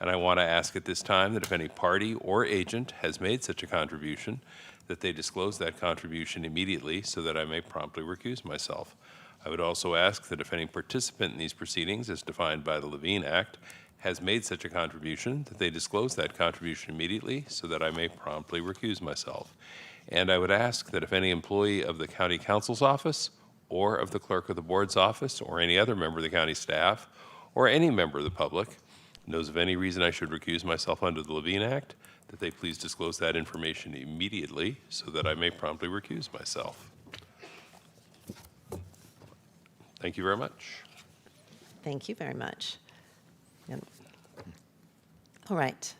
And I want to ask at this time that if any party or agent has made such a contribution, that they disclose that contribution immediately so that I may promptly recuse myself. I would also ask that if any participant in these proceedings, as defined by the Levine Act, has made such a contribution, that they disclose that contribution immediately so that I may promptly recuse myself. And I would ask that if any employee of the county counsel's office or of the clerk of the board's office or any other member of the county staff or any member of the public knows of any reason I should recuse myself under the Levine Act, that they please disclose that information immediately so that I may promptly recuse myself. Thank you very much. Thank you very much. Yep. All right.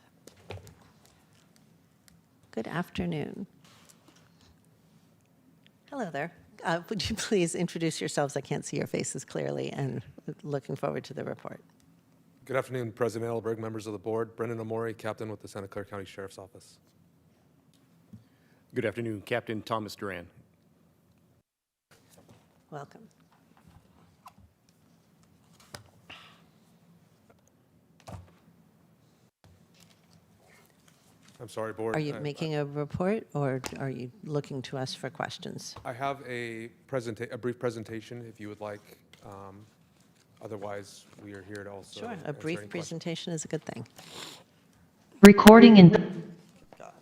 Good afternoon. Hello there. Would you please introduce yourselves? I can't see your faces clearly, and looking forward to the report. Good afternoon, President Ellenberg, members of the board. Brendan Omori, Captain with the Santa Clara County Sheriff's Office. Good afternoon, Captain Thomas Duran. Welcome. I'm sorry, board. Are you making a report, or are you looking to us for questions? I have a brief presentation if you would like. Otherwise, we are here to also Sure, a answer brief any presentation is a good thing. Recording in. God.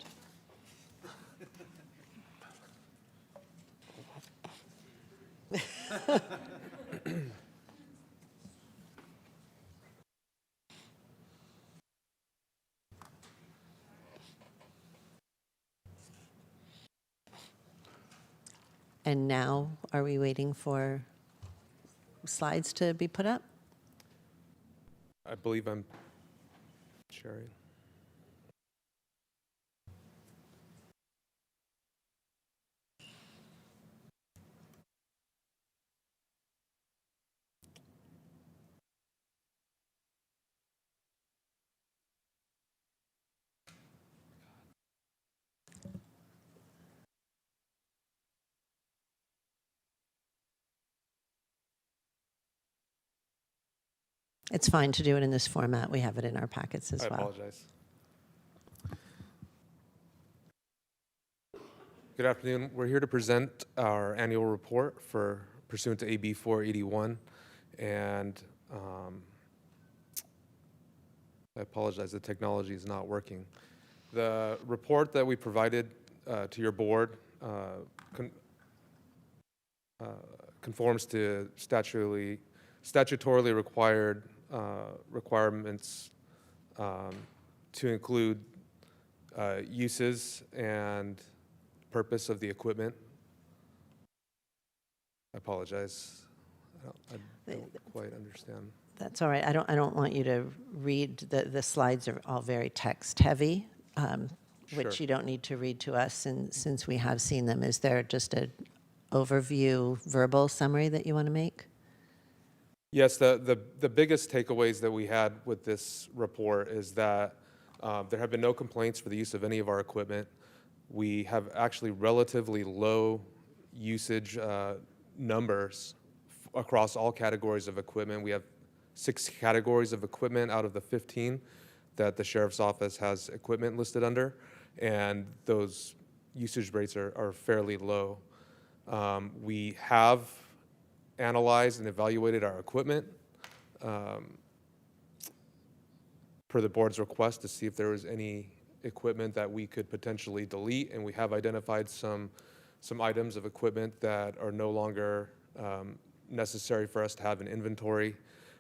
And now, are we waiting for slides to be put up? I believe I'm sharing. It's fine to do it in this format. We have it in our packets as I well. apologize. Good afternoon. We're here to present our annual report for pursuant to AB 481. And I apologize, the technology is not working. The report that we provided to your board conforms to statutorily required requirements to include uses and purpose of the equipment. I apologize. I don't quite understand. That's all right. I don't want you to read. The slides are all very text heavy, which Sure. you don't need to read to us since we have seen them. Is there just an overview verbal summary that you want to make? Yes, the biggest takeaways that we had with this report is that there have been no complaints for the use of any of our equipment. We have actually relatively low usage numbers across all categories of equipment. We have 6 categories of equipment out of the 15 that the Sheriff's Office has equipment listed under, and those usage rates are fairly low. We have analyzed and evaluated our equipment per the board's request to see if there was any equipment that we could potentially delete, and we have identified some items of equipment that are no longer necessary for us to have an inventory,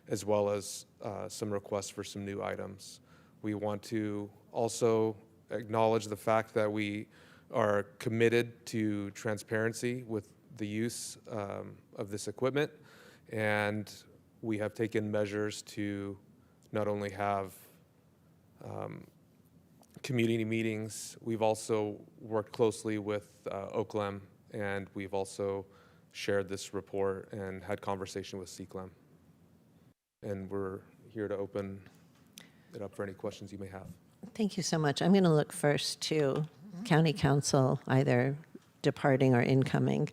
as well as some requests for some new items. We want to also acknowledge the fact that we are committed to transparency with the use of this equipment, and we have taken measures to not only have community meetings, we've also worked closely with OCLEM, and we've also shared this report and had conversation with CCLEM. And we're here to open it up for any questions you may have. Thank you so much. I'm going to look first to County Council, either departing or incoming,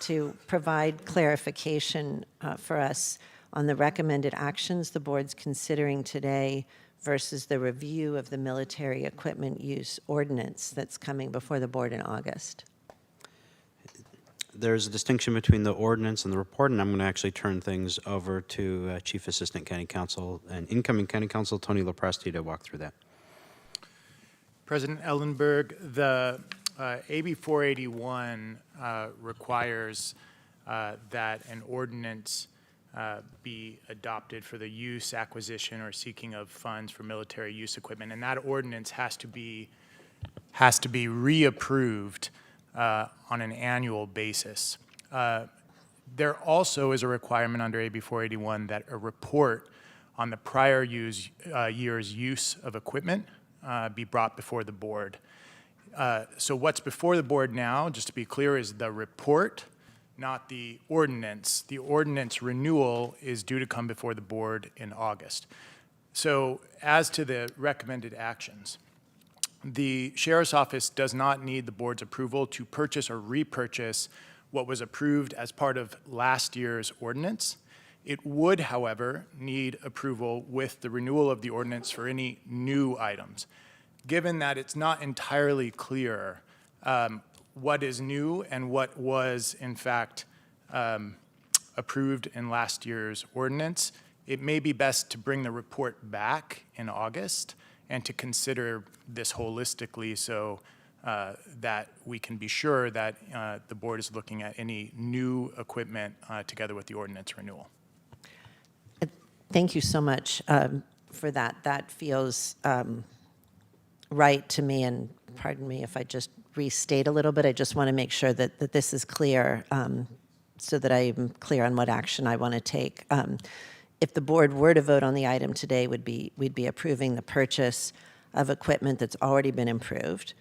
to provide clarification for us on the recommended actions the board's considering today versus the review of the military equipment use ordinance that's coming before the board in August. There's a distinction between the ordinance and the report, and I'm going to actually turn things over to Chief Assistant County Counsel and incoming County Counsel Tony Lopresti to walk through that. President Ellenberg, the AB 481 requires that an ordinance be adopted for the use, acquisition, or seeking of funds for military use equipment, and that ordinance has to be reapproved on an annual basis. There also is a requirement under AB 481 that a report on the prior year's use of equipment be brought before the board. So what's before the board now, just to be clear, is the report, not the ordinance. The ordinance renewal is due to come before the board in August. So as to the recommended actions, the Sheriff's Office does not need the board's approval to purchase or repurchase what was approved as part of last year's ordinance. It would, however, need approval with the renewal of the ordinance for any new items. Given that it's not entirely clear what is new and what was, in fact, approved in last year's ordinance, it may be best to bring the report back in August and to consider this holistically so that we can be sure that the board is looking at any new equipment together with the ordinance renewal. Thank you so much for that. That feels right to me, and pardon me if I just restate a little bit. I just want to make sure that this is clear so that I'm clear on what action I want to take. If the board were to vote on the item today, we'd be approving the purchase of equipment that's already been improved.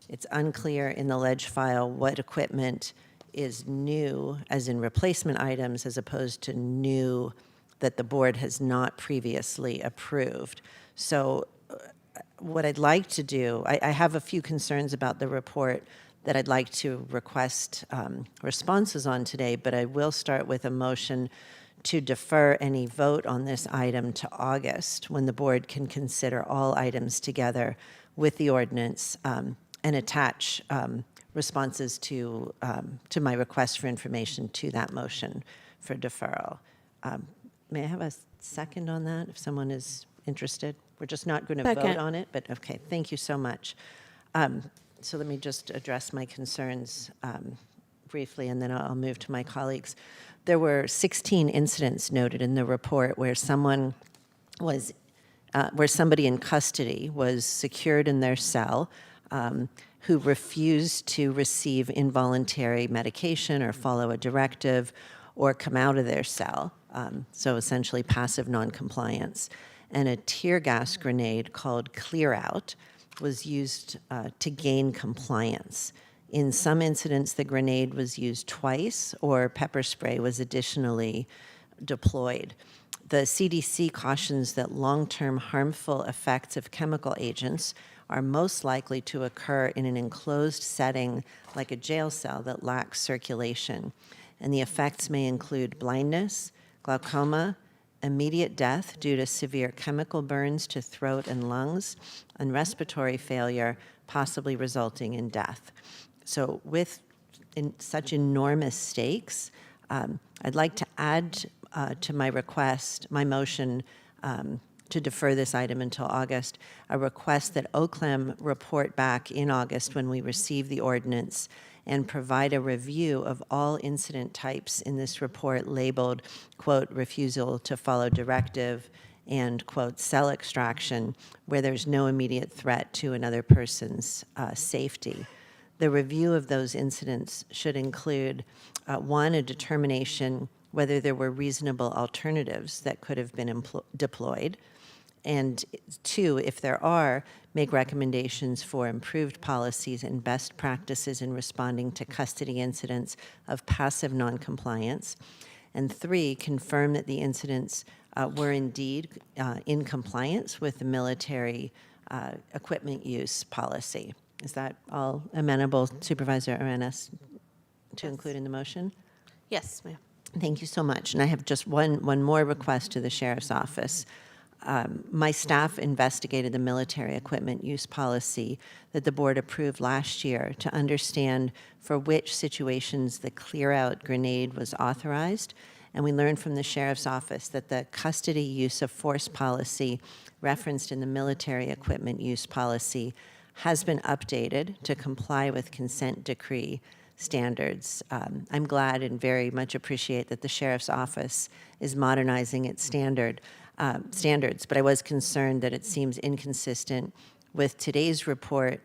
It's unclear in the ledge file what equipment is new, as in replacement items, as opposed to new that the board has not previously approved. So what I'd like to do, I have a few concerns about the report that I'd like to request responses on today, but I will start with a motion to defer any vote on this item to August, when the board can consider all items together with the ordinance and attach responses to my request for information to that motion for deferral. May I have a second on that, if someone is interested? We're just not going to vote on it, but okay, thank you so much. So let me just address my concerns briefly, and then I'll move to my colleagues. There were 16 incidents noted in the report where somebody in custody was secured in their cell who refused to receive involuntary medication or follow a directive or come out of their cell. So essentially passive noncompliance. And a tear gas grenade called Clear Out was used to gain compliance. In some incidents, the grenade was used twice, or pepper spray was additionally deployed. The CDC cautions that long-term harmful effects of chemical agents are most likely to occur in an enclosed setting like a jail cell that lacks circulation. And the effects may include blindness, glaucoma, immediate death due to severe chemical burns to throat and lungs, and respiratory failure, possibly resulting in death. So with such enormous stakes, I'd like to add to my request, my motion to defer this item until August, a request that OCLEM report back in August when we receive the ordinance and provide a review of all incident types in this report labeled, quote, refusal to follow directive, and, quote, cell extraction, where there's no immediate threat to another person's safety. The review of those incidents should include, one, a determination whether there were reasonable alternatives that could have been deployed, and two, if there are, make recommendations for improved policies and best practices in responding to custody incidents of passive noncompliance, and three, confirm that the incidents were indeed in compliance with the military equipment use policy. Is that all amenable, Supervisor Arenas, to include in the motion? Yes, ma'am. Thank you so much. And I have just one more request to the Sheriff's Office. My staff investigated the military equipment use policy that the board approved last year to understand for which situations the clear-out grenade was authorized. And we learned from the Sheriff's Office that the custody use of force policy referenced in the military equipment use policy has been updated to comply with consent decree standards. I'm glad and very much appreciate that the Sheriff's Office is modernizing its standards, but I was concerned that it seems inconsistent with today's report,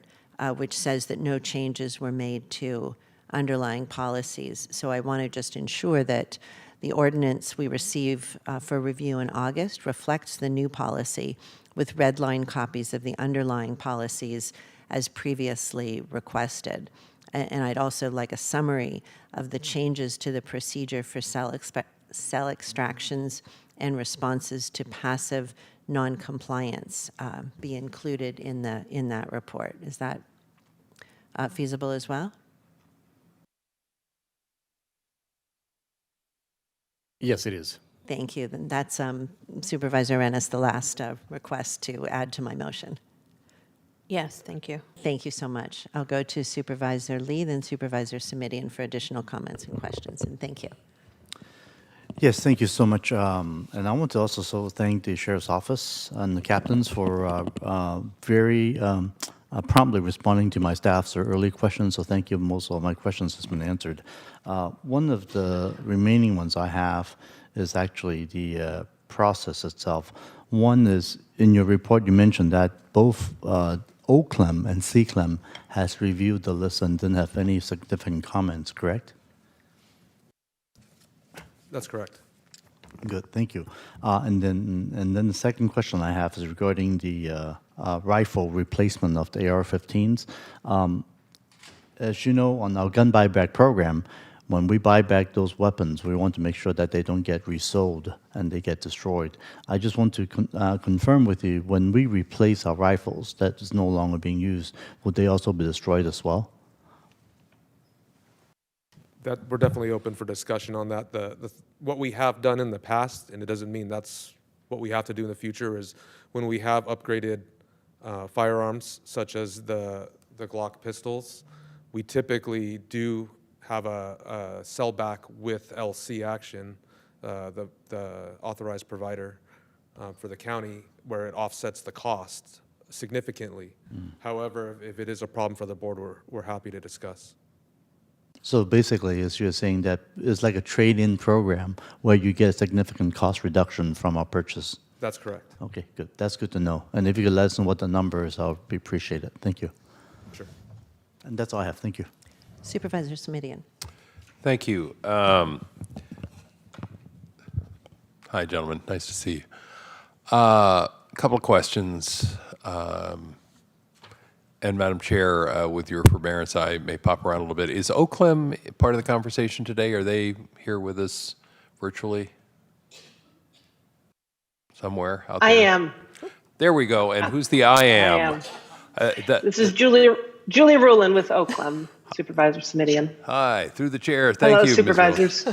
which says that no changes were made to underlying policies. So I want to just ensure that the ordinance we receive for review in August reflects the new policy with red line copies of the underlying policies as previously requested. And I'd also like a summary of the changes to the procedure for cell extractions and responses to passive noncompliance be included in that report. Is that feasible as well? Yes, it is. Thank you. Then that's Supervisor Arenas, the last request to add to my motion. Yes, thank you. Thank you so much. I'll go to Supervisor Lee, then Supervisor Simidian for additional comments and questions, and thank you. Yes, thank you so much. And I want to also thank the Sheriff's Office and the captains for very promptly responding to my staff's early questions, so thank you. Most of my questions has been answered. One of the remaining ones I have is actually the process itself. One is, in your report, you mentioned that both OCLEM and CCLEM has reviewed the list and didn't have any significant comments, correct? That's correct. Good, thank you. And then the second question I have is regarding the rifle replacement of the AR-15s. As you know, on our gun buyback program, when we buy back those weapons, we want to make sure that they don't get resold and they get destroyed. I just want to confirm with you, when we replace our rifles that is no longer being used, would they also be destroyed as well? That we're definitely open for discussion on that. What we have done in the past, and it doesn't mean that's what we have to do in the future, is when we have upgraded firearms, such as the Glock pistols, we typically do have a sellback with LC action, the authorized provider for the county, where it offsets the cost significantly. However, if it is a problem for the board, we're happy to discuss. So basically, as you're saying, that it's like a trade-in program where you get a significant cost reduction from our purchase. That's correct. Okay, good. That's good to know. And if you could let us know what the number is, I'll be appreciated. Thank you. Sure. And that's all I have. Thank you. Supervisor Simidian. Thank you. Hi, gentlemen. Nice to see you. A couple of questions. And Madam Chair, with your forbearance, I may pop around a little bit. Is OCLEM part of the conversation today? Are they here with us virtually? Somewhere out there? I am. There we go. And who's the I am? This is Julie Rulin with OCLEM, Supervisor Simidian. Hi, through the chair. Thank Hello, you, Ms. Supervisors.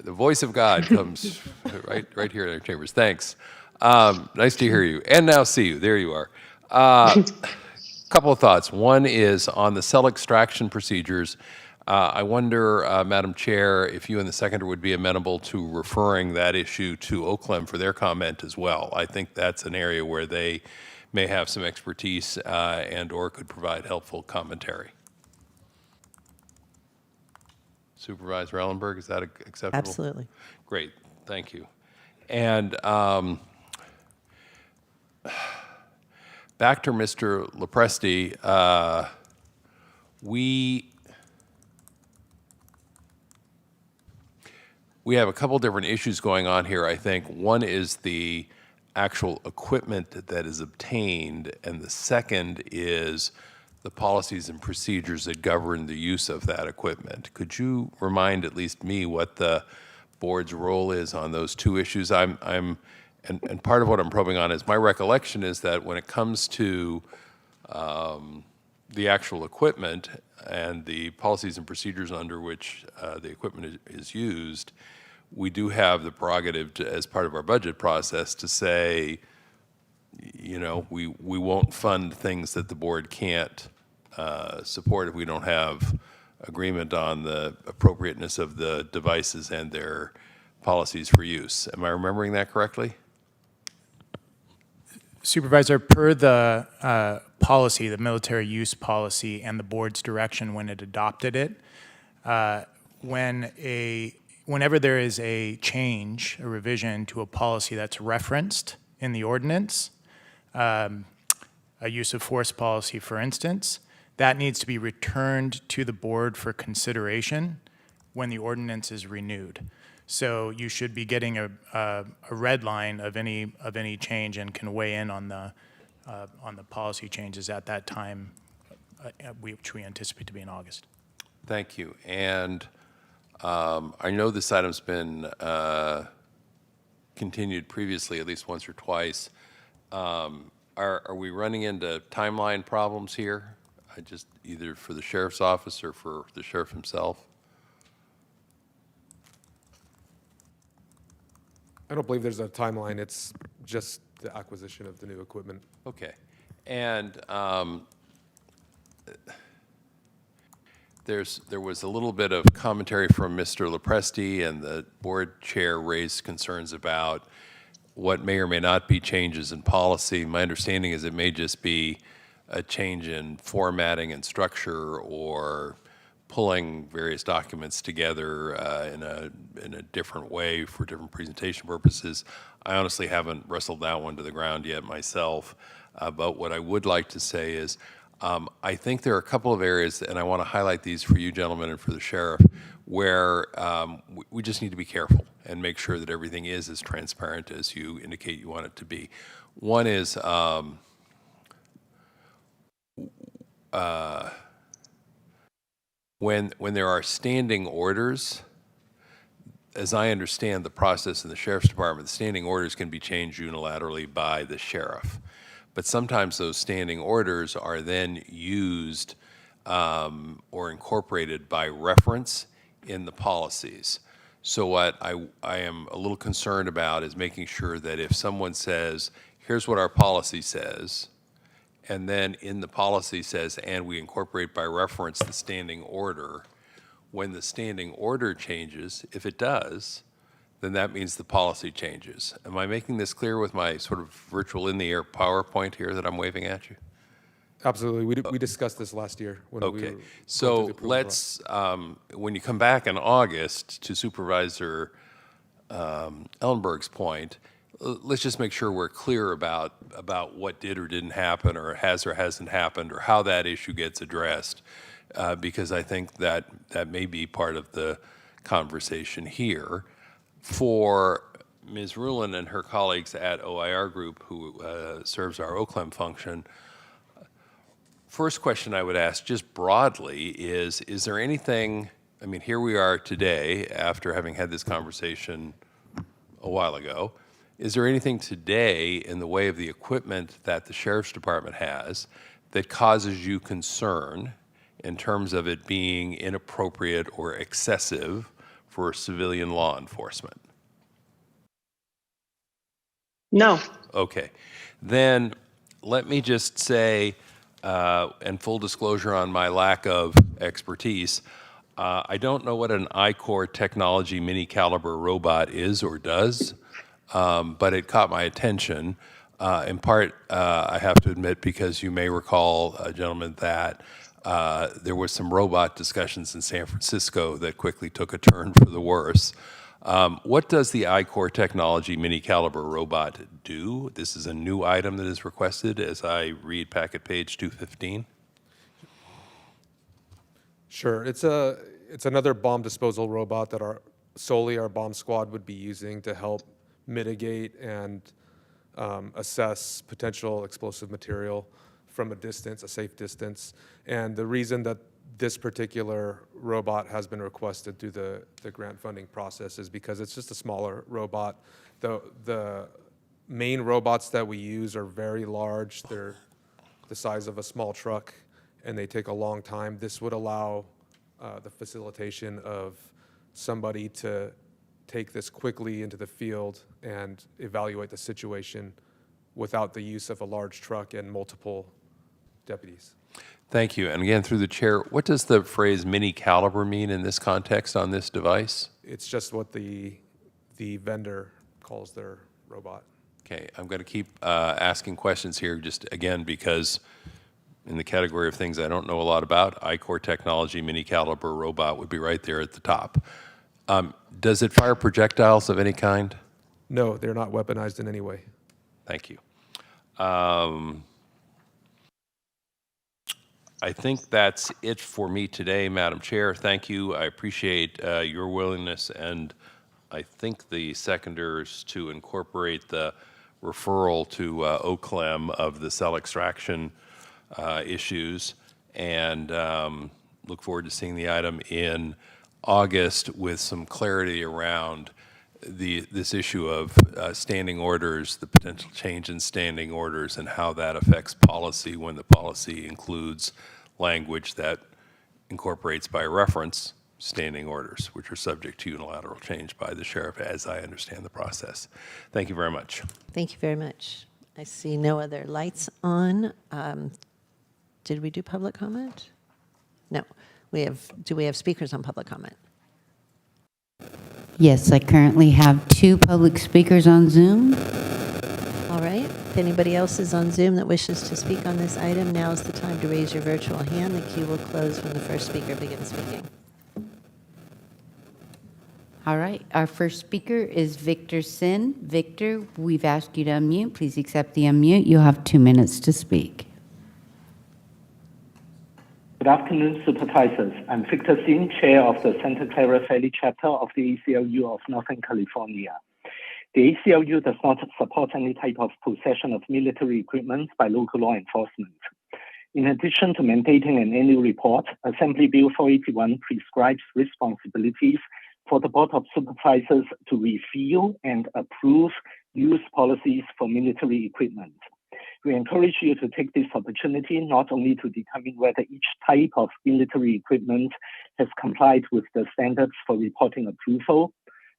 The voice of God comes right here in our chambers. Thanks. Nice to hear you. And now see you. There you are. Couple of thoughts. One is on the cell extraction procedures. I wonder, Madam Chair, if you and the Secretary would be amenable to referring that issue to OCLEM for their comment as well. I think that's an area where they may have some expertise and or could provide helpful commentary. Supervisor Ellenberg, is that acceptable? Absolutely. Great, thank you. And back to Mr. Lopresti, we have a couple different issues going on here, I think. One is the actual equipment that is obtained, and the second is the policies and procedures that govern the use of that equipment. Could you remind at least me what the board's role is on those two issues? And part of what I'm probing on is my recollection is that when it comes to the actual equipment and the policies and procedures under which the equipment is used, we do have the prerogative to, as part of our budget process, to say, you know, we won't fund things that the board can't support if we don't have agreement on the appropriateness of the devices and their policies for use. Am I remembering that correctly? Supervisor, per the policy, the military use policy, and the board's direction when it adopted it, whenever there is a change, a revision to a policy that's referenced in the ordinance, a use of force policy, for instance, that needs to be returned to the board for consideration when the ordinance is renewed. So you should be getting a red line of any change and can weigh in on the policy changes at that time, which we anticipate to be in August. Thank you. And I know this item's been continued previously at least once or twice. Are we running into timeline problems here? Either for the sheriff's office or for the sheriff himself? I don't believe there's a timeline. It's just the acquisition of the new equipment. Okay. And there was a little bit of commentary from Mr. Lopresti, and the board chair raised concerns about what may or may not be changes in policy. My understanding is it may just be a change in formatting and structure, or pulling various documents together in a different way for different presentation purposes. I honestly haven't wrestled that one to the ground yet myself, but what I would like to say is I think there are a couple of areas, and I want to highlight these for you gentlemen and for the sheriff, where we just need to be careful and make sure that everything is as transparent as you indicate you want it to be. One is when there are standing orders, as I understand the process in the Sheriff's Department, the standing orders can be changed unilaterally by the sheriff. But sometimes those standing orders are then used or incorporated by reference in the policies. So what I am a little concerned about is making sure that if someone says, here's what our policy says, and then in the policy says, and we incorporate by reference the standing order, when the standing order changes, if it does, then that means the policy changes. Am I making this clear with my sort of virtual in-the-air PowerPoint here that I'm waving at you? Absolutely. We discussed this last year. When we were going through so the approval let's, when you come back in August to Supervisor Ellenberg's point, let's just make sure we're clear about what did or didn't happen, or has or hasn't happened, or how that issue gets addressed, because I think that may be part of the conversation here. For Ms. Rulin and her colleagues at OIR Group, who serves our OCLEM function, first question I would ask just broadly is there anything, I mean, here we are today after having had this conversation a while ago, is there anything today in the way of the equipment that the Sheriff's Department has that causes you concern in terms of it being inappropriate or excessive for civilian law enforcement? No. Okay. Then let me just say, and full disclosure on my lack of expertise, I don't know what an I-Core technology mini caliber robot is or does, but it caught my attention. In part, I have to admit, because you may recall, gentlemen, that there was some robot discussions in San Francisco that quickly took a turn for the worse. What does the I-Core technology mini caliber robot do? This is a new item that is requested as I read packet page 215. Sure, it's another bomb disposal robot that solely our bomb squad would be using to help mitigate and assess potential explosive material from a distance, a safe distance. And the reason that this particular robot has been requested through the grant funding process is because it's just a smaller robot. The main robots that we use are very large. They're the size of a small truck, and they take a long time. This would allow the facilitation of somebody to take this quickly into the field and evaluate the situation without the use of a large truck and multiple deputies. Thank you. And again, through the chair, what does the phrase mini caliber mean in this context on this device? It's just what the vendor calls their robot. Okay, I'm going to keep asking questions here just again because in the category of things I don't know a lot about, I-Core technology mini caliber robot would be right there at the top. Does it fire projectiles of any kind? No, they're not weaponized in any way. Thank you. I think that's it for me today, Madam Chair. Thank you. I appreciate your willingness and I think the seconders to incorporate the referral to OCLEM of the cell extraction issues, and look forward to seeing the item in August with some clarity around this issue of standing orders, the potential change in standing orders, and how that affects policy when the policy includes language that incorporates by reference standing orders, which are subject to unilateral change by the sheriff, as I understand the process. Thank you very much. Thank you very much. I see no other lights on. Did we do public comment? No. Do we have speakers on public comment? Yes, I currently have 2 public speakers on Zoom. All right. If anybody else is on Zoom that wishes to speak on this item, now is the time to raise your virtual hand. The queue will close when the first speaker begins speaking. All right, our first speaker is Victor Sin. Victor, we've asked you to unmute. Please accept the unmute. You'll have 2 minutes to speak. Good afternoon, Supervisors. I'm Victor Sin, Chair of the Santa Clara Valley Chapter of the ACLU of Northern California. The ACLU does not support any type of possession of military equipment by local law enforcement. In addition to mandating an annual report, Assembly Bill 481 prescribes responsibilities for the Board of Supervisors to review and approve use policies for military equipment. We encourage you to take this opportunity not only to determine whether each type of military equipment has complied with the standards for reporting approval,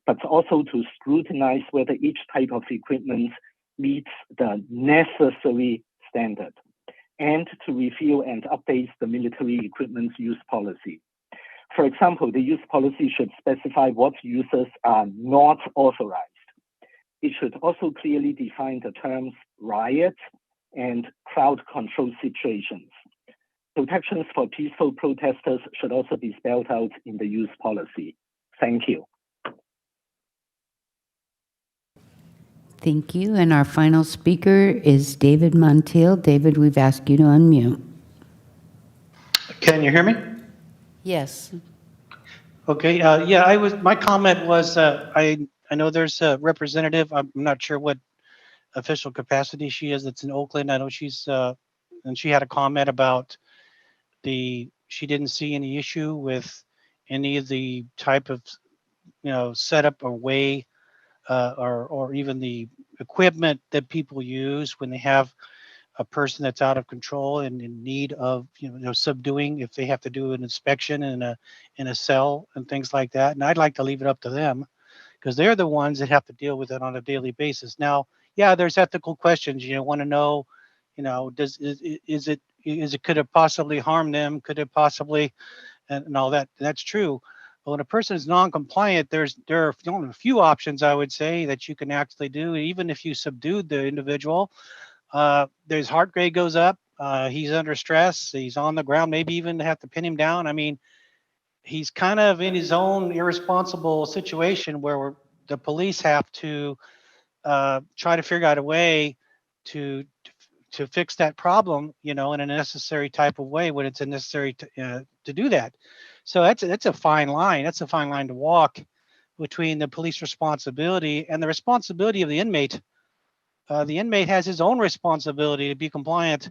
but also to scrutinize whether each type of equipment meets the necessary standard, and to review and update the military equipment use policy. For example, the use policy should specify what uses are not authorized. It should also clearly define the terms riot and crowd control situations. Protections for peaceful protesters should also be spelled out in the use policy. Thank you. Thank you. And our final speaker is David Montiel. David, we've asked you to unmute. Can you hear me? Yes. Okay. Yeah, my comment was I know there's a representative. I'm not sure what official capacity she is. That's in Oakland. I know she's and she had a comment about she didn't see any issue with any of the type of setup or way or even the equipment that people use when they have a person that's out of control and in need of subduing, if they have to do an inspection in a cell and things like that. And I'd like to leave it up to them because they're the ones that have to deal with it on a daily basis. Now, yeah, there's ethical questions. You want to know, could it possibly harm them? Could it possibly, and all that? That's true. But when a person is non-compliant, there are only a few options, I would say, that you can actually do. Even if you subdued the individual, there's heart rate goes up, He's under stress. He's on the ground. Maybe even have to pin him down. I mean, he's kind of in his own irresponsible situation where the police have to try to figure out a way to to fix that problem, you know, in a necessary type of way when it's necessary to do that. So that's a fine line. That's a fine line to walk between the police responsibility and the responsibility of the inmate. The inmate has his own responsibility to be compliant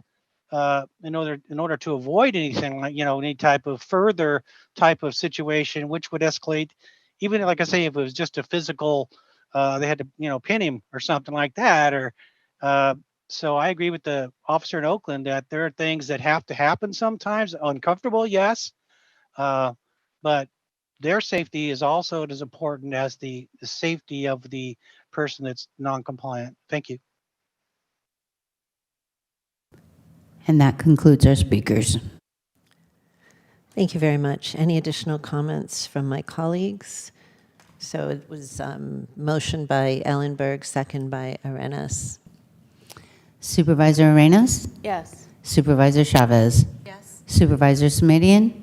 in order to avoid anything like, you know, any type of further type of situation which would escalate. Even like I say, if it was just a physical, they had to, you know, pin him or something like that. Or so I agree with the officer in Oakland that there are things that have to happen sometimes. Uncomfortable, yes, but their safety is also as important as the safety of the person that's non-compliant. Thank you. And that concludes our speakers. Thank you very much. Any additional comments from my colleagues? So it was motion by Ellenberg, second by Arenas. Supervisor Arenas? Yes. Supervisor Chavez? Yes. Supervisor Smidian?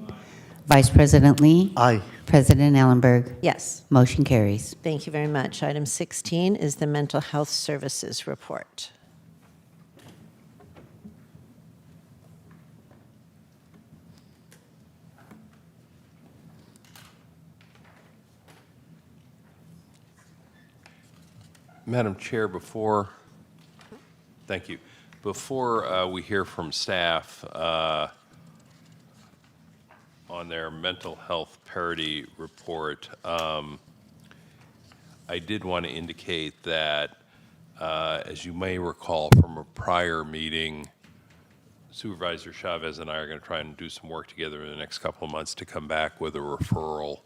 Vice President Lee? Aye. President Ellenberg? Yes. Motion carries. Thank you very much. Item 16 is the Mental Health Services Report. Madam Chair, thank you. Before we hear from staff on their mental health parity report, I did want to indicate that, as you may recall from a prior meeting, Supervisor Chavez and I are going to try and do some work together in the next couple of months to come back with a referral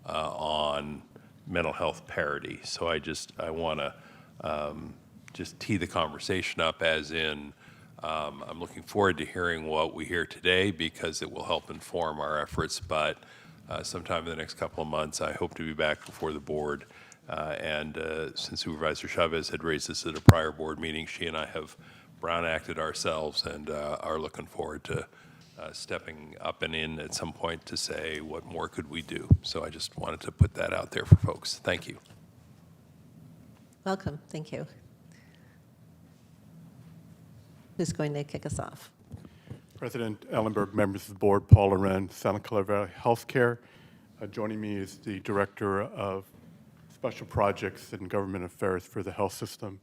on mental health parity. So I want to just tee the conversation up, as in I'm looking forward to hearing what we hear today because it will help inform our efforts. But sometime in the next couple of months, I hope to be back before the board. And since Supervisor Chavez had raised this at a prior board meeting, she and I have Brown acted ourselves and are looking forward to stepping up and in at some point to say what more could we do. So I just wanted to put that out there for folks. Thank you. Welcome. Thank you. Who's going to kick us off? President Ellenberg, members of the board, Paul Loren, Santa Clara Valley Healthcare. Joining me is the Director of Special Projects and Government Affairs for the health system,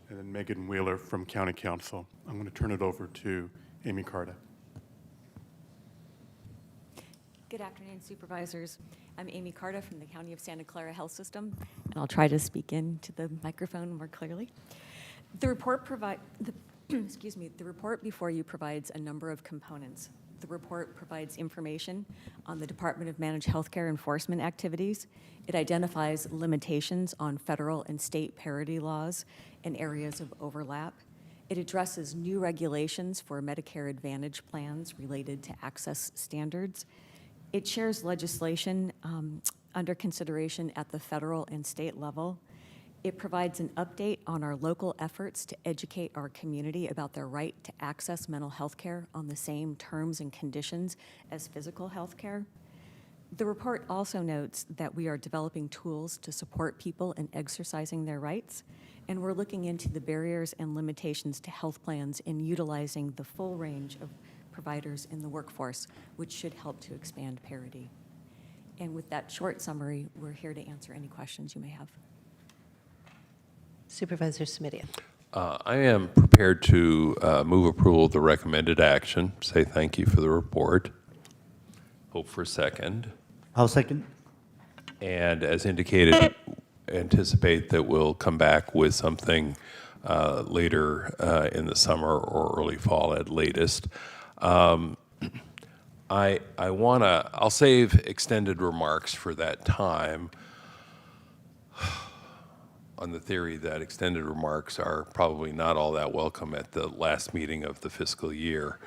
and then Megan Wheeler from County Council. I'm going to turn it over to Amy Carta. Good afternoon, supervisors. I'm Amy Carta from the County of Santa Clara Health System, and I'll try to speak into the microphone more clearly. The report the report before you provides a number of components. The report provides information on the Department of Managed Healthcare enforcement activities. It identifies limitations on federal and state parity laws and areas of overlap. It addresses new regulations for Medicare Advantage plans related to access standards. It shares legislation under consideration at the federal and state level. It provides an update on our local efforts to educate our community about their right to access mental health care on the same terms and conditions as physical health care. The report also notes that we are developing tools to support people in exercising their rights, and we're looking into the barriers and limitations to health plans in utilizing the full range of providers in the workforce, which should help to expand parity. And with that short summary, we're here to answer any questions you may have. Supervisor Smidian. I am prepared to move approval of the recommended action. Say thank you for the report. Hope for a second. I'll second. And as indicated, anticipate that we'll come back with something later in the summer or early fall at latest. I'll save extended remarks for that time, on the theory that extended remarks are probably not all that welcome at the last meeting of the fiscal year.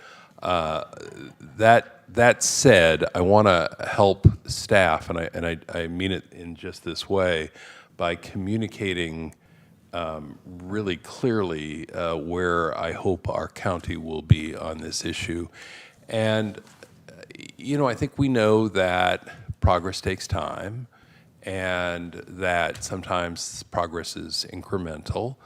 That said, I want to help staff, and I mean it in just this way, by communicating really clearly where I hope our county will be on this issue. And, I think we know that progress takes time and that sometimes progress is incremental.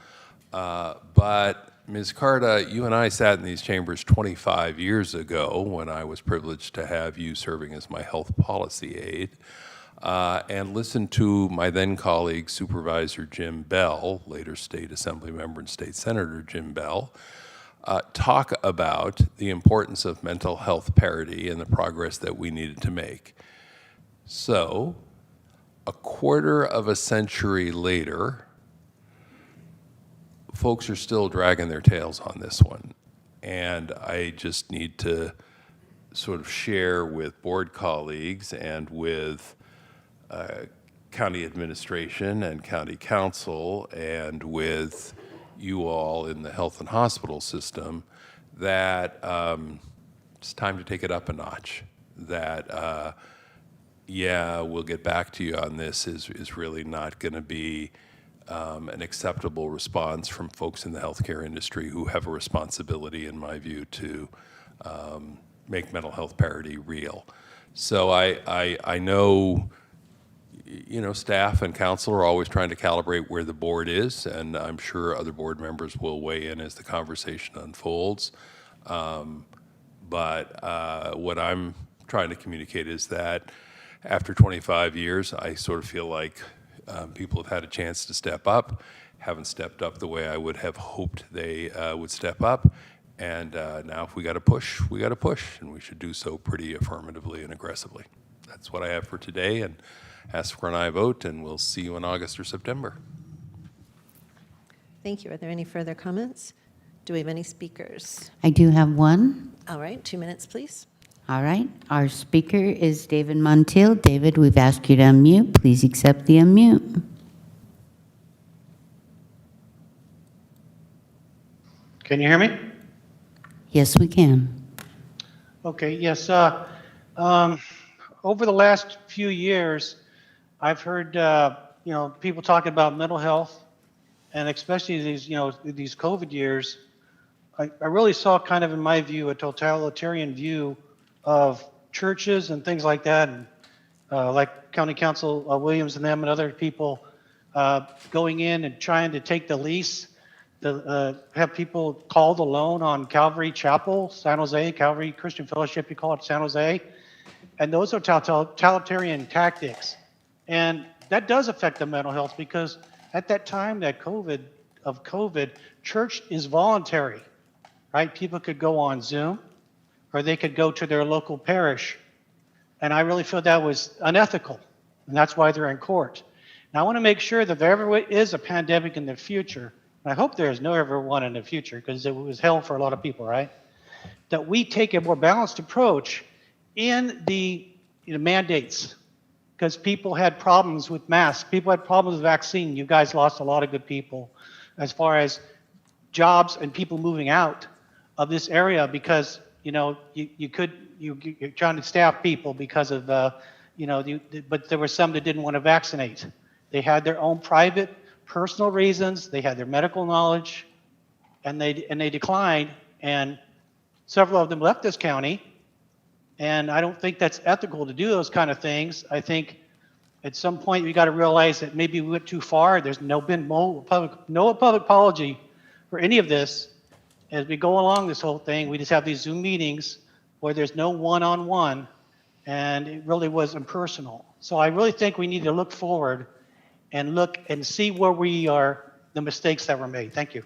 But Ms. Carta, you and I sat in these chambers 25 years ago when I was privileged to have you serving as my health policy aide, and listened to my then colleague, Supervisor Jim Bell, later State Assembly Member and State Senator Jim Bell, talk about the importance of mental health parity and the progress that we needed to make. So, a quarter of a century later, folks are still dragging their tails on this one. And I just need to sort of share with board colleagues and with county administration and county council and with you all in the health and hospital system that it's time to take it up a notch. That, yeah, we'll get back to you on this is really not going to be an acceptable response from folks in the healthcare industry who have a responsibility, in my view, to make mental health parity real. So I know, staff and council are always trying to calibrate where the board is, and I'm sure other board members will weigh in as the conversation unfolds. But what I'm trying to communicate is that after 25 years, I sort of feel like people have had a chance to step up, haven't stepped up the way I would have hoped they would step up. And now if we got to push, we got to push, and we should do so pretty affirmatively and aggressively. That's what I have for today, and ask for an aye vote, and we'll see you in August or September. Thank you. Are there any further comments? Do we have any speakers? I do have one. All right, 2 minutes, please. All right. Our speaker is David Montiel. David, we've asked you to unmute. Please accept the unmute. Can you hear me? Yes, we can. Okay, yes. Over the last few years, I've heard, people talking about mental health, and especially these COVID years. I really saw kind of, in my view, a totalitarian view of churches and things like that, and like County Council Williams and them and other people going in and trying to take the lease, to have people called alone on Calvary Chapel, San Jose, Calvary Christian Fellowship, you call it San Jose. And those are totalitarian tactics. And that does affect the mental health, because at that time that COVID, church is voluntary, right? People could go on Zoom, or they could go to their local parish. And I really feel that was unethical, and that's why they're in court. Now, I want to make sure that if there ever is a pandemic in the future, and I hope there is no ever one in the future, because it was hell for a lot of people, right? That we take a more balanced approach in the mandates, because people had problems with masks. People had problems with vaccine. You guys lost a lot of good people as far as jobs and people moving out of this area, because you're trying to staff people because of but there were some that didn't want to vaccinate. They had their own private, personal reasons. They had their medical knowledge, and they declined. And several of them left this county. And I don't think that's ethical to do those kind of things. I think at some point we got to realize that maybe we went too far. There's no public apology for any of this. As we go along this whole thing, we just have these Zoom meetings where there's no one-on-one, and it really was impersonal. So I really think we need to look forward and look and see where we are, the mistakes that were made. Thank you.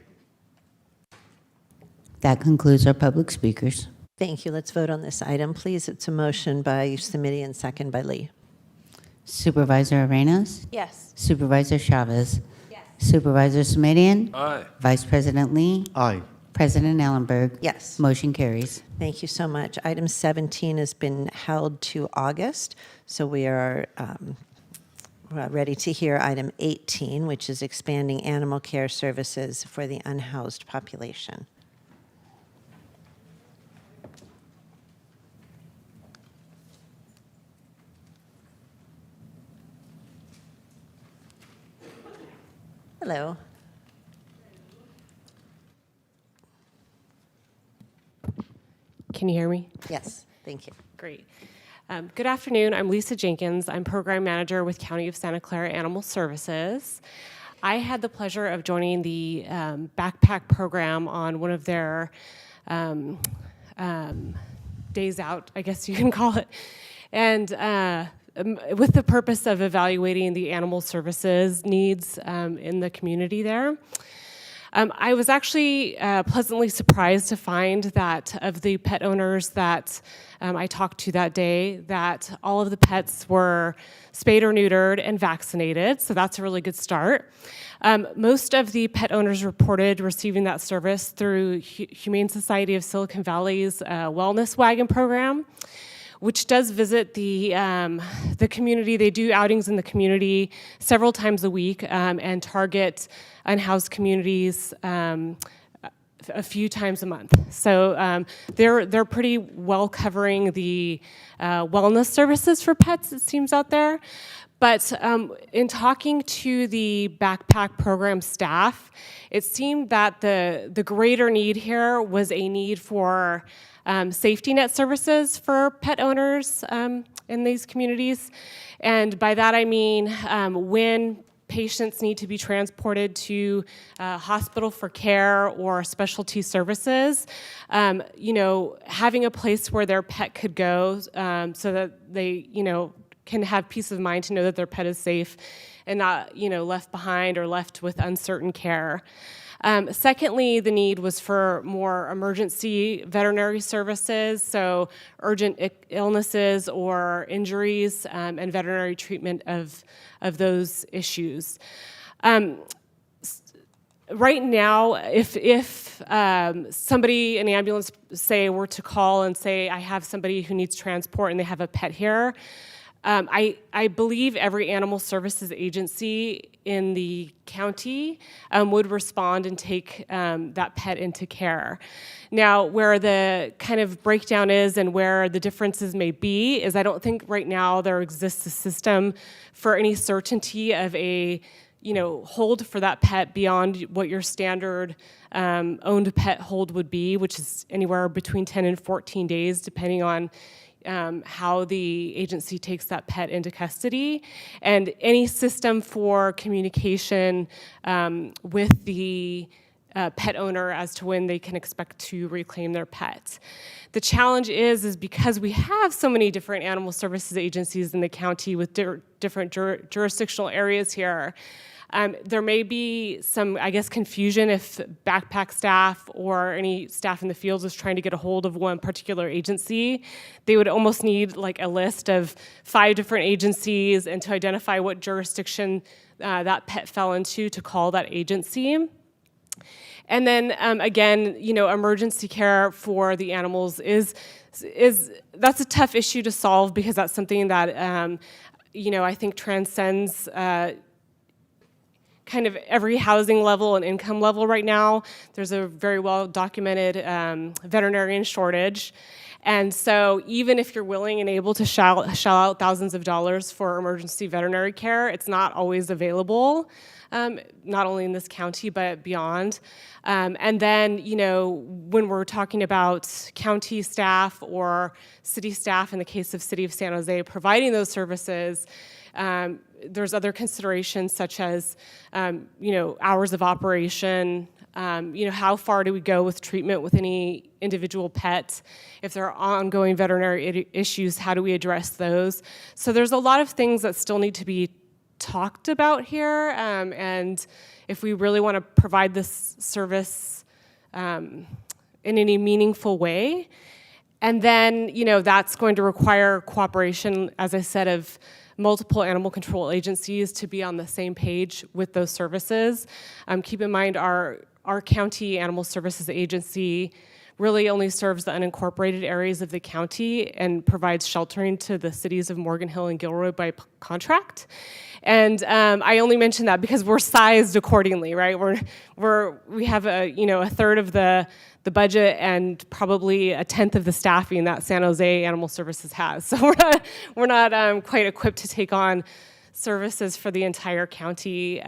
That concludes our public speakers. Thank you. Let's vote on this item, please. It's a motion by Samiti and second by Lee. Supervisor Arenas? Yes. Supervisor Chavez? Yes. Supervisor Samitian? Aye. Vice President Lee? Aye. President Ellenberg? Yes. Motion carries. Thank you so much. Item 17 has been held to August, so we are ready to hear item 18, which is expanding animal care services for the unhoused population. Hello. Can you hear me? Yes, thank you. Great. Good afternoon. I'm Lisa Jenkins. I'm Program Manager with County of Santa Clara Animal Services. I had the pleasure of joining the backpack program on one of their days out, I guess you can call it, and with the purpose of evaluating the animal services needs in the community there. I was actually pleasantly surprised to find that of the pet owners that I talked to that day, that all of the pets were spayed or neutered and vaccinated, so that's a really good start. Most of the pet owners reported receiving that service through Humane Society of Silicon Valley's Wellness Wagon program, which does visit the community. They do outings in the community several times a week and target unhoused communities a few times a month. So they're pretty well covering the wellness services for pets, it seems, out there. But in talking to the backpack program staff, it seemed that the greater need here was a need for safety net services for pet owners in these communities. And by that I mean when patients need to be transported to hospital for care or specialty services, having a place where their pet could go so that they, can have peace of mind to know that their pet is safe and not, left behind or left with uncertain care. Secondly, the need was for more emergency veterinary services, so urgent illnesses or injuries and veterinary treatment of those issues. Right now, if somebody, an ambulance, say, were to call and say, I have somebody who needs transport and they have a pet here, I believe every animal services agency in the county would respond and take that pet into care. Now, where the kind of breakdown is and where the differences may be is I don't think right now there exists a system for any certainty of a hold for that pet beyond what your standard owned pet hold would be, which is anywhere between 10 and 14 days, depending on how the agency takes that pet into custody, and any system for communication with the pet owner as to when they can expect to reclaim their pet. The challenge is because we have so many different animal services agencies in the county with different jurisdictional areas here, there may be some, confusion if backpack staff or any staff in the fields is trying to get a hold of one particular agency. They would almost need like a list of 5 different agencies and to identify what jurisdiction that pet fell into to call that agency. And then again, emergency care for the animals is that's a tough issue to solve because that's something that I think transcends kind of every housing level and income level right now. There's a very well documented veterinarian shortage. And so even if you're willing and able to shell out thousands of dollars for emergency veterinary care, it's not always available, not only in this county, but beyond. And then, when we're talking about county staff or city staff, in the case of City of San Jose, providing those services, there's other considerations such as, hours of operation, how far do we go with treatment with any individual pet? If there are ongoing veterinary issues, how do we address those? So there's a lot of things that still need to be talked about here, and if we really want to provide this service in any meaningful way. And then, that's going to require cooperation, as I said, of multiple animal control agencies to be on the same page with those services. Keep in mind our county animal services agency really only serves the unincorporated areas of the county and provides sheltering to the cities of Morgan Hill and Gilroy by contract. And I only mention that because we're sized accordingly, right? We have a third of the budget and probably a tenth of the staffing that San Jose Animal Services has. So we're not quite equipped to take on services for the entire county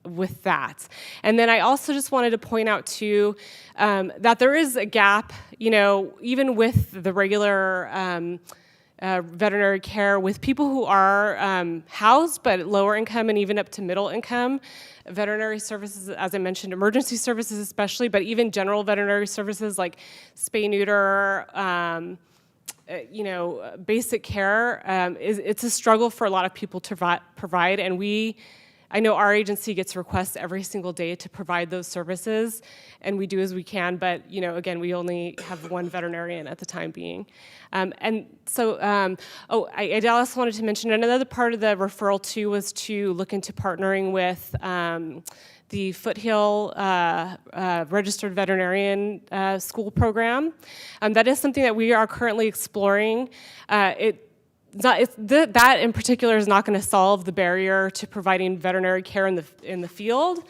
with that. And then I also just wanted to point out too that there is a gap, even with the regular veterinary care with people who are housed but lower income and even up to middle income. Veterinary services, as I mentioned, emergency services especially, but even general veterinary services like spay, neuter, basic care, it's a struggle for a lot of people to provide, and I know our agency gets requests every single day to provide those services, and we do as we can, but again, we only have one veterinarian at the time being. I also wanted to mention another part of the referral too was to look into partnering with the Foothill Registered Veterinarian School Program. That is something that we are currently exploring. That in particular is not going to solve the barrier to providing veterinary care in the field,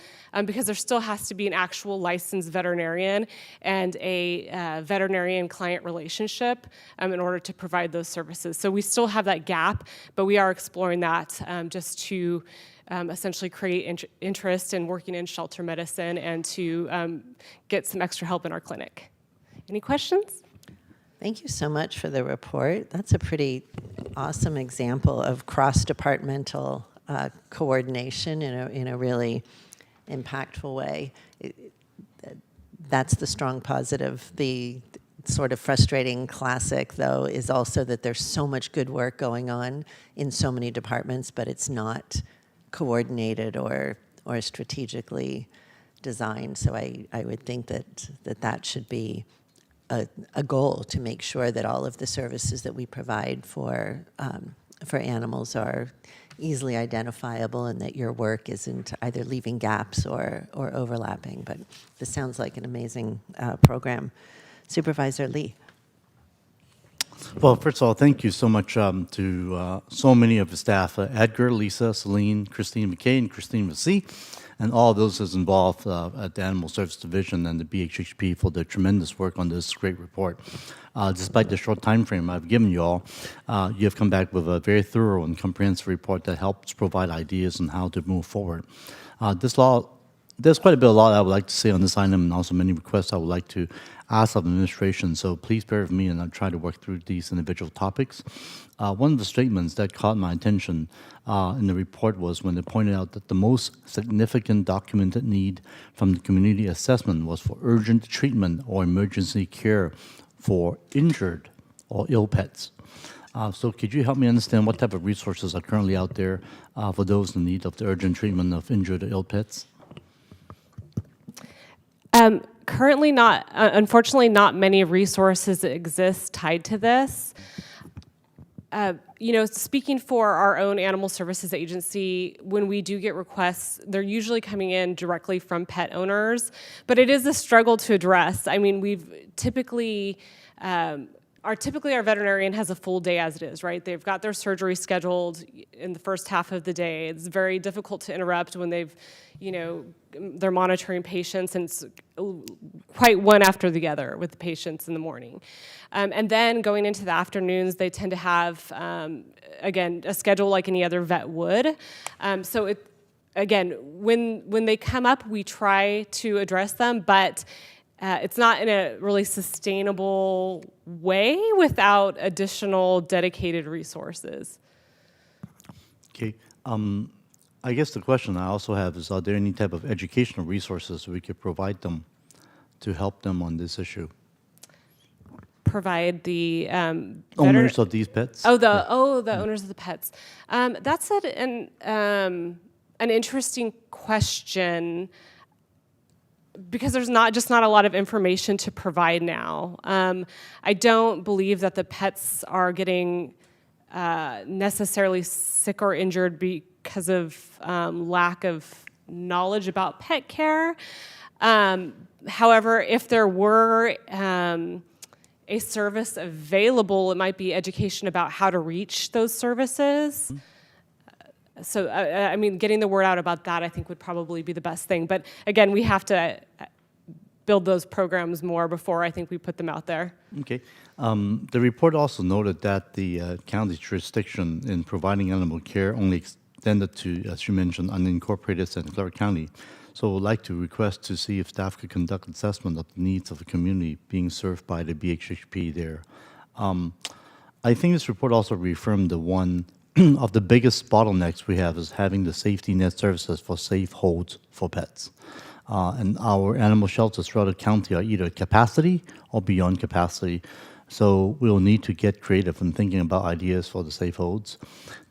because there still has to be an actual licensed veterinarian and a veterinarian-client relationship in order to provide those services. So we still have that gap, but we are exploring that just to essentially create interest in working in shelter medicine and to get some extra help in our clinic. Any questions? Thank you so much for the report. That's a pretty awesome example of cross-departmental coordination in a really impactful way. That's the strong positive. The sort of frustrating classic, though, is also that there's so much good work going on in so many departments, but it's not coordinated or strategically designed. So I would think that should be a goal, to make sure that all of the services that we provide for animals are easily identifiable and that your work isn't either leaving gaps or overlapping. But this sounds like an amazing program. Supervisor Lee. Well, first of all, thank you so much to so many of the staff, Edgar, Lisa, Celine, Christine McKay, and Christine Massey, and all those that's involved at the Animal Service Division and the BHHP for the tremendous work on this great report. Despite the short time frame I've given you all, you have come back with a very thorough and comprehensive report that helps provide ideas on how to move forward. There's quite a bit I would like to say on this item, and also many requests I would like to ask of the administration, so please bear with me and I'll try to work through these individual topics. One of the statements that caught my attention in the report was when they pointed out that the most significant documented need from the community assessment was for urgent treatment or emergency care for injured or ill pets. So could you help me understand what type of resources are currently out there for those in need of the urgent treatment of injured or ill pets? Currently not, unfortunately, not many resources exist tied to this. Speaking for our own Animal Services Agency, when we do get requests, they're usually coming in directly from pet owners, but it is a struggle to address. I mean, we've typically, our veterinarian has a full day as it is, right? They've got their surgery scheduled in the first half of the day. It's very difficult to interrupt when they're monitoring patients, and it's quite one after the other with the patients in the morning. And then going into the afternoons, they tend to have, again, a schedule like any other vet would. When they come up, we try to address them, but it's not in a really sustainable way without additional dedicated resources. Okay. I guess the question I also have is, are there any type of educational resources we could provide them to help them on this issue? Provide the owners of these pets? The owners of the pets. That's an interesting question, because there's not a lot of information to provide now. I don't believe that the pets are getting necessarily sick or injured because of lack of knowledge about pet care. However, if there were a service available, it might be education about how to reach those services. So, getting the word out about that, I think, would probably be the best thing. But again, we have to build those programs more before I think we put them out there. Okay. The report also noted that the county's jurisdiction in providing animal care only extended to, as you mentioned, unincorporated Santa Clara County. So I would like to request to see if staff could conduct assessment of the needs of the community being served by the BHHP there. I think this report also reaffirmed the one of the biggest bottlenecks we have is having the safety net services for safe holds for pets. And our animal shelters throughout the county are either capacity or beyond capacity. So we'll need to get creative in thinking about ideas for the safe holds.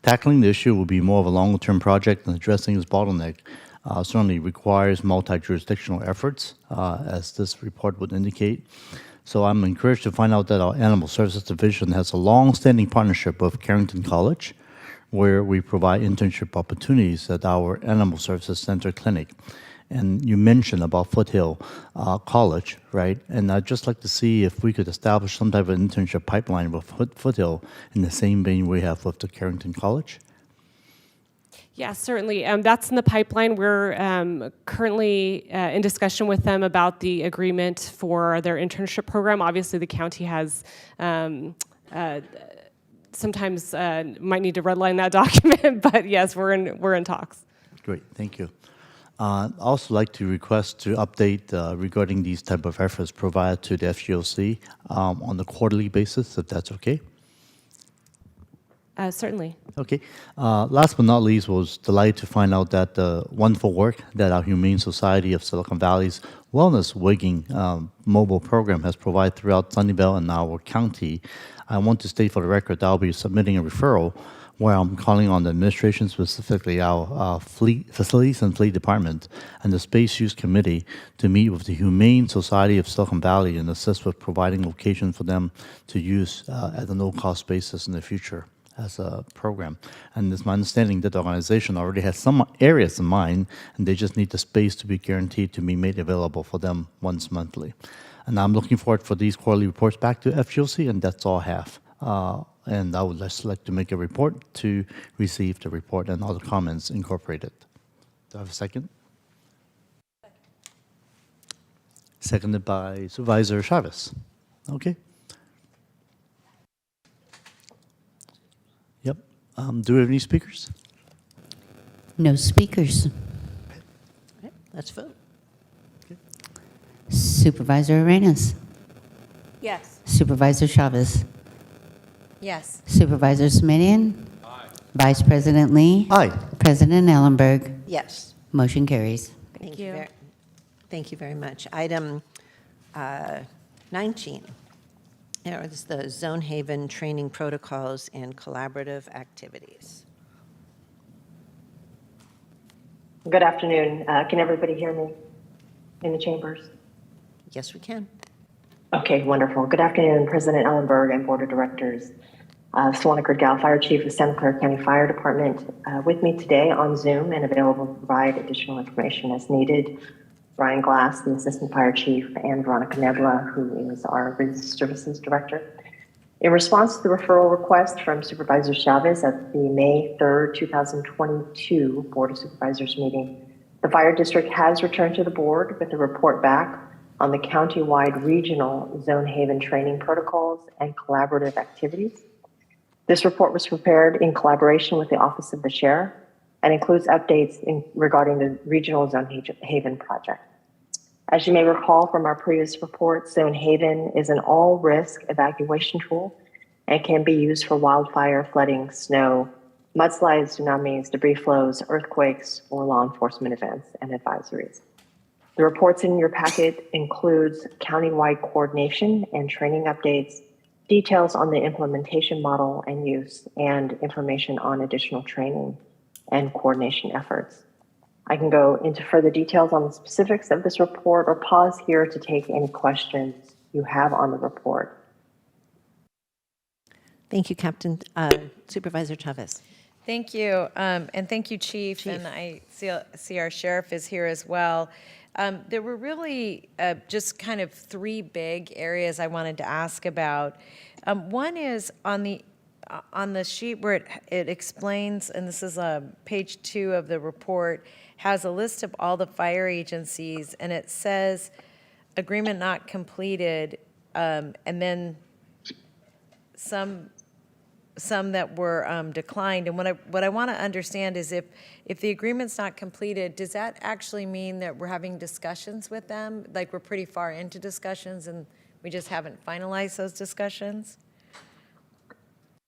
Tackling the issue will be more of a longer-term project, and addressing this bottleneck certainly requires multi-jurisdictional efforts, as this report would indicate. So I'm encouraged to find out that our Animal Services Division has a long-standing partnership with Carrington College, where we provide internship opportunities at our Animal Services Center clinic. And you mentioned about Foothill College, right? And I'd just like to see if we could establish some type of internship pipeline with Foothill in the same vein we have with the Carrington College. Yeah, certainly. That's in the pipeline. We're currently in discussion with them about the agreement for their internship program. Obviously, the county has sometimes might need to redline that document, but yes, we're in talks. Great, thank you. I'd also like to request to update regarding these type of efforts provided to the FGOC on a quarterly basis, if that's okay. Certainly. Okay. Last but not least, was delighted to find out that the wonderful work that our Humane Society of Silicon Valley's Wellness Wigging mobile program has provided throughout Sunnyvale and our county. I want to state for the record that I'll be submitting a referral where I'm calling on the administration, specifically our Facilities and Fleet Department and the Space Use Committee, to meet with the Humane Society of Silicon Valley and assist with providing locations for them to use at a no-cost basis in the future as a program. And it's my understanding that the organization already has some areas in mind, and they just need the space to be guaranteed to be made available for them once monthly. And I'm looking forward for these quarterly reports back to FGOC, and that's all I have. And I would just like to make a report to receive the report and all the comments incorporated. Do I have a second? Seconded by Supervisor Chavez. Okay. Yep. Do we have any speakers? No speakers. Okay, let's vote. Supervisor Arenas. Yes. Supervisor Chavez. Yes. Supervisor Smedian. Aye. Vice President Lee. Aye. President Ellenberg. Yes. Motion carries. Thank you. Thank you very much. Item 19. Here is the Zone Haven training protocols and collaborative activities. Good afternoon. Can everybody hear me in the chambers? Yes, we can. Okay, wonderful. Good afternoon, President Ellenberg and Board of Directors. Swanakert Gal, Fire Chief of Santa Clara County Fire Department, with me today on Zoom and available to provide additional information as needed. Brian Glass, the Assistant Fire Chief, and Veronica Nebula, who is our Business Services Director. In response to the referral request from Supervisor Chavez at the May 3rd, 2022 Board of Supervisors meeting, the Fire District has returned to the Board with a report back on the county-wide regional Zone Haven training protocols and collaborative activities. This report was prepared in collaboration with the Office of the Sheriff and includes updates regarding the regional Zone Haven project. As you may recall from our previous report, Zone Haven is an all-risk evacuation tool and can be used for wildfire, flooding, snow, mudslides, tsunamis, debris flows, earthquakes, or law enforcement events and advisories. The reports in your packet includes county-wide coordination and training updates, details on the implementation model and use, and information on additional training and coordination efforts. I can go into further details on the specifics of this report or pause here to take any questions you have on the report. Thank you, Captain. Supervisor Chavez. Thank you, and thank you, Chief. And I see our Sheriff is here as well. There were really just kind of three big areas I wanted to ask about. One is on the sheet where it explains, and this is page 2 of the report, has a list of all the fire agencies, and it says agreement not completed, and then some some that were declined. And what I want to understand is if the agreement's not completed, does that actually mean that we're having discussions with them? Like we're pretty far into discussions and we just haven't finalized those discussions?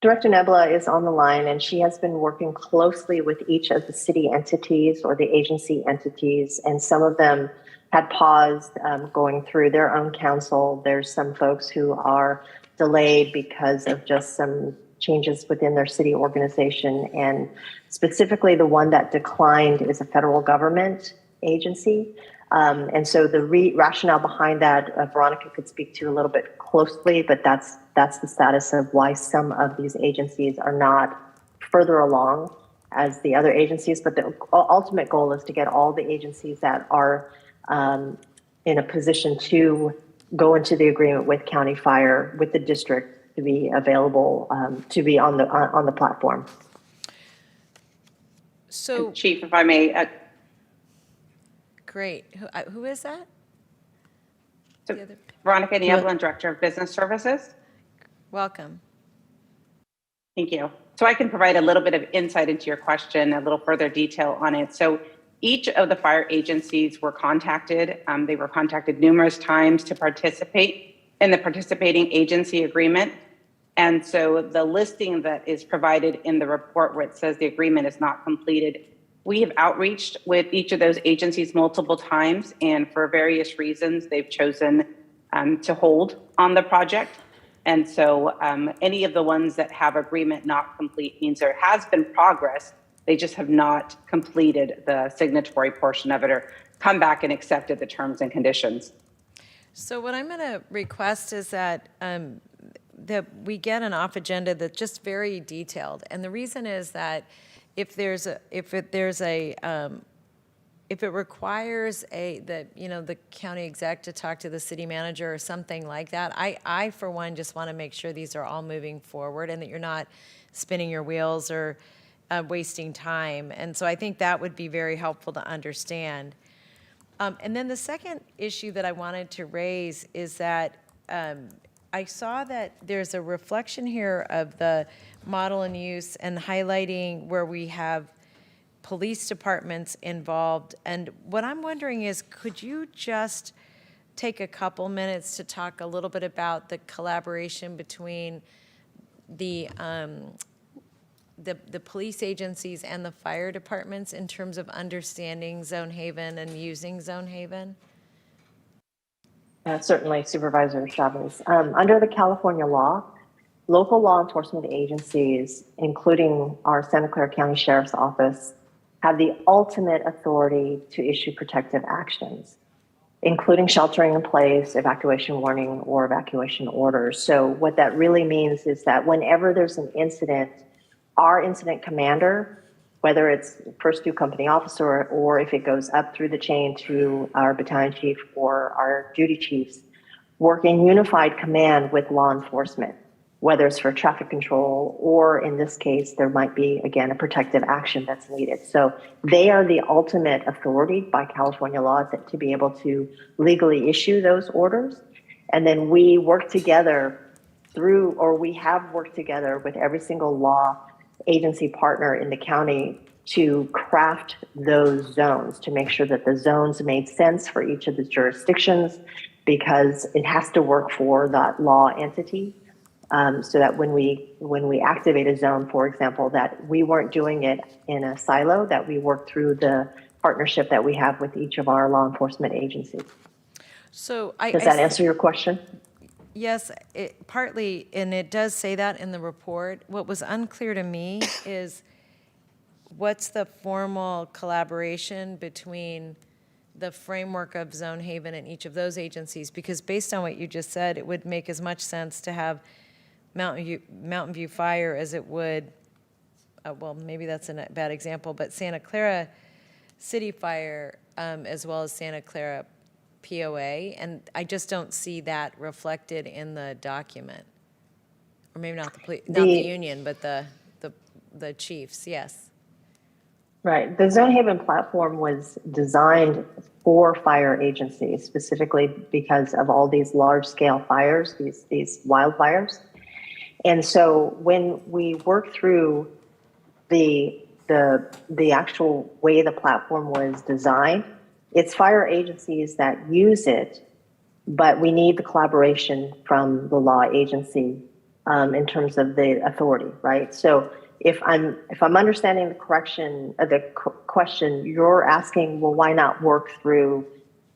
Director Nebula is on the line, and she has been working closely with each of the city entities or the agency entities, and some of them had paused going through their own counsel. There's some folks who are delayed because of just some changes within their city organization, and specifically the one that declined is a federal government agency. And so the rationale behind that, Veronica could speak to a little bit closely, but that's the status of why some of these agencies are not further along as the other agencies. But the ultimate goal is to get all the agencies that are in a position to go into the agreement with County Fire, with the district, to be available, to be on the platform. So, and Chief, if I may. Great. Who is that? Veronica Nieblin, Director of Business Services. Welcome. Thank you. So I can provide a little bit of insight into your question, a little further detail on it. So each of the fire agencies were contacted. They were contacted numerous times to participate in the participating agency agreement. And so the listing that is provided in the report where it says the agreement is not completed, we have outreached with each of those agencies multiple times, and for various reasons, they've chosen to hold on the project. And so any of the ones that have agreement not complete means there has been progress. They just have not completed the signatory portion of it or come back and accepted the terms and conditions. So what I'm going to request is that that we get an off agenda that's just very detailed. And the reason is that if it requires the county exec to talk to the city manager or something like that, I for one just want to make sure these are all moving forward and that you're not spinning your wheels or wasting time. And so I think that would be very helpful to understand. And then the second issue that I wanted to raise is that I saw that there's a reflection here of the model and use and highlighting where we have police departments involved. And what I'm wondering is, could you just take a couple minutes to talk a little bit about the collaboration between the police agencies and the fire departments in terms of understanding Zone Haven and using Zone Haven? Certainly, Supervisor Chavez. Under the California law, local law enforcement agencies, including our Santa Clara County Sheriff's Office, have the ultimate authority to issue protective actions, including sheltering in place, evacuation warning, or evacuation orders. So what that really means is that whenever there's an incident, our incident commander, whether it's first due company officer or if it goes up through the chain to our battalion chief or our duty chiefs, work in unified command with law enforcement, whether it's for traffic control or in this case, there might be, again, a protective action that's needed. So they are the ultimate authority by California law to be able to legally issue those orders. And then we work together we have worked together with every single law agency partner in the county to craft those zones, to make sure that the zones made sense for each of the jurisdictions, because it has to work for that law entity. So that when we activate a zone, for example, that we weren't doing it in a silo, that we work through the partnership that we have with each of our law enforcement agencies. So does that answer your question? Yes, partly, and it does say that in the report. What was unclear to me is what's the formal collaboration between the framework of Zone Haven and each of those agencies? Because based on what you just said, it would make as much sense to have Mountain View Fire as it would, well, maybe that's a bad example, but Santa Clara City Fire as well as Santa Clara POA, and I just don't see that reflected in the document. Or maybe not the union, but the chiefs, yes. Right. The Zone Haven platform was designed for fire agencies, specifically because of all these large-scale fires, these wildfires. And so when we work through the actual way the platform was designed, it's fire agencies that use it, but we need the collaboration from the law agency in terms of the authority, right? So if I'm understanding the question, question, you're asking, well, why not work through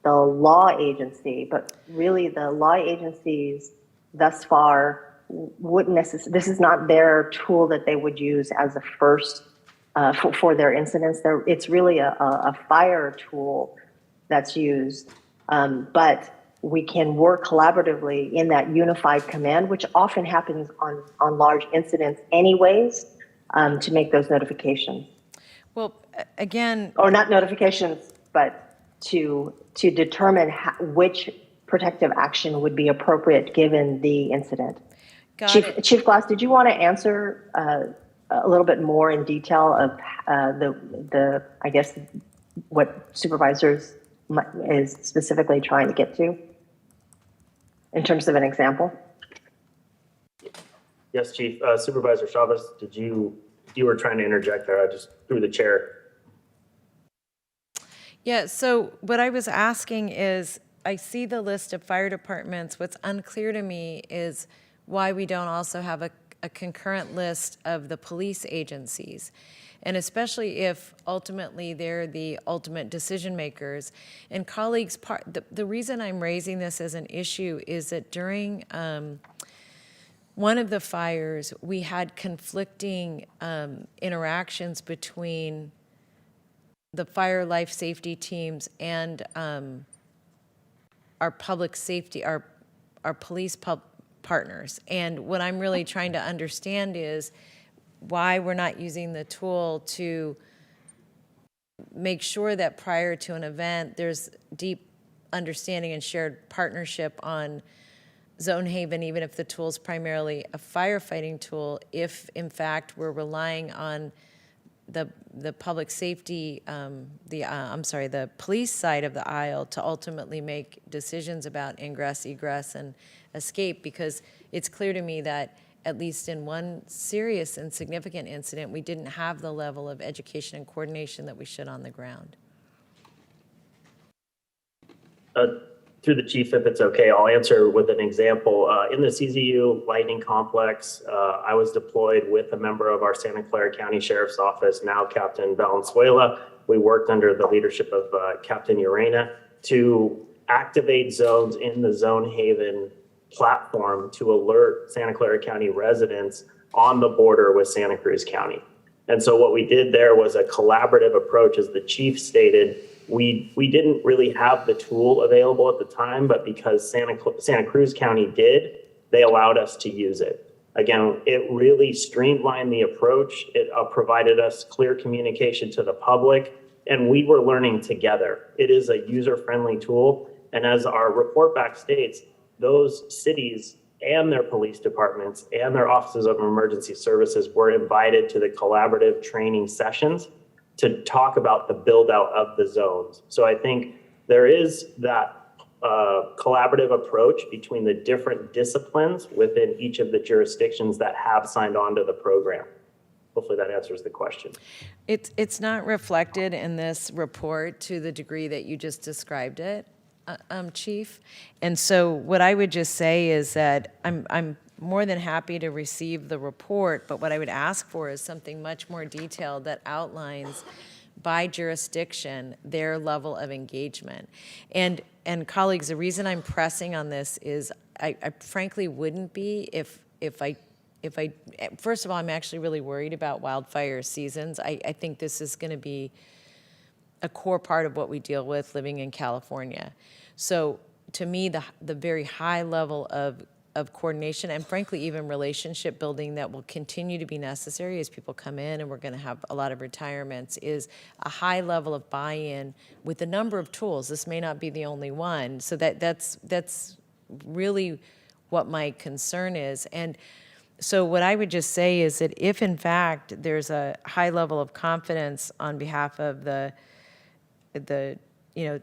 the law agency? But really, the law agencies thus far wouldn't necessarily. This is not their tool that they would use as a first for their incidents. It's really a fire tool that's used, but we can work collaboratively in that unified command, which often happens on large incidents anyways, to make those notifications. Well, again, or not notifications, but to determine which protective action would be appropriate given the incident. Chief Glass, did you want to answer a little bit more in detail of the I guess what Supervisors is specifically trying to get to in terms of an example? Yes, Chief. Supervisor Chavez, you were trying to interject there. I just threw the chair. Yeah, so what I was asking is, I see the list of fire departments. What's unclear to me is why we don't also have a concurrent list of the police agencies. And especially if ultimately they're the ultimate decision makers. And colleagues, the reason I'm raising this as an issue is that during one of the fires, we had conflicting interactions between the fire life safety teams and our public safety, our police partners. And what I'm really trying to understand is why we're not using the tool to make sure that prior to an event, there's deep understanding and shared partnership on Zone Haven, even if the tool is primarily a firefighting tool, if in fact we're relying on the public safety, the police side of the aisle to ultimately make decisions about ingress, egress, and escape, because it's clear to me that at least in one serious and significant incident, we didn't have the level of education and coordination that we should on the ground. Through the chief, if it's okay, I'll answer with an example. In the CZU Lightning Complex, I was deployed with a member of our Santa Clara County Sheriff's Office, now Captain Valenzuela. We worked under the leadership of Captain Urena to activate zones in the Zone Haven platform to alert Santa Clara County residents on the border with Santa Cruz County. And so what we did there was a collaborative approach. As the chief stated, we didn't really have the tool available at the time, but because Santa Cruz County did, they allowed us to use it. Again, it really streamlined the approach. It provided us clear communication to the public, and we were learning together. It is a user-friendly tool, and as our report back states, those cities and their police departments and their offices of emergency services were invited to the collaborative training sessions to talk about the build out of the zones. So I think there is that collaborative approach between the different disciplines within each of the jurisdictions that have signed on to the program. Hopefully that answers the question. It's not reflected in this report to the degree that you just described it, Chief. And so what I would just say is that I'm more than happy to receive the report, but what I would ask for is something much more detailed that outlines by jurisdiction their level of engagement. And colleagues, the reason I'm pressing on this is I frankly wouldn't be if I first of all, I'm actually really worried about wildfire seasons. I think this is going to be a core part of what we deal with living in California. So to me, the very high level of coordination and frankly even relationship building that will continue to be necessary as people come in, and we're going to have a lot of retirements, is a high level of buy-in with a number of tools. This may not be the only one. So that's really what my concern is. And so what I would just say is that if in fact there's a high level of confidence on behalf of the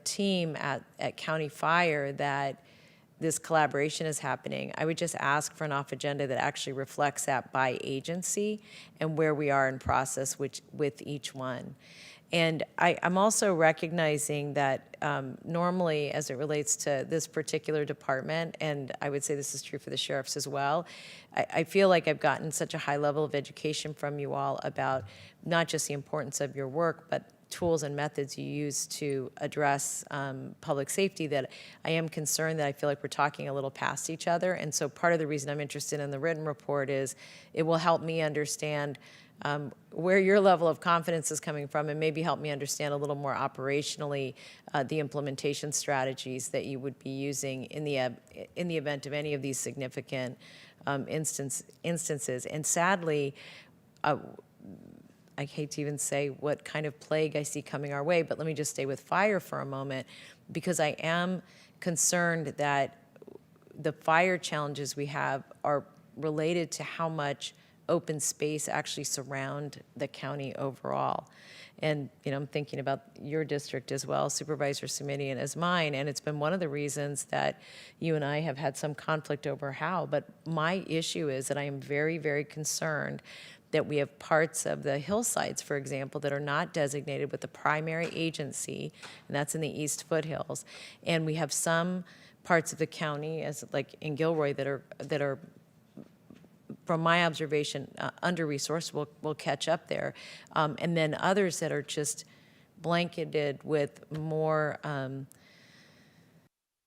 team at County Fire that this collaboration is happening, I would just ask for an off agenda that actually reflects that by agency and where we are in process with each one. And I'm also recognizing that normally, as it relates to this particular department, and I would say this is true for the sheriffs as well, I feel like I've gotten such a high level of education from you all about not just the importance of your work, but tools and methods you use to address public safety, that I am concerned that I feel like we're talking a little past each other. And so part of the reason I'm interested in the written report is it will help me understand where your level of confidence is coming from, and maybe help me understand a little more operationally the implementation strategies that you would be using in the event of any of these significant instances. And sadly, I hate to even say what kind of plague I see coming our way, but let me just stay with fire for a moment, because I am concerned that the fire challenges we have are related to how much open space actually surround the county overall. And, you know, I'm thinking about your district as well, Supervisor Sumitian, as mine, and it's been one of the reasons that you and I have had some conflict over how. But my issue is that I am very, very concerned that we have parts of the hillsides, for example, that are not designated with the primary agency, and that's in the East Foothills. And we have some parts of the county, as like in Gilroy, that are from my observation, under-resourced. Will catch up there. And then others that are just blanketed with more,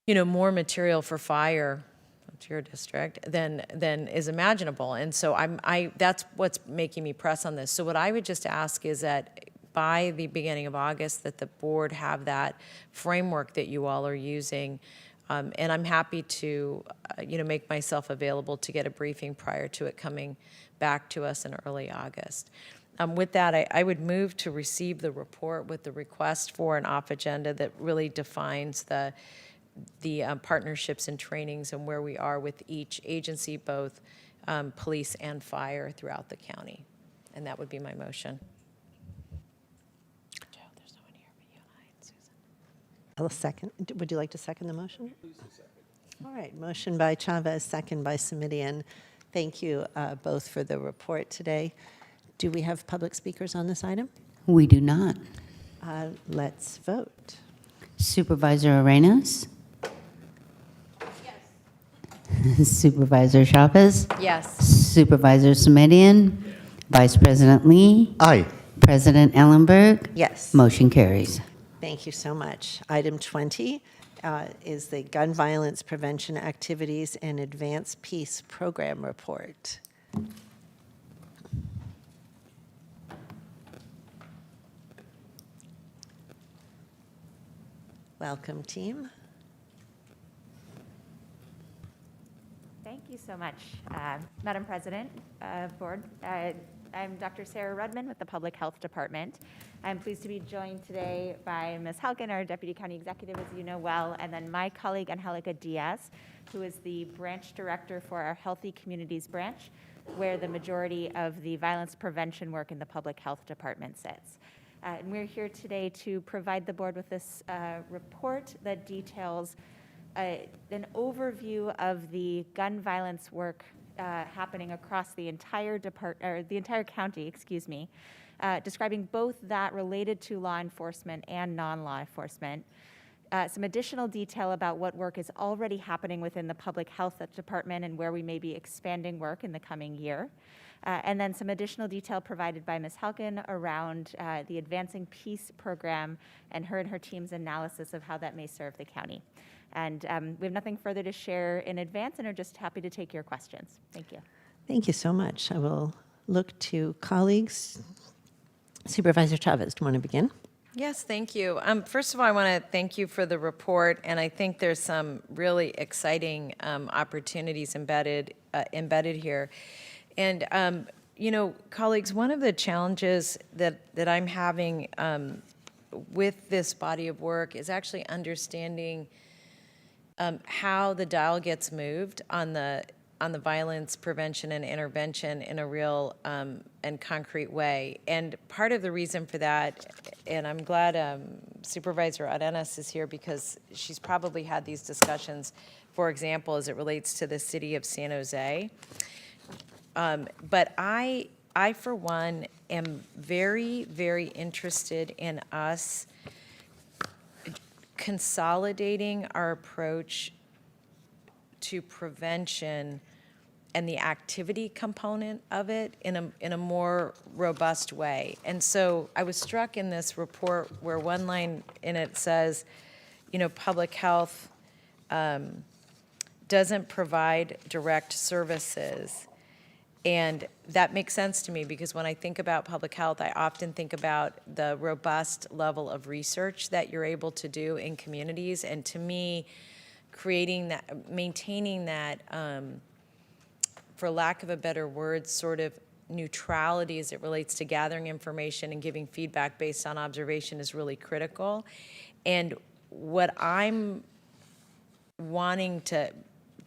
more material for fire, to your district, than is imaginable. And so that's what's making me press on this. So what I would just ask is that by the beginning of August, that the board have that framework that you all are using. And I'm happy to, make myself available to get a briefing prior to it coming back to us in early August. With that, I would move to receive the report with the request for an off agenda that really defines the partnerships and trainings and where we are with each agency, both police and fire throughout the county. And that would be my motion. Joe, there's no one here but you and I and Susan. I'll second. Would you like to second the motion? All right, motion by Chavez, second by Sumitian. Thank you both for the report today. Do we have public speakers on this item? We do not. Let's vote. Supervisor Arenas? Yes. Supervisor Chavez? Yes. Supervisor Sumitian? Vice President Lee? Aye. President Ellenberg? Yes. Motion carries. Thank you so much. Item 20 is the Gun Violence Prevention Activities and Advanced Peace Program Report. Welcome, team. Thank you so much, Madam President, Board. I'm Dr. Sarah Rudman with the Public Health Department. I'm pleased to be joined today by Ms. Halkin, our Deputy County Executive, as you know well, and then my colleague, Angelica Diaz, who is the Branch Director for our Healthy Communities Branch, where the majority of the violence prevention work in the Public Health Department sits. And we're here today to provide the board with this report that details an overview of the gun violence work happening across the entire county, describing both that related to law enforcement and non-law enforcement. Some additional detail about what work is already happening within the Public Health Department and where we may be expanding work in the coming year. And then some additional detail provided by Ms. Halkin around the Advancing Peace program and her team's analysis of how that may serve the county. And we have nothing further to share in advance and are just happy to take your questions. Thank you. Thank you so much. I will look to colleagues. Supervisor Chavez, do you want to begin? Yes, thank you. First of all, I want to thank you for the report, and I think there's some really exciting opportunities embedded here. And, colleagues, one of the challenges that I'm having with this body of work is actually understanding how the dial gets moved on the violence prevention and intervention in a real and concrete way. And part of the reason for that, and I'm glad Supervisor Arenas is here because she's probably had these discussions for example, as it relates to the city of San Jose. But I, for one, am very, very interested in us consolidating our approach to prevention and the activity component of it in a more robust way. And so I was struck in this report where one line in it says, you know, public health doesn't provide direct services. And that makes sense to me because when I think about public health, I often think about the robust level of research that you're able to do in communities. And to me, creating that, maintaining that, for lack of a better word, sort of neutrality as it relates to gathering information and giving feedback based on observation is really critical. And what I'm wanting to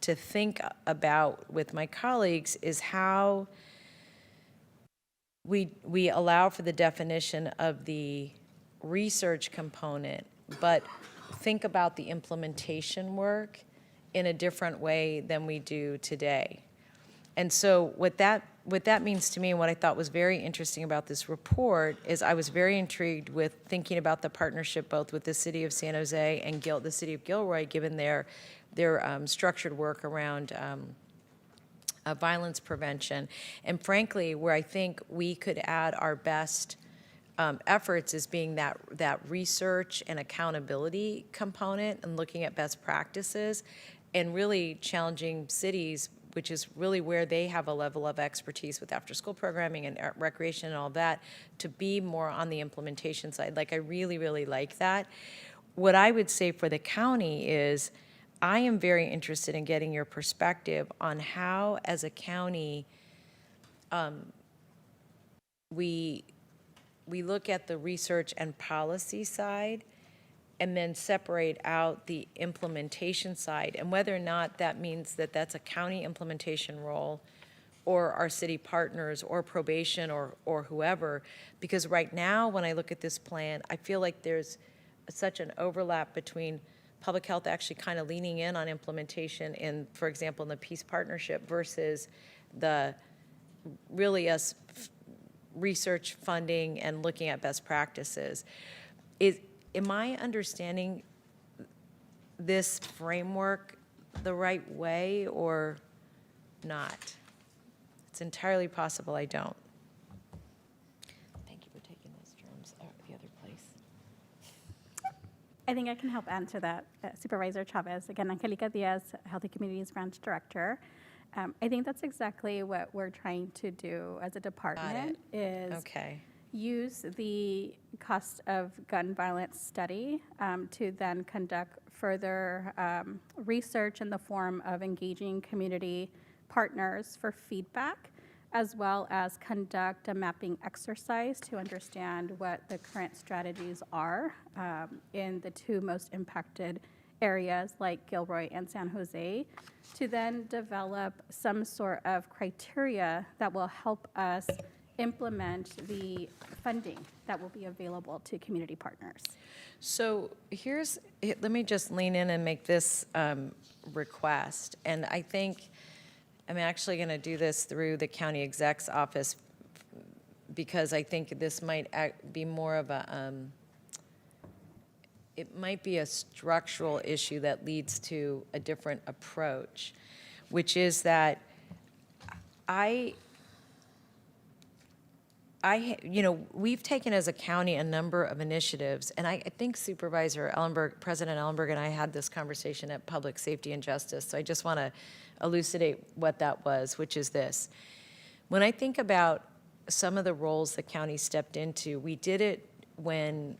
think about with my colleagues is how we allow for the definition of the research component, but think about the implementation work in a different way than we do today. And so what that means to me, and what I thought was very interesting about this report, is I was very intrigued with thinking about the partnership both with the city of San Jose and the city of Gilroy, given their structured work around violence prevention. And frankly, where I think we could add our best efforts is being that research and accountability component and looking at best practices and really challenging cities, which is really where they have a level of expertise with after-school programming and recreation and all that, to be more on the implementation side. Like, I really, really like that. What I would say for the county is I am very interested in getting your perspective on how, as a county, we look at the research and policy side and then separate out the implementation side, and whether or not that means that that's a county implementation role or our city partners or probation or whoever. Because right now, when I look at this plan, I feel like there's such an overlap between public health actually kind of leaning in on implementation in, for example, in the peace partnership versus the really us research funding and looking at best practices. Am I understanding this framework the right way or not? It's entirely possible I don't. Thank you for taking those terms out the other place. I think I can help answer that. Supervisor Chavez, again, Angelica Diaz, Healthy Communities Branch Director. I think that's exactly what we're trying to do as a department is use the cost of gun violence study to then conduct further research in the form of engaging community partners for feedback, as well as conduct a mapping exercise to understand what the current strategies are in the two most impacted areas like Gilroy and San Jose, to then develop some sort of criteria that will help us implement the funding that will be available to community partners. So let me just lean in and make this request. And I think I'm actually going to do this through the county exec's office because I think this might be more of a, it might be a structural issue that leads to a different approach, which is that we've taken as a county a number of initiatives, and I think Supervisor Ellenberg, President Ellenberg and I had this conversation at Public Safety and Justice, so I just want to elucidate what that was, which is this. When I think about some of the roles the county stepped into, we did it when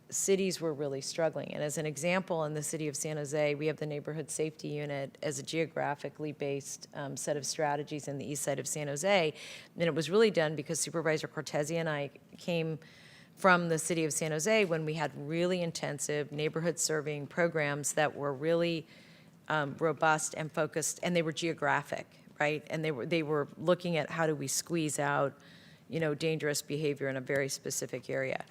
cities were really struggling. And as an example, in the city of San Jose, we have the Neighborhood Safety Unit as a geographically based set of strategies in the east side of San Jose. And it was really done because Supervisor Cortese and I came from the city of San Jose when we had really intensive neighborhood serving programs that were really robust and focused, and they were geographic, right? And they were looking at how do we squeeze out, dangerous behavior in a very specific area.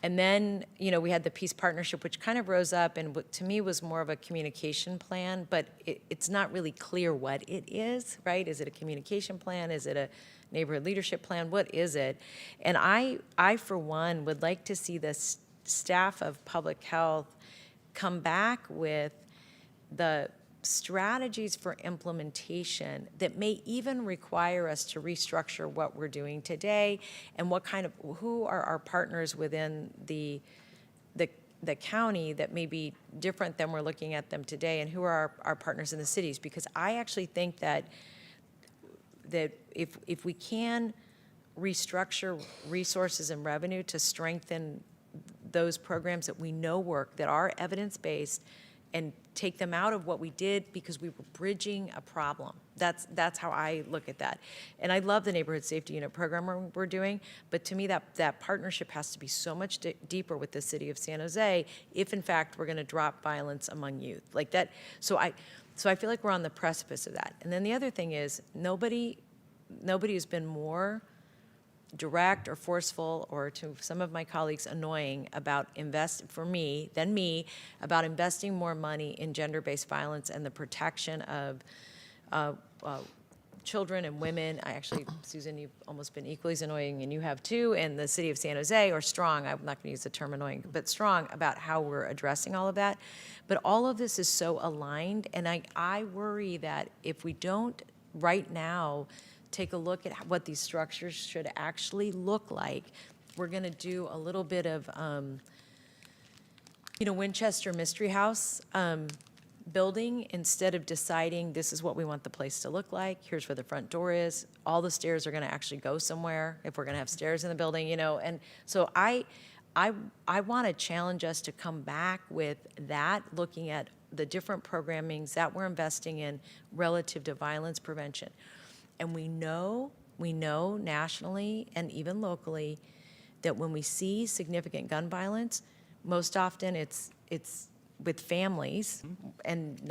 And then, we had the peace partnership, which kind of rose up and to me was more of a communication plan, but it's not really clear what it is, right? Is it a communication plan? Is it a neighborhood leadership plan? What is it? And I for one, would like to see the staff of public health come back with the strategies for implementation that may even require us to restructure what we're doing today and who are our partners within the county that may be different than we're looking at them today, and who are our partners in the cities. Because I actually think that if we can restructure resources and revenue to strengthen those programs that we know work, that are evidence-based, and take them out of what we did because we were bridging a problem. That's how I look at that. And I love the Neighborhood Safety Unit program we're doing, but to me that partnership has to be so much deeper with the city of San Jose if in fact we're gonna drop violence among youth. Like that, so I feel like we're on the precipice of that. And then the other thing is nobody has been more direct or forceful, or to some of my colleagues annoying about about investing more money in gender-based violence and the protection of children and women. Susan, you've almost been equally as annoying, and you have too, and the city of San Jose, or strong, I'm not gonna use the term annoying, but strong about how we're addressing all of that. But all of this is so aligned, and I worry that if we don't right now take a look at what these structures should actually look like, we're going to do a little bit of, Winchester Mystery House building, instead of deciding this is what we want the place to look like. Here's where the front door is. All the stairs are going to actually go somewhere if we're going to have stairs in the building, And so I want to challenge us to come back with that, looking at the different programmings that we're investing in relative to violence prevention. And we know nationally and even locally that when we see significant gun violence, most often it's with families, and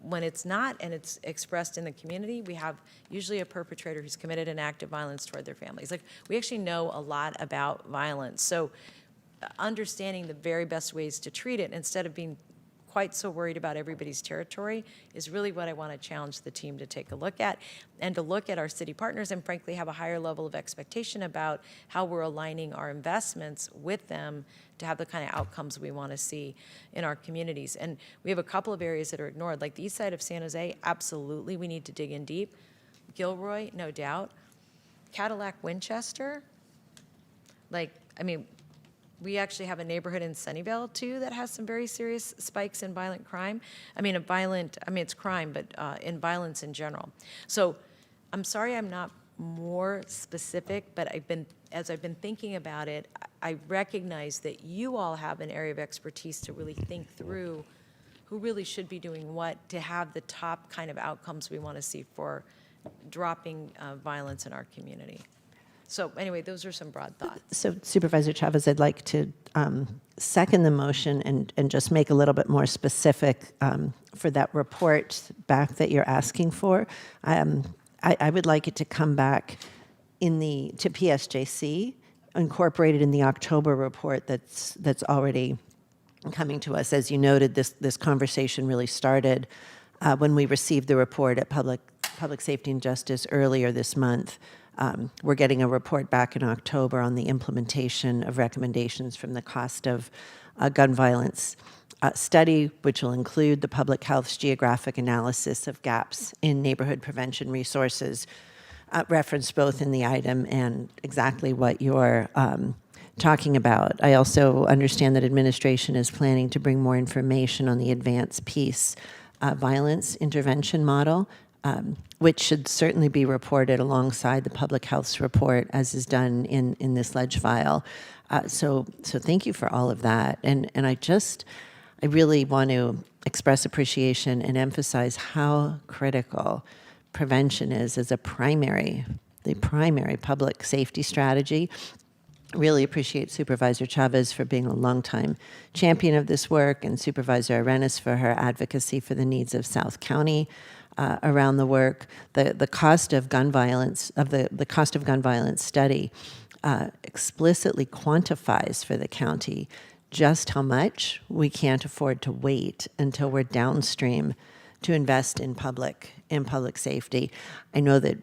when it's not and it's expressed in the community, we have usually a perpetrator who's committed an act of violence toward their families. Like, we actually know a lot about violence. So understanding the very best ways to treat it instead of being quite so worried about everybody's territory is really what I want to challenge the team to take a look at, and to look at our city partners and frankly have a higher level of expectation about how we're aligning our investments with them to have the kind of outcomes we want to see in our communities. And we have a couple of areas that are ignored, like the east side of San Jose. Absolutely, we need to dig in deep. Gilroy, no doubt. Cadillac, Winchester, we actually have a neighborhood in Sunnyvale, too, that has some very serious spikes in violent crime. It's crime, but in violence in general. So I'm sorry I'm not more specific, but as I've been thinking about it, I recognize that you all have an area of expertise to really think through who really should be doing what to have the top kind of outcomes we want to see for dropping violence in our community. So anyway, those are some broad thoughts. So Supervisor Chavez, I'd like to second the motion and just make a little bit more specific for that report back that you're asking for. I would like it to come back to PSJC, incorporated in the October report that's already coming to us. As you noted, this conversation really started when we received the report at Public Safety and Justice earlier this month. We're getting a report back in October on the implementation of recommendations from the cost of gun violence study, which will include the public health's geographic analysis of gaps in neighborhood prevention resources, referenced both in the item and exactly what you're talking about. I also understand that administration is planning to bring more information on the advanced peace violence intervention model, which should certainly be reported alongside the public health's report, as is done in this ledge file. So thank you for all of that. And I really want to express appreciation and emphasize how critical prevention is as the primary public safety strategy. Really appreciate Supervisor Chavez for being a longtime champion of this work, and Supervisor Arenas for her advocacy for the needs of South County around the work. The cost of gun violence study explicitly quantifies for the county just how much we can't afford to wait until we're downstream to invest in public safety. I know that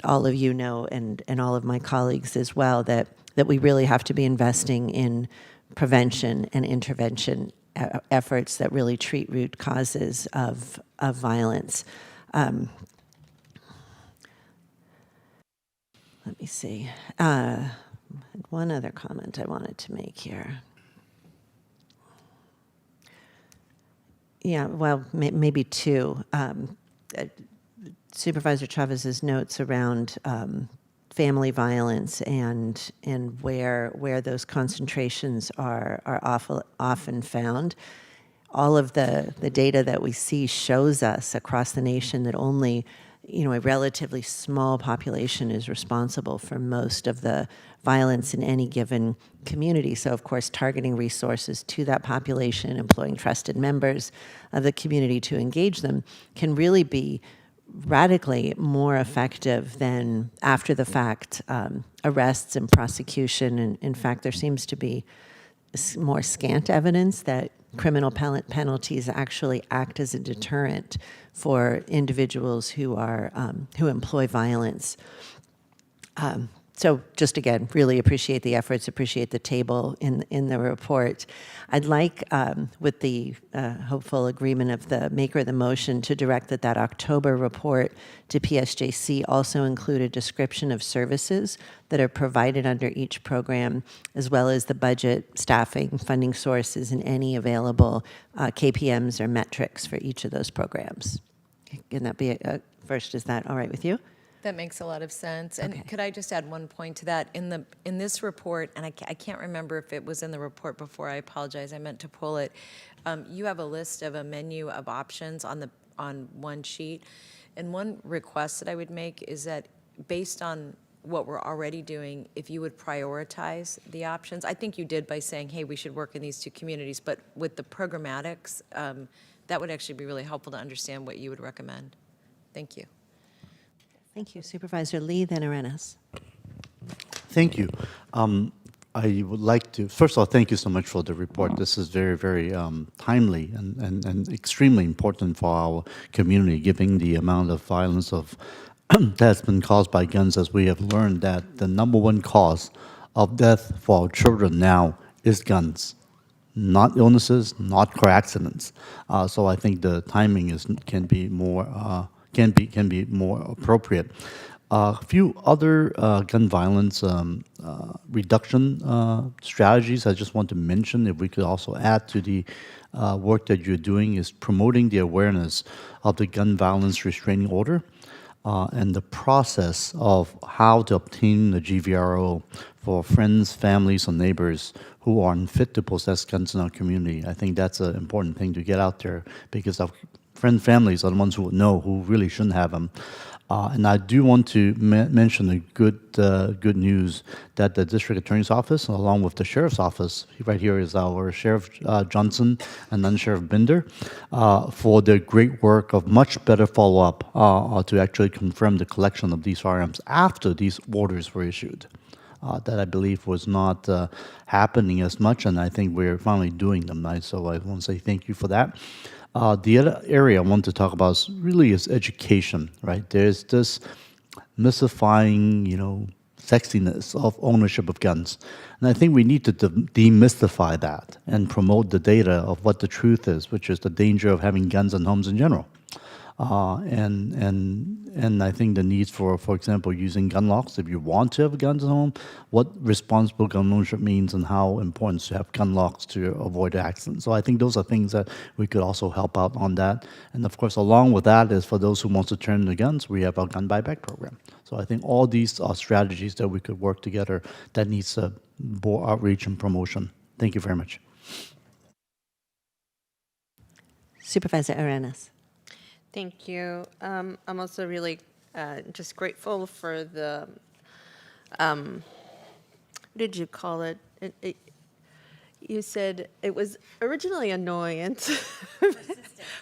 all of you know, and all of my colleagues as well, that we really have to be investing in prevention and intervention efforts that really treat root causes of violence. Let me see. One other comment I wanted to make here. Yeah, well, maybe two. Supervisor Chavez's notes around family violence and where those concentrations are often found. All of the data that we see shows us across the nation that only a relatively small population is responsible for most of the violence in any given community. So, of course, targeting resources to that population, employing trusted members of the community to engage them can really be radically more effective than after the fact arrests and prosecution. And in fact, there seems to be more scant evidence that criminal penalties actually act as a deterrent for individuals who employ violence. So just again, really appreciate the efforts, appreciate the table in the report. I'd like, with the hopeful agreement of the maker of the motion, to direct that October report to PSJC also include a description of services that are provided under each program, as well as the budget, staffing, funding sources, and any available KPMs or metrics for each of those programs. Can that be first? Is that all right with you? That makes a lot of sense. And could I just add one point to that? In this report, and I can't remember if it was in the report before, I apologize, I meant to pull it. You have a list of a menu of options on one sheet. And one request that I would make is that based on what we're already doing, if you would prioritize the options. I think you did by saying, hey, we should work in these two communities, but with the programmatics, that would actually be really helpful to understand what you would recommend. Thank you. Thank you. Supervisor Lee, then Arenas. Thank you. I would like to, first of all, thank you so much for the report. This is very, very timely and extremely important for our community, given the amount of violence that's been caused by guns, as we have learned that the number one cause of death for our children now is guns, not illnesses, not car accidents. So I think the timing can be more appropriate. A few other gun violence reduction strategies I just want to mention, if we could also add to the work that you're doing, is promoting the awareness of the gun violence restraining order and the process of how to obtain the GVRO for friends, families, or neighbors who are unfit to possess guns in our community. I think that's an important thing to get out there, because our families are the ones who would know who really shouldn't have them. And I do want to mention the good news that the district attorney's office, along with the sheriff's office, right here is our Sheriff Johnson and then Sheriff Binder, for their great work of much better follow-up to actually confirm the collection of these firearms after these orders were issued. That I believe was not happening as much, and I think we're finally doing them. So I want to say thank you for that. The other area I want to talk about is education, right? There's this mystifying, sexiness of ownership of guns. And I think we need to demystify that and promote the data of what the truth is, which is the danger of having guns in homes in general. And I think the needs for example, using gun locks, if you want to have guns at home, what responsible gun ownership means and how important to have gun locks to avoid accidents. So I think those are things that we could also help out on that. And of course, along with that is for those who want to turn the guns, we have our gun buyback program. So I think all these are strategies that we could work together that needs more outreach and promotion. Thank you very much. Supervisor Arenas. Thank you. I'm also really just grateful for the, what did you call it? You said it was originally annoyance.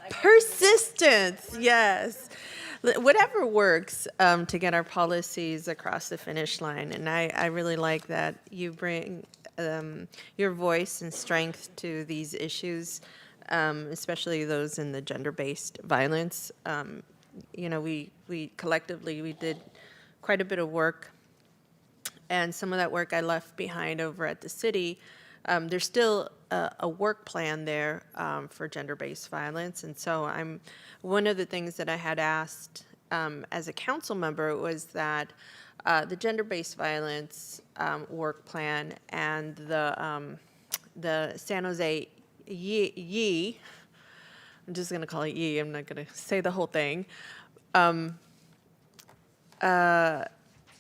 Persistence, yes. Whatever works to get our policies across the finish line. And I really like that you bring your voice and strength to these issues, especially those in the gender-based violence. You know, we collectively, we did quite a bit of work, and some of that work I left behind over at the city. There's still a work plan there for gender-based violence, and so one of the things that I had asked as a council member was that the gender-based violence work plan and the San Jose YE, I'm just going to call it YE, I'm not going to say the whole thing,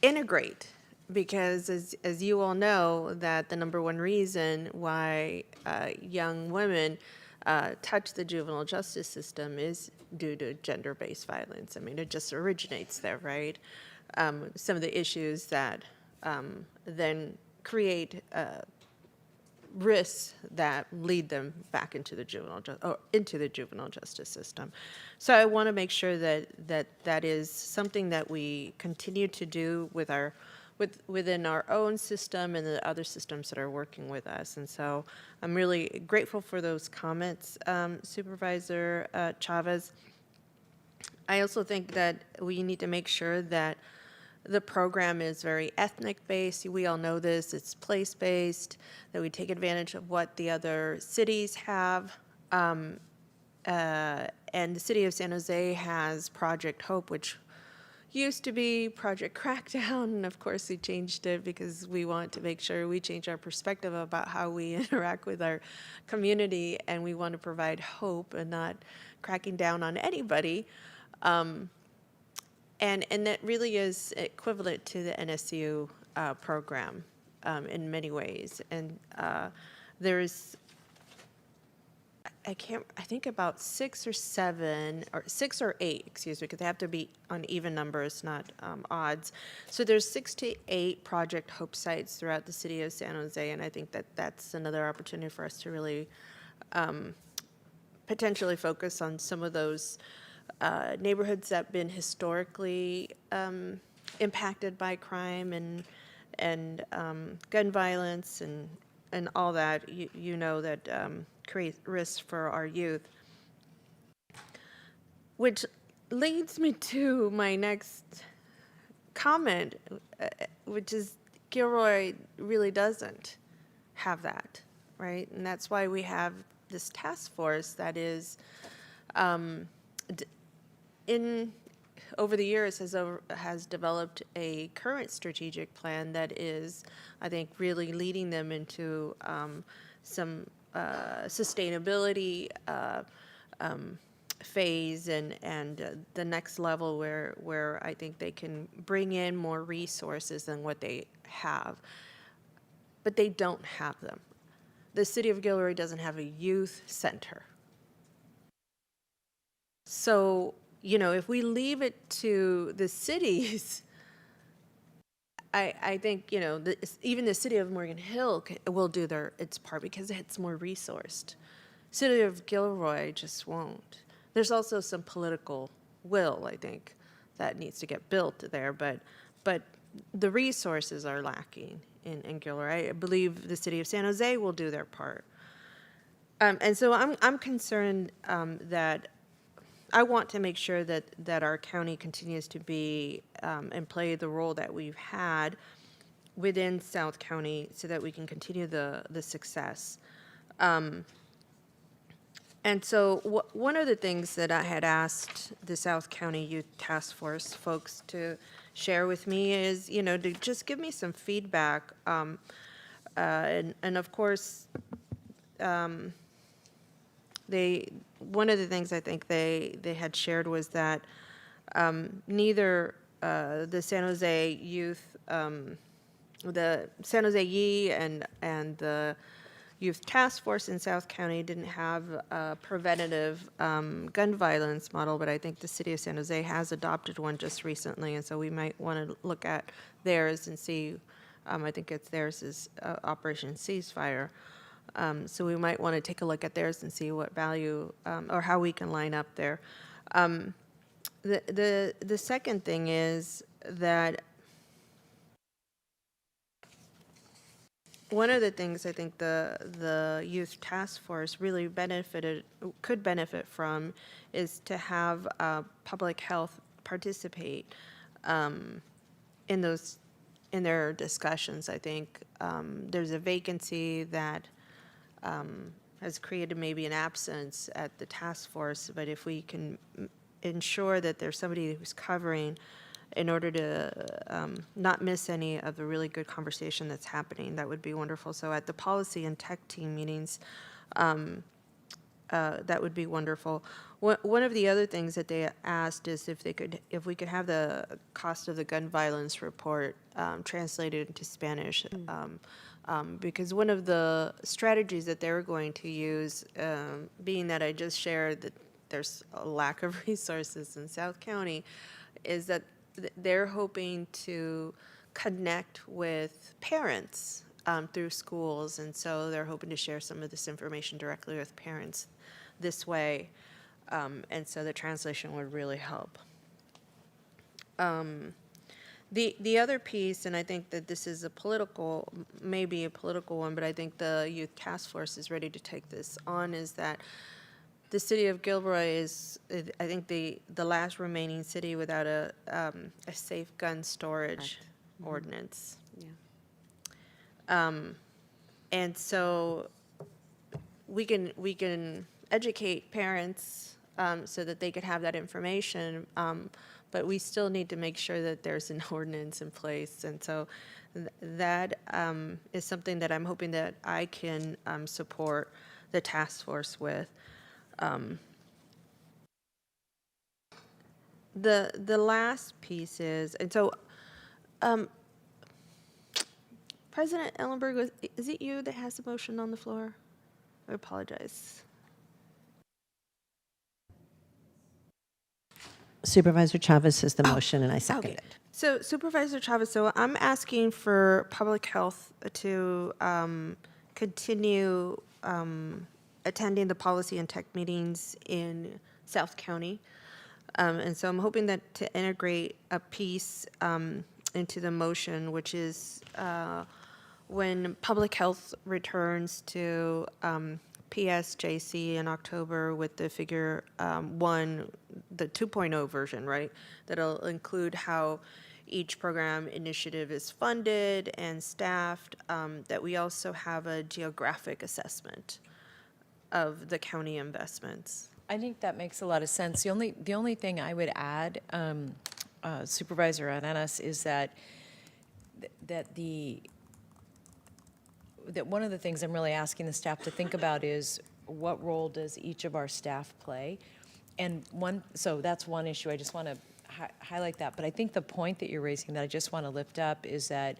integrate. Because as you all know, that the number one reason why young women touch the juvenile justice system is due to gender-based violence. I mean, it just originates there, right? Some of the issues that then create risks that lead them back into the juvenile justice system. So I want to make sure that is something that we continue to do with within our own system and the other systems that are working with us. And so I'm really grateful for those comments, Supervisor Chavez. I also think that we need to make sure that the program is very ethnic-based. We all know this. It's place-based, that we take advantage of what the other cities have. And the city of San Jose has Project Hope, which used to be Project Crackdown, and of course we changed it because we want to make sure we change our perspective about how we interact with our community, and we want to provide hope and not cracking down on anybody. And that really is equivalent to the NSU program in many ways. And there's I think about 6 or 7, or 6 or 8, excuse me, because they have to be on even numbers, not odds. So there's 6 to 8 Project Hope sites throughout the city of San Jose, and I think that that's another opportunity for us to really potentially focus on some of those neighborhoods that have been historically impacted by crime and gun violence and all that. You know that create risks for our youth. Which leads me to my next comment, which is Gilroy really doesn't have that, right? And that's why we have this task force that is over the years has developed a current strategic plan that is, I think, really leading them into some sustainability phase and the next level where I think they can bring in more resources than what they have. But they don't have them. The city of Gilroy doesn't have a youth center. So, you know, if we leave it to the cities, I think, you know, even the city of Morgan Hill will do its part because it's more resourced. City of Gilroy just won't. There's also some political will, I think, that needs to get built there, but the resources are lacking in Gilroy. I believe the city of San Jose will do their part. And so I'm concerned that I want to make sure that our county continues to be and play the role that we've had within South County so that we can continue the success. And so one of the things that I had asked the South County Youth Task Force folks to share with me is, you know, to just give me some feedback. And of course, one of the things I think they had shared was that neither the San Jose Youth, the San Jose YE and the Youth Task Force in South County didn't have a preventative gun violence model, but I think the city of San Jose has adopted one just recently, and so we might want to look at theirs and see, I think theirs is Operation Ceasefire. So we might want to take a look at theirs and see what value or how we can line up there. The second thing is that one of the things I think the youth task force really could benefit from is to have public health participate in their discussions. I think there's a vacancy that has created maybe an absence at the task force, but if we can ensure that there's somebody who's covering in order to not miss any of the really good conversation that's happening, that would be wonderful. So at the policy and tech team meetings, that would be wonderful. One of the other things that they asked is if we could have the cost of the gun violence report translated into Spanish, because one of the strategies that they were going to use, being that I just shared that there's a lack of resources in South County, is that they're hoping to connect with parents through schools, and so they're hoping to share some of this information directly with parents this way, and so the translation would really help. The other piece, and I think that this is maybe a political one, but I think the Youth Task Force is ready to take this on, is that the city of Gilroy is, I think, the last remaining city without a safe gun storage ordinance. Yeah. And so we can educate parents so that they could have that information, but we still need to make sure that there's an ordinance in place. And so that is something that I'm hoping that I can support the task force with. The last piece is, and so President Ellenberg, is it you that has the motion on the floor? I apologize. Supervisor Chavez has the motion, and I second it. So Supervisor Chavez, so I'm asking for public health to continue attending the policy and tech meetings in South County. And so I'm hoping that to integrate a piece into the motion, which is when public health returns to PSJC in October with the figure 1, the 2.0 version, right? That'll include how each program initiative is funded and staffed, that we also have a geographic assessment of the county investments. I think that makes a lot of sense. The only thing I would add, Supervisor Arenas, is that one of the things I'm really asking the staff to think about is what role does each of our staff play? And so that's one issue. I just want to highlight that. But I think the point that you're raising that I just want to lift up is that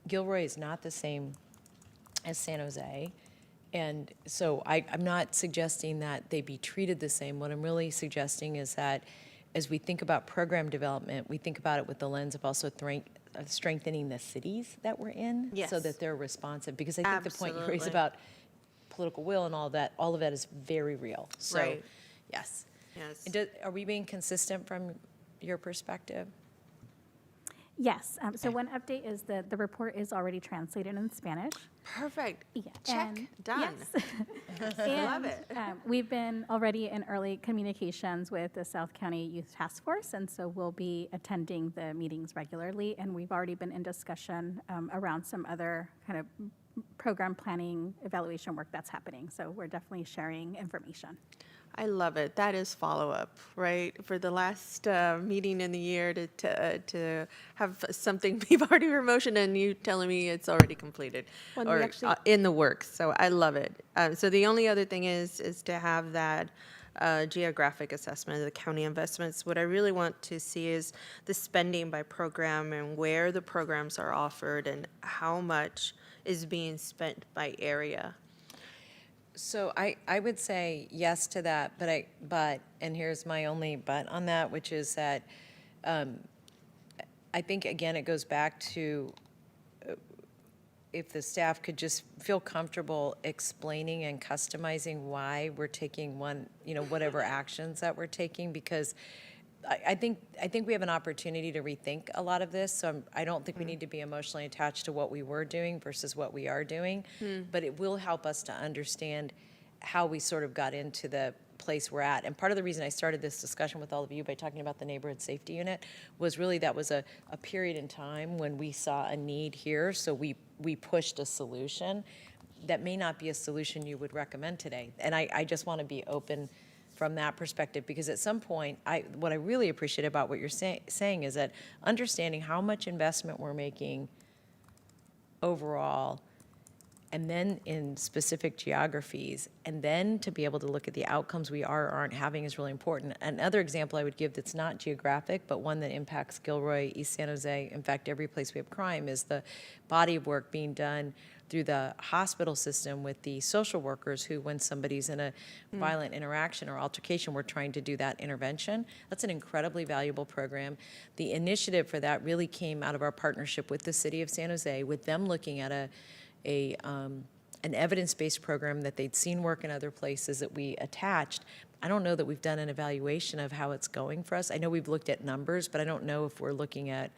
Gilroy is not the same as San Jose. And so I'm not suggesting that they be treated the same. What I'm really suggesting is that as we think about program development, we think about it with the lens of also strengthening the cities that we're in, Yes. so that they're responsive. Because I think the point you raise Absolutely. about political will and all of that is very real. So, Right. yes. Yes. Are we being consistent from your perspective? Yes. So one update is that the report is already translated in Spanish. Perfect. Yeah. Check. Done. Yes. I love it. We've been already in early communications with the South County Youth Task Force, and so we'll be attending the meetings regularly. And we've already been in discussion around some other kind of program planning, evaluation work that's happening. So we're definitely sharing information. I love it. That is follow-up, right? For the last meeting in the year to have something be part of your motion and you telling me it's already completed Well, or we actually- in the works. So I love it. So the only other thing is to have that geographic assessment of the county investments. What I really want to see is the spending by program and where the programs are offered and how much is being spent by area. So I would say yes to that, but and here's my only but on that, which is that I think, again, it goes back to if the staff could just feel comfortable explaining and customizing why we're taking whatever actions that we're taking, because I think we have an opportunity to rethink a lot of this. So I don't think we need to be emotionally attached to what we were doing versus what we are doing, but it will help us to understand how we sort of got into the place we're at. And part of the reason I started this discussion with all of you by talking about the neighborhood safety unit was really that was a period in time when we saw a need here, so we pushed a solution that may not be a solution you would recommend today. And I just want to be open from that perspective, because at some point, what I really appreciate about what you're saying is that understanding how much investment we're making overall, and then in specific geographies, and then to be able to look at the outcomes we are or aren't having is really important. Another example I would give that's not geographic, but one that impacts Gilroy, East San Jose, in fact, every place we have crime, is the body of work being done through the hospital system with the social workers who, when somebody's in a violent interaction or altercation, we're trying to do that intervention. That's an incredibly valuable program. The initiative for that really came out of our partnership with the city of San Jose, with them looking at an evidence-based program that they'd seen work in other places that we attached. I don't know that we've done an evaluation of how it's going for us. I know we've looked at numbers, but I don't know if we're looking at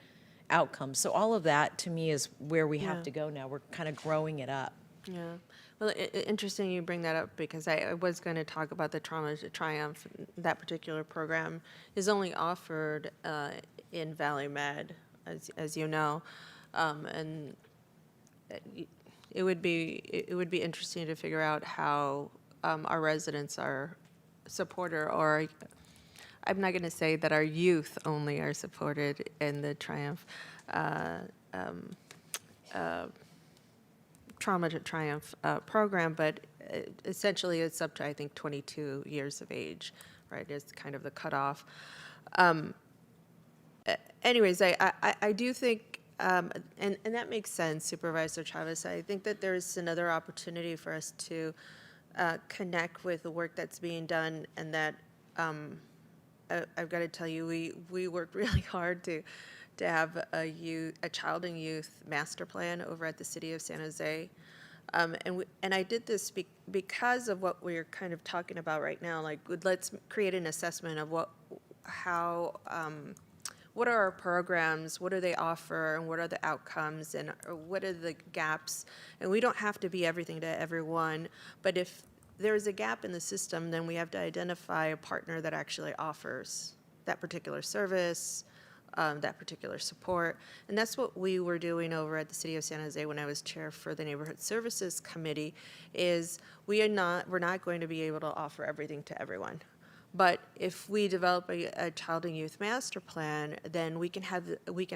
outcomes. So all of that, to me, is where we have to go now. We're kind of growing it up. Yeah. Well, interesting you bring that up, because I was going to talk about the Trauma to Triumph. That particular program is only offered in Valley Med, as you know, and it would be interesting to figure out how our residents are supported, or I'm not going to say that our youth only are supported in the Triumph, Trauma to Triumph program, but essentially it's up to, I think, 22 years of age, right? It's kind of the cutoff. Anyways, I do think, and that makes sense, Supervisor Chavez. I think that there's another opportunity for us to connect with the work that's being done, and that I've got to tell you, we worked really hard to have a child and youth master plan over at the city of San Jose, and I did this because of what we're kind of talking about right now. Like, let's create an assessment of what are our programs, what do they offer, and what are the outcomes, and what are the gaps. And we don't have to be everything to everyone, but if there is a gap in the system, then we have to identify a partner that actually offers that particular service, that particular support. And that's what we were doing over at the City of San Jose when I was chair for the Neighborhood Services Committee, is we're not going to be able to offer everything to everyone. But if we develop a child and youth master plan, then we can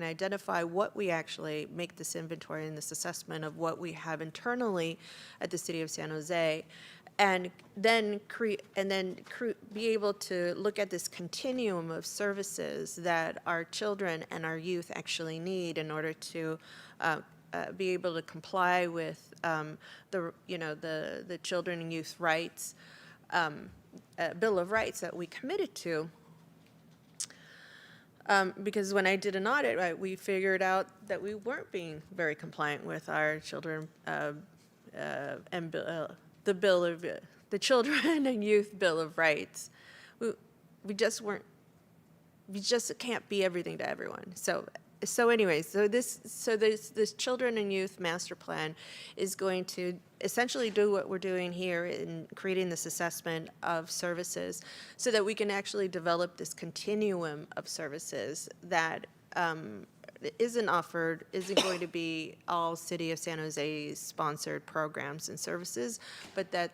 identify what we actually make this inventory and this assessment of what we have internally at the City of San Jose, and then be able to look at this continuum of services that our children and our youth actually need in order to be able to comply with the children and youth rights Bill of Rights that we committed to. Because when I did an audit, right, we figured out that we weren't being very compliant with our children and the Children and Youth Bill of Rights. We just can't be everything to everyone. So anyways, this Children and Youth Master Plan is going to essentially do what we're doing here in creating this assessment of services, so that we can actually develop this continuum of services that isn't going to be all City of San Jose sponsored programs and services, but that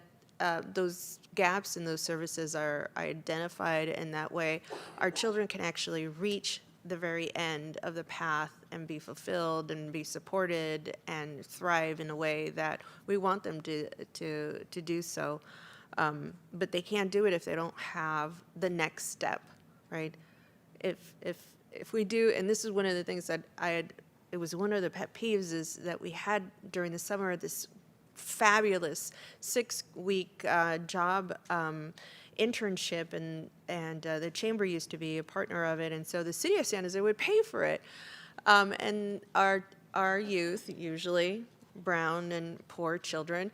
those gaps in those services are identified, and that way our children can actually reach the very end of the path and be fulfilled and be supported and thrive in a way that we want them to do so. But they can't do it if they don't have the next step, right? If we do, and this is one of the things that it was one of the pet peeves, is that we had during the summer this fabulous 6-week job internship, and the chamber used to be a partner of it, and so the City of San Jose would pay for it, and our youth usually brown and poor children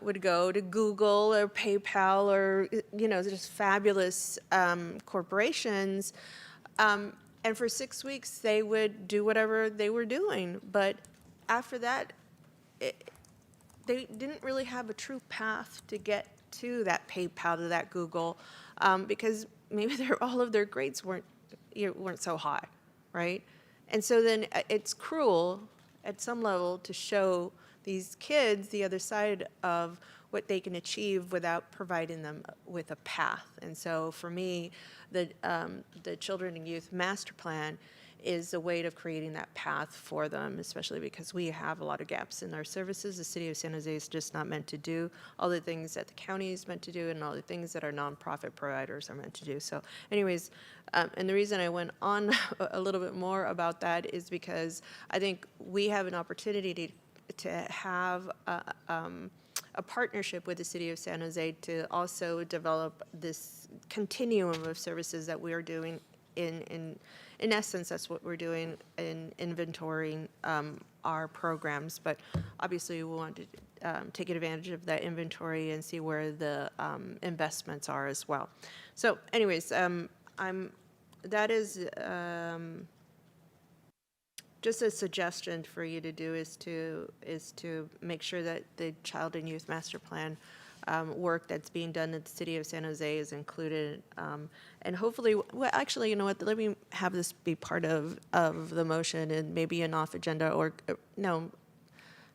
would go to Google or PayPal or, just fabulous corporations. And for 6 weeks, they would do whatever they were doing. But after that, they didn't really have a true path to get to that PayPal, to that Google, because maybe all of their grades weren't so high, right? And so then it's cruel at some level to show these kids the other side of what they can achieve without providing them with a path. And so for me, the Children and Youth Master Plan is a way of creating that path for them, especially because we have a lot of gaps in our services. The city of San Jose is just not meant to do all the things that the county is meant to do and all the things that our nonprofit providers are meant to do. So anyways, and the reason I went on a little bit more about that is because I think we have an opportunity to have a partnership with the city of San Jose to also develop this continuum of services that we are doing in essence, that's what we're doing in inventorying our programs. But obviously, we want to take advantage of that inventory and see where the investments are as well. So, anyways, that is just a suggestion for you to do is to make sure that the Child and Youth Master Plan work that's being done at the city of San Jose is included, and hopefully, well, actually, you know what? Let me have this be part of the motion and maybe an off agenda, or no,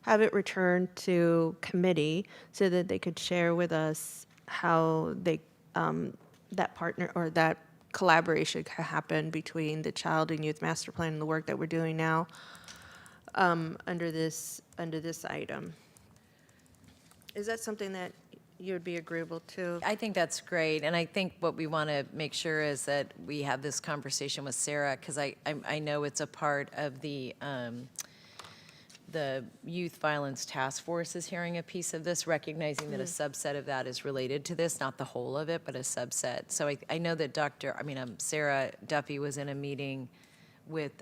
have it returned to committee so that they could share with us how they that partner or that collaboration can happen between the Child and Youth Master Plan and the work that we're doing now under this item. Is that something that you would be agreeable to? I think that's great, and I think what we want to make sure is that we have this conversation with Sarah, because I know it's a part of the Youth Violence Task Force is hearing a piece of this, recognizing that a subset of that is related to this, not the whole of it, but a subset. So I know that Sarah Duffy was in a meeting with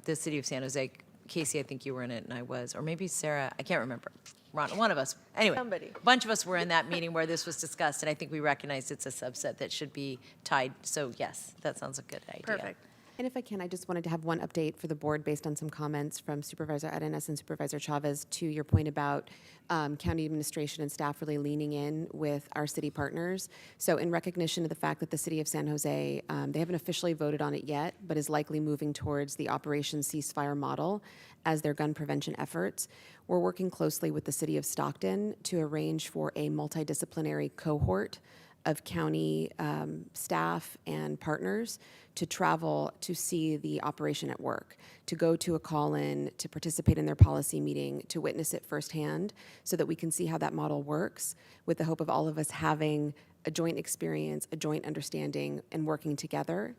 the city of San Jose. Casey, I think you were in it, and I was, or maybe Sarah, I can't remember. One of us. Anyway, Somebody. A bunch of us were in that meeting where this was discussed, and I think we recognized it's a subset that should be tied. So yes, that sounds a good idea. Perfect. And if I can, I just wanted to have one update for the board based on some comments from Supervisor Arenas and Supervisor Chavez to your point about county administration and staff really leaning in with our city partners. So in recognition of the fact that the city of San Jose, they haven't officially voted on it yet, but is likely moving towards the Operation Ceasefire model as their gun prevention efforts, we're working closely with the city of Stockton to arrange for a multidisciplinary cohort of county staff and partners to travel to see the operation at work, to go to a call-in, to participate in their policy meeting, to witness it firsthand so that we can see how that model works, with the hope of all of us having a joint experience, a joint understanding, and working together.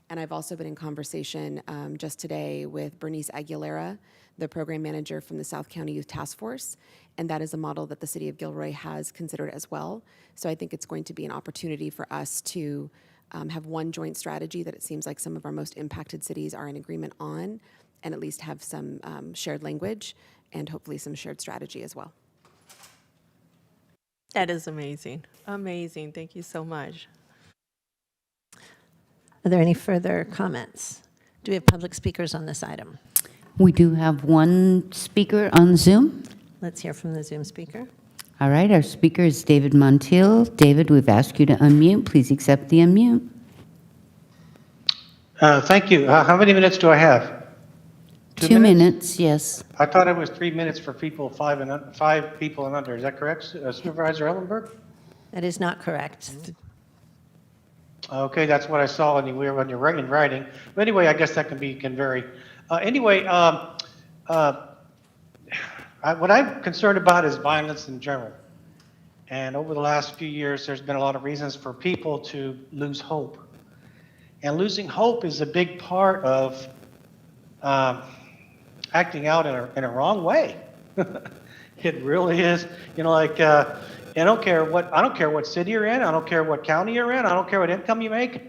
And I've also been in conversation just today with Bernice Aguilera, the program manager from the South County Youth Task Force, and that is a model that the city of Gilroy has considered as well. So I think it's going to be an opportunity for us to have one joint strategy that it seems like some of our most impacted cities are in agreement on, and at least have some shared language and hopefully some shared strategy as well. That is amazing. Amazing. Thank you so much. Are there any further comments? Do we have public speakers on this item? We do have one speaker on Zoom. Let's hear from the Zoom speaker. All right, our speaker is David Montiel. David, we've asked you to unmute. Please accept the unmute. Thank you. How many minutes do I have? 2 minutes, yes. I thought it was 3 minutes for people five people and under. Is that correct, Supervisor Ellenberg? That is not correct. Okay, that's what I saw anywhere when you're writing. But anyway, I guess that can vary. What I'm concerned about is violence in general. And over the last few years, there's been a lot of reasons for people to lose hope. And losing hope is a big part of acting out in a wrong way. It really is. You know, like I don't care what city you're in. I don't care what county you're in. I don't care what income you make.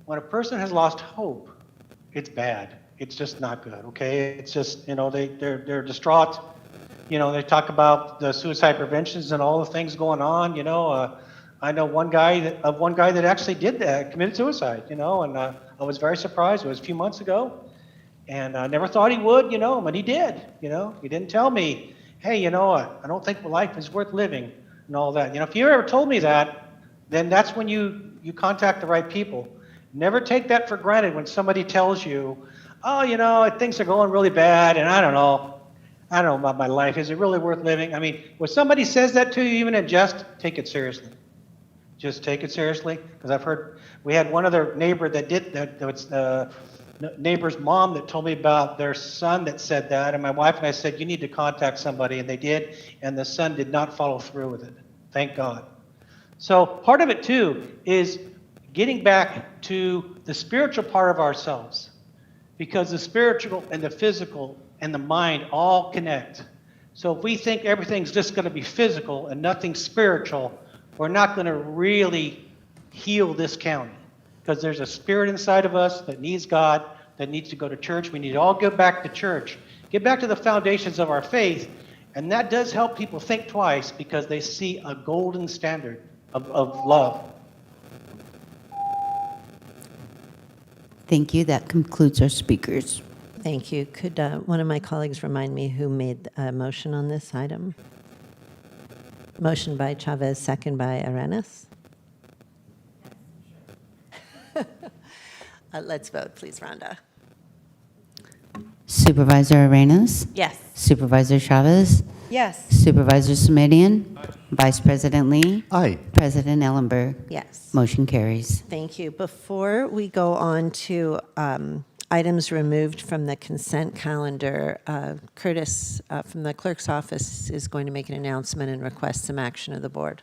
When a person has lost hope, it's bad. It's just not good. Okay, it's just they're distraught. You know, they talk about the suicide preventions and all the things going on. You know, I know one guy that actually did that, committed suicide. You know, and I was very surprised. It was a few months ago, and I never thought he would. You know, but he did. You know, he didn't tell me, hey, you know, I don't think life is worth living and all that. You know, if you ever told me that, then that's when you contact the right people. Never take that for granted when somebody tells you, oh, you know, things are going really bad, and I don't know about my life. Is it really worth living? I mean, when somebody says that to you, even in jest, take it seriously. Just take it seriously, because I've heard, we had one other neighbor that did that. That was neighbor's mom that told me about their son that said that, and my wife and I said, you need to contact somebody, and they did, and the son did not follow through with it. Thank God. So part of it too is getting back to the spiritual part of ourselves, because the spiritual and the physical and the mind all connect. So if we think everything's just going to be physical and nothing spiritual, we're not going to really heal this county, because there's a spirit inside of us that needs God, that needs to go to church. We need to all get back to church, get back to the foundations of our faith, and that does help people think twice, because they see a golden standard of love. Thank you. That concludes our speakers. Thank you. Could one of my colleagues remind me who made a motion on this item? Motion by Chavez, second by Arenas. Let's vote, please, Rhonda. Supervisor Arenas? Yes. Supervisor Chavez? Yes. Supervisor Smidian? Vice President Lee? Aye. President Ellenberg? Yes. Motion carries. Thank you. Before we go on to items removed from the consent calendar, Curtis from the clerk's office is going to make an announcement and request some action of the board.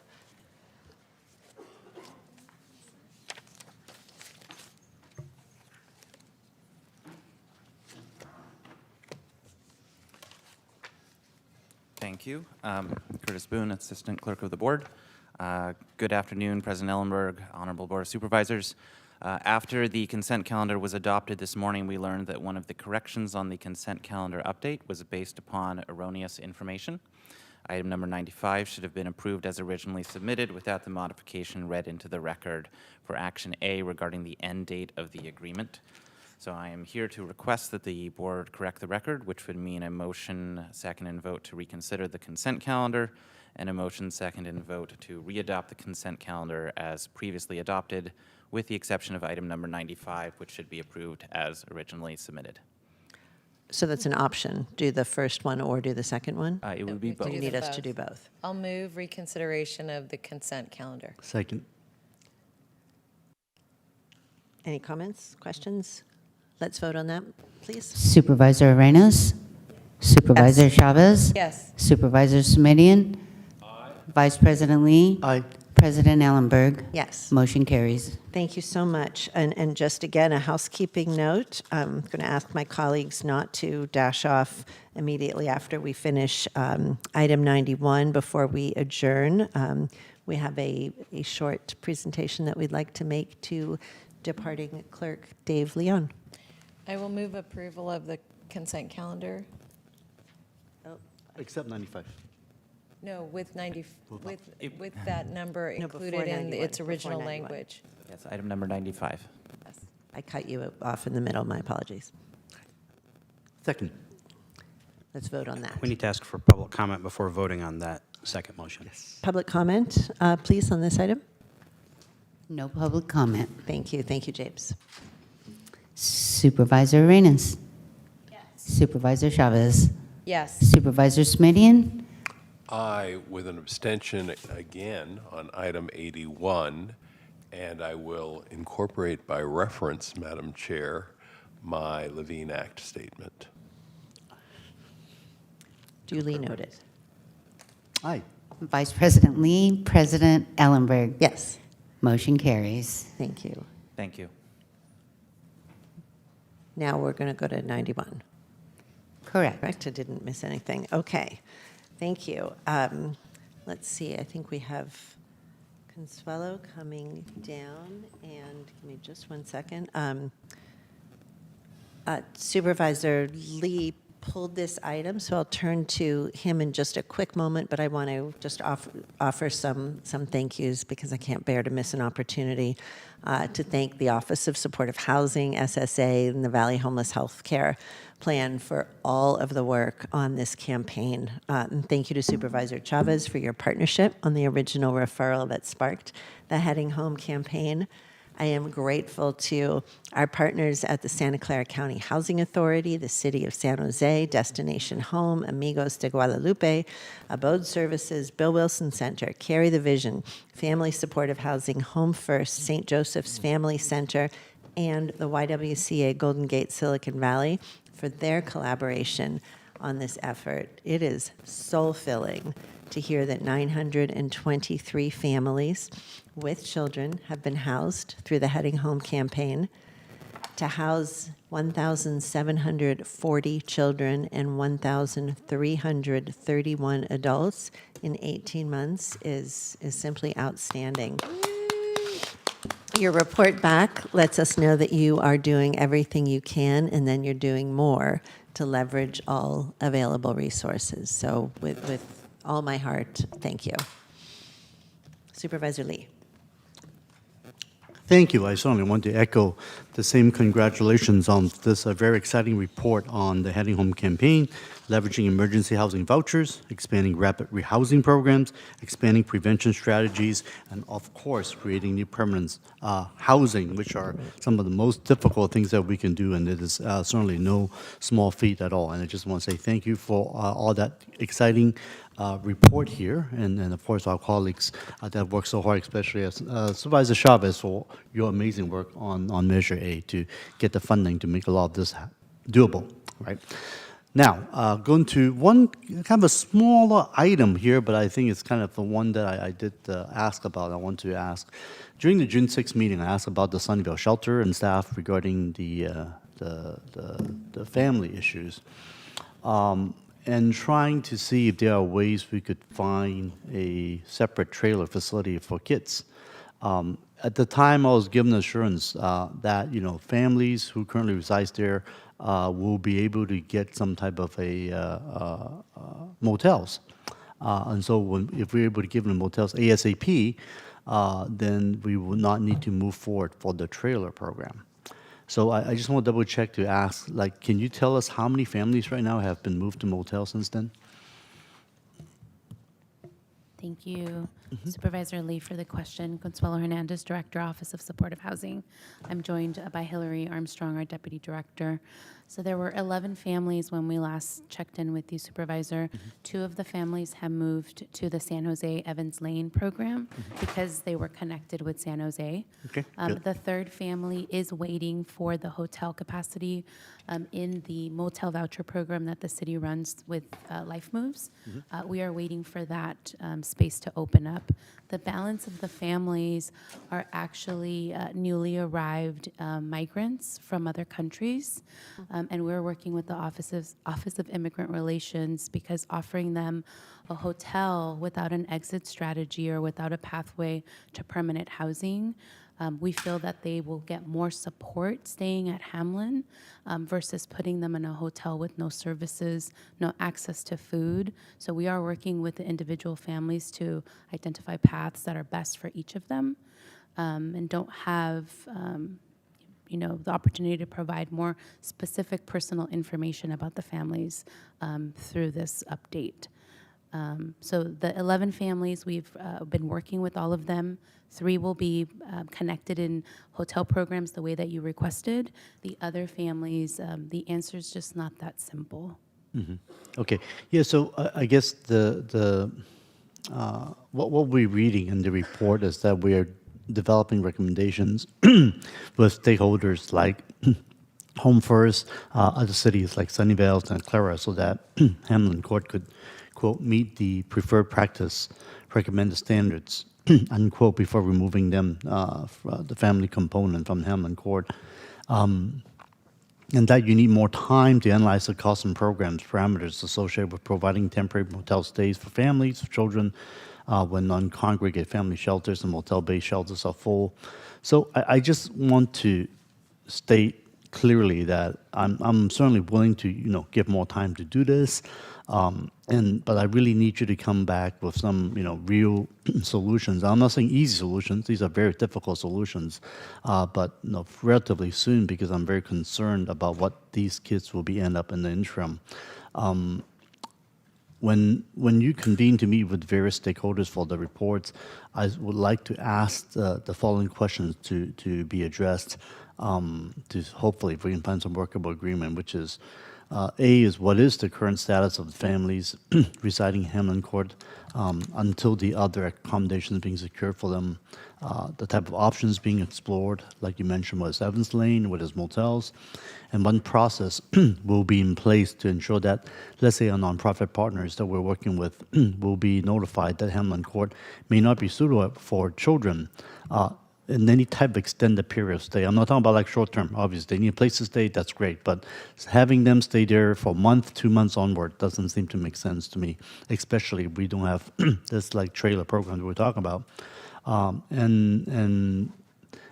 Thank you. Curtis Boone, Assistant Clerk of the Board. Good afternoon, President Ellenberg, Honorable Board of Supervisors. After the consent calendar was adopted this morning, we learned that one of the corrections on the consent calendar update was based upon erroneous information. Item number 95 should have been approved as originally submitted without the modification read into the record for Action A regarding the end date of the agreement. So I am here to request that the board correct the record, which would mean a motion, second, and vote to reconsider the consent calendar, and a motion, second, and vote to readopt the consent calendar as previously adopted, with the exception of item number 95, which should be approved as originally submitted. So that's an option. Do the first one or do the second one? It would be both. Do you need us to do both? I'll move reconsideration of the consent calendar. Second. Any comments, questions? Let's vote on that, please. Supervisor Arenas? Supervisor Chavez? Yes. Supervisor Smidian? Aye. Vice President Lee? Aye. President Ellenberg? Yes. Motion carries. Thank you so much. And just again, a housekeeping note. I'm going to ask my colleagues not to dash off immediately after we finish item 91 before we adjourn. We have a short presentation that we'd like to make to departing clerk Dave Leon. I will move approval of the consent calendar. Except 95. No, with 90, with that number included in its original language. Yes, item number 95. Yes. I cut you off in the middle. My apologies. Second. Let's vote on that. We need to ask for public comment before voting on that second motion. Yes. Public comment, please, on this item. No public comment. Thank you. Thank you, James. Supervisor Arenas? Yes. Supervisor Chavez? Yes. Supervisor Smidian? Aye, with an abstention again on item 81, and I will incorporate by reference, Madam Chair, my Levine Act statement. Duly noted. Aye. Vice President Lee, President Ellenberg? Yes. Motion carries. Thank you. Thank you. Now we're going to go to 91. Correct. Correct? I didn't miss anything. Okay. Thank you. Let's see. I think we have Consuelo coming down. And give me just one second. Supervisor Lee pulled this item, so I'll turn to him in just a quick moment, but I want to just offer some thank yous because I can't bear to miss an opportunity to thank the Office of Supportive Housing, SSA, and the Valley Homeless Health Care Plan for all of the work on this campaign. And thank you to Supervisor Chavez for your partnership on the original referral that sparked the Heading Home campaign. I am grateful to our partners at the Santa Clara County Housing Authority, the City of San Jose, Destination Home, Amigos de Guadalupe, Abode Services, Bill Wilson Center, Carry the Vision, Family Supportive Housing, Home First, St. Joseph's Family Center, and the YWCA Golden Gate Silicon Valley for their collaboration on this effort. It is soul-filling to hear that 923 families with children have been housed through the Heading Home campaign. To house 1,740 children and 1,331 adults in 18 months is simply outstanding. Your report back lets us know that you are doing everything you can, and then you're doing more to leverage all available resources. So with all my heart, thank you. Supervisor Lee. Thank you. I certainly want to echo the same congratulations on this very exciting report on the Heading Home campaign, leveraging emergency housing vouchers, expanding rapid rehousing programs, expanding prevention strategies, and of course, creating new permanent housing, which are some of the most difficult things that we can do, and it is certainly no small feat at all. And I just want to say thank you for all that exciting report here, and of course our colleagues that work so hard, especially as Supervisor Chavez, for your amazing work on Measure A to get the funding to make a lot of this doable, right? Now, going to one kind of a smaller item here, but I think it's kind of the one that I did ask about. I want to ask, during the June 6th meeting, I asked about the Sunnyvale shelter and staff regarding the family issues. And trying to see if there are ways we could find a separate trailer facility for kids. At the time, I was given assurance that families who currently reside there will be able to get some type of a motels. And so if we're able to give them motels ASAP, then we will not need to move forward for the trailer program. So I just want to double check to ask, can you tell us how many families right now have been moved to motels since then? Thank you, Supervisor Lee, for the question. Consuelo Hernandez, Director, Office of Supportive Housing. I'm joined by Hillary Armstrong, our Deputy Director. So there were 11 families when we last checked in with you, Supervisor. 2 of the families have moved to the San Jose Evans Lane program because they were connected with San Jose. Okay, The 3rd family is waiting for the hotel capacity in the motel voucher program that the city runs with Life Moves. We are waiting for that space to open up. The balance of the families are actually newly arrived migrants from other countries. And we're working with the Office of Immigrant Relations because offering them a hotel without an exit strategy or without a pathway to permanent housing, we feel that they will get more support staying at Hamlin versus putting them in a hotel with no services, no access to food. So we are working with the individual families to identify paths that are best for each of them and don't have the opportunity to provide more specific personal information about the families through this update. So the 11 families, we've been working with all of them. 3 will be connected in hotel programs the way that you requested. The other families, the answer is just not that simple. Okay. Yeah, so I guess what we're reading in the report is that we are developing recommendations with stakeholders like Home First, other cities like Sunnyvale and Clara, so that Hamlin Court could, quote, meet the preferred practice recommended standards, unquote, before removing them, the family component from Hamlin Court. And that you need more time to analyze the costs and programs parameters associated with providing temporary motel stays for families, children, when non-congregate family shelters and motel-based shelters are full. So I just want to state clearly that I'm certainly willing to, give more time to do this. But I really need you to come back with some, real solutions. I'm not saying easy solutions; these are very difficult solutions, but relatively soon, because I'm very concerned about what these kids will end up in the interim. When you convene to meet with various stakeholders for the reports, I would like to ask the following questions to be addressed. To hopefully, if we can find some workable agreement, which is. A is, what is the current status of the families residing in Hamlin Court until the other accommodations being secured for them? The type of options being explored, like you mentioned, was Evans Lane, what is motels, and one process will be in place to ensure that, let's say, our nonprofit partners that we're working with will be notified that Hamlin Court may not be suitable for children. In any type of extended period of stay. I'm not talking about like short term, obviously. They need a place to stay, that's great. But having them stay there for a month, 2 months onward doesn't seem to make sense to me, especially if we don't have this like trailer program that we're talking about. And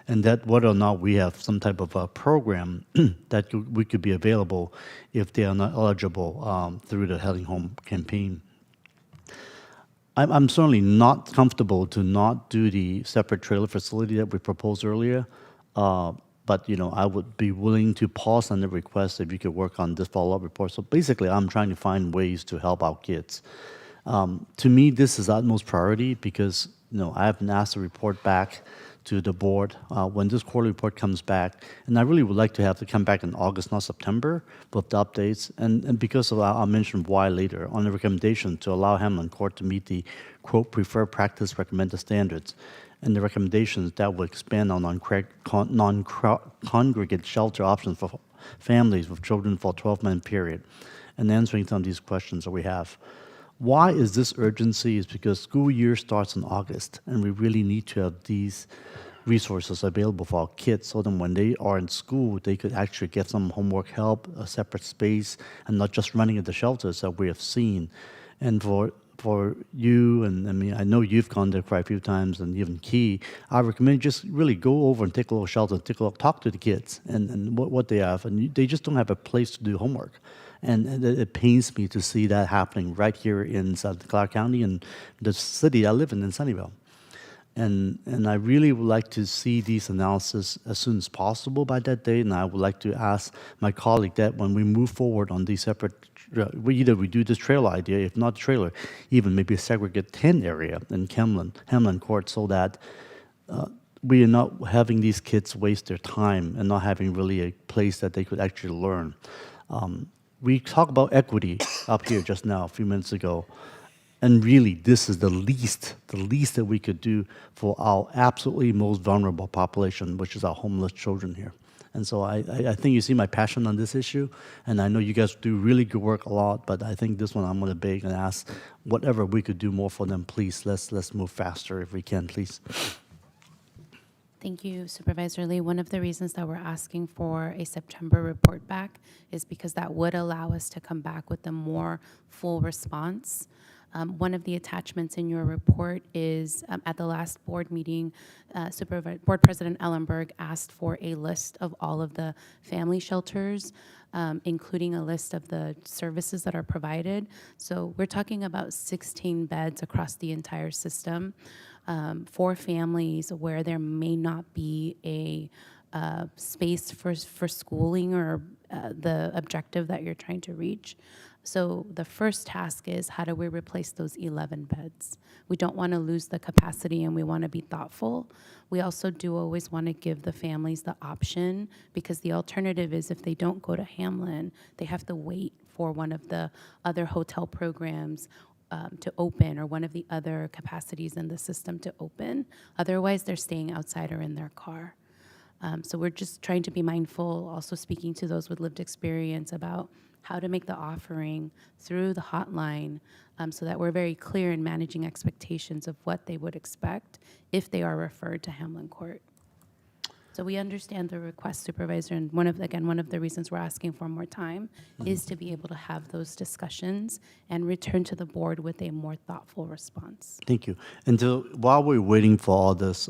that whether or not we have some type of a program that we could be available if they are not eligible through the Heading Home campaign. I'm certainly not comfortable to not do the separate trailer facility that we proposed earlier, but I would be willing to pause on the request if you could work on this follow-up report. So basically, I'm trying to find ways to help our kids. To me, this is utmost priority because I haven't asked to report back to the board when this quarterly report comes back, and I really would like to have to come back in August, not September, with the updates. And because of I'll mention why later on the recommendation to allow Hamlin Court to meet the quote preferred practice recommended standards, and the recommendations that will expand on non-congregate shelter options for families with children for a 12-month period, and answering some of these questions that we have. Why is this urgency? Is because school year starts in August, and we really need to have these resources available for our kids so that when they are in school, they could actually get some homework help, a separate space, and not just running at the shelters that we have seen. And for you, and I mean, I know you've gone there quite a few times, and even Key, I recommend just really go over and take a little shelter, talk to the kids and what they have, and they just don't have a place to do homework. And it pains me to see that happening right here in Santa Clara County and the city I live in Sunnyvale. And I really would like to see these analysis as soon as possible by that date. And I would like to ask my colleague that when we move forward on these separate, we do this trailer idea, if not trailer, even maybe a segregate 10 area in Hamlin Court, so that we are not having these kids waste their time and not having really a place that they could actually learn. We talked about equity up here just now, a few minutes ago, and really this is the least that we could do for our absolutely most vulnerable population, which is our homeless children here. And so I think you see my passion on this issue, and I know you guys do really good work a lot, but I think this one I'm going to beg and ask whatever we could do more for them, please, let's move faster if we can, please. Thank you, Supervisor Lee. One of the reasons that we're asking for a September report back is because that would allow us to come back with a more full response. One of the attachments in your report is at the last board meeting, Board President Ellenberg asked for a list of all of the family shelters, including a list of the services that are provided. So we're talking about 16 beds across the entire system. For families where there may not be a space for schooling or the objective that you're trying to reach. So the first task is, how do we replace those 11 beds? We don't want to lose the capacity, and we want to be thoughtful. We also do always want to give the families the option, because the alternative is if they don't go to Hamlin, they have to wait for one of the other hotel programs to open, or one of the other capacities in the system to open. Otherwise, they're staying outside or in their car. So we're just trying to be mindful, also speaking to those with lived experience about how to make the offering through the hotline so that we're very clear in managing expectations of what they would expect if they are referred to Hamlin Court. So we understand the request, Supervisor, and one of the reasons we're asking for more time is to be able to have those discussions and return to the board with a more thoughtful response. Thank you. And so while we're waiting for all this,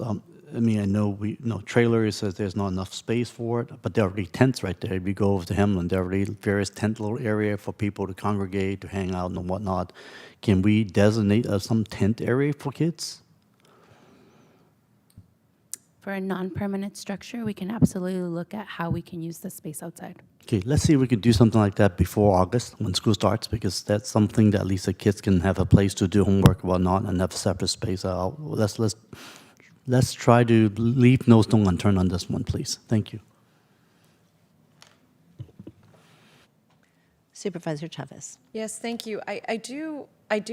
I mean, I know trailer says there's not enough space for it, but there are already tents right there. If you go over to Hamlin, there are already various tent little area for people to congregate, to hang out and whatnot. Can we designate some tent area for kids? For a non-permanent structure, we can absolutely look at how we can use the space outside. Okay, let's see if we can do something like that before August when school starts, because that's something that at least the kids can have a place to do homework and whatnot and have a separate space. Let's try to leave no stone unturned on this one, please. Thank you. Supervisor Chavez. Yes, thank you. I do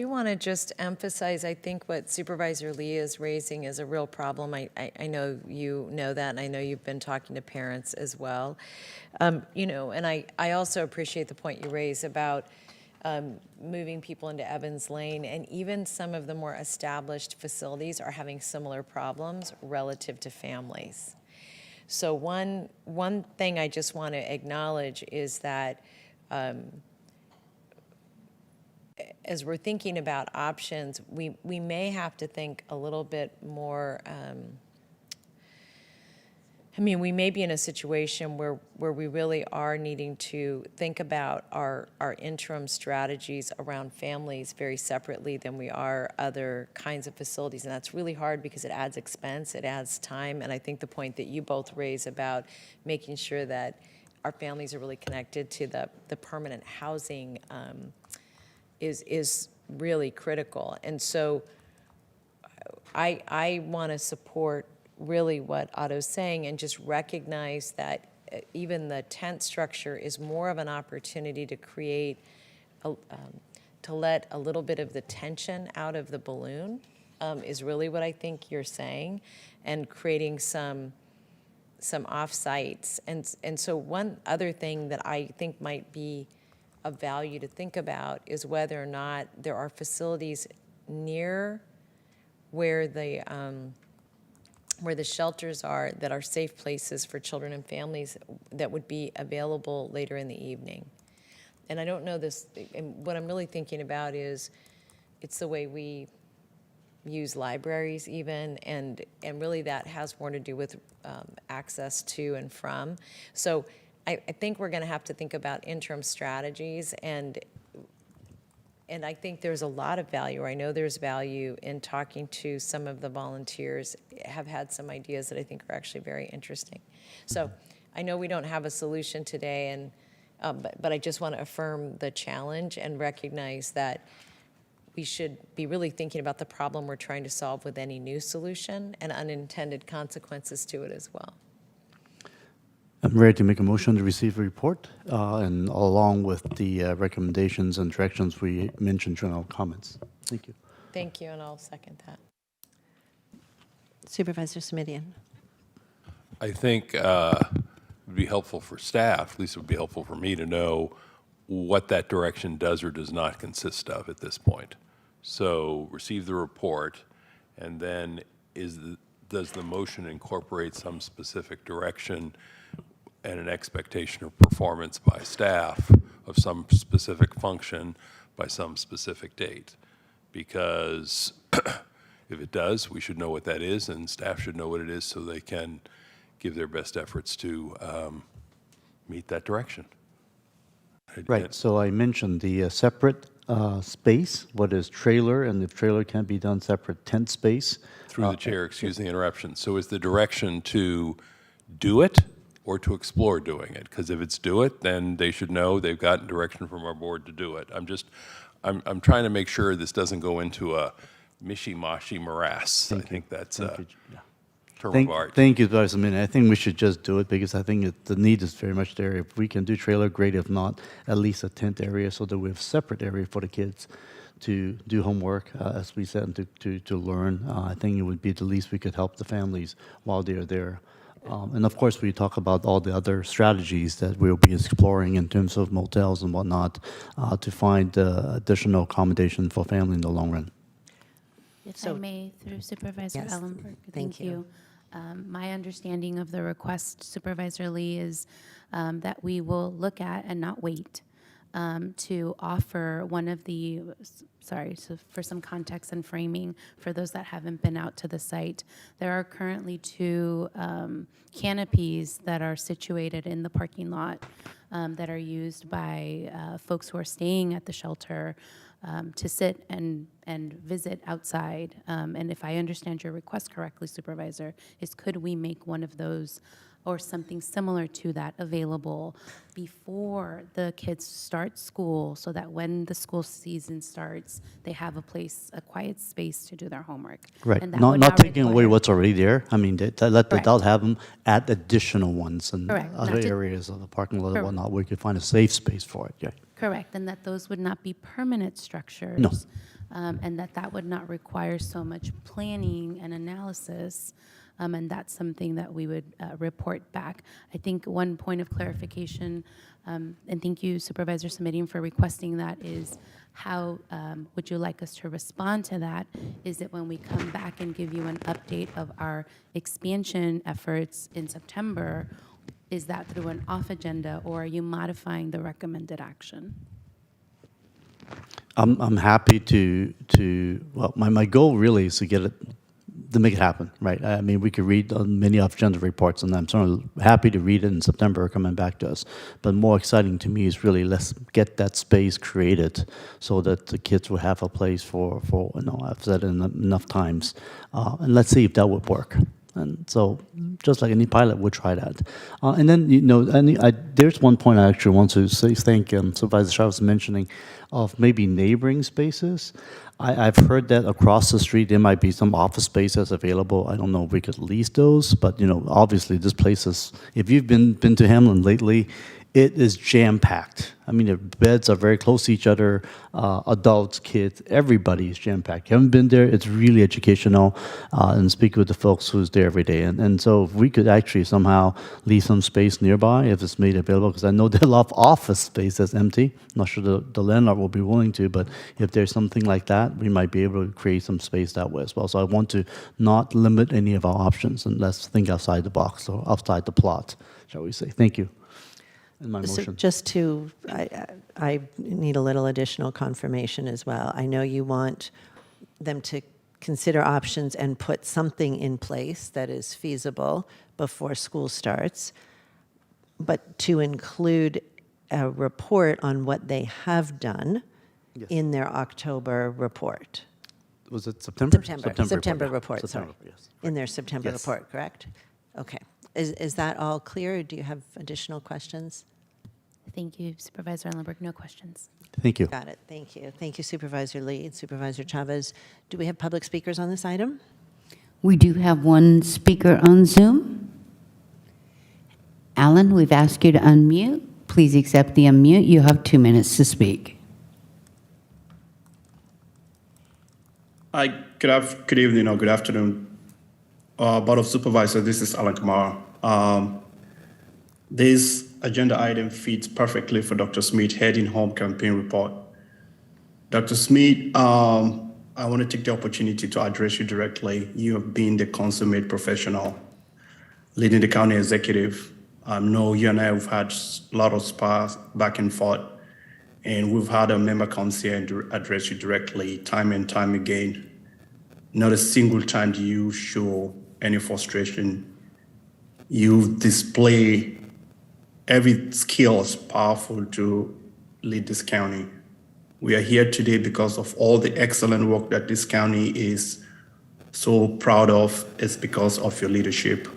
want to just emphasize, I think what Supervisor Lee is raising is a real problem. I know you know that, and I know you've been talking to parents as well. And I also appreciate the point you raise about moving people into Evans Lane, and even some of the more established facilities are having similar problems relative to families. So one thing I just want to acknowledge is that as we're thinking about options, we may have to think a little bit more. We may be in a situation where we really are needing to think about our interim strategies around families very separately than we are other kinds of facilities. And that's really hard because it adds expense, it adds time. And I think the point that you both raise about making sure that our families are really connected to the permanent housing is really critical. And so I want to support really what Otto's saying and just recognize that even the tent structure is more of an opportunity to create, to let a little bit of the tension out of the balloon is really what I think you're saying, and creating some off-sites. And so one other thing that I think might be of value to think about is whether or not there are facilities near where the shelters are that are safe places for children and families that would be available later in the evening. And I don't know this, and what I'm really thinking about is it's the way we use libraries even, and really that has more to do with access to and from. So I think we're going to have to think about interim strategies, and I think there's a lot of value, or I know there's value in talking to some of the volunteers, have had some ideas that I think are actually very interesting. So I know we don't have a solution today, and but I just want to affirm the challenge and recognize that we should be really thinking about the problem we're trying to solve with any new solution and unintended consequences to it as well. I'm ready to make a motion to receive a report, and along with the recommendations and directions we mentioned during our comments. Thank you. Thank you, and I'll second that. Supervisor Smidian. I think it would be helpful for staff, at least it would be helpful for me to know what that direction does or does not consist of at this point. So receive the report, and then does the motion incorporate some specific direction and an expectation of performance by staff of some specific function by some specific date? Because if it does, we should know what that is, and staff should know what it is so they can give their best efforts to meet that direction. Right, so I mentioned the separate space, what is trailer, and if trailer can be done, separate tent space. Through the chair, excuse the interruption. So is the direction to do it or to explore doing it? Because if it's do it, then they should know they've gotten direction from our board to do it. I'm trying to make sure this doesn't go into a mishy-mashy morass. I think that's a term of art. Thank you, Vice Mayor. I think we should just do it because I think the need is very much there. If we can do trailer, great. If not, at least a tent area so that we have separate area for the kids to do homework, as we said, and to learn. I think it would be the least we could help the families while they're there. And of course, we talk about all the other strategies that we'll be exploring in terms of motels and whatnot to find additional accommodation for family in the long run. If I may, through Supervisor Yes, Ellenberg. thank you. My understanding of the request, Supervisor Lee, is that we will look at and not wait to offer one of the, so for some context and framing for those that haven't been out to the site, there are currently 2 canopies that are situated in the parking lot that are used by folks who are staying at the shelter to sit and visit outside. And if I understand your request correctly, Supervisor, is could we make one of those or something similar to that available before the kids start school so that when the school season starts, they have a place, a quiet space to do their homework. Right. And that Not, would not taking away require- what's already there. I mean, let the Correct. adult have them, add additional ones in Correct. other Not to- areas of the parking lot and Correct. whatnot. We could find a safe space for it. Yeah. Correct, and that those would not be permanent structures. No. And that would not require so much planning and analysis, and that's something that we would report back. I think one point of clarification, and thank you Supervisor Samidian for requesting that, is how would you like us to respond to that? Is it when we come back and give you an update of our expansion efforts in September, is that through an off agenda, or are you modifying the recommended action? I'm happy well, my goal really is to make it happen, right? I mean, we could read many off-agenda reports, and I'm certainly happy to read it in September coming back to us. But more exciting to me is really let's get that space created so that the kids will have a place for I've said it enough times, and let's see if that would work. And so, just like any pilot, we'll try that. And then, there's one point I actually want to say, thank Supervisor Chavez mentioning of maybe neighboring spaces. I've heard that across the street there might be some office spaces available. I don't know if we could lease those, but obviously this place is. If you've been to Hamlin lately, it is jam-packed. I mean, the beds are very close to each other, adults, kids, everybody is jam-packed. You haven't been there, it's really educational, and speak with the folks who's there every day. And so if we could actually somehow leave some space nearby, if it's made available, because I know there's a lot of office space that's empty. I'm not sure the landlord will be willing to, but if there's something like that, we might be able to create some space that way as well. So I want to not limit any of our options, and let's think outside the box, or outside the plot, shall we say. Thank you. In my So motion. just to, I need a little additional confirmation as well. I know you want them to consider options and put something in place that is feasible before school starts, but to include a report on what they have done in their October report. Was it September? September report, sorry. September, yes. In their September Yes. report, correct? Okay. Is that all clear, or do you have additional questions? Thank you, Supervisor Ellenberg. No questions. Thank you. Got it. Thank you. Thank you, Supervisor Lee and Supervisor Chavez. Do we have public speakers on this item? We do have one speaker on Zoom. Alan, we've asked you to unmute. Please accept the unmute. You have 2 minutes to speak. Hi, good evening or good afternoon. Board of Supervisors, this is Alan Kamara. This agenda item fits perfectly for Dr. Smith heading home campaign report. Dr. Smith, I want to take the opportunity to address you directly. You have been the consummate professional leading the county executive. I know you and I have had a lot of spars back and forth, and we've had a member come here and address you directly time and time again. Not a single time do you show any frustration. You display every skill is powerful to lead this county. We are here today because of all the excellent work that this county is so proud of. It's because of your leadership.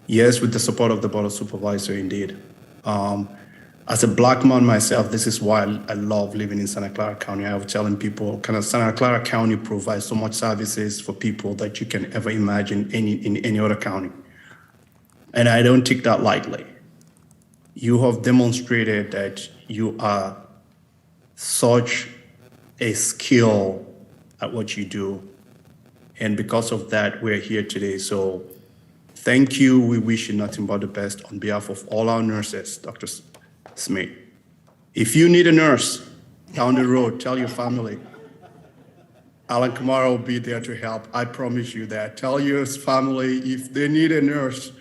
Yes, with the support of the Board of Supervisors, indeed. As a Black man myself, this is why I love living in Santa Clara County. I was telling people, Santa Clara County provides so much services for people that you can ever imagine in any other county. And I don't take that lightly. You have demonstrated that you are such a skill at what you do. And because of that, we're here today. So thank you. We wish you nothing but the best on behalf of all our nurses, Dr. Smith. If you need a nurse down the road, tell your family. Alan Kamara will be there to help. I promise you that. Tell your family if they need a nurse,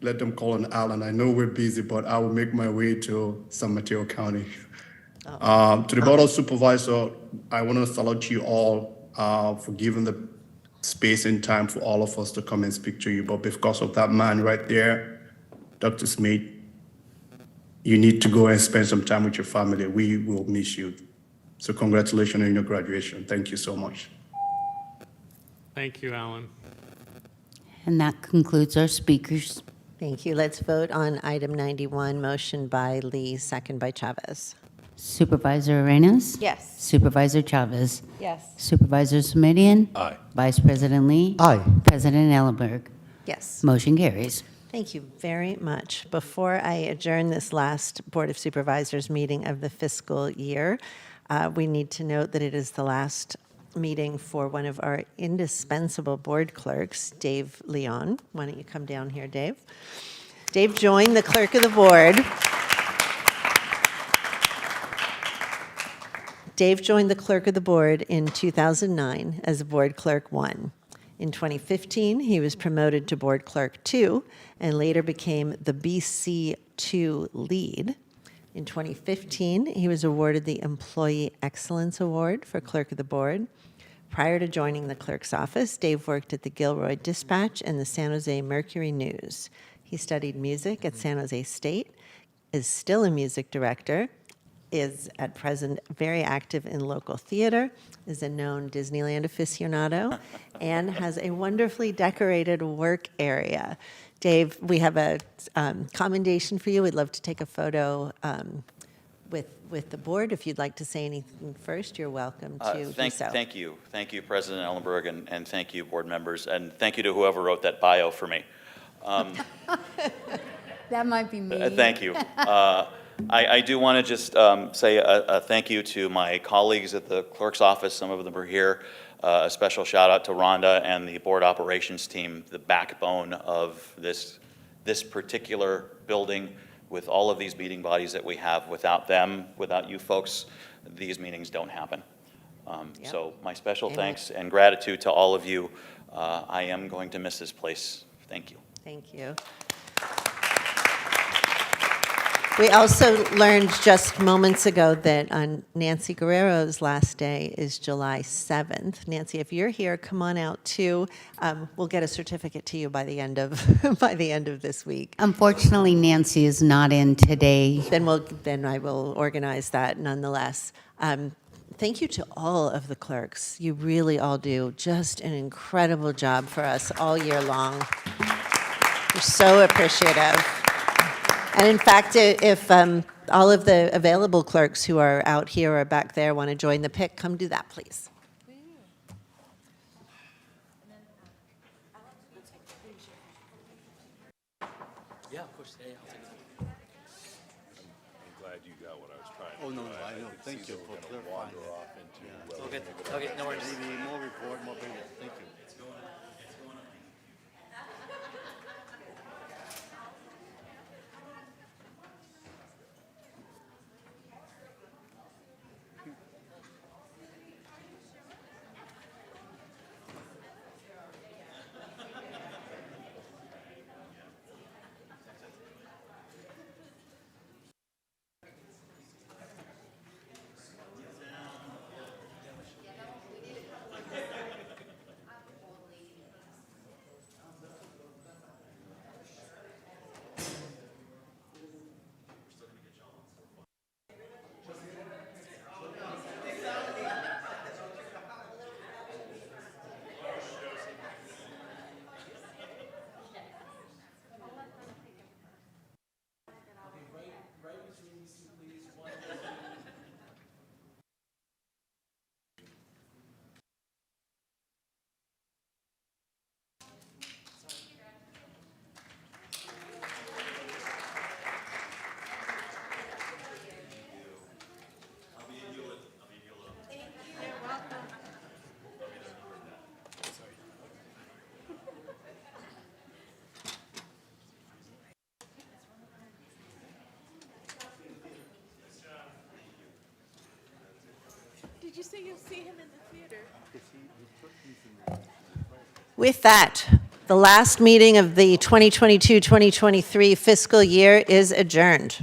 let them call on Alan. I know we're busy, but I will make my way to San Mateo County. To the Board of Supervisors, I want to salute you all for giving the space and time for all of us to come and speak to you. But because of that man right there, Dr. Smith, you need to go and spend some time with your family. We will miss you. So congratulations on your graduation. Thank you so much. Thank you, Alan. And that concludes our speakers. Thank you. Let's vote on item 91, motion by Lee, second by Chavez. Supervisor Arenas? Yes. Supervisor Chavez? Yes. Supervisor Sumedian? Aye. Vice President Lee? Aye. President Ellenberg? Yes. Motion carries. Thank you very much. Before I adjourn this last Board of Supervisors meeting of the fiscal year, we need to note that it is the last meeting for one of our indispensable board clerks, Dave Leon. Why don't you come down here, Dave? Dave joined the clerk of the board. Dave joined the clerk of the board in 2009 as board clerk 1. In 2015, he was promoted to board clerk 2 and later became the BC2 lead. In 2015, he was awarded the Employee Excellence Award for clerk of the board. Prior to joining the clerk's office, Dave worked at the Gilroy Dispatch and the San Jose Mercury News. He studied music at San Jose State, is still a music director, is at present very active in local theater, is a known Disneyland aficionado, and has a wonderfully decorated work area. Dave, we have a commendation for you. We'd love to take a photo with the board. If you'd like to say anything first, you're welcome to do so. Thank you. Thank you, President Ellenberg, and thank you, board members, and thank you to whoever wrote that bio for me. That might be me. Thank you. I do want to just say a thank you to my colleagues at the clerk's office. Some of them are here. A special shout out to Rhonda and the board operations team, the backbone of this particular building with all of these meeting bodies that we have. Without them, without you folks, these meetings don't happen. So my special thanks and gratitude to all of you. I am going to miss this place. Thank you. Thank you. We also learned just moments ago that on Nancy Guerrero's last day is July 7th. Nancy, if you're here, come on out too. We'll get a certificate to you by the end of this week. Unfortunately, Nancy is not in today. Then I will organize that nonetheless. Thank you to all of the clerks. You really all do just an incredible job for us all year long. We're so appreciative. And in fact, if all of the available clerks who are out here or back there want to join the pick, come do that, please. Yeah, of course. Yeah, I'll take it. I'm glad you got what I was trying to do. Oh, no, I know. Thank you for clarifying. Wander off into Okay, okay, no worries. More report, more people. Thank you. Did you say you'll see him in the theater? With that, The last meeting of the 2022-2023 fiscal year is adjourned.